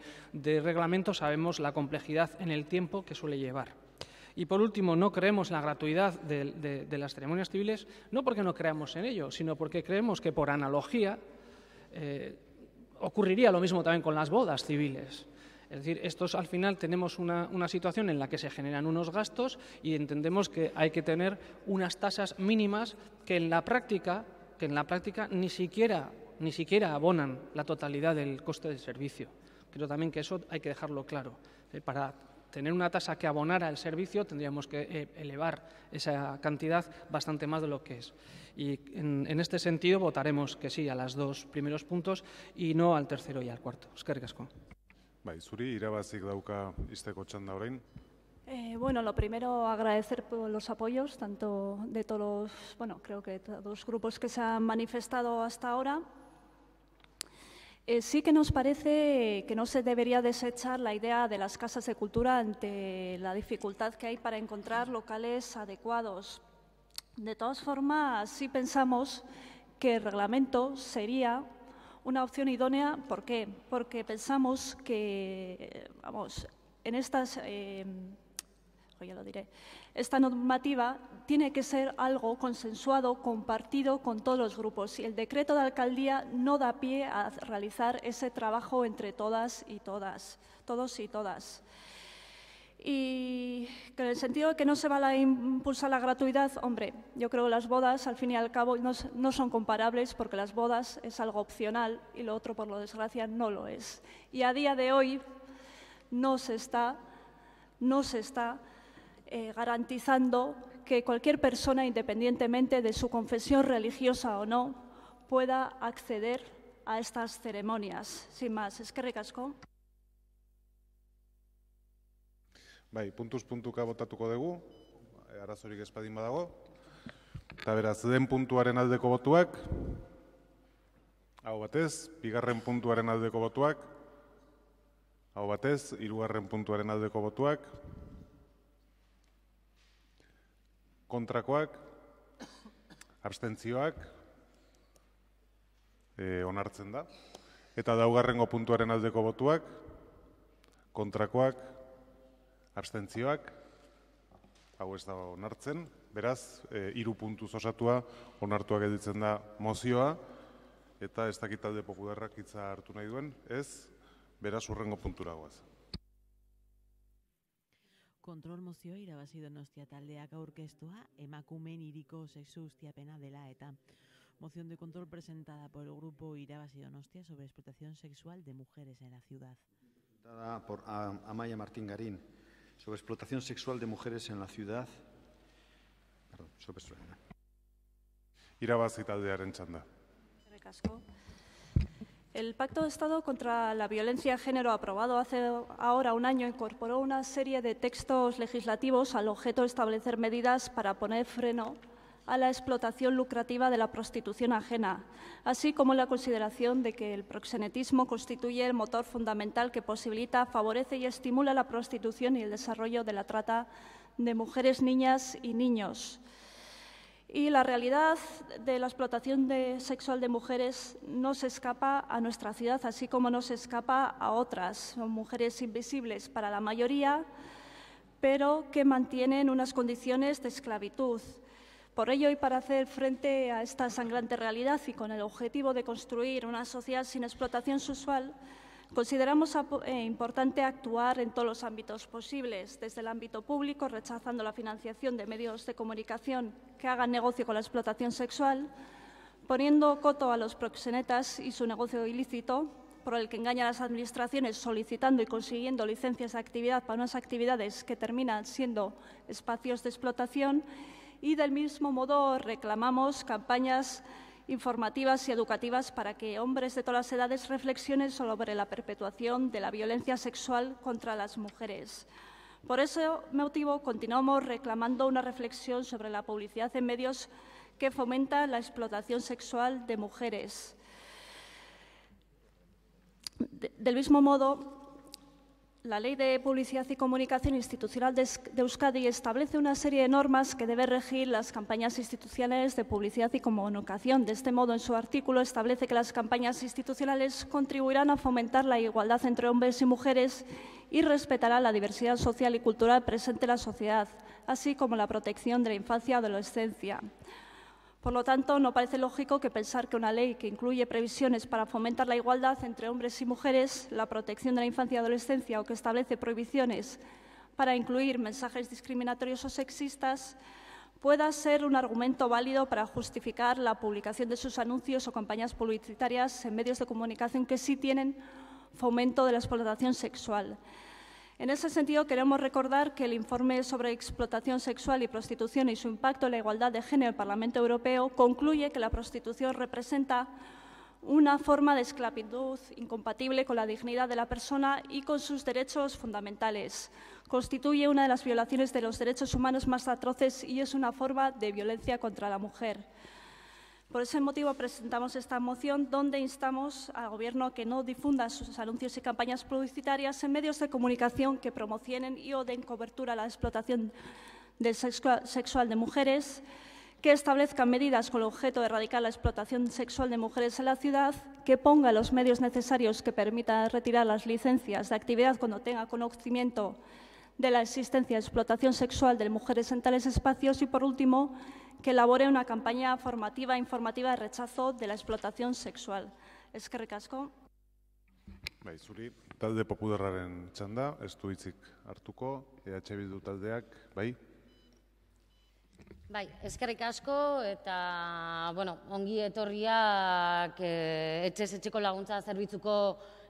reglamentos sabemos la complejidad en el tiempo que suele llevar. Y por último, no creemos en la gratuidad de las ceremonias civiles, no porque no creamos en ello, sino porque creemos que, por analogía, ocurriría lo mismo también con las bodas civiles. Es decir, al final tenemos una situación en la que se generan unos gastos y entendemos que hay que tener unas tasas mínimas que en la práctica ni siquiera abonan la totalidad del coste del servicio. Creo también que eso hay que dejarlo claro. Para tener una tasa que abonara el servicio tendríamos que elevar esa cantidad bastante más de lo que es. Y en este sentido votaremos que sí a los dos primeros puntos y no al tercero y al cuarto. Eskerrik asko. Bai, zuri irabazik dauka izteko txanda orain. Bueno, lo primero, agradecer por los apoyos, tanto de todos creo que todos los grupos que se han manifestado hasta ahora. Sí que nos parece que no se debería desechar la idea de las casas de cultura ante la dificultad que hay para encontrar locales adecuados. De todas formas, sí pensamos que el reglamento sería una opción idónea. ¿Por qué? Porque pensamos que, en esta normativa tiene que ser algo consensuado, compartido con todos los grupos. Y el decreto de alcaldía no da pie a realizar ese trabajo entre todas y todos y todas. Y que en el sentido de que no se va a impulsar la gratuidad, hombre, yo creo que las bodas, al fin y al cabo, no son comparables, porque las bodas es algo opcional y lo otro, por lo desgracia, no lo es. Y a día de hoy no se está garantizando que cualquier persona, independientemente de su confesión religiosa o no, pueda acceder a estas ceremonias. Sin más, eskerrik asko. Bai, puntuz puntuka botatuko dugu, arazorik ez baldin badago. Eta beraz, lehen puntuaren aldeko botuak, aho batez, bigarren puntuaren aldeko botuak, aho batez, hirugarren puntuaren aldeko botuak, kontrakoak, abstentzioak, onartzen da. Eta laugarrengo puntuaren aldeko botuak, kontrakoak, abstentzioak, hau ez da onartzen. Beraz, 3 puntuz osatua onartuak gelditzen da mozioa, eta ez dakit talde popularrak hitza hartu nahi duen, ez, beraz hurrengo puntura goaz. Kontrol mozioa irabazi Donostia taldeak aurkeztua emakumeen hiriko sexu ustiapena dela eta moción de control presentada por el grupo Irabazi Donostia sobre explotación sexual de mujeres en la ciudad. Presentada por Amaia Martín Garín sobre explotación sexual de mujeres en la ciudad. Perdón, Irabazi taldearen txanda. El Pacto de Estado contra la Violencia de Género, aprobado hace ahora un año, incorporó una serie de textos legislativos al objeto de establecer medidas para poner freno a la explotación lucrativa de la prostitución ajena, así como la consideración de que el proxenetismo constituye el motor fundamental que posibilita, favorece y estimula la prostitución y el desarrollo de la trata de mujeres, niñas y niños. Y la realidad de la explotación sexual de mujeres no se escapa a nuestra ciudad, así como no se escapa a otras. Son mujeres invisibles para la mayoría, pero que mantienen unas condiciones de esclavitud. Por ello, y para hacer frente a esta sangrante realidad y con el objetivo de construir una sociedad sin explotación sexual, consideramos importante actuar en todos los ámbitos posibles, desde el ámbito público, rechazando la financiación de medios de comunicación que hagan negocio con la explotación sexual, poniendo coto a los proxenetas y su negocio ilícito, por el que engañan a las administraciones solicitando y consiguiendo licencias de actividad para unas actividades que terminan siendo espacios de explotación, y del mismo modo reclamamos campañas informativas y educativas para que hombres de todas las edades reflexionen sobre la perpetuación de la violencia sexual contra las mujeres. Por ese motivo, continuamos reclamando una reflexión sobre la publicidad en medios que fomenta la explotación sexual de mujeres. Del mismo modo, la Ley de Publicidad y Comunicación Institucional de Euskadi establece una serie de normas que deben regir las campañas institucionales de publicidad y comunicación. De este modo, en su artículo establece que las campañas institucionales contribuirán a fomentar la igualdad entre hombres y mujeres y respetarán la diversidad social y cultural presente en la sociedad, así como la protección de la infancia y adolescencia. Por lo tanto, no parece lógico que pensar que una ley que incluye previsiones para fomentar la igualdad entre hombres y mujeres, la protección de la infancia y adolescencia o que establece prohibiciones para incluir mensajes discriminatorios o sexistas pueda ser un argumento válido para justificar la publicación de sus anuncios o campañas publicitarias en medios de comunicación que sí tienen fomento de la explotación sexual. En ese sentido, queremos recordar que el informe sobre explotación sexual y prostitución y su impacto en la igualdad de género del Parlamento Europeo concluye que la prostitución representa una forma de esclavitud incompatible con la dignidad de la persona y con sus derechos fundamentales. Constituye una de las violaciones de los derechos humanos más atroces y es una forma de violencia contra la mujer. Por ese motivo presentamos esta moción donde instamos al Gobierno a que no difunda sus anuncios y campañas publicitarias en medios de comunicación que promocionen y o den cobertura a la explotación sexual de mujeres, que establezcan medidas con el objeto de erradicar la explotación sexual de mujeres en la ciudad, que ponga los medios necesarios que permitan retirar las licencias de actividad cuando tenga conocimiento de la existencia de explotación sexual de mujeres en tales espacios y, por último, que elabore una campaña formativa e informativa de rechazo de la explotación sexual. Eskerrik asko. Bai, zuri talde popularraren txanda, ez du hitzik hartuko, EH Bildu taldeak, bai? Bai, eskerrik asko eta, ongi etorriak etxez etxeko laguntza zerbitzuko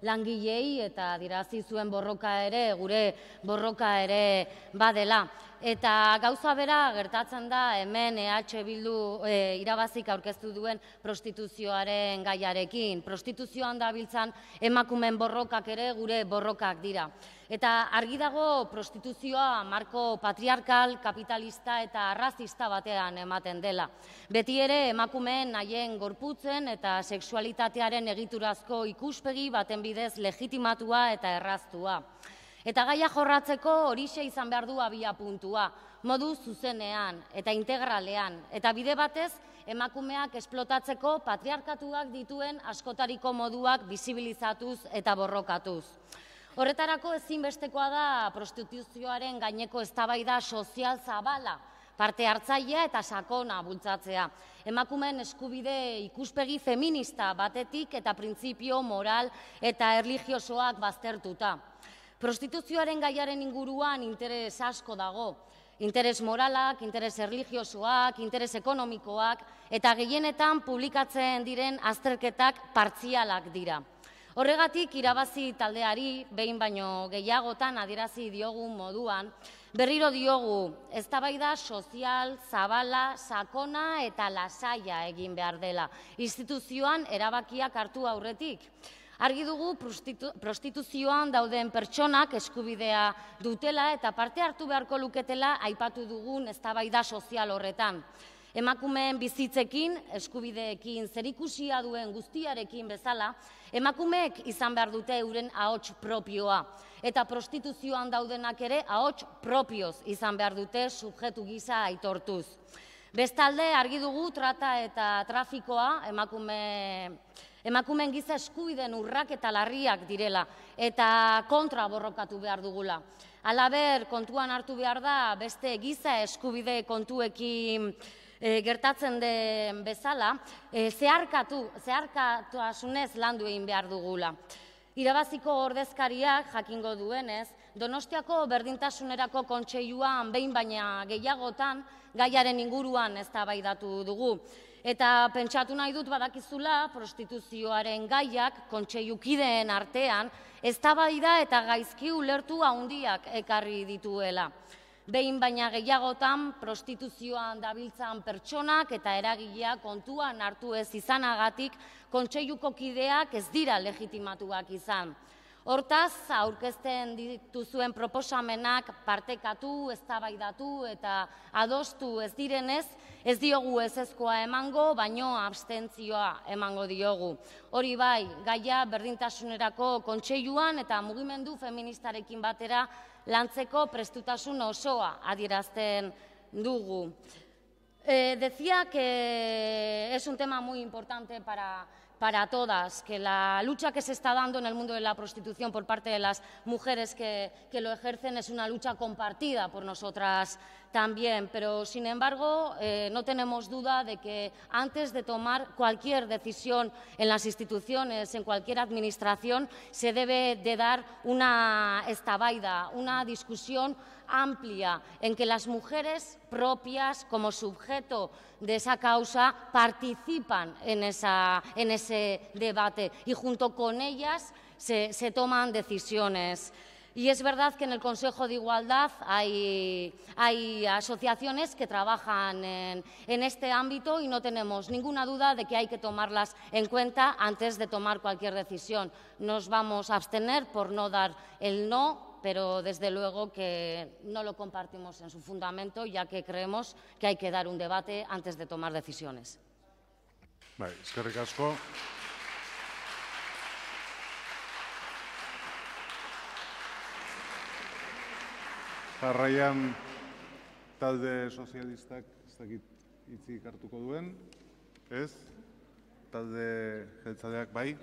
langilei eta dirazi zuen borroka ere, gure borroka ere badela. Eta gauza bera gertatzen da hemen EH Bildu irabazik aurkeztu duen prostituzioaren gaiarekin. Prostituzioan dabiltzan emakumeen borrokak ere gure borrokak dira. Eta argi dago prostituzioa marko patriarkal, kapitalista eta arrazista batean ematen dela. Beti ere emakumeen haien gorputzen eta sexualitatearen egiturazko ikuspegi baten bidez legitimatua eta erraztua. Eta gaia jorratzeko horixe izan behar du abia puntua. modu zuzenean eta integralean, eta bide batez emakumeak esplotatzeko patriarkatuak dituen askotariko moduak bisibilizatuz eta borrokatuz. Horretarako ezinbestekoa da prostituzioaren gaineko eztabaida sozial zabala, parte hartzailea eta sakona bultzatzea. Emakumeen eskubide ikuspegi feminista batetik eta printzipio moral eta erlijiosoak baztertuta. Prostituzioaren gaiaren inguruan interes asko dago. Interes moralak, interes erlijiosoak, interes ekonomikoak eta gehienetan publikatzen diren azterketak partzialak dira. Horregatik irabazi taldeari, behin baino gehiagotan adierazi diogun moduan, berriro diogu, eztabaida sozial, zabala, sakona eta lasaia egin behar dela, instituzioan erabakiak hartu aurretik. Argi dugu prostituzioan dauden pertsonak eskubidea dutela eta parte hartu beharko luketela aipatu dugun eztabaida sozial horretan. Emakumeen bizitzekin, eskubideekin, zerikusia duen guztiarekin bezala, emakumeek izan behar dute euren ahots propioa. Eta prostituzioan daudenak ere ahots propioz izan behar dute subjektu gisa aitortuz. Bestalde, argi dugu trata eta trafikoa emakumeen giza eskubideen urrak eta larriak direla eta kontra borrokatu behar dugula. Halaber, kontuan hartu behar da beste giza eskubide kontuekin gertatzen den bezala, zeharkatasunez landu egin behar dugula. Irabaziko ordezkariak jakingo duenez, Donostiako berdintasunerako kontseiluan behin baina gehiagotan gaiaren inguruan eztabaidatu dugu. Eta pentsatu nahi dut badakizula prostituzioaren gaiak kontseilukideen artean eztabaida eta gaizki ulertu handiak ekarri dituela. Behin baina gehiagotan prostituzioan dabiltzan pertsonak eta eragileak kontuan hartu ez izanagatik kontseiluko kideak ez dira legitimatuak izan. Hortaz, aurkezten dituzuen proposamenak partekatu, eztabaidatu eta adostu ez direnez, ez diogu ezezkoa emango, baino abstentzioa emango diogu. Hori bai, gaia berdintasunerako kontseiluan eta mugimendu feministarekin batera lantzeko prestutasun osoa adierazten dugu. Decía que es un tema muy importante para todas, que la lucha que se está dando en el mundo de la prostitución por parte de las mujeres que lo ejercen es una lucha compartida por nosotras también, pero sin embargo no tenemos duda de que antes de tomar cualquier decisión en las instituciones, en cualquier administración, se debe de dar una eztabaida, una discusión amplia en que las mujeres propias como sujeto de esa causa participan en ese debate y junto con ellas se toman decisiones. Y es verdad que en el Consejo de Igualdad hay asociaciones que trabajan en este ámbito y no tenemos ninguna duda de que hay que tomarlas en cuenta antes de tomar cualquier decisión. Nos vamos a abstener por no dar el no, pero desde luego que no lo compartimos en su fundamento, ya que creemos que hay que dar un debate antes de tomar decisiones. Vale, eskerrik asko. Jarraian talde sozialistak ez dakit hitzik hartuko duen, ez? Talde jeltzaleak bai?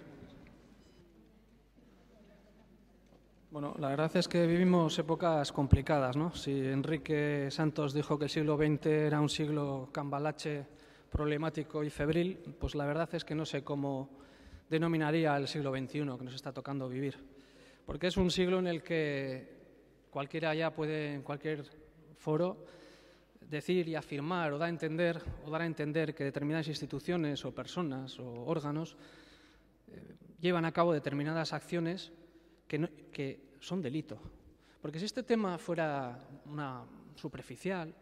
Bueno, la verdad es que vivimos épocas complicadas, ¿no? Si Enrique Santos dijo que el siglo XX era un siglo cambalache, problemático y febril, pues la verdad es que no sé cómo denominaría el siglo XXI que nos está tocando vivir. Porque es un siglo en el que cualquiera ya puede, en cualquier foro, decir y afirmar o dar a entender que determinadas instituciones o personas o órganos llevan a cabo determinadas acciones que son delito. Porque si este tema fuera una superficial,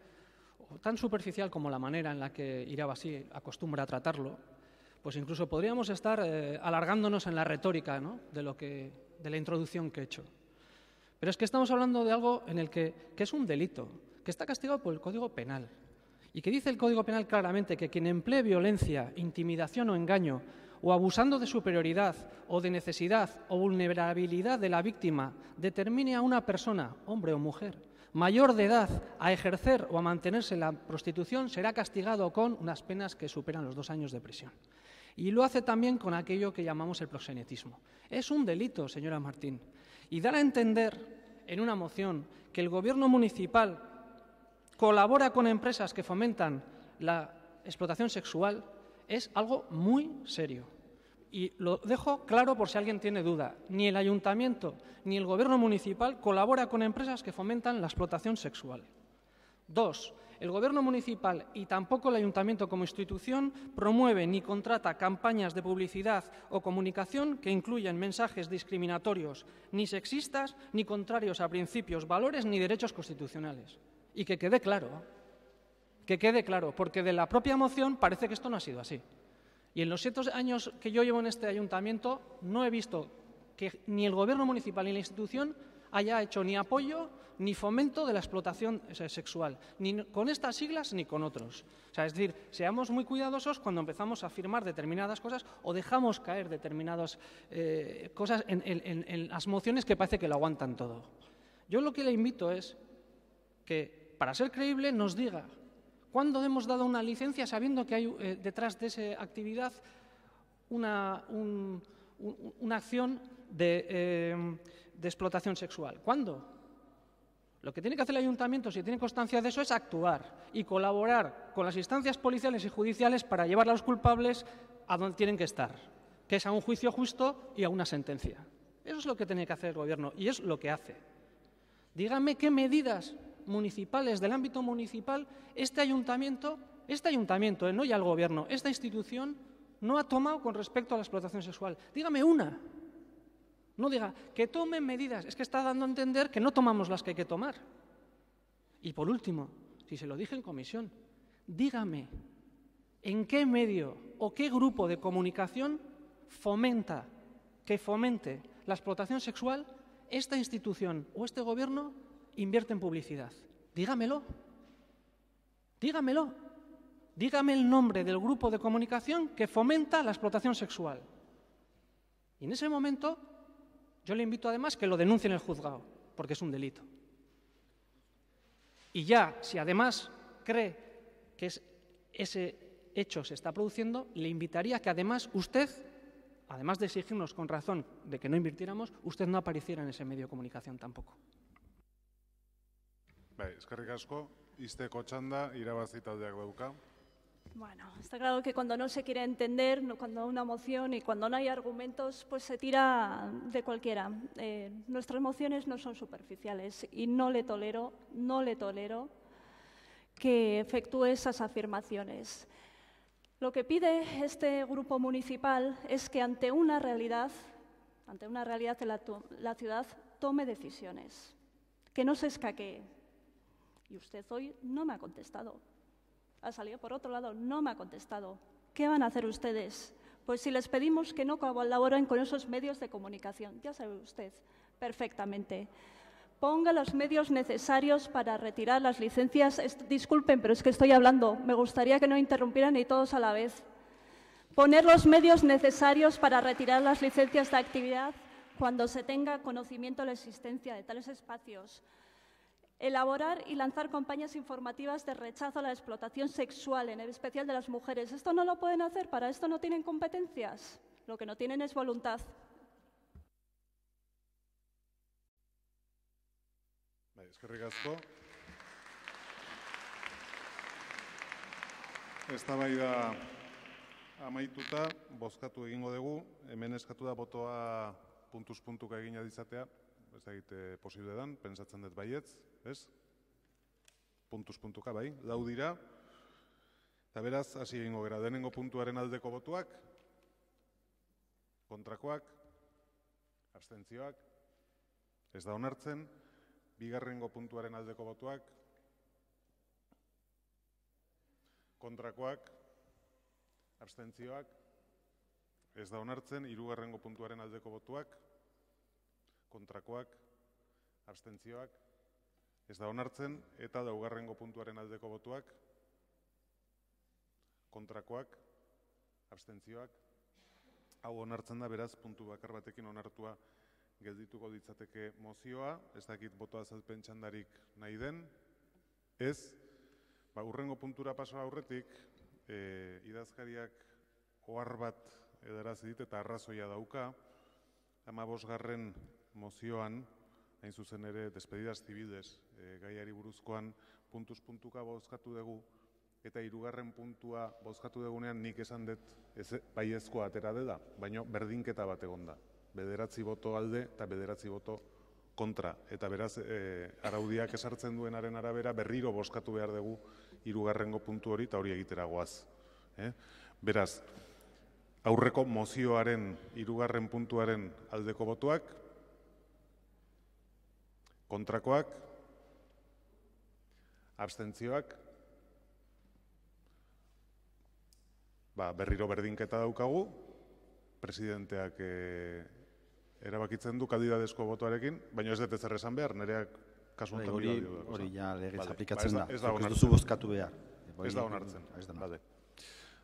o tan superficial como la manera en la que Irabazi acostumbra a tratarlo, pues incluso podríamos estar alargándonos en la retórica, ¿no?, de la introducción que he hecho. Pero es que estamos hablando de algo en el que es un delito, que está castigado por el Código Penal y que dice el Código Penal claramente que quien emplee violencia, intimidación o engaño o abusando de superioridad o de necesidad o vulnerabilidad de la víctima determine a una persona, hombre o mujer, mayor de edad a ejercer o a mantenerse en la prostitución será castigado con unas penas que superan los 2 años de prisión. Y lo hace también con aquello que llamamos el proxenetismo. Es un delito, señora Martín. Y dar a entender en una moción que el Gobierno municipal colabora con empresas que fomentan la explotación sexual es algo muy serio. Y lo dejo claro por si alguien tiene duda. Ni el Ayuntamiento ni el Gobierno municipal colabora con empresas que fomentan la explotación sexual. 2. El Gobierno municipal y tampoco el Ayuntamiento como institución promueve ni contrata campañas de publicidad o comunicación que incluyan mensajes discriminatorios, ni sexistas, ni contrarios a principios, valores ni derechos constitucionales. Y que quede claro, porque de la propia moción parece que esto no ha sido así. Y en los 7 años que yo llevo en este ayuntamiento no he visto que ni el Gobierno municipal ni la institución haya hecho ni apoyo ni fomento de la explotación sexual, ni con estas siglas ni con otros. O sea, es decir, seamos muy cuidadosos cuando empezamos a afirmar determinadas cosas o dejamos caer determinadas cosas en las mociones que parece que lo aguantan todo. Yo lo que le invito es que, para ser creíble, nos diga cuándo hemos dado una licencia sabiendo que hay detrás de esa actividad una acción de explotación sexual. ¿Cuándo? Lo que tiene que hacer el ayuntamiento, si tiene constancia de eso, es actuar y colaborar con las instancias policiales y judiciales para llevar a los culpables a donde tienen que estar, que es a un juicio justo y a una sentencia. Eso es lo que tiene que hacer el Gobierno y es lo que hace. Dígame qué medidas municipales del ámbito municipal este ayuntamiento, no ya el Gobierno, esta institución no ha tomado con respecto a la explotación sexual. Dígame una. No diga que tomen medidas. Es que está dando a entender que no tomamos las que hay que tomar. Y por último, si se lo dije en comisión, dígame en qué medio o qué grupo de comunicación fomente la explotación sexual esta institución o este Gobierno invierte en publicidad. Dígamelo. Dígamelo. Dígame el nombre del grupo de comunicación que fomenta la explotación sexual. Y en ese momento yo le invito además que lo denuncie en el juzgado, porque es un delito. Y ya, si además cree que ese hecho se está produciendo, le invitaría a que además usted, además de exigirnos con razón de que no invirtiéramos, usted no apareciera en ese medio de comunicación tampoco. Eskerrik asko, izteko txanda, irabazi taldeak dauka. Bueno, está claro que cuando no se quiere entender, cuando una moción y cuando no hay argumentos, pues se tira de cualquiera. Nuestras mociones no son superficiales y no le tolero que efectúe esas afirmaciones. Lo que pide este grupo municipal es que ante una realidad la ciudad tome decisiones, que no se escaquee. Y usted hoy no me ha contestado. Ha salido por otro lado, no me ha contestado. ¿Qué van a hacer ustedes? Pues si les pedimos que no colaboren con esos medios de comunicación, ya sabe usted perfectamente. Ponga los medios necesarios para retirar las licencias. Disculpen, pero es que estoy hablando. Me gustaría que no interrumpieran y todos a la vez. Poner los medios necesarios para retirar las licencias de actividad cuando se tenga conocimiento de la existencia de tales espacios. Elaborar y lanzar campañas informativas de rechazo a la explotación sexual, en especial de las mujeres. ¿Esto no lo pueden hacer? ¿Para esto no tienen competencias? Lo que no tienen es voluntad. Eskerrik asko. Eztabaida amaituta, bozkatu egingo dugu. Hemen eskatu da botoa puntuz-puntuka egina dizatea. Ez egite posible dan, pentsatzen dut baietz, ez? Puntuz-puntuka, bai, lau dira. Eta beraz, hasi egingo gara, denengo puntuaren aldeko botuak, kontrakoak, abstentzioak, ez da onartzen, bigarrengo puntuaren aldeko botuak, kontrakoak, abstentzioak, ez da onartzen, hirugarrengo puntuaren aldeko botuak, kontrakoak, abstentzioak, ez da onartzen, eta laugarrengo puntuaren aldeko botuak, kontrakoak, abstentzioak, hau onartzen da, beraz, puntu bakar batekin onartua geldituko ditzateke mozioa, ez dakit boto azalpen txandarik nahi den, ez, urrengo puntura paso aurretik, idazkariak ohar bat edarazi dit eta arrazoia dauka, 15. mozioan, hain zuzen ere, despedidas civiles, gaiari buruzkoan puntuz puntuka bozkatu dugu, eta 3. puntua bozkatu dugunean nik esan dut baiezkoa atera dela, baina berdinketa bat egon da. 9 boto alde eta 9 boto kontra. Eta beraz, araudiak esartzen duenaren arabera berriro bozkatu behar dugu 3. puntu hori eta hori egitera goaz. Beraz, aurreko mozioaren 3. puntuaren aldeko botoak, kontrakoak, abstentzioak, berriro berdinketa daukagu, presidenteak erabakitzen du kandidadesko botoarekin, baina ez dut ezer esan behar, nereak kasuntan dio. Hori ja legez aplikatzen da, ez ez duzu bozkatu behar. Ez da onartzen.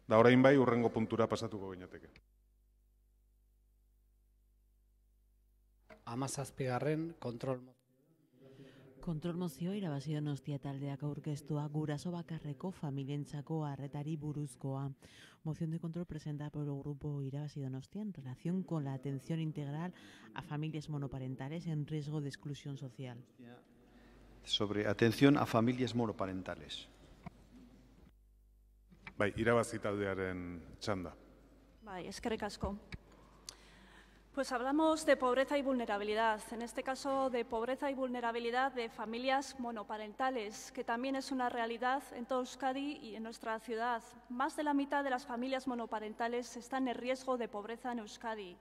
Da orain bai, urrengo puntura pasatuko ginateke. 17. Kontrol mozioa irabazi Donostia taldeak aurkeztua guraso bakarreko familientzako arretari buruzkoa. Moción de control presentada por el grupo Irabazi Donostia en relación con la atención integral a familias monoparentales en riesgo de exclusión social. Sobre atención a familias monoparentales. Bai, Irabazi taldearen txanda. Bai, eskerrik asko. Pues hablamos de pobreza y vulnerabilidad, en este caso de pobreza y vulnerabilidad de familias monoparentales, que también es una realidad en todo Euskadi y en nuestra ciudad. Más de la mitad de las familias monoparentales están en riesgo de pobreza en Euskadi.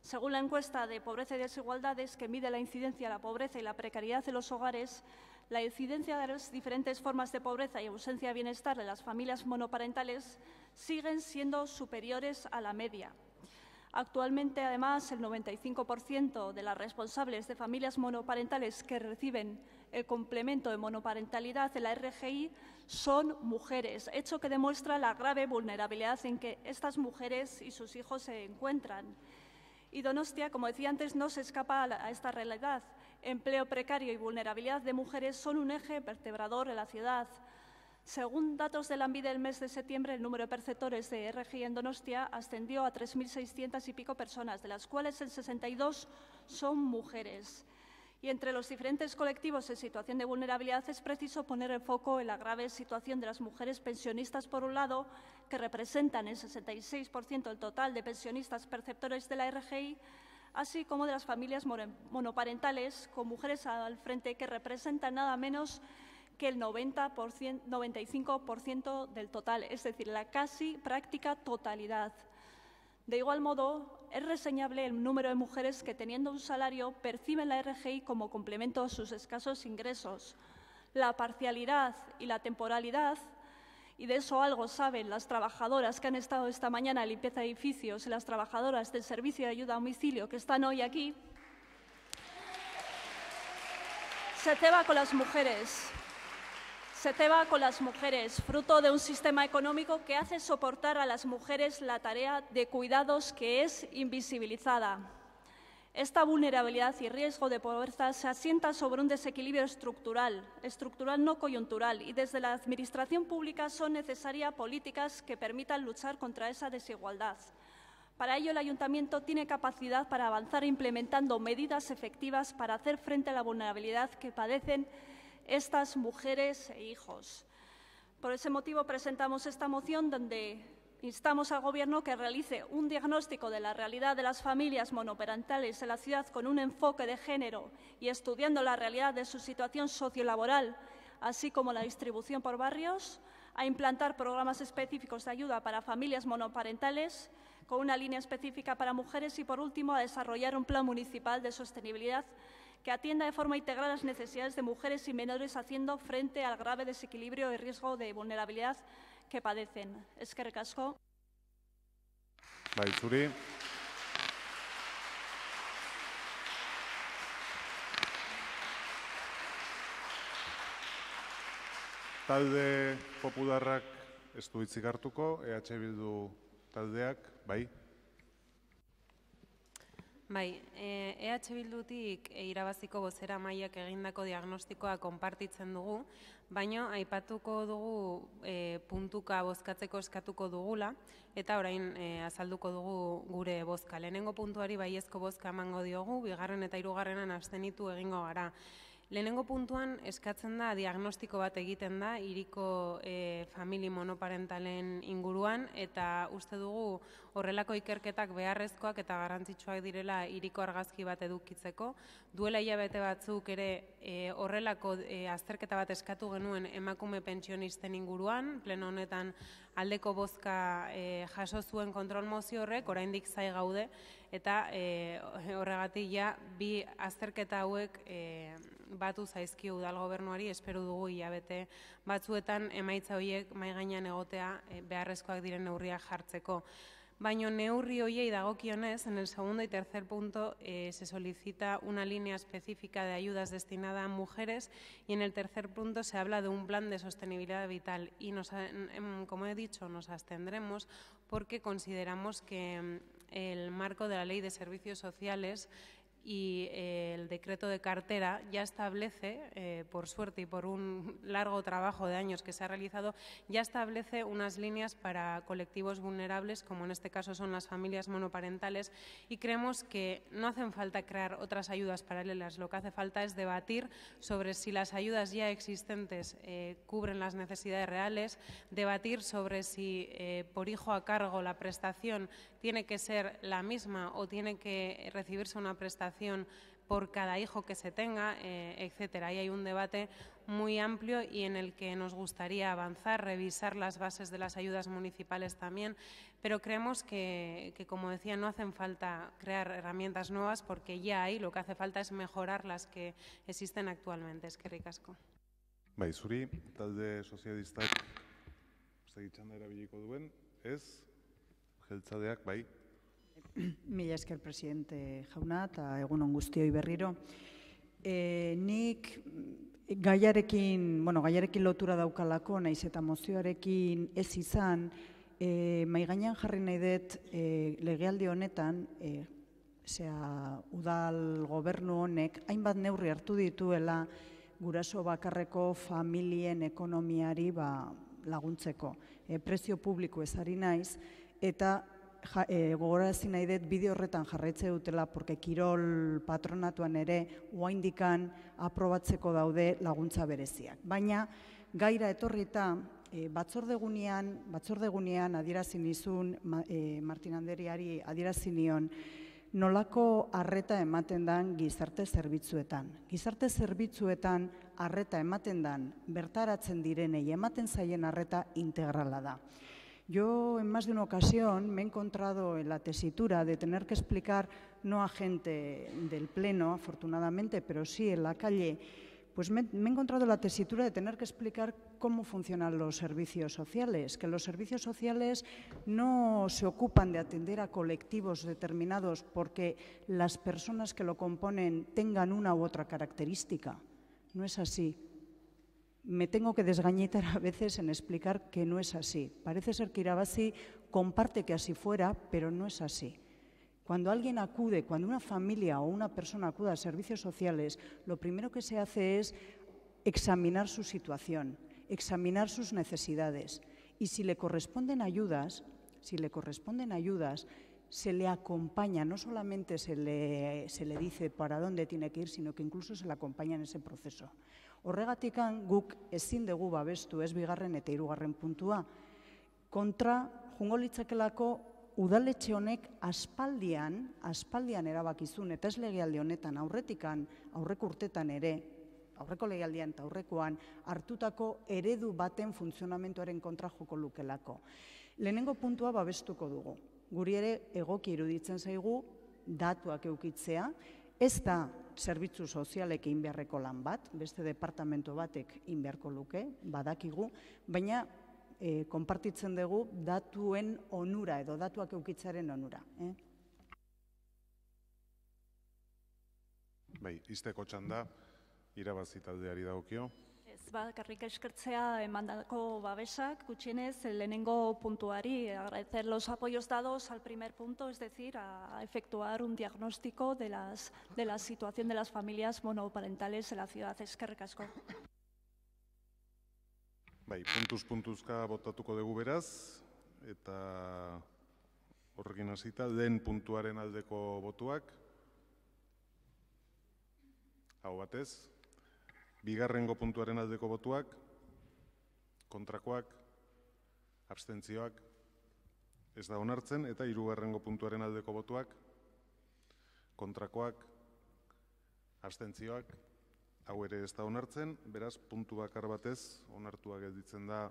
Según la encuesta de pobreza y desigualdades que mide la incidencia de la pobreza y la precariedad en los hogares, la incidencia de las diferentes formas de pobreza y ausencia de bienestar de las familias monoparentales siguen siendo superiores a la media. Actualmente, además, el 95% de las responsables de familias monoparentales que reciben el complemento de monoparentalidad de la RGI son mujeres, hecho que demuestra la grave vulnerabilidad en que estas mujeres y sus hijos se encuentran. Y Donostia, como decía antes, no se escapa a esta realidad. Empleo precario y vulnerabilidad de mujeres son un eje vertebrador en la ciudad. Según datos de Lanbide del mes de septiembre, el número de perceptores de RGI en Donostia ascendió a 3.600 y pico personas, de las cuales el 62 son mujeres. Y entre los diferentes colectivos en situación de vulnerabilidad es preciso poner el foco en la grave situación de las mujeres pensionistas, por un lado, que representan el 66% del total de pensionistas perceptores de la RGI, así como de las familias monoparentales con mujeres al frente que representan nada menos que el 95% del total, es decir, la casi práctica totalidad. De igual modo, es reseñable el número de mujeres que, teniendo un salario, perciben la RGI como complemento a sus escasos ingresos. La parcialidad y la temporalidad, y de eso algo saben las trabajadoras que han estado esta mañana en limpieza de edificios y las trabajadoras del servicio de ayuda a domicilio que están hoy aquí, se ceba con las mujeres. Se ceba con las mujeres, fruto de un sistema económico que hace soportar a las mujeres la tarea de cuidados que es invisibilizada. Esta vulnerabilidad y riesgo de pobreza se asienta sobre un desequilibrio estructural no coyuntural, y desde la Administración pública son necesarias políticas que permitan luchar contra esa desigualdad. Para ello, el Ayuntamiento tiene capacidad para avanzar implementando medidas efectivas para hacer frente a la vulnerabilidad que padecen estas mujeres e hijos. Por ese motivo presentamos esta moción donde instamos al Gobierno que realice un diagnóstico de la realidad de las familias monoparentales en la ciudad con un enfoque de género y estudiando la realidad de su situación sociolaboral, así como la distribución por barrios, a implantar programas específicos de ayuda para familias monoparentales con una línea específica para mujeres y, por último, a desarrollar un plan municipal de sostenibilidad que atienda de forma integral las necesidades de mujeres y menores, haciendo frente al grave desequilibrio y riesgo de vulnerabilidad que padecen. Eskerrik asko. Bai, zuri. Talde popularrak ez du hitzik hartuko, EH Bildu taldeak, bai. Bai, EH Bildutik irabaziko bozera mailak egindako diagnostikoa konpartitzen dugu, baina aipatuko dugu puntuka bozkatzeko eskatuko dugula, eta orain azalduko dugu gure bozka. Lehenengo puntuari baiezko bozka emango diogu, bigarren eta hirugarrenan abstenitu egingo gara. Lehenengo puntuan eskatzen da diagnostiko bat egiten da hiriko famili monoparentalen inguruan, eta uste dugu horrelako ikerketak beharrezkoak eta garrantzitsuak direla hiriko argazki bat edukitzeko. Duela hilabete batzuk ere horrelako azterketa bat eskatu genuen emakume pentsionisten inguruan, pleno honetan aldeko bozka jaso zuen kontrol mozio horrek, oraindik zai gaude, eta horregatik ja bi azterketa hauek batu zaizkio udal gobernuari, espero dugu hilabete batzuetan emaitza horiek mahai gainean egotea beharrezkoak diren neurriak jartzeko. Baina neurri horiei dagokionez, en el segundo y tercer punto se solicita una línea específica de ayudas destinada a mujeres y en el tercer punto se habla de un plan de sostenibilidad vital y como he dicho, nos abstendremos porque consideramos que el marco de la Ley de Servicios Sociales y el decreto de cartera ya establece, por suerte y por un largo trabajo de años que se ha realizado, ya establece unas líneas para colectivos vulnerables, como en este caso son las familias monoparentales, y creemos que no hacen falta crear otras ayudas paralelas, lo que hace falta es debatir sobre si las ayudas ya existentes cubren las necesidades reales, debatir sobre si por hijo a cargo la prestación tiene que ser la misma o tiene que recibirse una prestación por cada hijo que se tenga, etcétera. Ahí hay un debate muy amplio y en el que nos gustaría avanzar, revisar las bases de las ayudas municipales también, pero creemos que, como decía, no hacen falta crear herramientas nuevas porque ya hay, lo que hace falta es mejorar las que existen actualmente. Eskerrik asko. Bai, zuri, talde sozialistak segitzanda erabiliko duen, ez? Jeltzadeak, bai. Mila esker presidente jauna eta egun on guztioi berriro. Nik gaiarekin lotura daukalako, naiz eta mozioarekin ez izan, mahai gainean jarri nahi dut legealdi honetan, udal gobernu honek hainbat neurri hartu dituela guraso bakarreko familien ekonomiari laguntzeko. Prezio publiko ezari naiz, eta gogorarazi nahi dut bide horretan jarraitze dutela, porque Kirol patronatuan ere oraindikan aprobatzeko daude laguntza bereziak. Baina gaira etorrita batzordegunean adierazi nizun Martin Andreari adierazi nion nolako arreta ematen dan gizarte zerbitzuetan. Gizarte zerbitzuetan arreta ematen dan bertaratzen direnei ematen zaien arreta integrala da. Yo en más de una ocasión me he encontrado en la tesitura de tener que explicar, no a gente del Pleno, afortunadamente, pero sí en la calle, pues me he encontrado la tesitura de tener que explicar cómo funcionan los servicios sociales, que los servicios sociales no se ocupan de atender a colectivos determinados porque las personas que lo componen tengan una u otra característica. No es así. Me tengo que desgañitar a veces en explicar que no es así. Parece ser que Irabazi comparte que así fuera, pero no es así. Cuando alguien acude, cuando una familia o una persona acude a servicios sociales, lo primero que se hace es examinar su situación, examinar sus necesidades. Y si le corresponden ayudas, se le acompaña, no solamente se le dice para dónde tiene que ir, sino que incluso se le acompaña en ese proceso. Horregatikan guk ezin dugu babestu ez bigarren eta hirugarren puntua. Kontra, jungo litzakelako udaletxe honek aspaldian erabakizun, eta ez legealdi honetan aurreko urtetan ere, aurreko legealdian eta aurrekoan hartutako eredu baten funtzionamentuaren kontra joko lukelako. Lehenengo puntua babestuko dugu. Guri ere egoki iruditzen zaigu datuak eukitzea, ez da zerbitzu sozialek egin beharreko lan bat, beste departamento batek egin beharko luke, badakigu, baina konpartitzen dugu datuen onura edo datuak eukitzaren onura. Bai, izteko txanda, Irabazi taldeari dagokio. bakarrik eskertzea emandako babesak, gutxienez, lehenengo puntuari, agradecer los apoyos dados al primer punto, es decir, a efectuar un diagnóstico de la situación de las familias monoparentales en la ciudad. Eskerrik asko. Bai, puntuzka botatuko dugu beraz, eta horrekin hasita, den puntuaren aldeko botuak, hau batez, bigarrengo puntuaren aldeko botuak, kontrakoak, abstentzioak, ez da onartzen, eta hirugarrengo puntuaren aldeko botuak, kontrakoak, abstentzioak, hau ere ez da onartzen, beraz, puntu bakar batez, onartua gelditzen da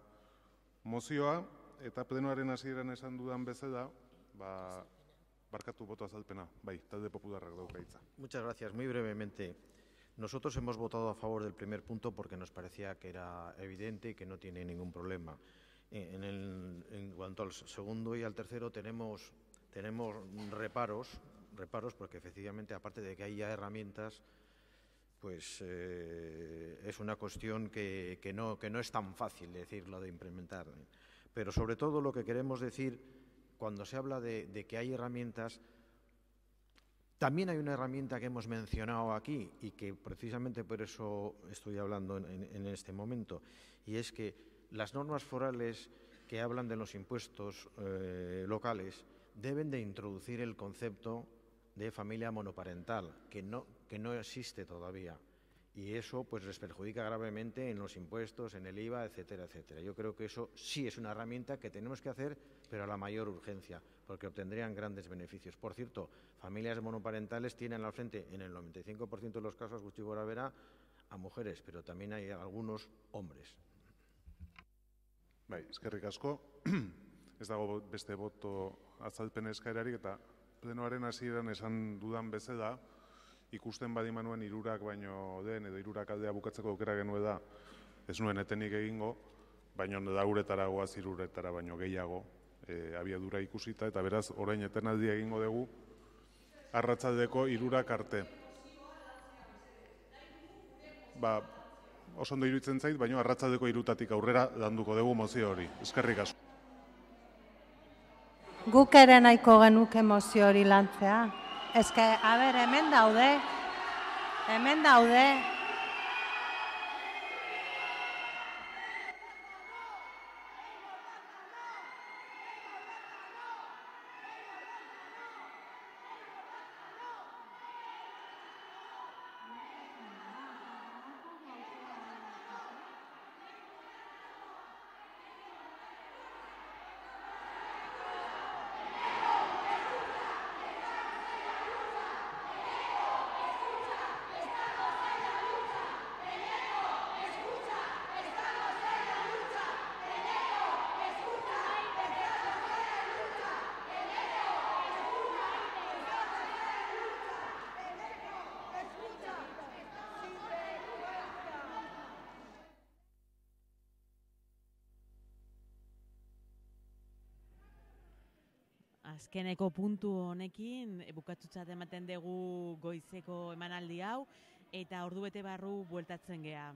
mozioa, eta plenoaren hasieran esan dudan bezala, barkatu boto azalpena, bai, talde popularrak dauka hitza. Muchas gracias. Muy brevemente. Nosotros hemos votado a favor del primer punto porque nos parecía que era evidente y que no tiene ningún problema. En cuanto al segundo y al tercero tenemos reparos porque efectivamente, aparte de que hay ya herramientas, pues es una cuestión que no es tan fácil decirlo de implementar. Pero sobre todo lo que queremos decir, cuando se habla de que hay herramientas, también hay una herramienta que hemos mencionado aquí y que precisamente por eso estoy hablando en este momento, y es que las normas forales que hablan de los impuestos locales deben de introducir el concepto de familia monoparental, que no existe todavía. Y eso pues les perjudica gravemente en los impuestos, en el IVA, etcétera, etcétera. Yo creo que eso sí es una herramienta que tenemos que hacer, pero a la mayor urgencia, porque obtendrían grandes beneficios. Por cierto, familias monoparentales tienen al frente, en el 95% de los casos, gutxi gora bera, a mujeres, pero también hay algunos hombres. Bai, eskerrik asko. Ez dago beste boto azalpen eskaerarik, eta plenoaren hasieran esan dudan bezala, ikusten badimanuen hirurak baino den, edo hirurak aldea bukatzeko aukera genuela, ez nuen etenik egingo, baino lauretara goaz hiruretara baino gehiago abiadura ikusita, eta beraz, orain etenaldia egingo dugu, arratsaldeko hirurak arte. Oso ondo iruditzen zait, baino arratsaldeko hirutatik aurrera landuko dugu mozio hori. Eskerrik asko. Guk ere nahiko genuke mozio hori lantzea. Eske, a ber, hemen daude. Azkeneko puntu honekin bukatutzat ematen dugu goizeko emanaldi hau, eta ordu bete barru bueltatzen gea.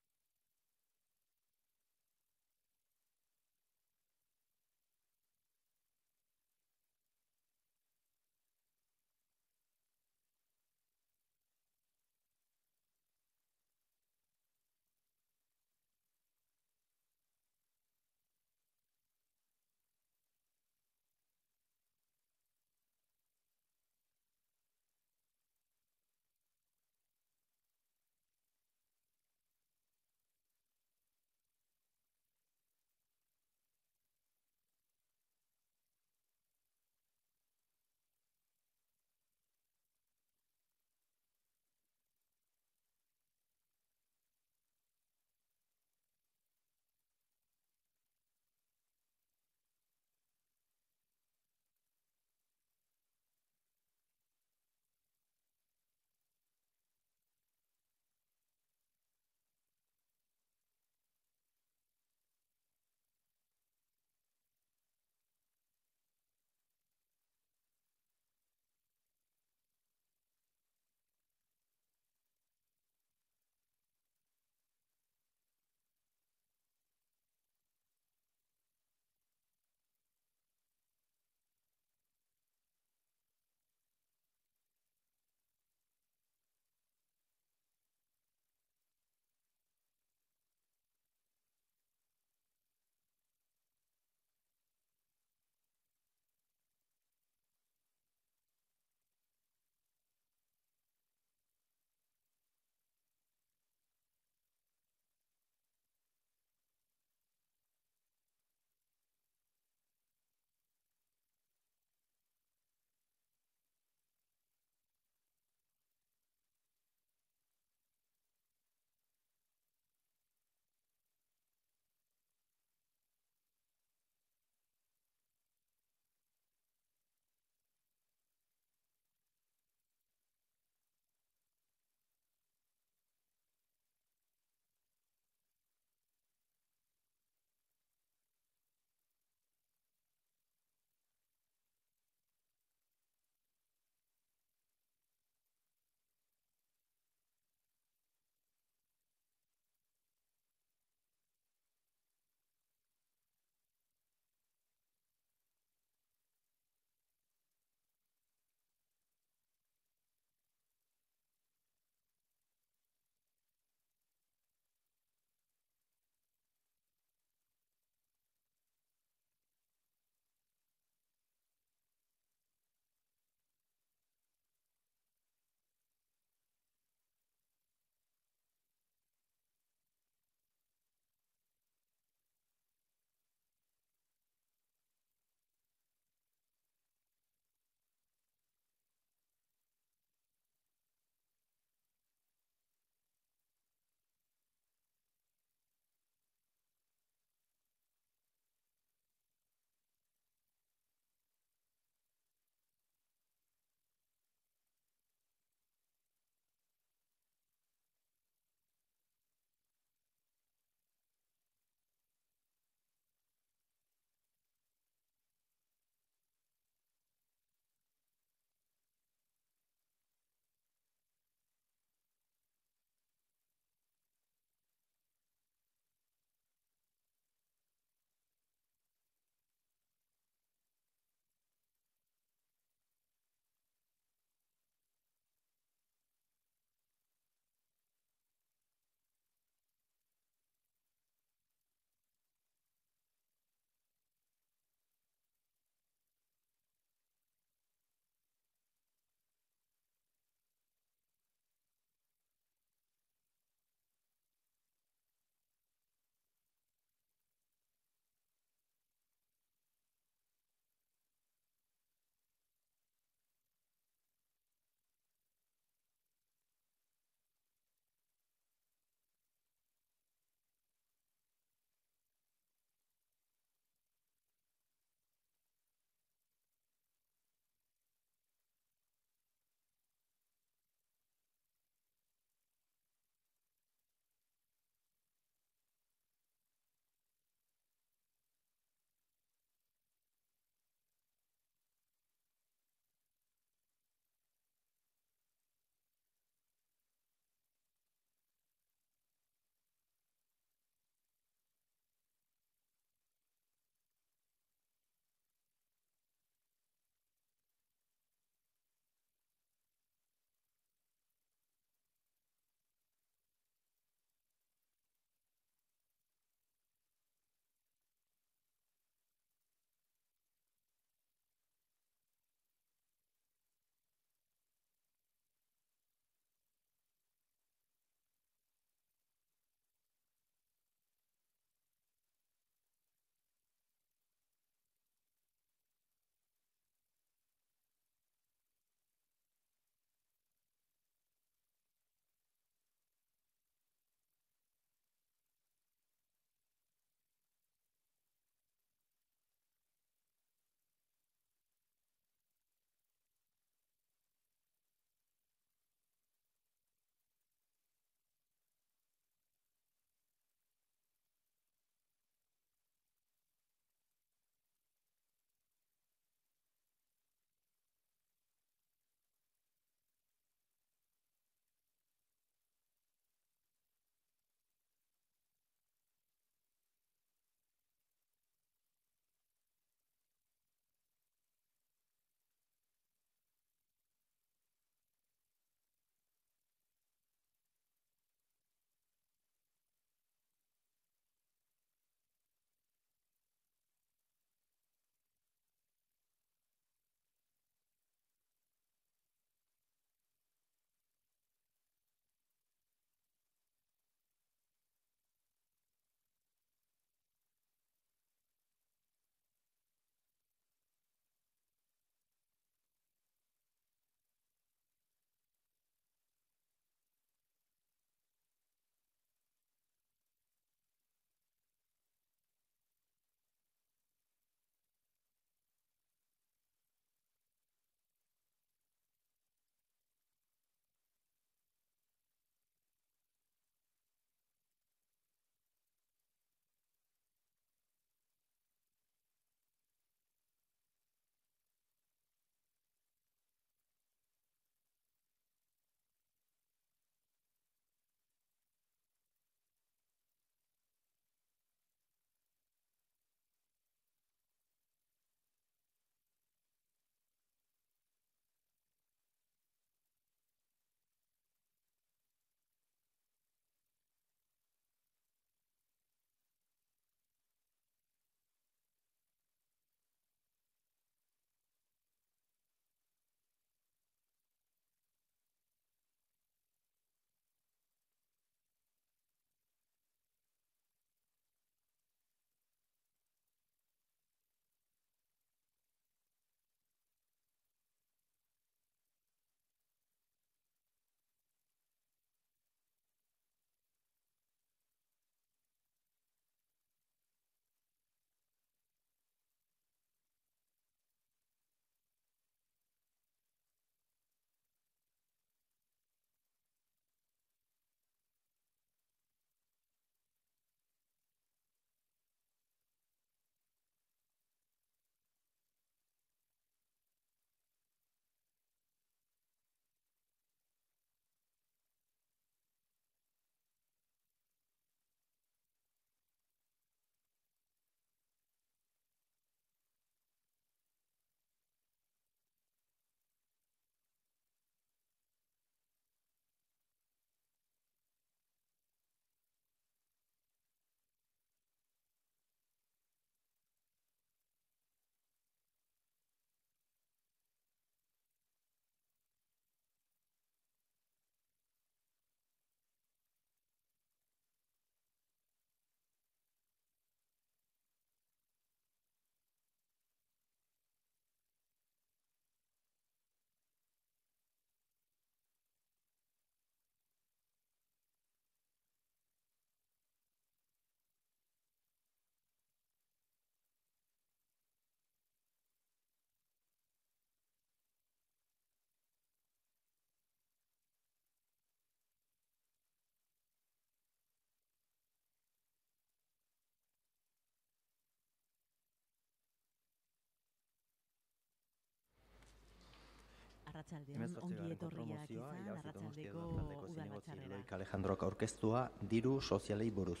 Arratsaldeon, ongi etorriak izan, arratsaldeko udalbatzarrera. Alejandrok aurkeztua diru sozialei buruz.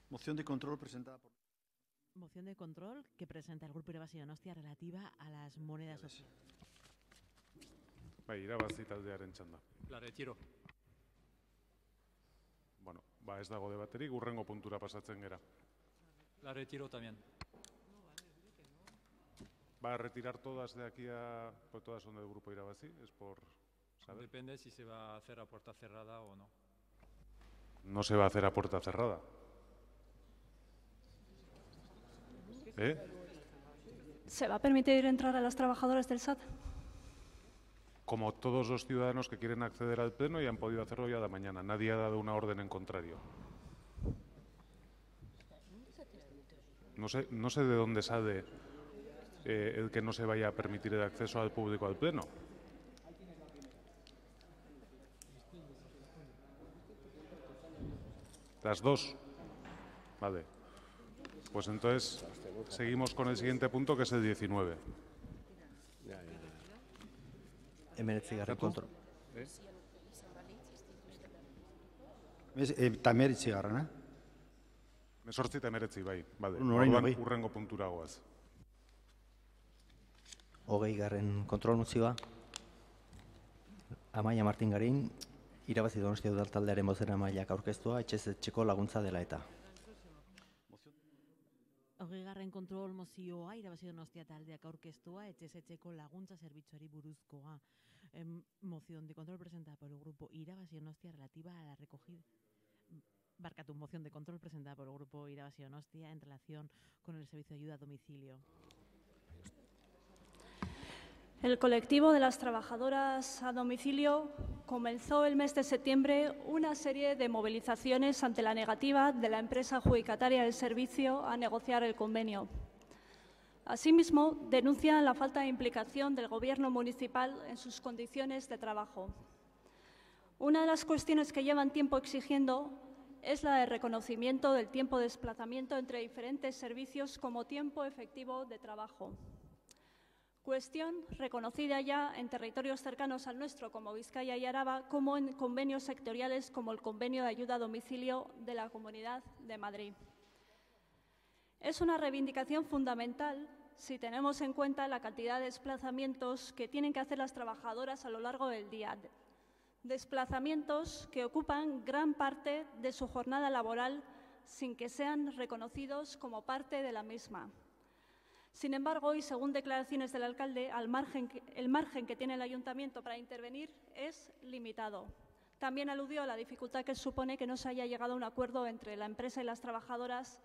Moción de control presentada por... Moción de control que presenta el Grupo Irabazi Donostia relativa a las monedas sociales. Bai, Irabazi taldearen txanda. La retiro. Bueno, ez dago debaterik, hurrengo puntura pasatzen gera. La retiro también. ¿Va a retirar todas de aquí a... Pues todas son del Grupo Irabazi? Es por saber. Depende si se va a hacer a puerta cerrada o no. No se va a hacer a puerta cerrada. ¿Se va a permitir entrar a las trabajadoras del SAT? Como todos los ciudadanos que quieren acceder al Pleno y han podido hacerlo ya de mañana. Nadie ha dado una orden en contrario. No sé de dónde sale el que no se vaya a permitir el acceso al público al Pleno. Las dos. Vale. Pues entonces seguimos con el siguiente punto, que es el 19. Hemeretzigarren kontrol. Tameretzigarrena. 18 eta 19, bai. Vale. Orain Hurrengo puntura goaz. 20. kontrol mozioa. Amaia Martingarin, Irabazi Donostia udal taldearen bozeramaileak aurkeztua etxez etxeko laguntza dela eta. 20. kontrol mozioa Irabazi Donostia taldeak aurkeztua etxez etxeko laguntza zerbitzuari buruzkoa. Moción de control presentada por el Grupo Irabazi Donostia relativa a la recogida... moción de control presentada por el Grupo Irabazi Donostia en relación con el servicio de ayuda a domicilio. El colectivo de las trabajadoras a domicilio comenzó el mes de septiembre una serie de movilizaciones ante la negativa de la empresa adjudicataria del servicio a negociar el convenio. Asimismo, denuncian la falta de implicación del Gobierno municipal en sus condiciones de trabajo. Una de las cuestiones que llevan tiempo exigiendo es la de reconocimiento del tiempo de desplazamiento entre diferentes servicios como tiempo efectivo de trabajo. Cuestión reconocida ya en territorios cercanos al nuestro, como Vizcaya y Araba, como en convenios sectoriales como el Convenio de Ayuda a Domicilio de la Comunidad de Madrid. Es una reivindicación fundamental si tenemos en cuenta la cantidad de desplazamientos que tienen que hacer las trabajadoras a lo largo del día. Desplazamientos que ocupan gran parte de su jornada laboral sin que sean reconocidos como parte de la misma. Sin embargo, y según declaraciones del alcalde, el margen que tiene el ayuntamiento para intervenir es limitado. También aludió a la dificultad que supone que no se haya llegado a un acuerdo entre la empresa y las trabajadoras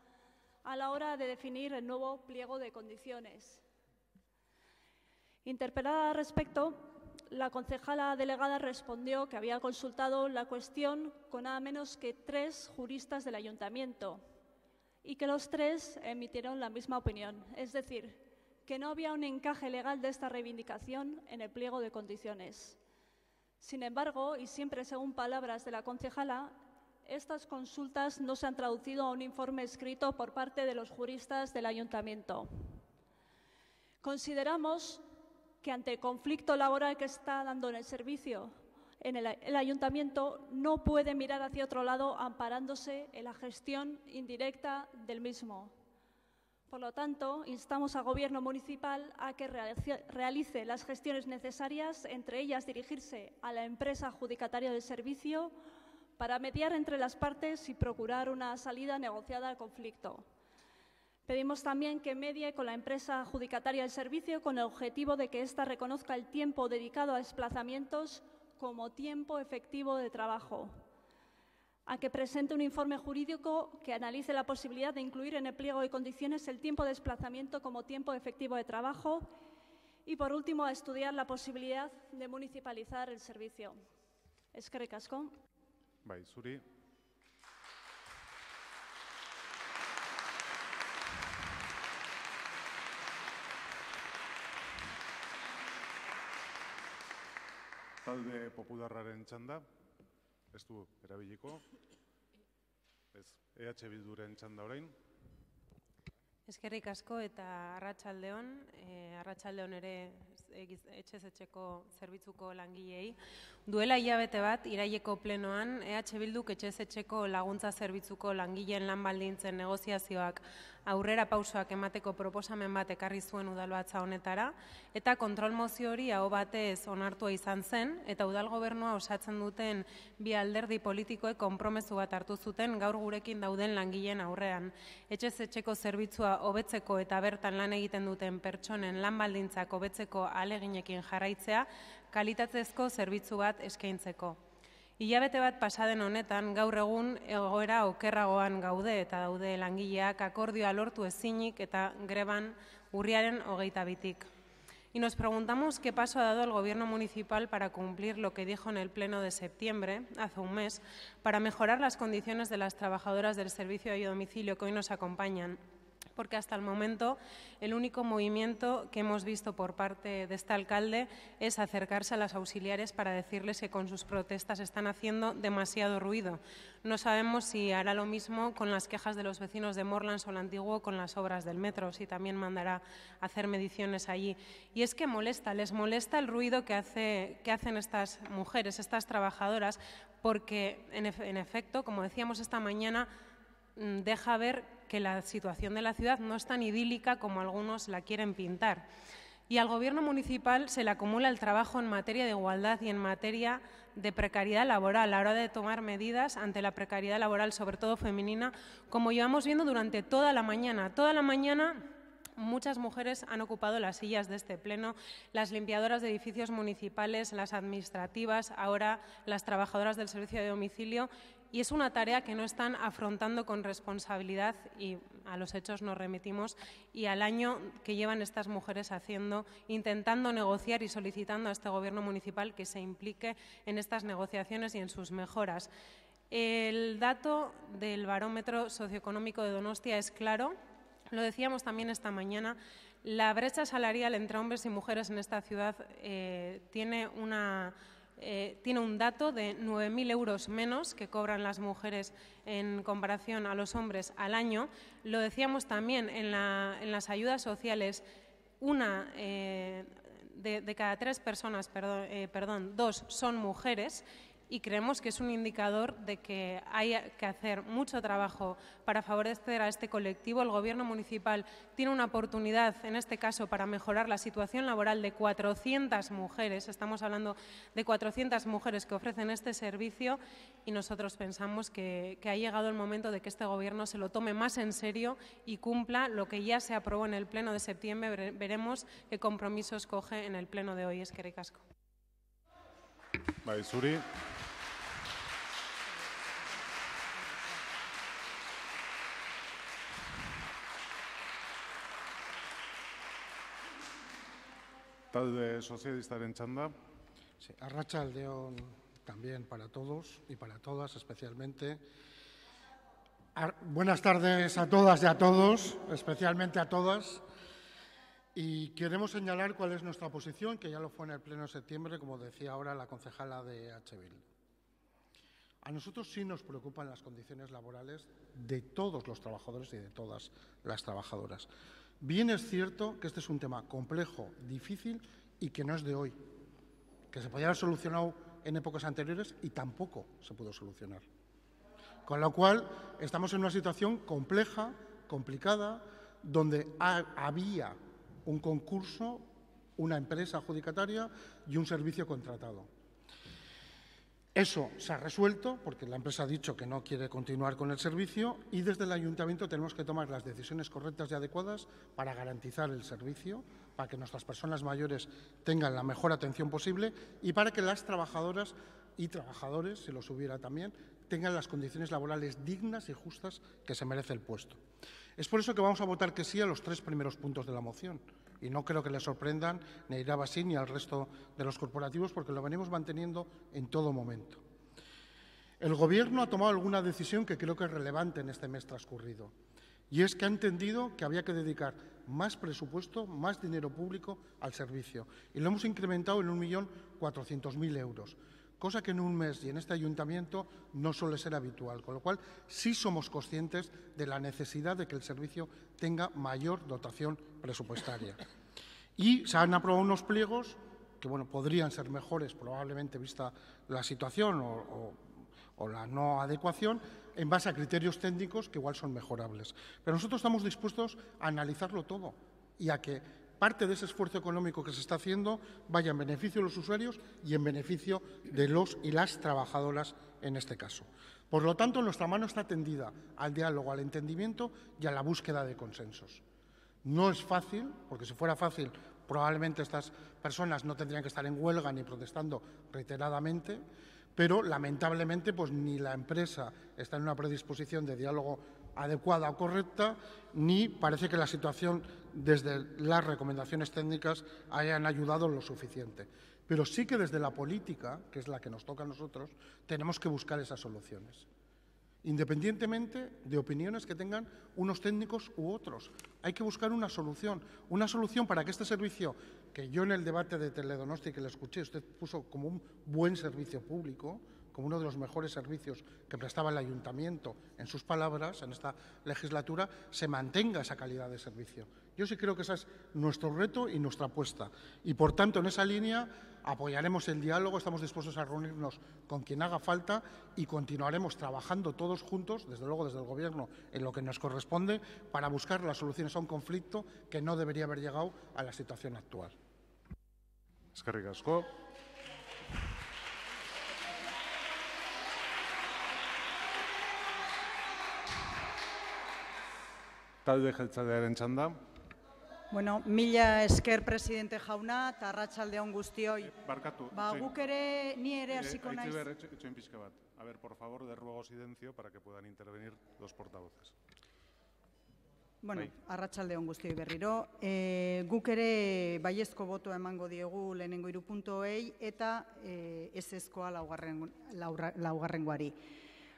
a la hora de definir el nuevo pliego de condiciones. Interpelada al respecto, la concejala delegada respondió que había consultado la cuestión con nada menos que 3 juristas del ayuntamiento y que los 3 emitieron la misma opinión, es decir, que no había un encaje legal de esta reivindicación en el pliego de condiciones. Sin embargo, y siempre según palabras de la concejala, estas consultas no se han traducido a un informe escrito por parte de los juristas del ayuntamiento. Consideramos que ante el conflicto laboral que está dando en el servicio, el ayuntamiento no puede mirar hacia otro lado amparándose en la gestión indirecta del mismo. Por lo tanto, instamos al Gobierno municipal a que realice las gestiones necesarias, entre ellas dirigirse a la empresa adjudicataria del servicio para mediar entre las partes y procurar una salida negociada al conflicto. Pedimos también que medie con la empresa adjudicataria del servicio con el objetivo de que ésta reconozca el tiempo dedicado a desplazamientos como tiempo efectivo de trabajo, a que presente un informe jurídico que analice la posibilidad de incluir en el pliego de condiciones el tiempo de desplazamiento como tiempo efectivo de trabajo y, por último, a estudiar la posibilidad de municipalizar el servicio. Eskerrik asko. Bai, zuri. Talde popularraren txanda, ez du erabiliko, ez EH Bilduren txanda orain. Eskerrik asko eta arratsaldeon ere etxez etxeko zerbitzuko langileei. Duela hilabete bat, iraileko plenoan, EH Bilduk etxez etxeko laguntza zerbitzuko langileen lan baldintzen negoziazioak aurrera pausoak emateko proposamen bat ekarri zuen udalbatza honetara, eta kontrol mozio hori aho batez onartua izan zen, eta udal gobernua osatzen duten bi alderdi politikoek konpromezu bat hartu zuten gaur gurekin dauden langileen aurrean. Etxez etxeko zerbitzua hobetzeko eta bertan lan egiten duten pertsonen lan baldintzak hobetzeko ahaleginekin jarraitzea, kalitatezko zerbitzu bat eskaintzeko. Hilabete bat pasaden honetan, gaur egun egoera okerragoan gaude eta daude langileak akordioa lortu ezinik eta greban urriaren 22-tik. Y nos preguntamos qué paso ha dado el Gobierno municipal para cumplir lo que dijo en el Pleno de septiembre, hace un mes, para mejorar las condiciones de las trabajadoras del servicio de domicilio que hoy nos acompañan. Porque hasta el momento el único movimiento que hemos visto por parte de este alcalde es acercarse a las auxiliares para decirles que con sus protestas están haciendo demasiado ruido. No sabemos si hará lo mismo con las quejas de los vecinos de Morlands o el Antiguo con las obras del metro, si también mandará a hacer mediciones allí. Y es que les molesta el ruido que hacen estas mujeres, estas trabajadoras, porque en efecto, como decíamos esta mañana, deja ver que la situación de la ciudad no es tan idílica como algunos la quieren pintar. Y al Gobierno municipal se le acumula el trabajo en materia de igualdad y en materia de precariedad laboral a la hora de tomar medidas ante la precariedad laboral, sobre todo femenina, como llevamos viendo durante toda la mañana. Toda la mañana muchas mujeres han ocupado las sillas de este pleno, las limpiadoras de edificios municipales, las administrativas, ahora las trabajadoras del servicio de domicilio, y es una tarea que no están afrontando con responsabilidad y a los hechos nos remitimos y al año que llevan estas mujeres haciendo, intentando negociar y solicitando a este Gobierno municipal que se implique en estas negociaciones y en sus mejoras. El dato del barómetro socioeconómico de Donostia es claro, lo decíamos también esta mañana, la brecha salarial entre hombres y mujeres en esta ciudad tiene un dato de 9.000 euros menos que cobran las mujeres en comparación a los hombres al año. Lo decíamos también en las ayudas sociales, de cada 3 personas, dos son mujeres. Y creemos que es un indicador de que hay que hacer mucho trabajo para favorecer a este colectivo. El Gobierno municipal tiene una oportunidad, en este caso, para mejorar la situación laboral de 400 mujeres. Estamos hablando de 400 mujeres que ofrecen este servicio y nosotros pensamos que ha llegado el momento de que este Gobierno se lo tome más en serio y cumpla lo que ya se aprobó en el Pleno de septiembre. Veremos qué compromisos coge en el Pleno de hoy. Eskerrik asko. Bai, zuri. Talde sozialistaren txanda. Sí, arratsaldeon también para todos y para todas especialmente. Buenas tardes a todas y a todos, especialmente a todas. Y queremos señalar cuál es nuestra posición, que ya lo fue en el Pleno de septiembre, como decía ahora la concejala de EH Bildu. A nosotros sí nos preocupan las condiciones laborales de todos los trabajadores y de todas las trabajadoras. Bien es cierto que este es un tema complejo, difícil y que no es de hoy, que se podía haber solucionado en épocas anteriores y tampoco se pudo solucionar. Con lo cual, estamos en una situación compleja, complicada, donde había un concurso, una empresa adjudicataria y un servicio contratado. Eso se ha resuelto porque la empresa ha dicho que no quiere continuar con el servicio y desde el Ayuntamiento tenemos que tomar las decisiones correctas y adecuadas para garantizar el servicio, para que nuestras personas mayores tengan la mejor atención posible y para que las trabajadoras y trabajadores, si los hubiera también, tengan las condiciones laborales dignas y justas que se merece el puesto. Es por eso que vamos a votar que sí a los 3 primeros puntos de la moción. Y no creo que le sorprendan ni a Irabasí ni al resto de los corporativos porque lo venimos manteniendo en todo momento. El Gobierno ha tomado alguna decisión que creo que es relevante en este mes transcurrido. Y es que ha entendido que había que dedicar más presupuesto, más dinero público al servicio. Y lo hemos incrementado en 1.400.000 euros. Cosa que en un mes y en este ayuntamiento no suele ser habitual, con lo cual sí somos conscientes de la necesidad de que el servicio tenga mayor dotación presupuestaria. Y se han aprobado unos pliegos que, bueno, podrían ser mejores probablemente vista la situación o la no adecuación, en base a criterios técnicos que igual son mejorables. Pero nosotros estamos dispuestos a analizarlo todo y a que parte de ese esfuerzo económico que se está haciendo vaya en beneficio de los usuarios y en beneficio de los y las trabajadoras en este caso. Por lo tanto, nuestra mano está tendida al diálogo, al entendimiento y a la búsqueda de consensos. No es fácil, porque si fuera fácil, probablemente estas personas no tendrían que estar en huelga ni protestando reiteradamente, pero lamentablemente pues ni la empresa está en una predisposición de diálogo adecuada o correcta, ni parece que la situación desde las recomendaciones técnicas hayan ayudado lo suficiente. Pero sí que desde la política, que es la que nos toca a nosotros, tenemos que buscar esas soluciones, independientemente de opiniones que tengan unos técnicos u otros. Hay que buscar una solución para que este servicio, que yo en el debate de Teledonosti que le escuché, usted puso como un buen servicio público, como uno de los mejores servicios que prestaba el Ayuntamiento, en sus palabras, en esta legislatura, se mantenga esa calidad de servicio. Yo sí creo que ese es nuestro reto y nuestra apuesta. Y, por tanto, en esa línea apoyaremos el diálogo, estamos dispuestos a reunirnos con quien haga falta y continuaremos trabajando todos juntos, desde luego desde el Gobierno, en lo que nos corresponde, para buscar las soluciones a un conflicto que no debería haber llegado a la situación actual. Eskerrik asko. Talde jeltzalearen txanda. Bueno, mila esker presidente jauna, eta arratsaldeon guztioi. Barkatu. Guk ere, ni ere hasiko naiz. Itxoin pixka bat. A ver, por favor, de ruego silencio para que puedan intervenir los portavoces. Bueno, arratsaldeon guztioi berriro. Guk ere baiezko botoa emango diegu lehenengo 3 puntuei eta ezezkoa laugarrengoari.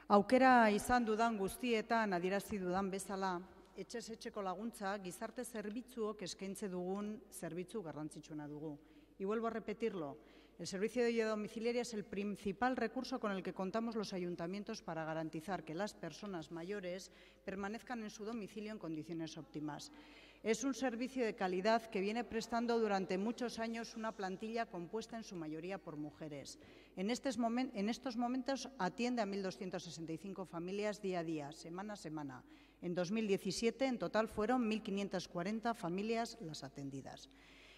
Aukera izan dudan guztietan adierazi dudan bezala, etxez etxeko laguntza gizarte zerbitzuok eskaintze dugun zerbitzu garrantzitsuna dugu. Y vuelvo a repetirlo, el servicio de ayuda domiciliaria es el principal recurso con el que contamos los ayuntamientos para garantizar que las personas mayores permanezcan en su domicilio en condiciones óptimas. Es un servicio de calidad que viene prestando durante muchos años una plantilla compuesta en su mayoría por mujeres. En estos momentos atiende a 1.265 familias día a día, semana a semana. En 2017, en total, fueron 1.540 familias las atendidas.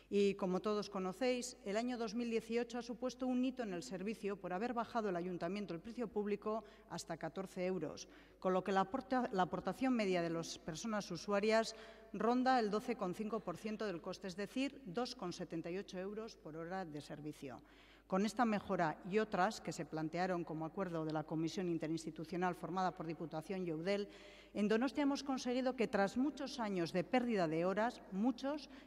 Y, como todos conocéis, el año 2018 ha supuesto un hito en el servicio por haber bajado el Ayuntamiento el precio público hasta 14 euros, con lo que la aportación media de las personas usuarias ronda el 12,5% del coste, es decir, 2,78 euros por hora de servicio. Con esta mejora y otras que se plantearon como acuerdo de la Comisión Interinstitucional formada por Diputación y Eudel, en Donostia hemos conseguido que tras muchos años de pérdida de horas,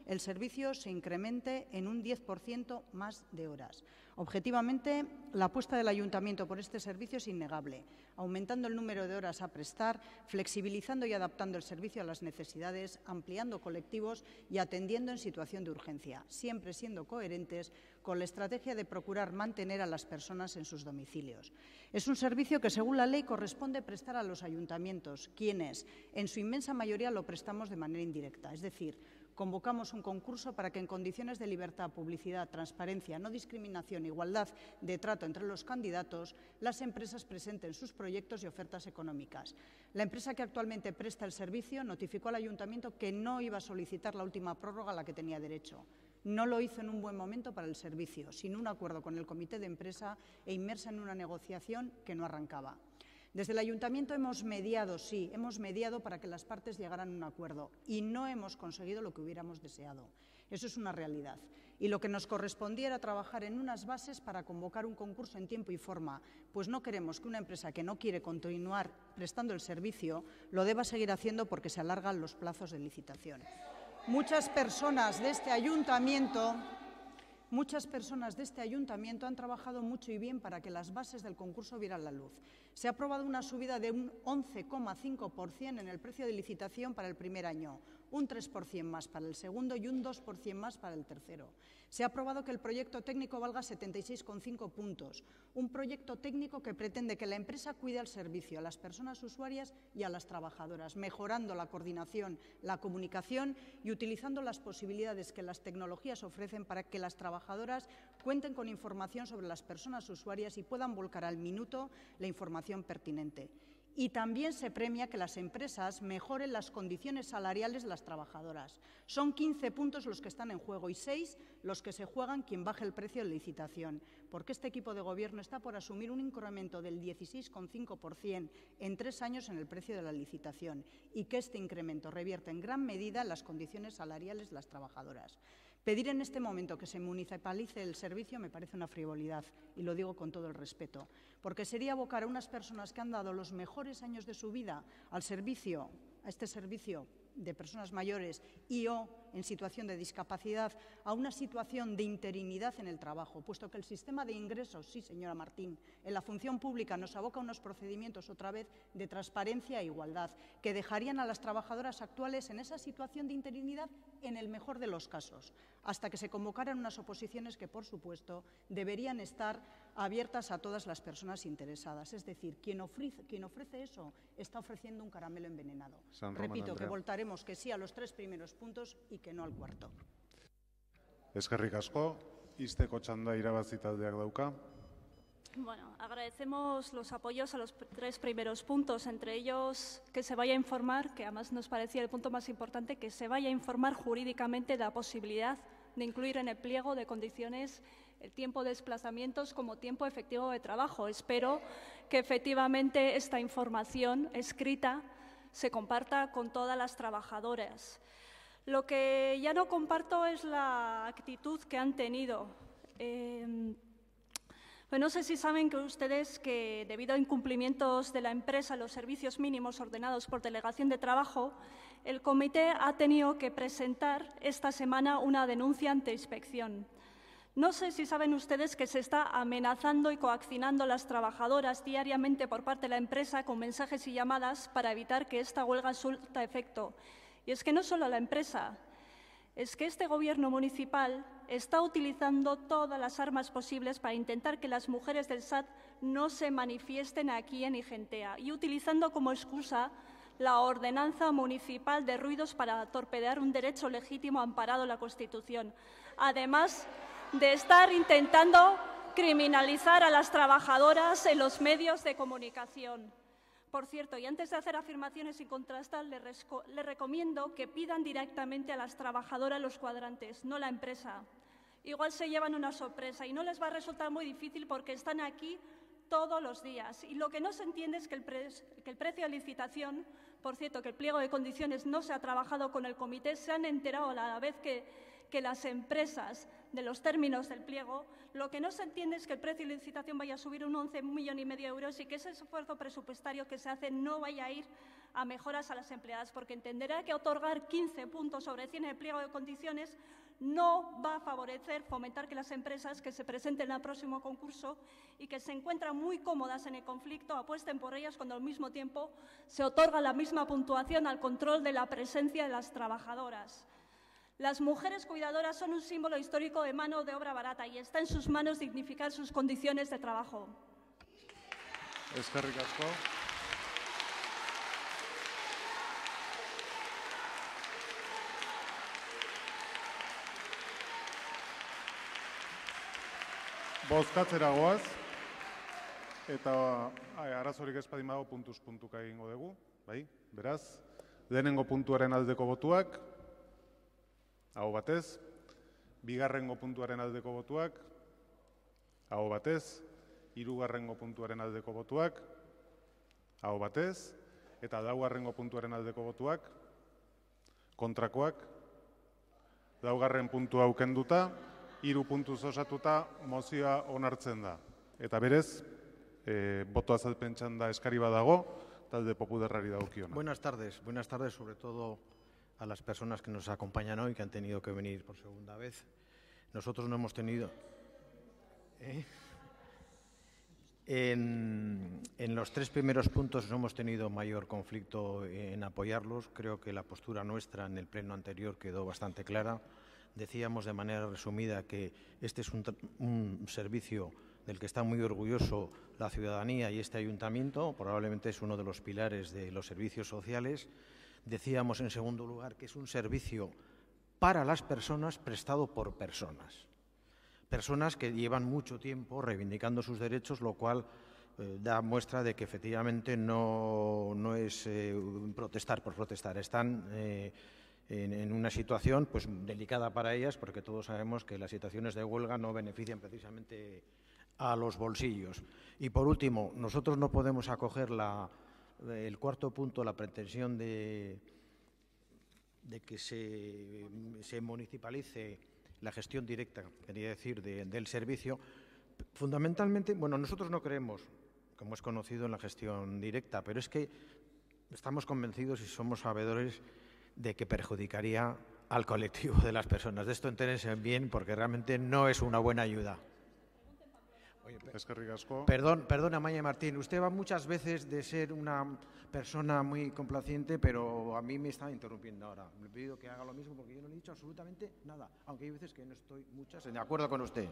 el servicio se incremente en un 10% más de horas. Objetivamente, la apuesta del Ayuntamiento por este servicio es innegable, aumentando el número de horas a prestar, flexibilizando y adaptando el servicio a las necesidades, ampliando colectivos y atendiendo en situación de urgencia, siempre siendo coherentes con la estrategia de procurar mantener a las personas en sus domicilios. Es un servicio que, según la ley, corresponde prestar a los ayuntamientos, quienes, en su inmensa mayoría, lo prestamos de manera indirecta, es decir, convocamos un concurso para que en condiciones de libertad, publicidad, transparencia, no discriminación e igualdad de trato entre los candidatos, las empresas presenten sus proyectos y ofertas económicas. La empresa que actualmente presta el servicio notificó al Ayuntamiento que no iba a solicitar la última prórroga a la que tenía derecho. No lo hizo en un buen momento para el servicio, sin un acuerdo con el comité de empresa e inmersa en una negociación que no arrancaba. Desde el Ayuntamiento hemos mediado, sí, hemos mediado para que las partes llegaran a un acuerdo y no hemos conseguido lo que hubiéramos deseado. Eso es una realidad. Y lo que nos correspondía era trabajar en unas bases para convocar un concurso en tiempo y forma, pues no queremos que una empresa que no quiere continuar prestando el servicio lo deba seguir haciendo porque se alargan los plazos de licitación. Muchas personas de este Ayuntamiento han trabajado mucho y bien para que las bases del concurso vieran la luz. Se ha aprobado una subida de un 11,5% en el precio de licitación para el primer año, un 3% más para el segundo y un 2% más para el tercero. Se ha aprobado que el proyecto técnico valga 76,5 puntos, un proyecto técnico que pretende que la empresa cuide al servicio, a las personas usuarias y a las trabajadoras, mejorando la coordinación, la comunicación y utilizando las posibilidades que las tecnologías ofrecen para que las trabajadoras cuenten con información sobre las personas usuarias y puedan volcar al minuto la información pertinente. Y también se premia que las empresas mejoren las condiciones salariales de las trabajadoras. Son 15 puntos los que están en juego y 6 los que se juegan quien baje el precio de licitación, porque este equipo de gobierno está por asumir un incremento del 16,5% en 3 años en el precio de la licitación y que este incremento revierte en gran medida en las condiciones salariales de las trabajadoras. Pedir en este momento que se municipalice el servicio me parece una frivolidad, y lo digo con todo el respeto, porque sería abocar a unas personas que han dado los mejores años de su vida al servicio, a este servicio de personas mayores y o en situación de discapacidad, a una situación de interinidad en el trabajo, puesto que el sistema de ingresos, sí, señora Martín, en la función pública nos aboca a unos procedimientos otra vez de transparencia e igualdad, que dejarían a las trabajadoras actuales en esa situación de interinidad en el mejor de los casos, hasta que se convocaran unas oposiciones que, por supuesto, deberían estar abiertas a todas las personas interesadas. Es decir, quien ofrece eso está ofreciendo un caramelo envenenado. Repito que votaremos que sí a los 3 primeros puntos y que no al cuarto. Eskerrik asko, ixteko txanda irabazi taldeak dauka. Bueno, agradecemos los apoyos a los 3 primeros puntos, entre ellos que se vaya a informar, que además nos parecía el punto más importante, que se vaya a informar jurídicamente de la posibilidad de incluir en el pliego de condiciones el tiempo de desplazamientos como tiempo efectivo de trabajo. Espero que efectivamente esta información escrita se comparta con todas las trabajadoras. Lo que ya no comparto es la actitud que han tenido. Pues no sé si saben que ustedes que debido a incumplimientos de la empresa en los servicios mínimos ordenados por delegación de trabajo, el comité ha tenido que presentar esta semana una denuncia ante inspección. No sé si saben ustedes que se está amenazando y coaccionando a las trabajadoras diariamente por parte de la empresa con mensajes y llamadas para evitar que esta huelga surta efecto. Y es que no solo la empresa, es que este Gobierno municipal está utilizando todas las armas posibles para intentar que las mujeres del SAT no se manifiesten aquí en Igentea y utilizando como excusa la ordenanza municipal de ruidos para torpedear un derecho legítimo amparado en la Constitución. Además de estar intentando criminalizar a las trabajadoras en los medios de comunicación. Por cierto, y antes de hacer afirmaciones sin contrastar, les recomiendo que pidan directamente a las trabajadoras los cuadrantes, no la empresa. Igual se llevan una sorpresa y no les va a resultar muy difícil porque están aquí todos los días. Y lo que no se entiende es que el precio de licitación, por cierto, que el pliego de condiciones no se ha trabajado con el comité, se han enterado a la vez que las empresas de los términos del pliego, lo que no se entiende es que el precio de licitación vaya a subir un 11,5 millones de euros y que ese esfuerzo presupuestario que se hace no vaya a ir a mejoras a las empleadas, porque entenderá que otorgar 15 puntos sobre 100 en el pliego de condiciones no va a favorecer fomentar que las empresas que se presenten al próximo concurso y que se encuentran muy cómodas en el conflicto apuesten por ellas cuando al mismo tiempo se otorga la misma puntuación al control de la presencia de las trabajadoras. Las mujeres cuidadoras son un símbolo histórico de mano de obra barata y está en sus manos dignificar sus condiciones de trabajo. Eskerrik asko. Bozkatzera goaz, eta arazorik ez baldin badago puntuz puntuka egingo dugu, bai? Beraz, lehenengo puntuaren aldeko botuak, aho batez, bigarrengo puntuaren aldeko botuak, aho batez, hirugarrengo puntuaren aldeko botuak, aho batez, eta laugarrengo puntuaren aldeko botuak, kontrakoak, laugarren puntua ukenduta, 3 puntuz osatuta mozioa onartzen da. Eta berez, boto azalpen txanda eskari badago, talde popularrari dagokiona. Buenas tardes sobre todo a las personas que nos acompañan hoy, que han tenido que venir por segunda vez. Nosotros no hemos tenido... En los 3 primeros puntos no hemos tenido mayor conflicto en apoyarlos. Creo que la postura nuestra en el pleno anterior quedó bastante clara. Decíamos de manera resumida que este es un servicio del que está muy orgulloso la ciudadanía y este ayuntamiento. Probablemente es uno de los pilares de los servicios sociales. Decíamos, en segundo lugar, que es un servicio para las personas prestado por personas. Personas que llevan mucho tiempo reivindicando sus derechos, lo cual da muestra de que efectivamente no es protestar por protestar. Están en una situación pues, delicada para ellas, porque todos sabemos que las situaciones de huelga no benefician precisamente a los bolsillos. Y por último, nosotros no podemos acoger el cuarto punto, la pretensión de que se municipalice la gestión directa, quería decir, del servicio. Fundamentalmente, bueno, nosotros no creemos, como es conocido, en la gestión directa, pero es que estamos convencidos y somos sabedores de que perjudicaría al colectivo de las personas. De esto entérense bien, porque realmente no es una buena ayuda. Perdón, Amaia Martín, usted va muchas veces de ser una persona muy complaciente, pero a mí me está interrumpiendo ahora. Le pido que haga lo mismo porque yo no le he dicho absolutamente nada, aunque hay veces que no estoy de acuerdo con usted.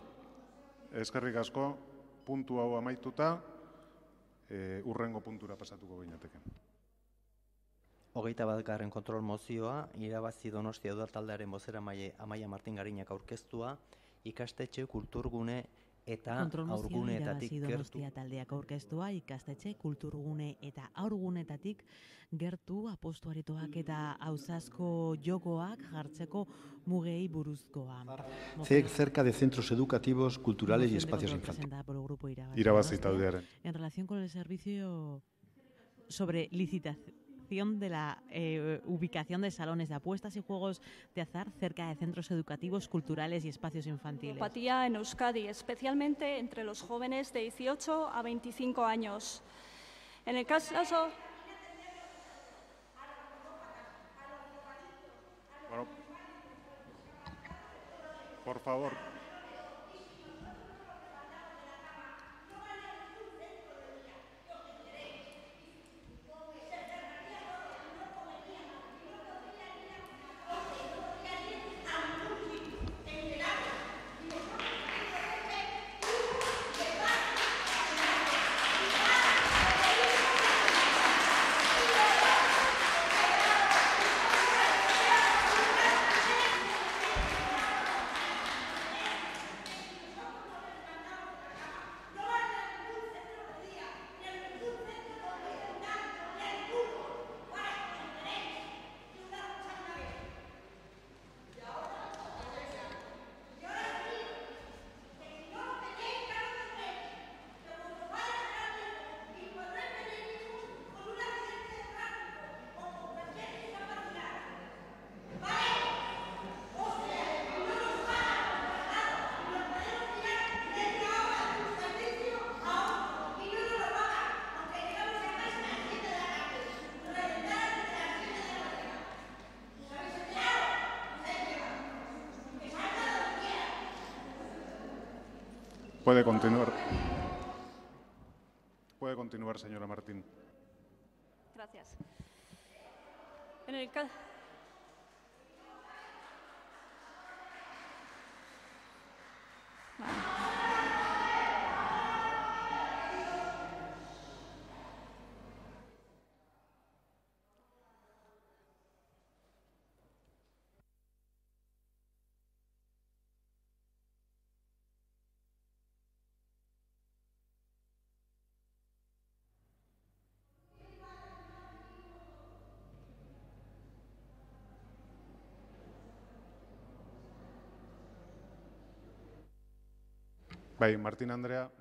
Eskerrik asko, puntu hau amaituta, hurrengo puntura pasatuko ginateke. 21. kontrol mozioa, irabazi Donostia Udaltaldearen bozeramaile Amaia Martin Garinak aurkeztua, ikastetxe kulturgune eta aurguneetatik gertu. Donostia taldeak aurkeztua, ikastetxe, kulturgune eta aurgunetatik gertu apostuaretoak eta ausazko jokoak jartzeko mugei buruzkoa. Cerca de centros educativos, culturales y espacios infantiles. Irabazi taldearen. En relación con el servicio sobre licitación de la ubicación de salones de apuestas y juegos de azar cerca de centros educativos, culturales y espacios infantiles. Apatía en Euskadi, especialmente entre los jóvenes de 18 a 25 años. En el caso... Bueno, por favor. Puede continuar. Puede continuar, señora Martín. Gracias. En el caso... Bai, Martín Andrea,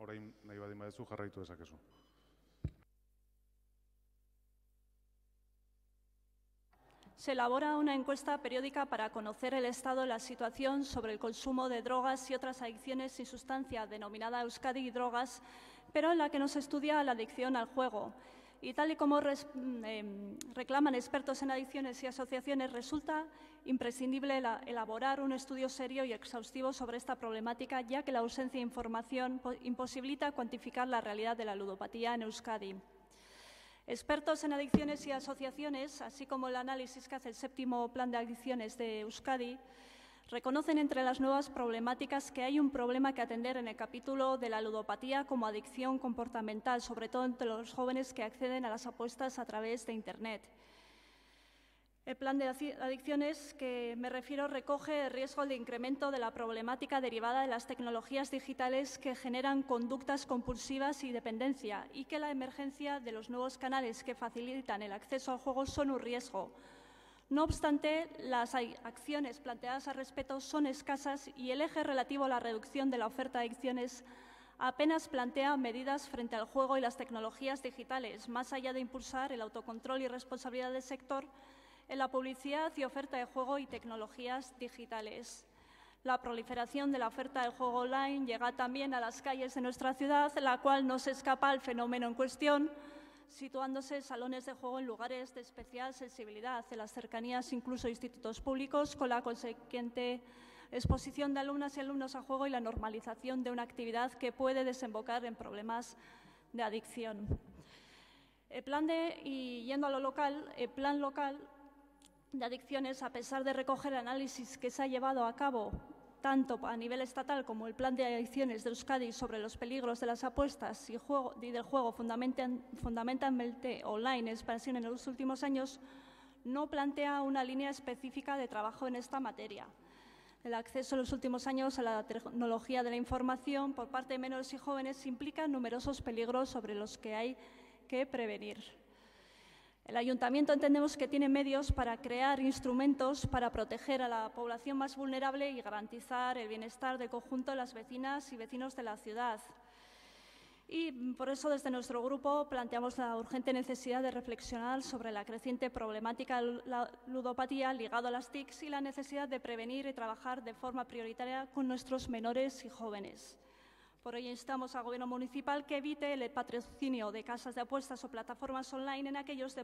orain nahi badin badezu jarraitu dezakezu. Se elabora una encuesta periódica para conocer el estado de la situación sobre el consumo de drogas y otras adicciones sin sustancia denominada Euskadi y Drogas, pero en la que no se estudia la adicción al juego. Y tal y como reclaman expertos en adicciones y asociaciones, resulta imprescindible elaborar un estudio serio y exhaustivo sobre esta problemática, ya que la ausencia de información imposibilita cuantificar la realidad de la ludopatía en Euskadi. Expertos en adicciones y asociaciones, así como el análisis que hace el 7º Plan de Adicciones de Euskadi, reconocen entre las nuevas problemáticas que hay un problema que atender en el capítulo de la ludopatía como adicción comportamental, sobre todo entre los jóvenes que acceden a las apuestas a través de Internet. El plan de adicciones que me refiero recoge el riesgo de incremento de la problemática derivada de las tecnologías digitales que generan conductas compulsivas y dependencia, y que la emergencia de los nuevos canales que facilitan el acceso al juego son un riesgo. No obstante, las acciones planteadas al respecto son escasas y el eje relativo a la reducción de la oferta de adicciones apenas plantea medidas frente al juego y las tecnologías digitales, más allá de impulsar el autocontrol y responsabilidad del sector en la publicidad y oferta de juego y tecnologías digitales. La proliferación de la oferta del juego online llega también a las calles de nuestra ciudad, la cual no se escapa al fenómeno en cuestión, situándose salones de juego en lugares de especial sensibilidad, en las cercanías incluso de institutos públicos, con la consiguiente exposición de alumnas y alumnos a juego y la normalización de una actividad que puede desembocar en problemas de adicción. Yendo a lo local, el plan local de adicciones, a pesar de recoger el análisis que se ha llevado a cabo tanto a nivel estatal como el Plan de Adicciones de Euskadi sobre los peligros de las apuestas y del juego fundamentalmente online en expansión en los últimos años, no plantea una línea específica de trabajo en esta materia. El acceso en los últimos años a la tecnología de la información por parte de menores y jóvenes implica numerosos peligros sobre los que hay que prevenir. El Ayuntamiento entendemos que tiene medios para crear instrumentos para proteger a la población más vulnerable y garantizar el bienestar del conjunto de las vecinas y vecinos de la ciudad. Y por eso desde nuestro grupo planteamos la urgente necesidad de reflexionar sobre la creciente problemática de la ludopatía ligada a las TICs y la necesidad de prevenir y trabajar de forma prioritaria con nuestros menores y jóvenes. Por ello instamos al Gobierno municipal que evite el patrocinio de casas de apuestas o plataformas online en aquellos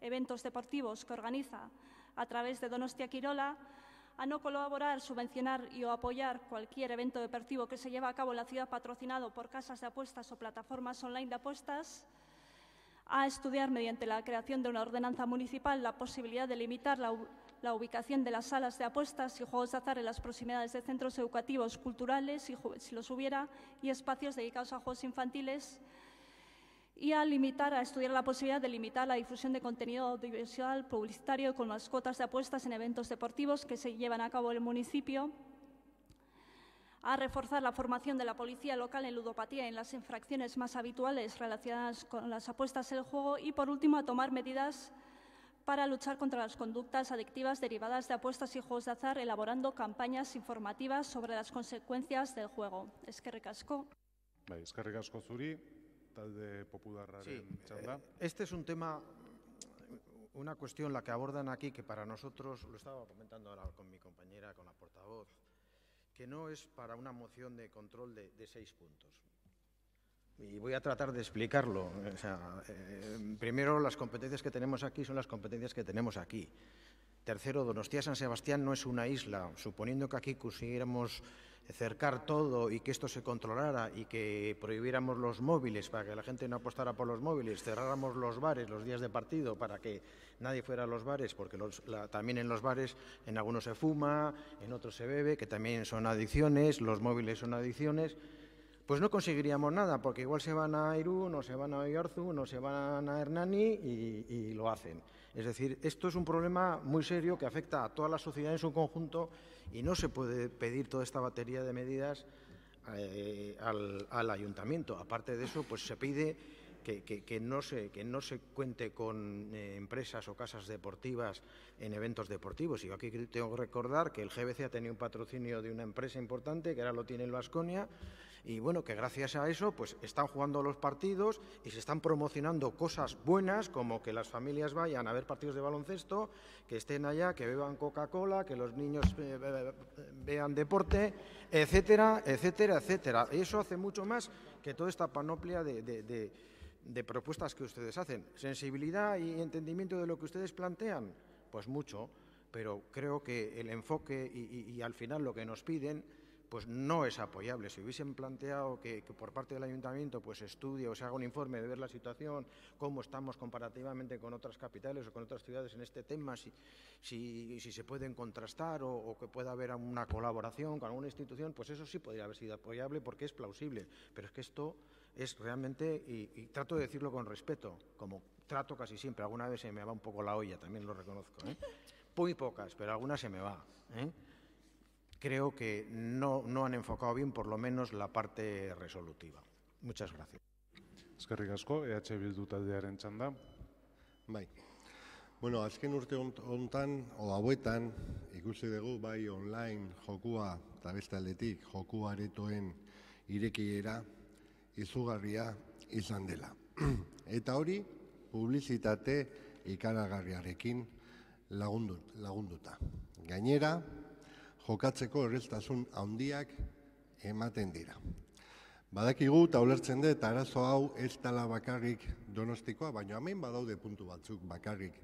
eventos deportivos que organiza a través de Donostia Kirola, a no colaborar, subvencionar o apoyar cualquier evento deportivo que se lleve a cabo en la ciudad patrocinado por casas de apuestas o plataformas online de apuestas, a estudiar mediante la creación de una ordenanza municipal la posibilidad de limitar la ubicación de las salas de apuestas y juegos de azar en las proximidades de centros educativos, culturales, si los hubiera, y espacios dedicados a juegos infantiles, y a estudiar la posibilidad de limitar la difusión de contenido audiovisual publicitario con las cuotas de apuestas en eventos deportivos que se llevan a cabo en el municipio, a reforzar la formación de la policía local en ludopatía y en las infracciones más habituales relacionadas con las apuestas en el juego y, por último, a tomar medidas para luchar contra las conductas adictivas derivadas de apuestas y juegos de azar, elaborando campañas informativas sobre las consecuencias del juego. Eskerrik asko. Eskerrik asko zuri, talde popularraren txanda. Este es un tema, una cuestión la que abordan aquí que para nosotros, lo estaba comentando ahora con mi compañera, con la portavoz, que no es para una moción de control de 6 puntos. Y voy a tratar de explicarlo. O sea, primero, las competencias que tenemos aquí son las competencias que tenemos aquí. Tercero, Donostia San Sebastián no es una isla. Suponiendo que aquí consiguiéramos cercar todo y que esto se controlara y que prohibiéramos los móviles para que la gente no apostara por los móviles, cerráramos los bares los días de partido para que nadie fuera a los bares, porque también en los bares en algunos se fuma, en otros se bebe, que también son adicciones, los móviles son adicciones, pues no conseguiríamos nada, porque igual se van a Irún, o se van a Oyarzún, o se van a Hernani y lo hacen. Es decir, esto es un problema muy serio que afecta a toda la sociedad en su conjunto y no se puede pedir toda esta batería de medidas al ayuntamiento. Aparte de eso, pues se pide que no se cuente con empresas o casas deportivas en eventos deportivos. Y yo aquí tengo que recordar que el GBC ha tenido un patrocinio de una empresa importante, que ahora lo tiene el Baskonia, y bueno, que gracias a eso pues están jugando los partidos y se están promocionando cosas buenas, como que las familias vayan a ver partidos de baloncesto, que estén allá, que beban Coca-Cola, que los niños vean deporte, etcétera, etcétera, etcétera. Y eso hace mucho más que toda esta panoplia de de propuestas que ustedes hacen. ¿Sensibilidad y entendimiento de lo que ustedes plantean? Pues mucho, pero creo que el enfoque y al final lo que nos piden pues no es apoyable. Si hubiesen planteado que por parte del Ayuntamiento pues estudie o se haga un informe de ver la situación, cómo estamos comparativamente con otras capitales o con otras ciudades en este tema, si se pueden contrastar o que pueda haber una colaboración con alguna institución, pues eso sí podría haber sido apoyable porque es plausible. Pero es que esto es realmente, y trato de decirlo con respeto, como trato casi siempre, alguna vez se me va un poco la olla, también lo reconozco, muy pocas, pero algunas se me va, Creo que no han enfocado bien, por lo menos, la parte resolutiva. Muchas gracias. Eskerrik asko, EH Bildu taldearen txanda. Bai. Bueno, azken urte hontan, o hauetan, ikusi dugu bai online jokua eta beste aldetik joku aretoen irekiera izugarria izan dela. Eta hori, publizitate ikaragarriarekin lagunduta. Gainera, jokatzeko erreztasun handiak ematen dira. Badakigu eta ulertzen dut arazo hau ez dela bakarrik Donostikoa, baina hemen badaude puntu batzuk bakarrik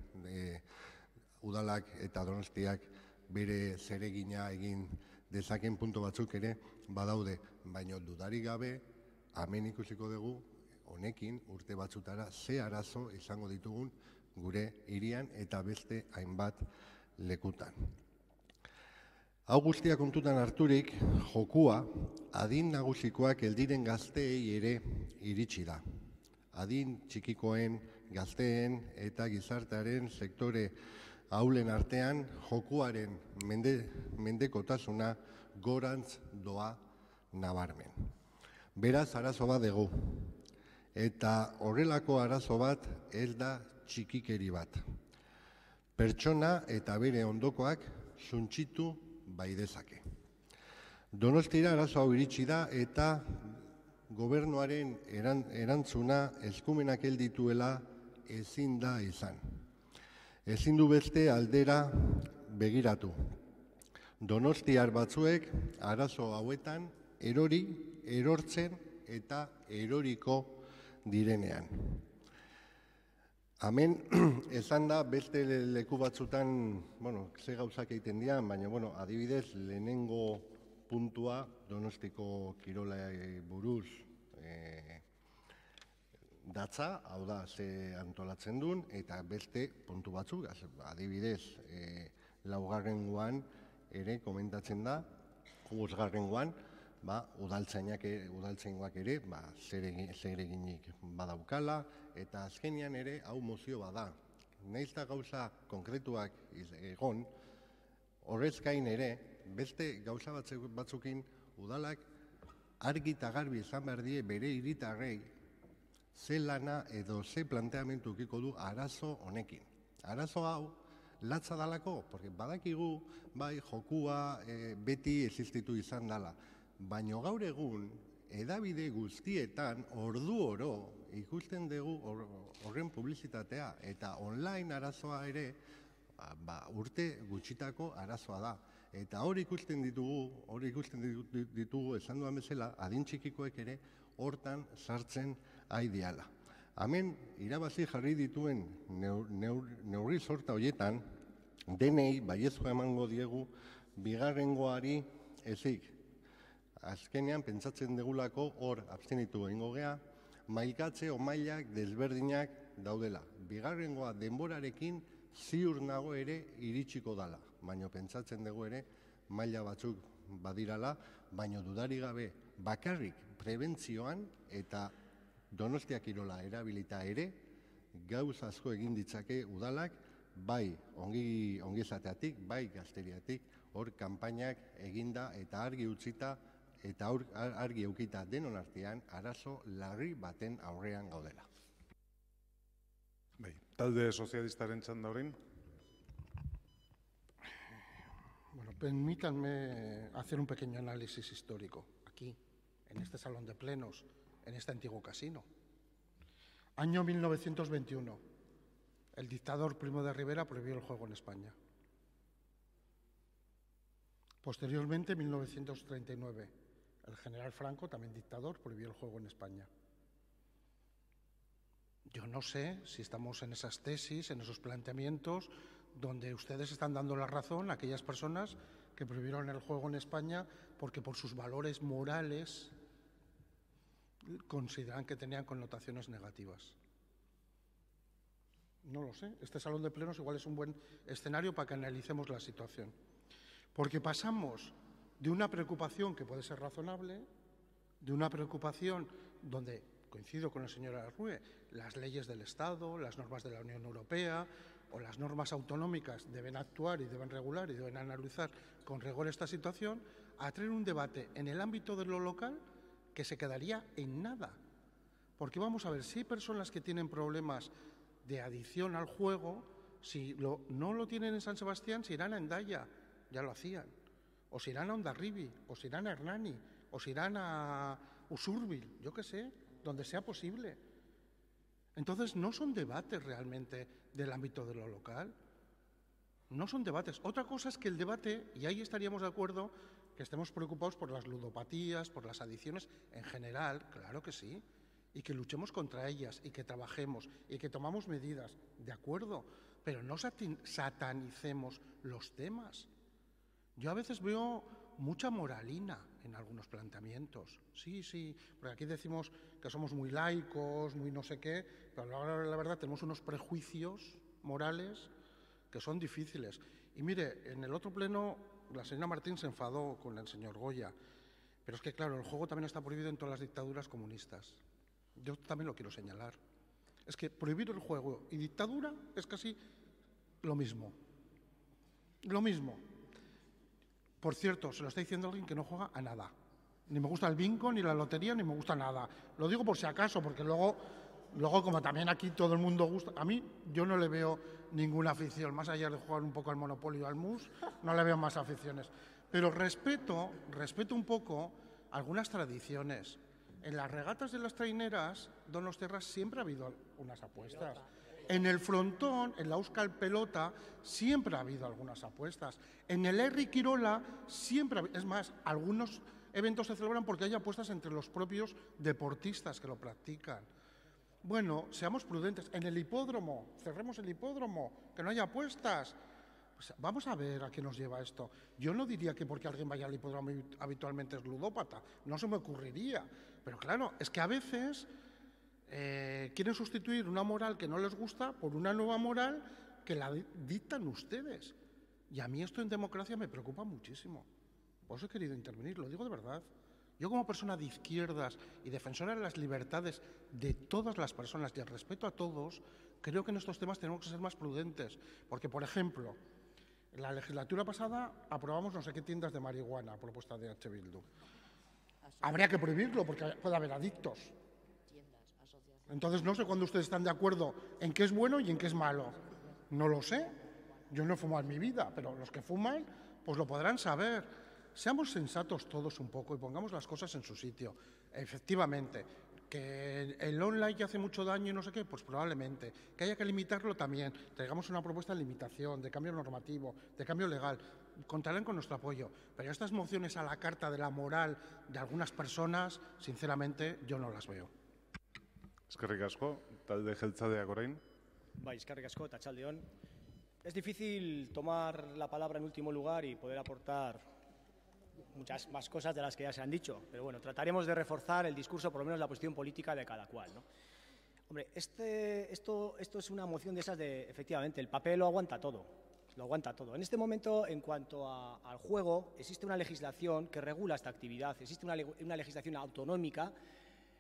udalak eta Donostiak bere zeregina egin dezaken puntu batzuk ere badaude, baina dudarik gabe hemen ikusiko dugu honekin urte batzutara ze arazo izango ditugun gure hirian eta beste hainbat lekutan. Hau guztia kontutan harturik, jokua adin nagusikoak heldiren gazteei ere iritsi da. Adin txikikoen, gazteen eta gizartearen sektore ahulen artean jokuaren mendekotasuna gorantz doa nabarmen. Beraz arazo bat dugu. Eta horrelako arazo bat ez da txikikeri bat. Pertsona eta bere ondokoak suntsitu bai dezake. Donostira arazo hau iritsi da eta gobernuaren erantzuna eskumenak heldituela ezin da izan. Ezin du beste aldera begiratu. Donostiar batzuek arazo hauetan erortzen eta eroriko direnean. Hemen, esan da, beste leku batzutan, ze gauzak egiten dian, baina, adibidez, lehenengo puntua Donostiko kirola buruz datza, hau da, ze antolatzen duen, eta beste puntu batzuk, adibidez, laugarrengoan ere komentatzen da, bosgarrengoan, udaltzaingoak ere zer eginik badaukala, eta azkenean ere hau mozio bada. Nahiz eta gauza konkretuak egon, horrez gain ere, beste gauza batzukin udalak argi eta garbi izan behar die bere hiritarrei ze lana edo ze planteamendu ukiko du arazo honekin. Arazo hau latza dalako, porque badakigu bai jokua beti existitu izan dala, baina gaur egun edabide guztietan ordu oro ikusten dugu horren publizitatea eta online arazoa ere urte gutxitako arazoa da. Eta hori ikusten ditugu, esan duan bezala, adin txikikoek ere hortan sartzen aideala. Hemen irabazi jarri dituen neurri sorta horietan, denei baiezkoa emango diegu bigarrengoari ezik. Azkenean pentsatzen degulako hor abstenitu egingo gea, mailkatze o mailak desberdinak daudela. Bigarrengoa denborarekin ziur nago ere iritsiko dala, baina pentsatzen dugu ere maila batzuk badirala, baina dudari gabe bakarrik prebentzioan eta Donostia kirola erabilita ere gauz asko egin ditzake udalak, bai ongizateatik, bai gazteriatik, hor kanpainak eginda eta argi utzita eta argi eukita denon artean arazo larri baten aurrean gaudela. Talde sozialistaren txanda horrein. Bueno, permítanme hacer un pequeño análisis histórico aquí, en este salón de plenos, en este antiguo casino. Año 1921. El dictador Primo de Rivera prohibió el juego en España. Posteriormente, en 1939, el general Franco, también dictador, prohibió el juego en España. Yo no sé si estamos en esas tesis, en esos planteamientos, donde ustedes están dando la razón a aquellas personas que prohibieron el juego en España porque por sus valores morales consideran que tenían connotaciones negativas. No lo sé. Este salón de plenos igual es un buen escenario para que analicemos la situación. Porque pasamos de una preocupación que puede ser razonable, de una preocupación donde, coincido con el señor Arrue, las leyes del Estado, las normas de la Unión Europea o las normas autonómicas deben actuar y deben regular y deben analizar con rigor esta situación, a traer un debate en el ámbito de lo local que se quedaría en nada. Porque vamos a ver, si hay personas que tienen problemas de adicción al juego, si no lo tienen en San Sebastián, se irán a Hendaya, ya lo hacían, o se irán a Hondarribi, o se irán a Hernani, o se irán a Usurbil, yo qué sé, donde sea posible. Entonces, no son debates realmente del ámbito de lo local, no son debates. Otra cosa es que el debate, y ahí estaríamos de acuerdo, que estemos preocupados por las ludopatías, por las adicciones en general, claro que sí, y que luchemos contra ellas, y que trabajemos, y que tomamos medidas, de acuerdo, pero no satanicemos los temas. Yo a veces veo mucha moralina en algunos planteamientos. Sí, porque aquí decimos que somos muy laicos, muy no sé qué, pero ahora la verdad tenemos unos prejuicios morales que son difíciles. Y mire, en el otro pleno la señora Martín se enfadó con el señor Goya, pero es que claro, el juego también está prohibido en todas las dictaduras comunistas. Yo también lo quiero señalar. Es que prohibir el juego y dictadura es casi lo mismo. Lo mismo. Por cierto, se lo está diciendo alguien que no juega a nada. Ni me gusta el bingo, ni la lotería, ni me gusta nada. Lo digo por si acaso, porque luego como también aquí todo el mundo gusta, a mí yo no le veo ninguna afición, más allá de jugar un poco al Monopolio o al mus, no le veo más aficiones. Pero respeto un poco algunas tradiciones. En las regatas de las traineras, Donostiarras, siempre ha habido unas apuestas. En el frontón, en la Euskal Pelota, siempre ha habido algunas apuestas. En el Herri Kirola siempre ha habido, es más, algunos eventos se celebran porque hay apuestas entre los propios deportistas que lo practican. Bueno, seamos prudentes. En el hipódromo, cerremos el hipódromo, que no haya apuestas. Pues vamos a ver a qué nos lleva esto. Yo no diría que porque alguien vaya al hipódromo habitualmente es ludópata, no se me ocurriría. Pero claro, es que a veces quieren sustituir una moral que no les gusta por una nueva moral que la dictan ustedes. Y a mí esto en democracia me preocupa muchísimo. Por eso he querido intervenir, lo digo de verdad. Yo como persona de izquierdas y defensora de las libertades de todas las personas y el respeto a todos, creo que en estos temas tenemos que ser más prudentes. Porque, por ejemplo, en la legislatura pasada aprobamos no sé qué tiendas de marihuana a propuesta de H. Bildu. Habría que prohibirlo porque puede haber adictos. Entonces no sé cuándo ustedes están de acuerdo en qué es bueno y en qué es malo. No lo sé. Yo no he fumado en mi vida, pero los que fuman pues lo podrán saber. Seamos sensatos todos un poco y pongamos las cosas en su sitio. Efectivamente, que el online hace mucho daño y no sé qué, pues probablemente. Que haya que limitarlo también. Traigamos una propuesta de limitación, de cambio normativo, de cambio legal. Contarán con nuestro apoyo. Pero estas mociones a la carta de la moral de algunas personas, sinceramente, yo no las veo. Eskerrik asko, talde jeltzaleak orain. Bai, eskerrik asko, eta txaldeon. Es difícil tomar la palabra en último lugar y poder aportar muchas más cosas de las que ya se han dicho, pero bueno, trataremos de reforzar el discurso, por lo menos la posición política de cada cual, ¿no? Hombre, esto es una moción de esas de, efectivamente, el papel lo aguanta todo, En este momento, en cuanto al juego, existe una legislación que regula esta actividad, existe una legislación autonómica,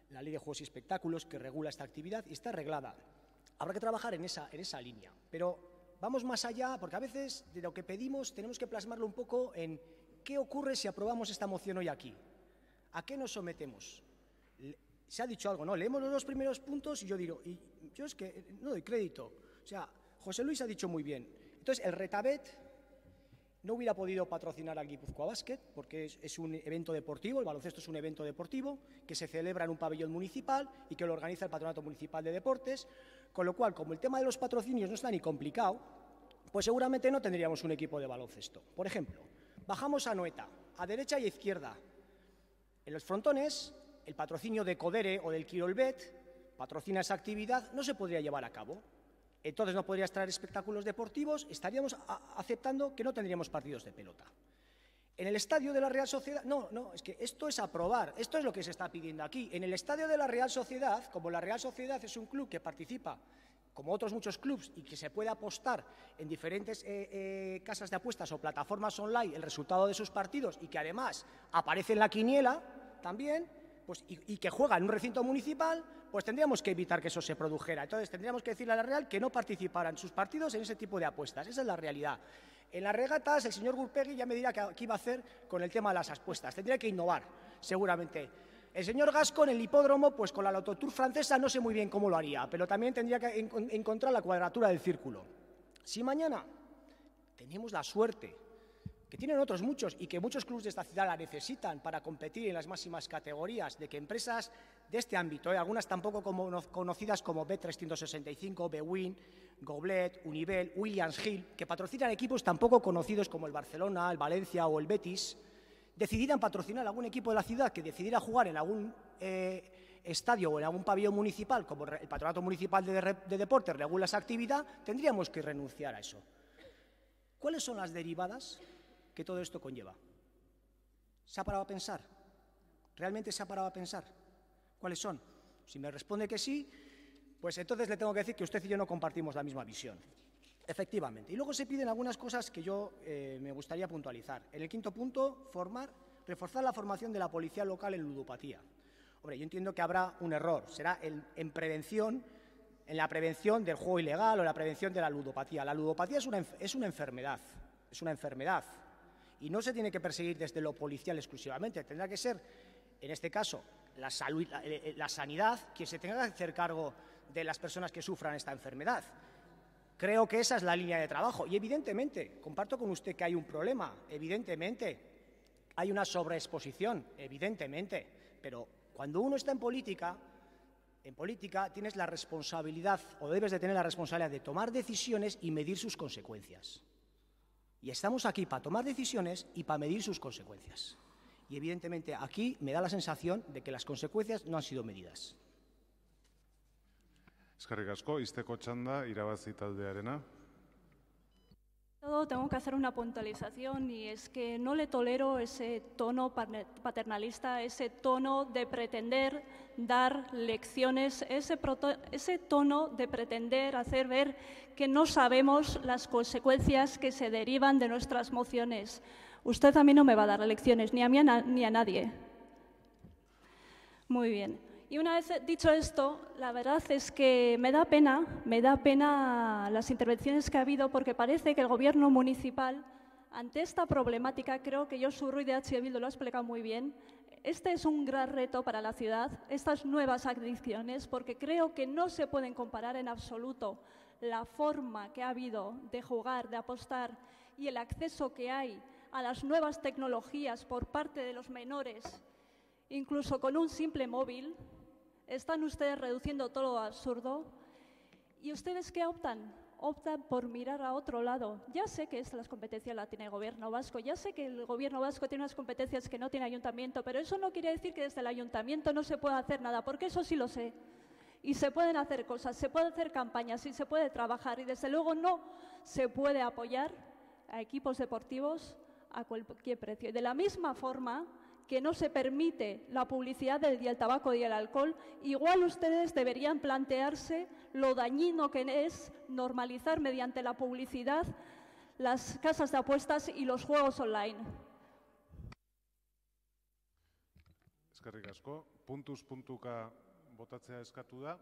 la Ley de Juegos y Espectáculos, que regula esta actividad y está arreglada. Habrá que trabajar en esa línea, pero vamos más allá, porque a veces de lo que pedimos tenemos que plasmarlo un poco en ¿qué ocurre si aprobamos esta moción hoy aquí? ¿A qué nos sometemos? Se ha dicho algo, ¿no? Leemos los dos primeros puntos y yo digo, y yo es que no doy crédito. O sea, José Luis ha dicho muy bien. Entonces, el Retabet no hubiera podido patrocinar al Guipúzcoa Basket porque es un evento deportivo, el baloncesto es un evento deportivo que se celebra en un pabellón municipal y que lo organiza el Patronato Municipal de Deportes, con lo cual, como el tema de los patrocinios no está ni complicado, pues seguramente no tendríamos un equipo de baloncesto. Por ejemplo, bajamos a Noeta, a derecha y a izquierda. En los frontones, el patrocinio de Codere o del Quirolbet patrocina esa actividad, no se podría llevar a cabo. Entonces no podrías traer espectáculos deportivos, estaríamos aceptando que no tendríamos partidos de pelota. En el estadio de la Real Sociedad, no, es que esto es aprobar, esto es lo que se está pidiendo aquí. En el estadio de la Real Sociedad, como la Real Sociedad es un club que participa, como otros muchos clubs, y que se puede apostar en diferentes casas de apuestas o plataformas online el resultado de sus partidos y que además aparece en la quiniela también, pues, y que juega en un recinto municipal, pues tendríamos que evitar que eso se produjera. Entonces tendríamos que decirle a la Real que no participara en sus partidos en ese tipo de apuestas. Esa es la realidad. En las regatas, el señor Gurpegui ya me dirá qué iba a hacer con el tema de las apuestas. Tendría que innovar, seguramente. El señor Gasco en el hipódromo, pues con la Lototour francesa no sé muy bien cómo lo haría, pero también tendría que encontrar la cuadratura del círculo. Si mañana tenemos la suerte, que tienen otros muchos y que muchos clubes de esta ciudad la necesitan para competir en las máximas categorías, de que empresas de este ámbito, algunas tampoco conocidas como Bet365, Bwin, Goblet, Univel, Williams Hill, que patrocinan equipos tampoco conocidos como el Barcelona, el Valencia o el Betis, decidieran patrocinar algún equipo de la ciudad que decidiera jugar en algún estadio o en algún pabellón municipal, como el Patronato Municipal de Deportes regula esa actividad, tendríamos que renunciar a eso. ¿Cuáles son las derivadas que todo esto conlleva? ¿Se ha parado a pensar? ¿Realmente se ha parado a pensar? ¿Cuáles son? Si me responde que sí, pues entonces le tengo que decir que usted y yo no compartimos la misma visión. Efectivamente. Y luego se piden algunas cosas que yo me gustaría puntualizar. En el quinto punto, reforzar la formación de la policía local en ludopatía. Hombre, yo entiendo que habrá un error. Será en la prevención del juego ilegal o la prevención de la ludopatía. La ludopatía es una enfermedad. Es una enfermedad. Y no se tiene que perseguir desde lo policial exclusivamente. Tendrá que ser, en este caso, la sanidad quien se tenga que hacer cargo de las personas que sufran esta enfermedad. Creo que esa es la línea de trabajo. Y evidentemente, comparto con usted que hay un problema, evidentemente. Hay una sobreexposición, evidentemente. Pero cuando uno está en política tienes la responsabilidad, o debes de tener la responsabilidad de tomar decisiones y medir sus consecuencias. Y estamos aquí para tomar decisiones y para medir sus consecuencias. Y evidentemente aquí me da la sensación de que las consecuencias no han sido medidas. Eskerrik asko, izteko txanda, irabazi taldearena. Tengo que hacer una puntualización y es que no le tolero ese tono paternalista, ese tono de pretender dar lecciones, ese tono de pretender hacer ver que no sabemos las consecuencias que se derivan de nuestras mociones. Usted a mí no me va a dar lecciones, ni a mí ni a nadie. Muy bien. Y una vez dicho esto, la verdad es que me da pena las intervenciones que ha habido, porque parece que el Gobierno municipal, ante esta problemática, creo que Josu Ruiz de H. Bildu lo ha explicado muy bien, este es un gran reto para la ciudad, estas nuevas adicciones, porque creo que no se pueden comparar en absoluto la forma que ha habido de jugar, de apostar y el acceso que hay a las nuevas tecnologías por parte de los menores, incluso con un simple móvil. Están ustedes reduciendo todo lo absurdo. ¿Y ustedes qué optan? Optan por mirar a otro lado. Ya sé que las competencias las tiene el Gobierno vasco, ya sé que el Gobierno vasco tiene unas competencias que no tiene el Ayuntamiento, pero eso no quiere decir que desde el Ayuntamiento no se pueda hacer nada, porque eso sí lo sé. Y se pueden hacer cosas, se pueden hacer campañas y se puede trabajar, y desde luego no se puede apoyar a equipos deportivos a cualquier precio. Y de la misma forma que no se permite la publicidad del tabaco y el alcohol, igual ustedes deberían plantearse lo dañino que es normalizar mediante la publicidad las casas de apuestas y los juegos online. Eskerrik asko. Puntuz puntuka botatzea eskatu da,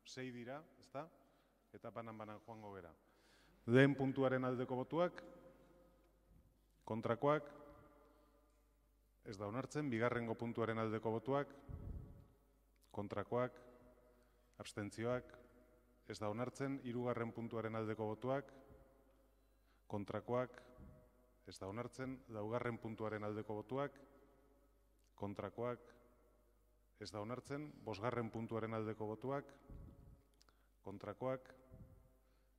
6 dira, ezta? Eta banan joango gera. Lehen puntuaren aldeko botuak, kontrakoak, ez da onartzen, bigarrengo puntuaren aldeko botuak, kontrakoak, abstentzioak, ez da onartzen, hirugarren puntuaren aldeko botuak, kontrakoak, ez da onartzen, laugarren puntuaren aldeko botuak, kontrakoak, ez da onartzen, bosgarren puntuaren aldeko botuak, kontrakoak,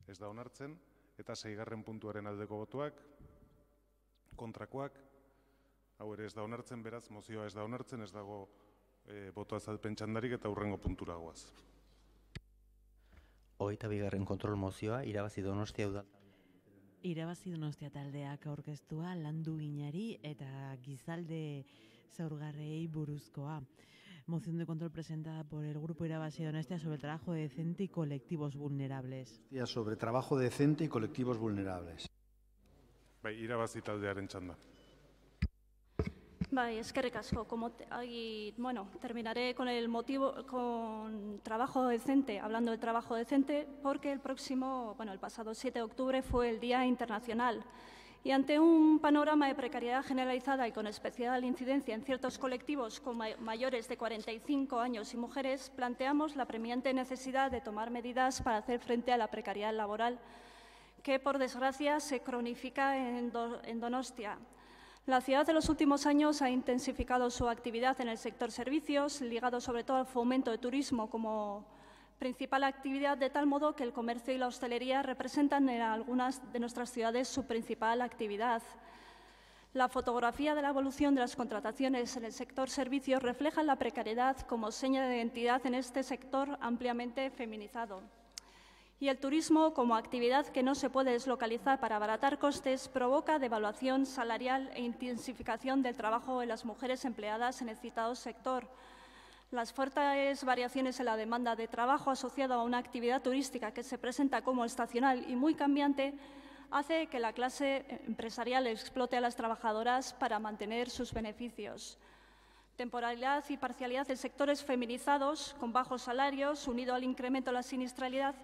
ez da onartzen, eta seigarren puntuaren aldeko botuak, kontrakoak, hau ere ez da onartzen, beraz, mozioa ez da onartzen, ez dago boto azalpen txandarik eta hurrengo puntura goaz. 22. kontrol mozioa, irabazi Donostia udal. Irabazi Donostia taldeak aurkeztua landu ginari eta gizalde zaurgarrei buruzkoa. Moción de control presentada por el Grupo Irabazi Donostia sobre el trabajo decente y colectivos vulnerables. Sobre trabajo decente y colectivos vulnerables. Bai, irabazi taldearen txanda. Bai, eskerrik asko. Terminaré con trabajo decente, hablando de trabajo decente, porque el pasado 7 de octubre fue el Día Internacional. Y ante un panorama de precariedad generalizada y con especial incidencia en ciertos colectivos con mayores de 45 años y mujeres, planteamos la apremiante necesidad de tomar medidas para hacer frente a la precariedad laboral, que por desgracia se cronifica en Donostia. La ciudad en los últimos años ha intensificado su actividad en el sector servicios, ligado sobre todo al fomento de turismo como principal actividad, de tal modo que el comercio y la hostelería representan en algunas de nuestras ciudades su principal actividad. La fotografía de la evolución de las contrataciones en el sector servicios refleja la precariedad como seña de identidad en este sector ampliamente feminizado. Y el turismo, como actividad que no se puede deslocalizar para abaratar costes, provoca devaluación salarial e intensificación del trabajo de las mujeres empleadas en el citado sector. Las fuertes variaciones en la demanda de trabajo asociada a una actividad turística que se presenta como estacional y muy cambiante hace que la clase empresarial explote a las trabajadoras para mantener sus beneficios. Temporalidad y parcialidad de sectores feminizados con bajos salarios, unido al incremento de la siniestralidad,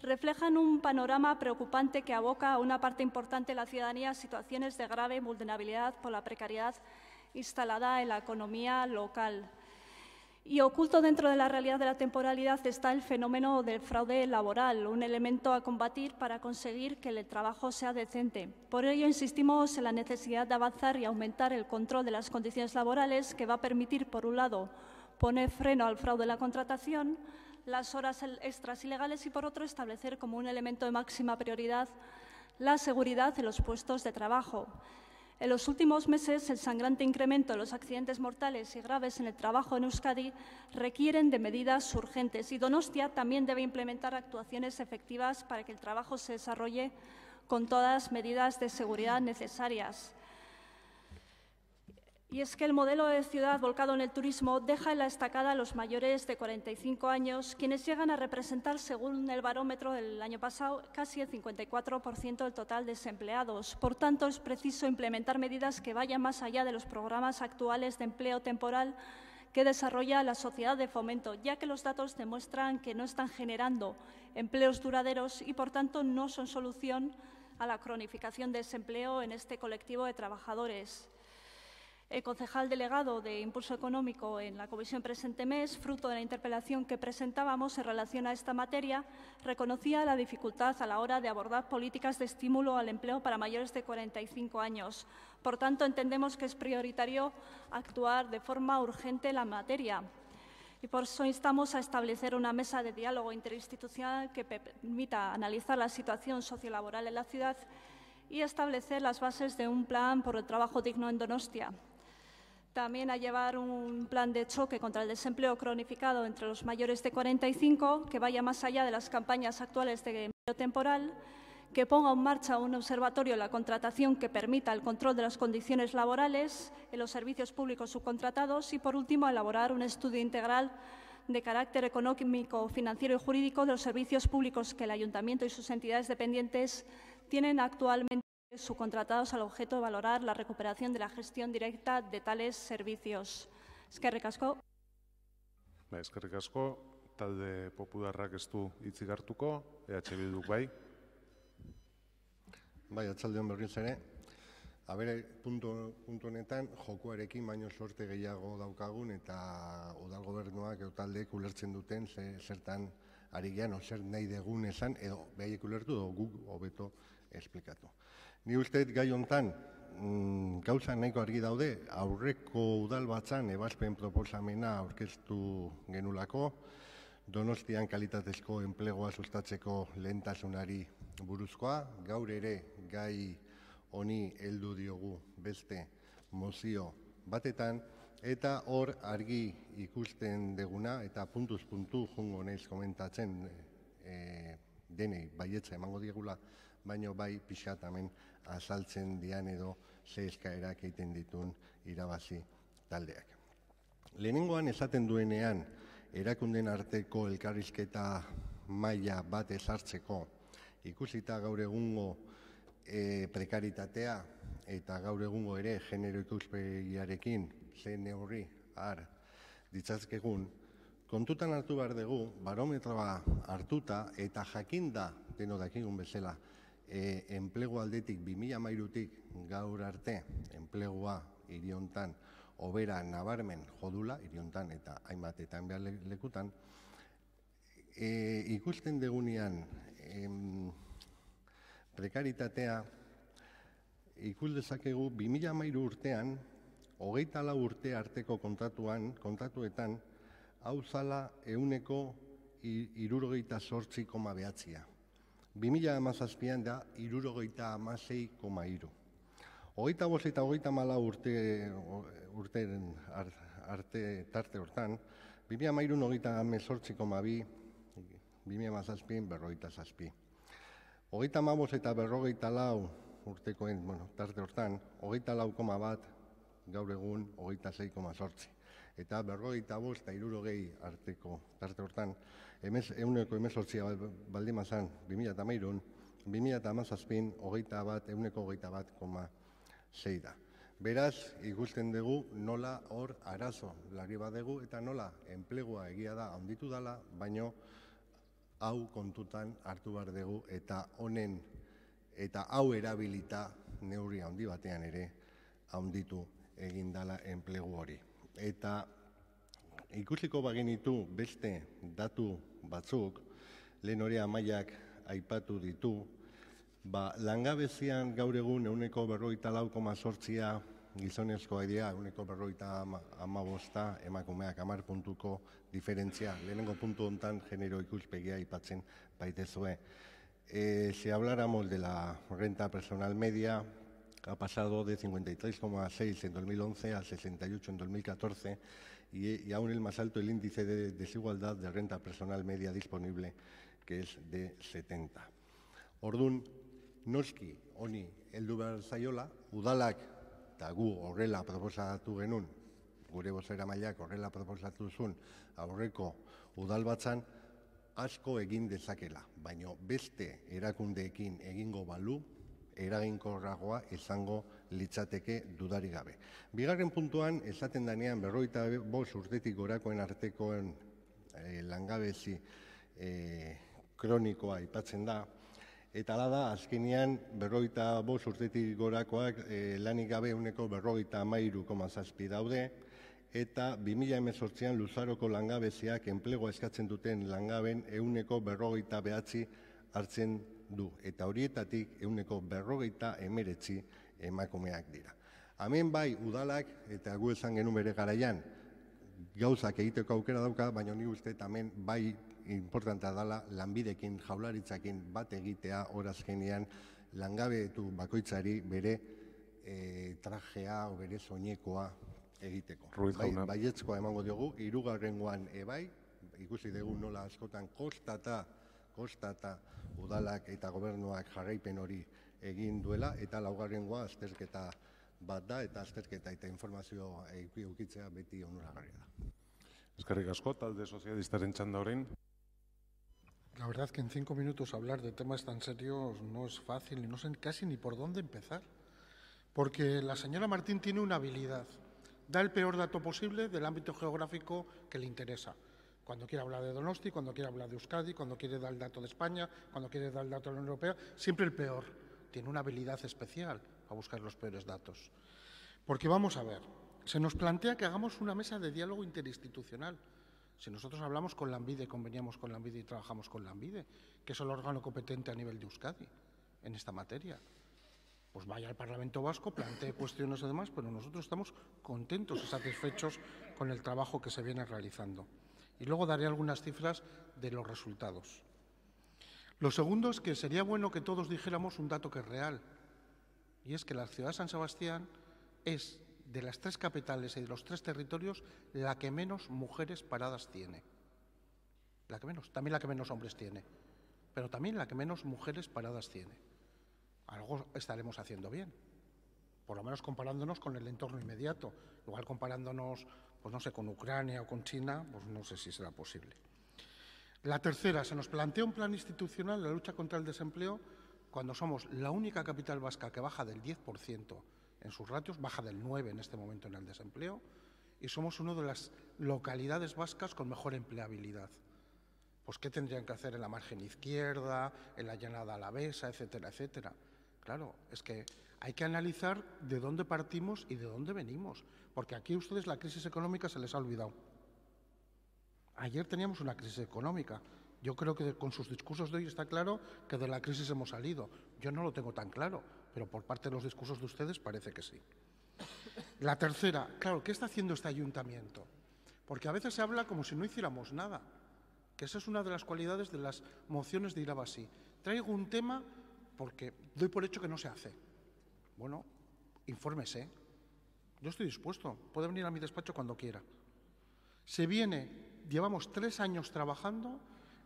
reflejan un panorama preocupante que aboca a una parte importante de la ciudadanía a situaciones de grave vulnerabilidad por la precariedad instalada en la economía local. Y oculto dentro de la realidad de la temporalidad está el fenómeno del fraude laboral, un elemento a combatir para conseguir que el trabajo sea decente. Por ello, insistimos en la necesidad de avanzar y aumentar el control de las condiciones laborales, que va a permitir, por un lado, poner freno al fraude en la contratación, las horas extras ilegales y, por otro, establecer como un elemento de máxima prioridad la seguridad en los puestos de trabajo. En los últimos meses, el sangrante incremento de los accidentes mortales y graves en el trabajo en Euskadi requieren de medidas urgentes y Donostia también debe implementar actuaciones efectivas para que el trabajo se desarrolle con todas las medidas de seguridad necesarias. Y es que el modelo de ciudad volcado en el turismo deja en la estacada a los mayores de 45 años, quienes llegan a representar, según el barómetro del año pasado, casi el 54% del total de desempleados. Por tanto, es preciso implementar medidas que vayan más allá de los programas actuales de empleo temporal que desarrolla la sociedad de fomento, ya que los datos demuestran que no están generando empleos duraderos y, por tanto, no son solución a la cronificación de desempleo en este colectivo de trabajadores. El concejal delegado de Impulso Económico en la comisión presente mes, fruto de la interpelación que presentábamos en relación a esta materia, reconocía la dificultad a la hora de abordar políticas de estímulo al empleo para mayores de 45 años. Por tanto, entendemos que es prioritario actuar de forma urgente en la materia. Y por eso instamos a establecer una mesa de diálogo interinstitucional que permita analizar la situación sociolaboral en la ciudad y establecer las bases de un plan por el trabajo digno en Donostia. También a llevar un plan de choque contra el desempleo cronificado entre los mayores de 45, que vaya más allá de las campañas actuales de empleo temporal, que ponga en marcha un observatorio de la contratación que permita el control de las condiciones laborales en los servicios públicos subcontratados y, por último, elaborar un estudio integral de carácter económico, financiero y jurídico de los servicios públicos que el Ayuntamiento y sus entidades dependientes tienen actualmente subcontratados al objeto de valorar la recuperación de la gestión directa de tales servicios. Eskerrik asko. Eskerrik asko, talde popularrak ez du hitzik hartuko, EH Bilduk bai. Bai, atzaldeon berriz ere. Puntu honetan, jokoarekin baino sorte gehiago daukagun eta udal gobernuak edo taldeek ulertzen duten zertan ari gean, zer nahi degun esan, edo behaiek ulertu, edo guk hobeto esplikatu. Ni uste gai honetan gauza nahiko argi daude, aurreko udalbatzan ebazpen proposamena aurkeztu genulako, Donostian kalitatezko enplegoa sustatzeko lehentasunari buruzkoa, gaur ere gai honi heldu diogu beste mozio batetan, Eta hor argi ikusten deguna, eta puntuz puntu jungo naiz komentatzen denei baietza emango diegula, baino bai pixat hemen azaltzen dian edo ze eskaerak egiten ditun irabazi taldeak. Lehenengoan esaten duenean, erakunden arteko elkarrizketa maila bat ezartzeko, ikusita gaur egungo prekaritatea eta gaur egungo ere genero ikuspegiarekin ze neurri har ditzazkegun, kontutan hartu behar dugu, barometroa hartuta eta jakinda deno dakigun bezala, enplegu aldetik 2013-tik gaur arte, enplegua hiri hontan hobera nabarmen jodula, hiri hontan eta hainbatetan behar lekutan, ikusten degunean prekaritatea ikus dezakegu 2013 urtean, 24 urte arteko kontratuetan, hau zala 68,9. 2017an da 76,3. 25 eta 34 urteren arte tarte hortan, 2013an 38,2, 2017an 47. 35 eta 44 urtekoen tarte hortan, 24,1, gaur egun 26,8. Eta 45 eta 60 arteko tarte hortan, 118 baldimazan 2013an, 2017an 21,6 da. Beraz, ikusten dugu nola hor arazo larri badegu eta nola enplegua egia da handitu dala, baino hau kontutan hartu behar dugu eta honen eta hau erabilita neurri handi batean ere handitu egin dala enplegu hori. Eta ikusiko bagenitu beste datu batzuk, lehen hori Amaiak aipatu ditu, langabezian gaur egun 44,8 gizonezkoa dira, 45 emakumeak 10 puntuko diferentzia. Lehenengo puntu hontan genero ikuspegia aipatzen baitezue. Si habláramos de la renta personal media, ha pasado de 53,6 en 2011 a 68 en 2014 y aún el más alto el índice de desigualdad de renta personal media disponible, que es de 70. Orduan, noski honi heldu behar zaiola, udalak eta gu horrela proposatu genuen, gure bozeramaileak horrela proposatu zuen aurreko udalbatzan, asko egin dezakela, baino beste erakundeekin egingo balu, eraginkorragoa izango litzateke dudarik gabe. Bigarren puntuan, esaten danean 45 urtetik gorakoen artekoen langabezi kronikoa aipatzen da, eta ala da, azkenean 45 urtetik gorakoak lanik gabe 43,7 daude, eta 2018an luzaroko langabeziak enplegua eskatzen duten langaben 49 hartzen du, eta horietatik 49 emakumeak dira. Hemen bai udalak, eta gu esan genuen bere garaian, gauzak egiteko aukera dauka, baina ni uste hemen bai importantea dela lanbidekin, jaularitzakin bat egitea horazkenean langabetu bakoitzari bere trajea o bere soinekoa egiteko. Baiezkoa emango diogu, hirugarrengoan ebai, ikusi dugu nola askotan kostata udalak eta gobernuak jarraipen hori egin duela, eta laugarrengoa azterketa bat da, eta azterketa eta informazio eukitzea beti onuragarria da. Eskerrik asko, talde sozialistaren txanda orain. La verdad que en 5 minutos hablar de temas tan serios no es fácil y no sé casi ni por dónde empezar. Porque la señora Martín tiene una habilidad. Da el peor dato posible del ámbito geográfico que le interesa. Cuando quiere hablar de Donosti, cuando quiere hablar de Euskadi, cuando quiere dar el dato de España, cuando quiere dar el dato de la Unión Europea, siempre el peor. Tiene una habilidad especial para buscar los peores datos. Porque vamos a ver, se nos plantea que hagamos una mesa de diálogo interinstitucional. Si nosotros hablamos con Lanbide, conveníamos con Lanbide y trabajamos con Lanbide, que es el órgano competente a nivel de Euskadi en esta materia, pues vaya al Parlamento Vasco, plantee cuestiones y demás, pero nosotros estamos contentos y satisfechos con el trabajo que se viene realizando. Y luego daré algunas cifras de los resultados. Lo segundo es que sería bueno que todos dijéramos un dato que es real, y es que la ciudad de San Sebastián es de las 3 capitales y de los 3 territorios, la que menos mujeres paradas tiene. La que menos, también la que menos hombres tiene, pero también la que menos mujeres paradas tiene. Algo estaremos haciendo bien, por lo menos comparándonos con el entorno inmediato. Igual comparándonos, pues no sé, con Ucrania o con China, pues no sé si será posible. La tercera, se nos plantea un plan institucional de la lucha contra el desempleo cuando somos la única capital vasca que baja del 10% en sus ratios, baja del 9% en este momento en el desempleo, y somos una de las localidades vascas con mejor empleabilidad. Pues, ¿qué tendrían que hacer en la margen izquierda, en la llanada alavesa, etcétera, etcétera? Claro, es que hay que analizar de dónde partimos y de dónde venimos, porque aquí a ustedes la crisis económica se les ha olvidado. Ayer teníamos una crisis económica. Yo creo que con sus discursos de hoy está claro que de la crisis hemos salido. Yo no lo tengo tan claro, pero por parte de los discursos de ustedes parece que sí. La tercera, claro, ¿qué está haciendo este ayuntamiento? Porque a veces se habla como si no hiciéramos nada, que esa es una de las cualidades de las mociones de Irabasí. Traigo un tema porque doy por hecho que no se hace. Bueno, infórmese. Yo estoy dispuesto. Puede venir a mi despacho cuando quiera. Llevamos 3 años trabajando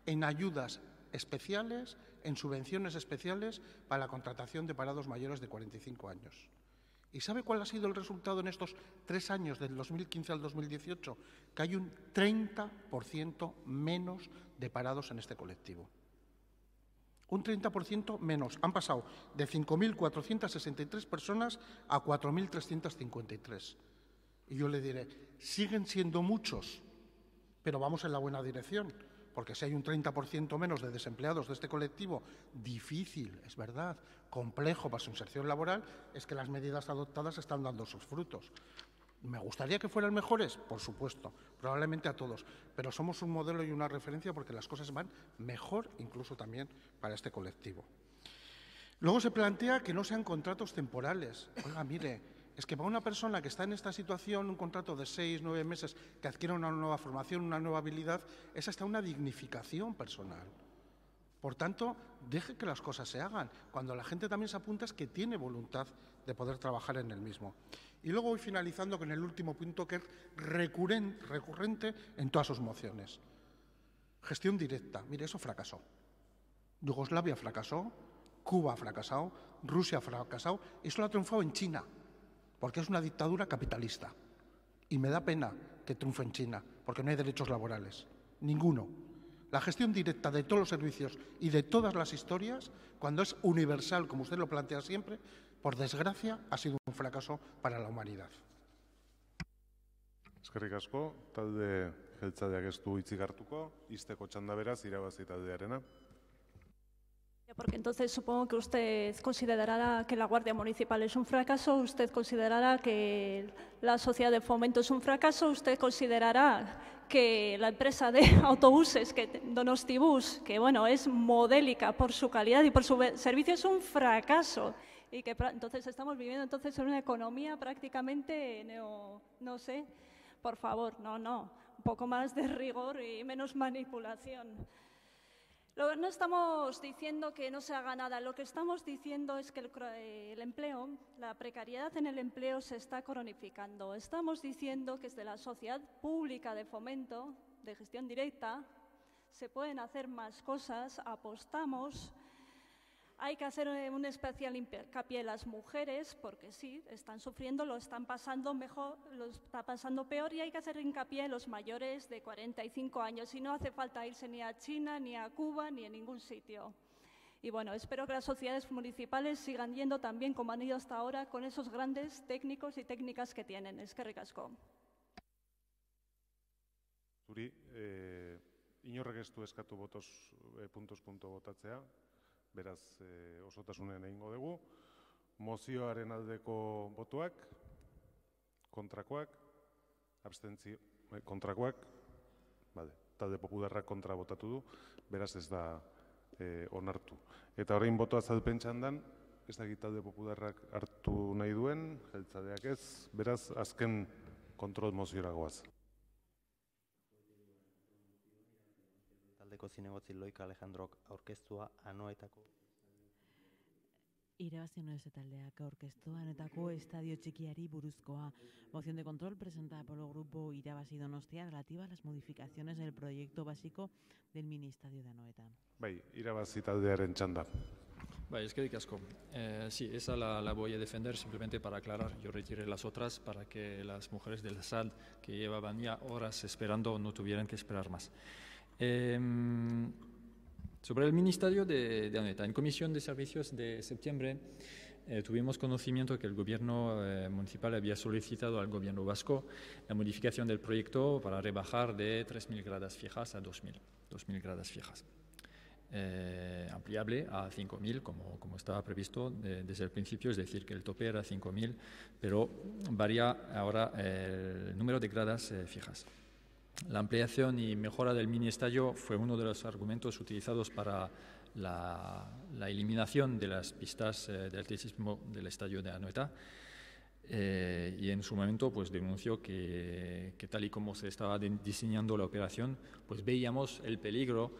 en ayudas especiales, en subvenciones especiales para la contratación de parados mayores de 45 años. ¿Y sabe cuál ha sido el resultado en estos 3 años, del 2015 al 2018? Que hay un 30% menos de parados en este colectivo. Un 30% menos. Han pasado de 5.463 personas a 4.353. Y yo le diré, siguen siendo muchos, pero vamos en la buena dirección, porque si hay un 30% menos de desempleados de este colectivo, difícil, es verdad, complejo para su inserción laboral, es que las medidas adoptadas están dando sus frutos. ¿Me gustaría que fueran mejores? Por supuesto, probablemente a todos, pero somos un modelo y una referencia porque las cosas van mejor incluso también para este colectivo. Luego se plantea que no sean contratos temporales. Oiga, mire, es que para una persona que está en esta situación, un contrato de 6, 9 meses, que adquiera una nueva formación, una nueva habilidad, es hasta una dignificación personal. Por tanto, deje que las cosas se hagan. Cuando la gente también se apunta es que tiene voluntad de poder trabajar en el mismo. Y luego voy finalizando con el último punto que es recurrente en todas sus mociones. Gestión directa. Mire, eso fracasó. Yugoslavia fracasó, Cuba ha fracasado, Rusia ha fracasado y solo ha triunfado en China, porque es una dictadura capitalista. Y me da pena que triunfe en China, porque no hay derechos laborales. Ninguno. La gestión directa de todos los servicios y de todas las historias, cuando es universal, como usted lo plantea siempre, por desgracia, ha sido un fracaso para la humanidad. Eskerrik asko, talde jeltzaleak ez du hitzik hartuko, ixteko txanda beraz, Irabazi taldearena. Porque entonces supongo que usted considerará que la Guardia Municipal es un fracaso, usted considerará que la Sociedad de Fomento es un fracaso, usted considerará que la empresa de autobuses, que Donostibus, que bueno, es modélica por su calidad y por su servicio, es un fracaso. Y que entonces estamos viviendo entonces en una economía prácticamente, no sé, por favor, no, un poco más de rigor y menos manipulación. No estamos diciendo que no se haga nada, lo que estamos diciendo es que el empleo, la precariedad en el empleo se está cronificando. Estamos diciendo que desde la Sociedad Pública de Fomento, de Gestión Directa, se pueden hacer más cosas, apostamos. Hay que hacer un especial hincapié en las mujeres, porque sí, están sufriendo, lo están pasando mejor, lo está pasando peor, y hay que hacer hincapié en los mayores de 45 años. Y no hace falta irse ni a China, ni a Cuba, ni a ningún sitio. Y bueno, espero que las sociedades municipales sigan yendo también como han ido hasta ahora, con esos grandes técnicos y técnicas que tienen. Eskerrik asko. Zuri, inorrek ez du eskatu puntuz botatzea. Beraz, osotasunen egingo dugu. Mozioaren aldeko botuak, kontrakoak, abstentzio, kontrakoak, talde popularrak kontra botatu du, beraz ez da onartu. Eta orain botoa azalpen txandan, ez dakit talde popularrak hartu nahi duen, jeltzaleak ez, beraz azken kontrol moziora goaz. Taldeko zinegotzi Loika Alejandrok aurkeztua Anoetako. Irabazi Noese taldeak aurkeztu Anoetako estadio txikiari buruzkoa. Moción de control presentada por el grupo Irabazi Donostia relativa a las modificaciones del proyecto básico del mini estadio de Anoeta. Bai, Irabazi taldearen txanda. Bai, eskerrik asko. Sí, esa la voy a defender simplemente para aclarar. Yo retiré las otras para que las mujeres del SAD que llevaban ya horas esperando no tuvieran que esperar más. Sobre el Ministerio de Anoeta, en Comisión de Servicios de septiembre tuvimos conocimiento que el Gobierno municipal había solicitado al Gobierno vasco la modificación del proyecto para rebajar de 3.000 gradas fijas a 2.000 gradas fijas. Ampliable a 5.000 como estaba previsto desde el principio, es decir, que el tope era 5.000, pero varía ahora el número de gradas fijas. La ampliación y mejora del mini estadio fue uno de los argumentos utilizados para la eliminación de las pistas de atletismo del estadio de Anoeta. Y en su momento pues denunció que tal y como se estaba diseñando la operación, pues veíamos el peligro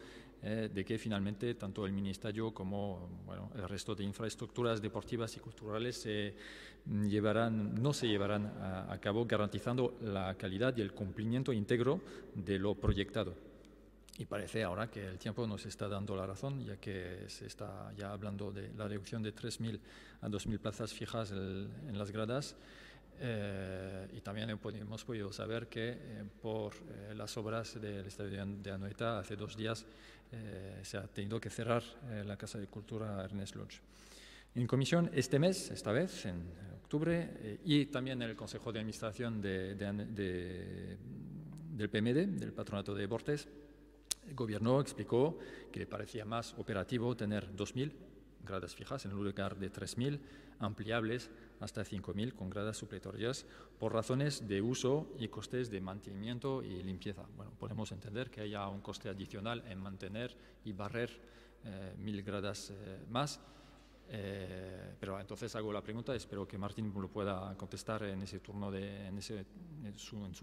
de que finalmente tanto el mini estadio como el resto de infraestructuras deportivas y culturales no se llevarán a cabo garantizando la calidad y el cumplimiento íntegro de lo proyectado. Y parece ahora que el tiempo nos está dando la razón, ya que se está ya hablando de la reducción de 3.000 a 2.000 plazas fijas en las gradas. Y también hemos podido saber que por las obras del estadio de Anoeta hace 2 días se ha tenido que cerrar la Casa de Cultura Ernest Lodge. En comisión esta vez en octubre, y también en el Consejo de Administración del PMD, del Patronato de Deportes, el Gobierno explicó que le parecía más operativo tener 2.000 gradas fijas en lugar de 3.000, ampliables hasta 5.000 con gradas supletorias por razones de uso y costes de mantenimiento y limpieza. Bueno, podemos entender que haya un coste adicional en mantener y barrer 1.000 gradas más, pero entonces hago la pregunta, espero que Martín lo pueda contestar en su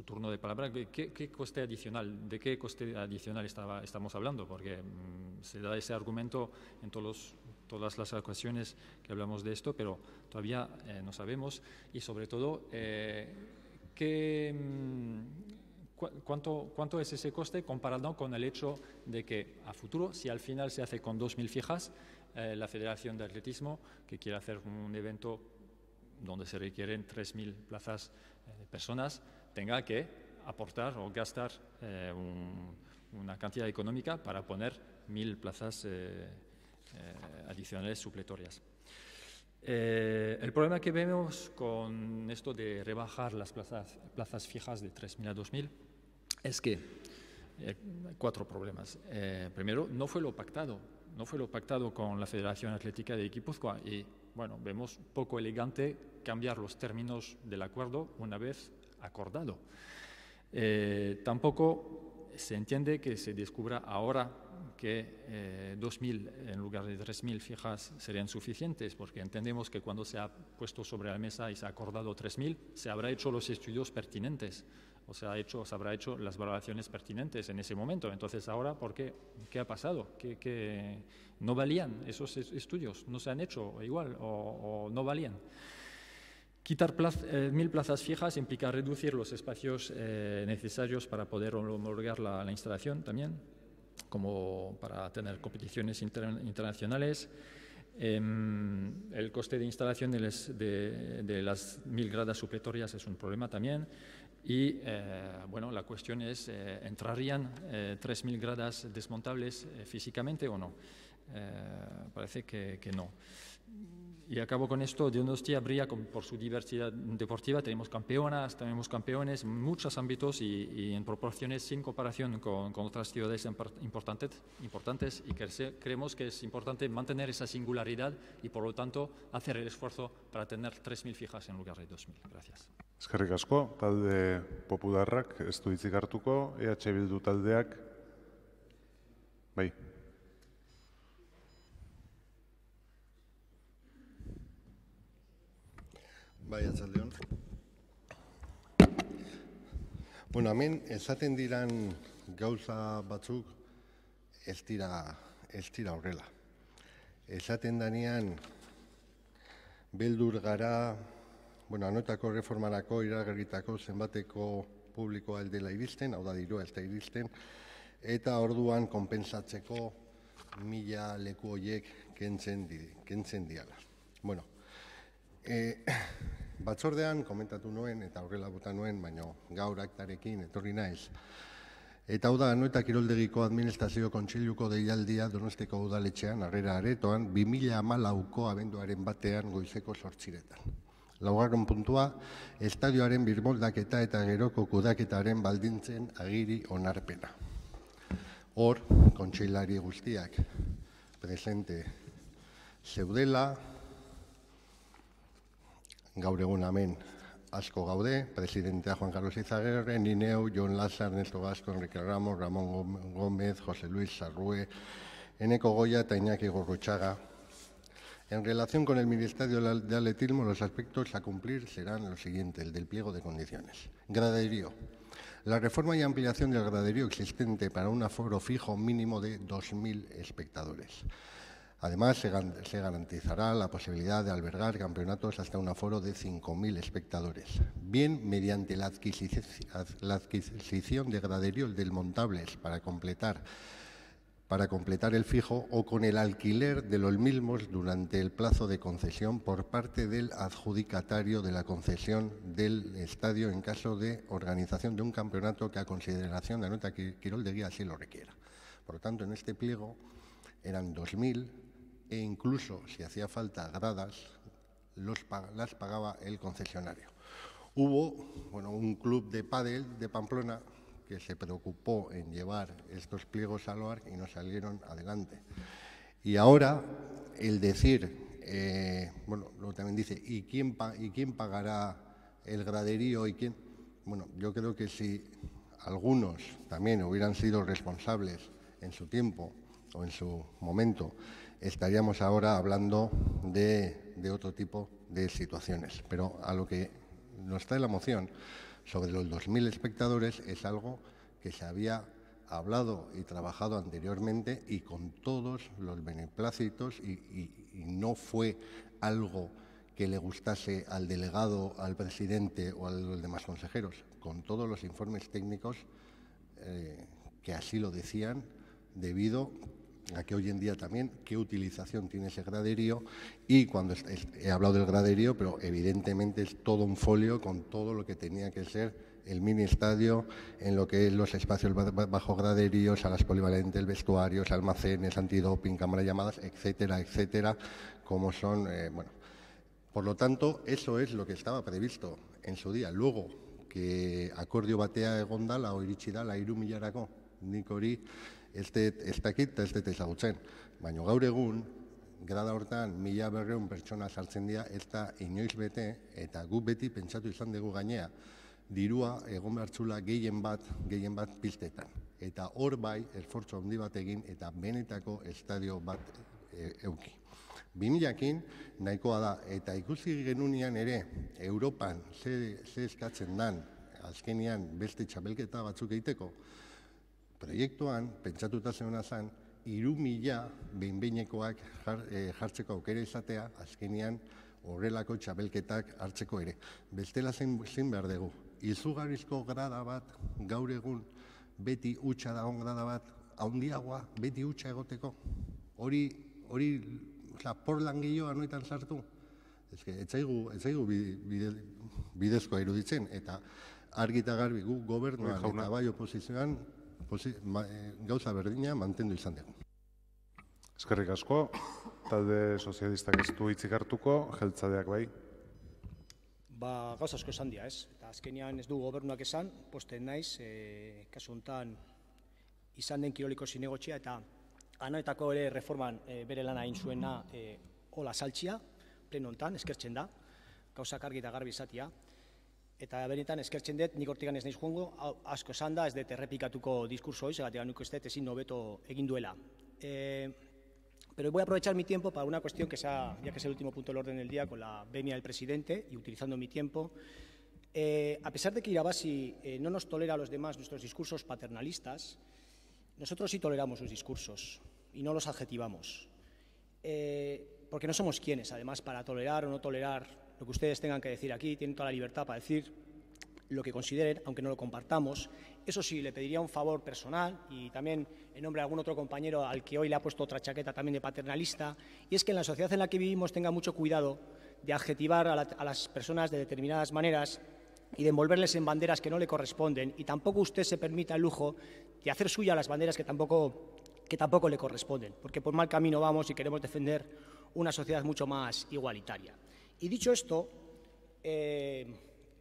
turno de palabra. ¿Qué coste adicional, de qué coste adicional estamos hablando? Porque se da ese argumento en todas las ocasiones que hablamos de esto, pero todavía no sabemos. Y sobre todo, ¿cuánto es ese coste comparado con el hecho de que a futuro, si al final se hace con 2.000 fijas, la Federación de Atletismo, que quiere hacer un evento donde se requieren 3.000 plazas de personas, tenga que aportar o gastar una cantidad económica para poner 1.000 plazas adicionales supletorias? El problema que vemos con esto de rebajar las plazas fijas de 3.000 a 2.000 es que 4 problemas. Primero, no fue lo pactado con la Federación Atlética de Guipúzcoa y, bueno, vemos poco elegante cambiar los términos del acuerdo una vez acordado. Tampoco se entiende que se descubra ahora que 2.000 en lugar de 3.000 fijas serían suficientes, porque entendemos que cuando se ha puesto sobre la mesa y se ha acordado 3.000, se habrá hecho los estudios pertinentes, o se habrá hecho las valoraciones pertinentes en ese momento. Entonces ahora, ¿qué ha pasado? ¿Que no valían esos estudios? ¿No se han hecho igual o no valían? Quitar 1.000 plazas fijas implica reducir los espacios necesarios para poder homologar la instalación también, como para tener competiciones internacionales. El coste de instalación de las 1.000 gradas supletorias es un problema también. Y la cuestión es, ¿entrarían 3.000 gradas desmontables físicamente o no? Parece que no. Y acabo con esto. Donostia brilla por su diversidad deportiva. Tenemos campeonas, tenemos campeones en muchos ámbitos y en proporciones sin comparación con otras ciudades importantes, y creemos que es importante mantener esa singularidad y, por lo tanto, hacer el esfuerzo para tener 3.000 fijas en lugar de 2.000. Gracias. Eskerrik asko, talde popularrak ez du hitzik hartuko, EH Bildu taldeak. Bai. Bai, atzaldeon. Bueno, hemen esaten diran gauza batzuk ez dira horrela. Esaten danean beldur gara, anoetako reformarako iragarritako zenbateko publikoa eldela iristen, hau da dirua ez da iristen, eta orduan konpensatzeko 1000 leku horiek kentzen diala. Batzordean komentatu nuen eta horrela bota nuen, baina gaur aktarekin etorri naiz. Eta hau da, Anoeta Kiroldegiko Administrazio Kontseiluko deialdia Donostiko udaletxean, Harrera Aretoan, 2014ko abenduaren batean goizeko 8:00. Laugarren puntua, estadioaren birmoldaketa eta geroko kudaketaren baldintzen agiri onarpena. Hor, kontseilari guztiak presente zeudela, gaur egun hemen asko gaude, presidentea Juan Carlos Izaguirre, ni neu, Jon Lazar, Ernesto Gasco, Enrique Ramos, Ramón Gómez, José Luis Sarrue, Eneko Goya eta Iñaki Gurruchaga. En relación con el Ministerio de Atletismo, los aspectos a cumplir serán los siguientes: el del pliego de condiciones. Graderío. La reforma y ampliación del graderío existente para un aforo fijo mínimo de 2000 espectadores. Además, se garantizará la posibilidad de albergar campeonatos hasta un aforo de 5000 espectadores, bien mediante la adquisición de graderíos desmontables para completar el fijo o con el alquiler de los mismos durante el plazo de concesión por parte del adjudicatario de la concesión del estadio en caso de organización de un campeonato que a consideración de Anoeta Kiroldegi así lo requiera. Por lo tanto, en este pliego eran 2000 e incluso, si hacía falta gradas, las pagaba el concesionario. Hubo un club de pádel de Pamplona que se preocupó en llevar estos pliegos al OARC y no salieron adelante. Y ahora, el decir, luego también dice, ¿y quién pagará el graderío? Yo creo que si algunos también hubieran sido responsables en su tiempo o en su momento, estaríamos ahora hablando de otro tipo de situaciones. Pero a lo que nos trae la moción sobre los 2000 espectadores es algo que se había hablado y trabajado anteriormente y con todos los beneplácitos y no fue algo que le gustase al delegado, al presidente o a los demás consejeros, con todos los informes técnicos que así lo decían, debido a que hoy en día también qué utilización tiene ese graderío. Y cuando he hablado del graderío, pero evidentemente es todo un folio con todo lo que tenía que ser el mini estadio, en lo que es los espacios bajo graderíos, salas polivalentes, vestuarios, almacenes, antidoping, cámara de llamadas, etcétera, etcétera, como son, Por lo tanto, eso es lo que estaba previsto en su día. Luego, que akordio batea egon dala, iritsi dala 3.000-erako, nik hori ez dakit eta ez dut ezagutzen. Baina gaur egun, grada hortan 1200 pertsona sartzen dira, ez da inoiz bete, eta gu beti pentsatu izan dugu gainea, dirua egon behartzula gehien bat pistetan. Eta hor bai, esfortzu handi bat egin, eta benetako estadio bat euki. 2000ekin nahikoa da, eta ikusi genunean ere, Europan ze eskatzen dan, azkenean beste txapelketa batzuk egiteko, proiektuan, pentsatuta zeuna zen, 3000 behin-behinekoak jartzeko aukera izatea, azkenean horrelako txapelketak hartzeko ere. Bestela zein behar dugu. Izugarrizko grada bat, gaur egun, beti hutsa dagoen grada bat, handiagoa, beti hutsa egoteko. Hori, Portland gehiago Anoetan sartu. Ez zaigu bidezkoa iruditzen, eta argi eta garbi gu gobernuan eta bai oposizioan gauza berdina mantendu izan dugu. Eskerrik asko, talde sozialistak ez du hitzik hartuko, jeltzadeak bai. Gauza asko esan dira, ez? Eta azkenean ez du gobernuak esan, posten naiz, kasu honetan izan den kiroliko zinegotxea eta Anoetako ere reforman bere lana egin zuena hola saltxia, pleno honetan, eskertzen da, gauzak argi eta garbi izatia. Eta benetan eskertzen dut, nik hortikan ez naiz joango, asko esan da, ez dut errepikatuko diskurso hori, segatik nik ez dut ezin hobeto egin duela. Pero voy a aprovechar mi tiempo para una cuestión que ya que es el último punto del orden del día, con la venia del presidente y utilizando mi tiempo. A pesar de que Irabazi no nos tolera a los demás nuestros discursos paternalistas, nosotros sí toleramos sus discursos y no los adjetivamos. porque no somos quienes, además, para tolerar o no tolerar lo que ustedes tengan que decir aquí. Tienen toda la libertad para decir lo que consideren, aunque no lo compartamos. Eso sí, le pediría un favor personal y también en nombre de algún otro compañero al que hoy le ha puesto otra chaqueta también de paternalista, y es que en la sociedad en la que vivimos tenga mucho cuidado de adjetivar a las personas de determinadas maneras y de envolverles en banderas que no le corresponden, y tampoco usted se permita el lujo de hacer suya las banderas que tampoco le corresponden, porque por mal camino vamos y queremos defender una sociedad mucho más igualitaria. Y dicho esto,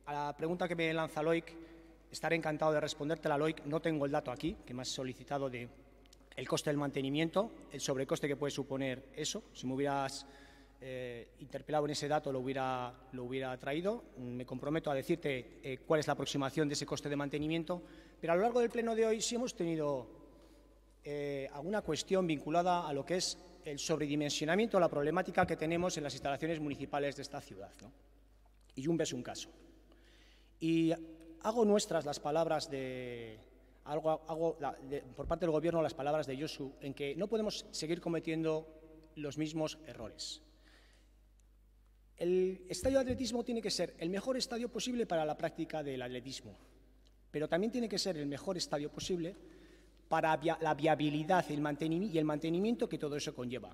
a la pregunta que me lanza Loic, estaré encantado de respondértela, Loic. No tengo el dato aquí, que me has solicitado de el coste del mantenimiento, el sobrecoste que puede suponer eso. Si me hubieras interpelado en ese dato, lo hubiera traído. Me comprometo a decirte cuál es la aproximación de ese coste de mantenimiento, pero a lo largo del pleno de hoy sí hemos tenido alguna cuestión vinculada a lo que es el sobredimensionamiento, la problemática que tenemos en las instalaciones municipales de esta ciudad, ¿no? Y Yumbe es un caso. Y hago nuestras las palabras por parte del Gobierno, las palabras de Josu, en que no podemos seguir cometiendo los mismos errores. El estadio de atletismo tiene que ser el mejor estadio posible para la práctica del atletismo, pero también tiene que ser el mejor estadio posible para la viabilidad y el mantenimiento que todo eso conlleva.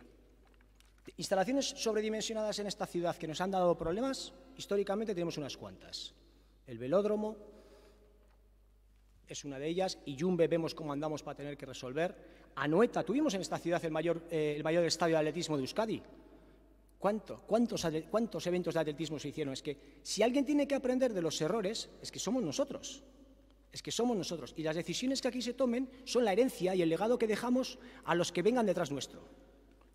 Instalaciones sobredimensionadas en esta ciudad que nos han dado problemas, históricamente tenemos unas cuantas. El velódromo es una de ellas, y Yumbe vemos cómo andamos para tener que resolver. Anoeta, tuvimos en esta ciudad el mayor estadio de atletismo de Euskadi. ¿Cuántos eventos de atletismo se hicieron? Es que si alguien tiene que aprender de los errores, es que somos nosotros. Y las decisiones que aquí se tomen son la herencia y el legado que dejamos a los que vengan detrás nuestro.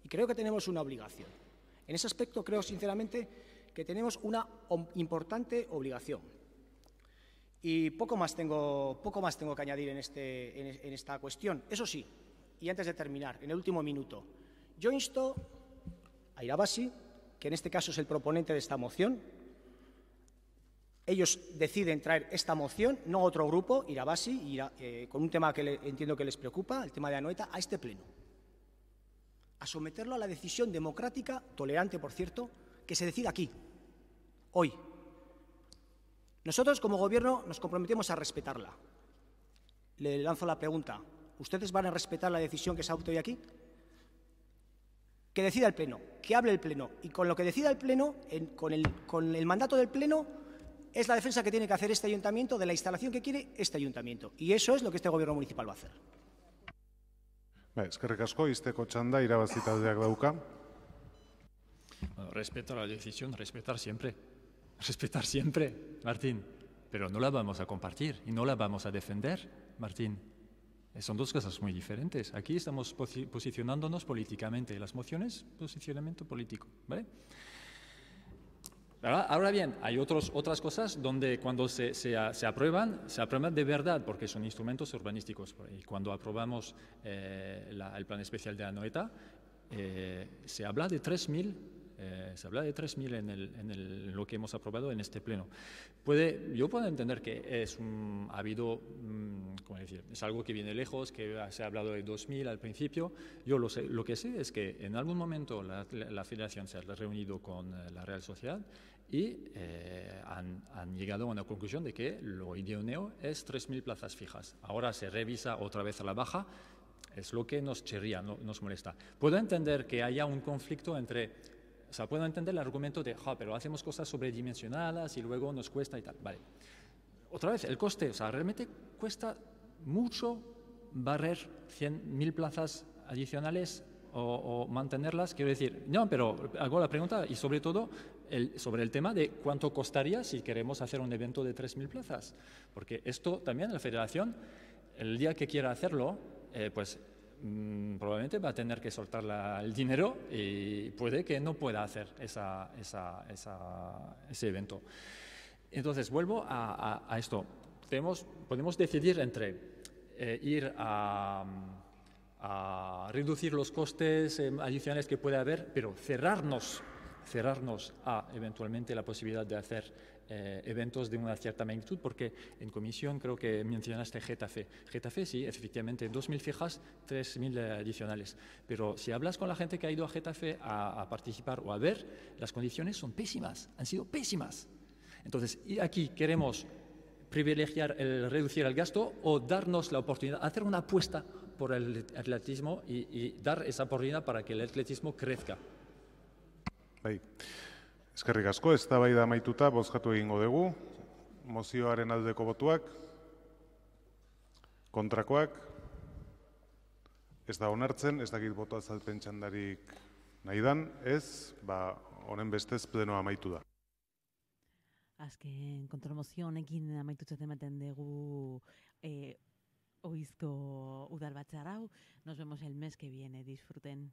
Y creo que tenemos una obligación. En ese aspecto creo sinceramente que tenemos una importante obligación. Y poco más tengo que añadir en esta cuestión. Eso sí, y antes de terminar, en el último minuto, yo insto a Irabasi, que en este caso es el proponente de esta moción. Ellos deciden traer esta moción, no otro grupo, Irabasi, con un tema que entiendo que les preocupa, el tema de Anoeta, a este pleno. A someterlo a la decisión democrática, tolerante, por cierto, que se decida aquí, hoy. Nosotros, como Gobierno, nos comprometemos a respetarla. Le lanzo la pregunta, ¿ustedes van a respetar la decisión que se ha adoptado hoy aquí? Que decida el Pleno, que hable el Pleno, y con lo que decida el Pleno, con el mandato del Pleno, es la defensa que tiene que hacer este ayuntamiento de la instalación que quiere este ayuntamiento. Y eso es lo que este Gobierno municipal va a hacer. Eskerrik asko, izteko txanda, irabazi taldeak dauka. Respeto a la decisión, respetar siempre, Martín. Pero no la vamos a compartir y no la vamos a defender, Martín. Son dos cosas muy diferentes. Aquí estamos posicionándonos políticamente. Las mociones, posicionamiento político, ¿vale? Ahora bien, hay otras cosas donde cuando se aprueban de verdad, porque son instrumentos urbanísticos. Y cuando aprobamos el plan especial de Anoeta, se habla de 3.000 en lo que hemos aprobado en este pleno. Yo puedo entender que es algo que viene lejos, que se ha hablado de 2.000 al principio. Yo lo que sé es que en algún momento la Federación se ha reunido con la Real Sociedad y han llegado a una conclusión de que lo idóneo es 3.000 plazas fijas. Ahora se revisa otra vez a la baja, es lo que nos chirría, nos molesta. Puedo entender que haya un conflicto puedo entender el argumento de, pero hacemos cosas sobredimensionadas y luego nos cuesta y tal. Vale. Otra vez, el coste, realmente cuesta mucho barrer 100.000 plazas adicionales o mantenerlas. Quiero decir, no, pero hago la pregunta y sobre todo sobre el tema de cuánto costaría si queremos hacer un evento de 3.000 plazas. Porque esto también la Federación, el día que quiera hacerlo, probablemente va a tener que soltar el dinero y puede que no pueda hacer ese evento. Entonces, vuelvo a esto. Podemos decidir entre ir a reducir los costes adicionales que puede haber, pero cerrarnos cerrarnos a eventualmente la posibilidad de hacer eventos de una cierta magnitud, porque en comisión creo que mencionaste Getafe. Getafe sí, efectivamente, 2.000 fijas, 3.000 adicionales. Pero si hablas con la gente que ha ido a Getafe a participar o a ver, las condiciones son pésimas, han sido pésimas. Entonces, y aquí queremos privilegiar el reducir el gasto o darnos la oportunidad, hacer una apuesta por el atletismo y dar esa oportunidad para que el atletismo crezca. Bai. Eskerrik asko, eztabaida amaituta bozkatu egingo dugu. Mozioaren aldeko botuak, kontrakoak, ez da onartzen, ez dakit boto azalpen txandarik nahi dan, ez, honen bestez plenoa amaitu da. Azken kontrolmozio honekin amaitutzat ematen dugu oizko udal batzar hau. Nos vemos el mes que viene. Disfruten.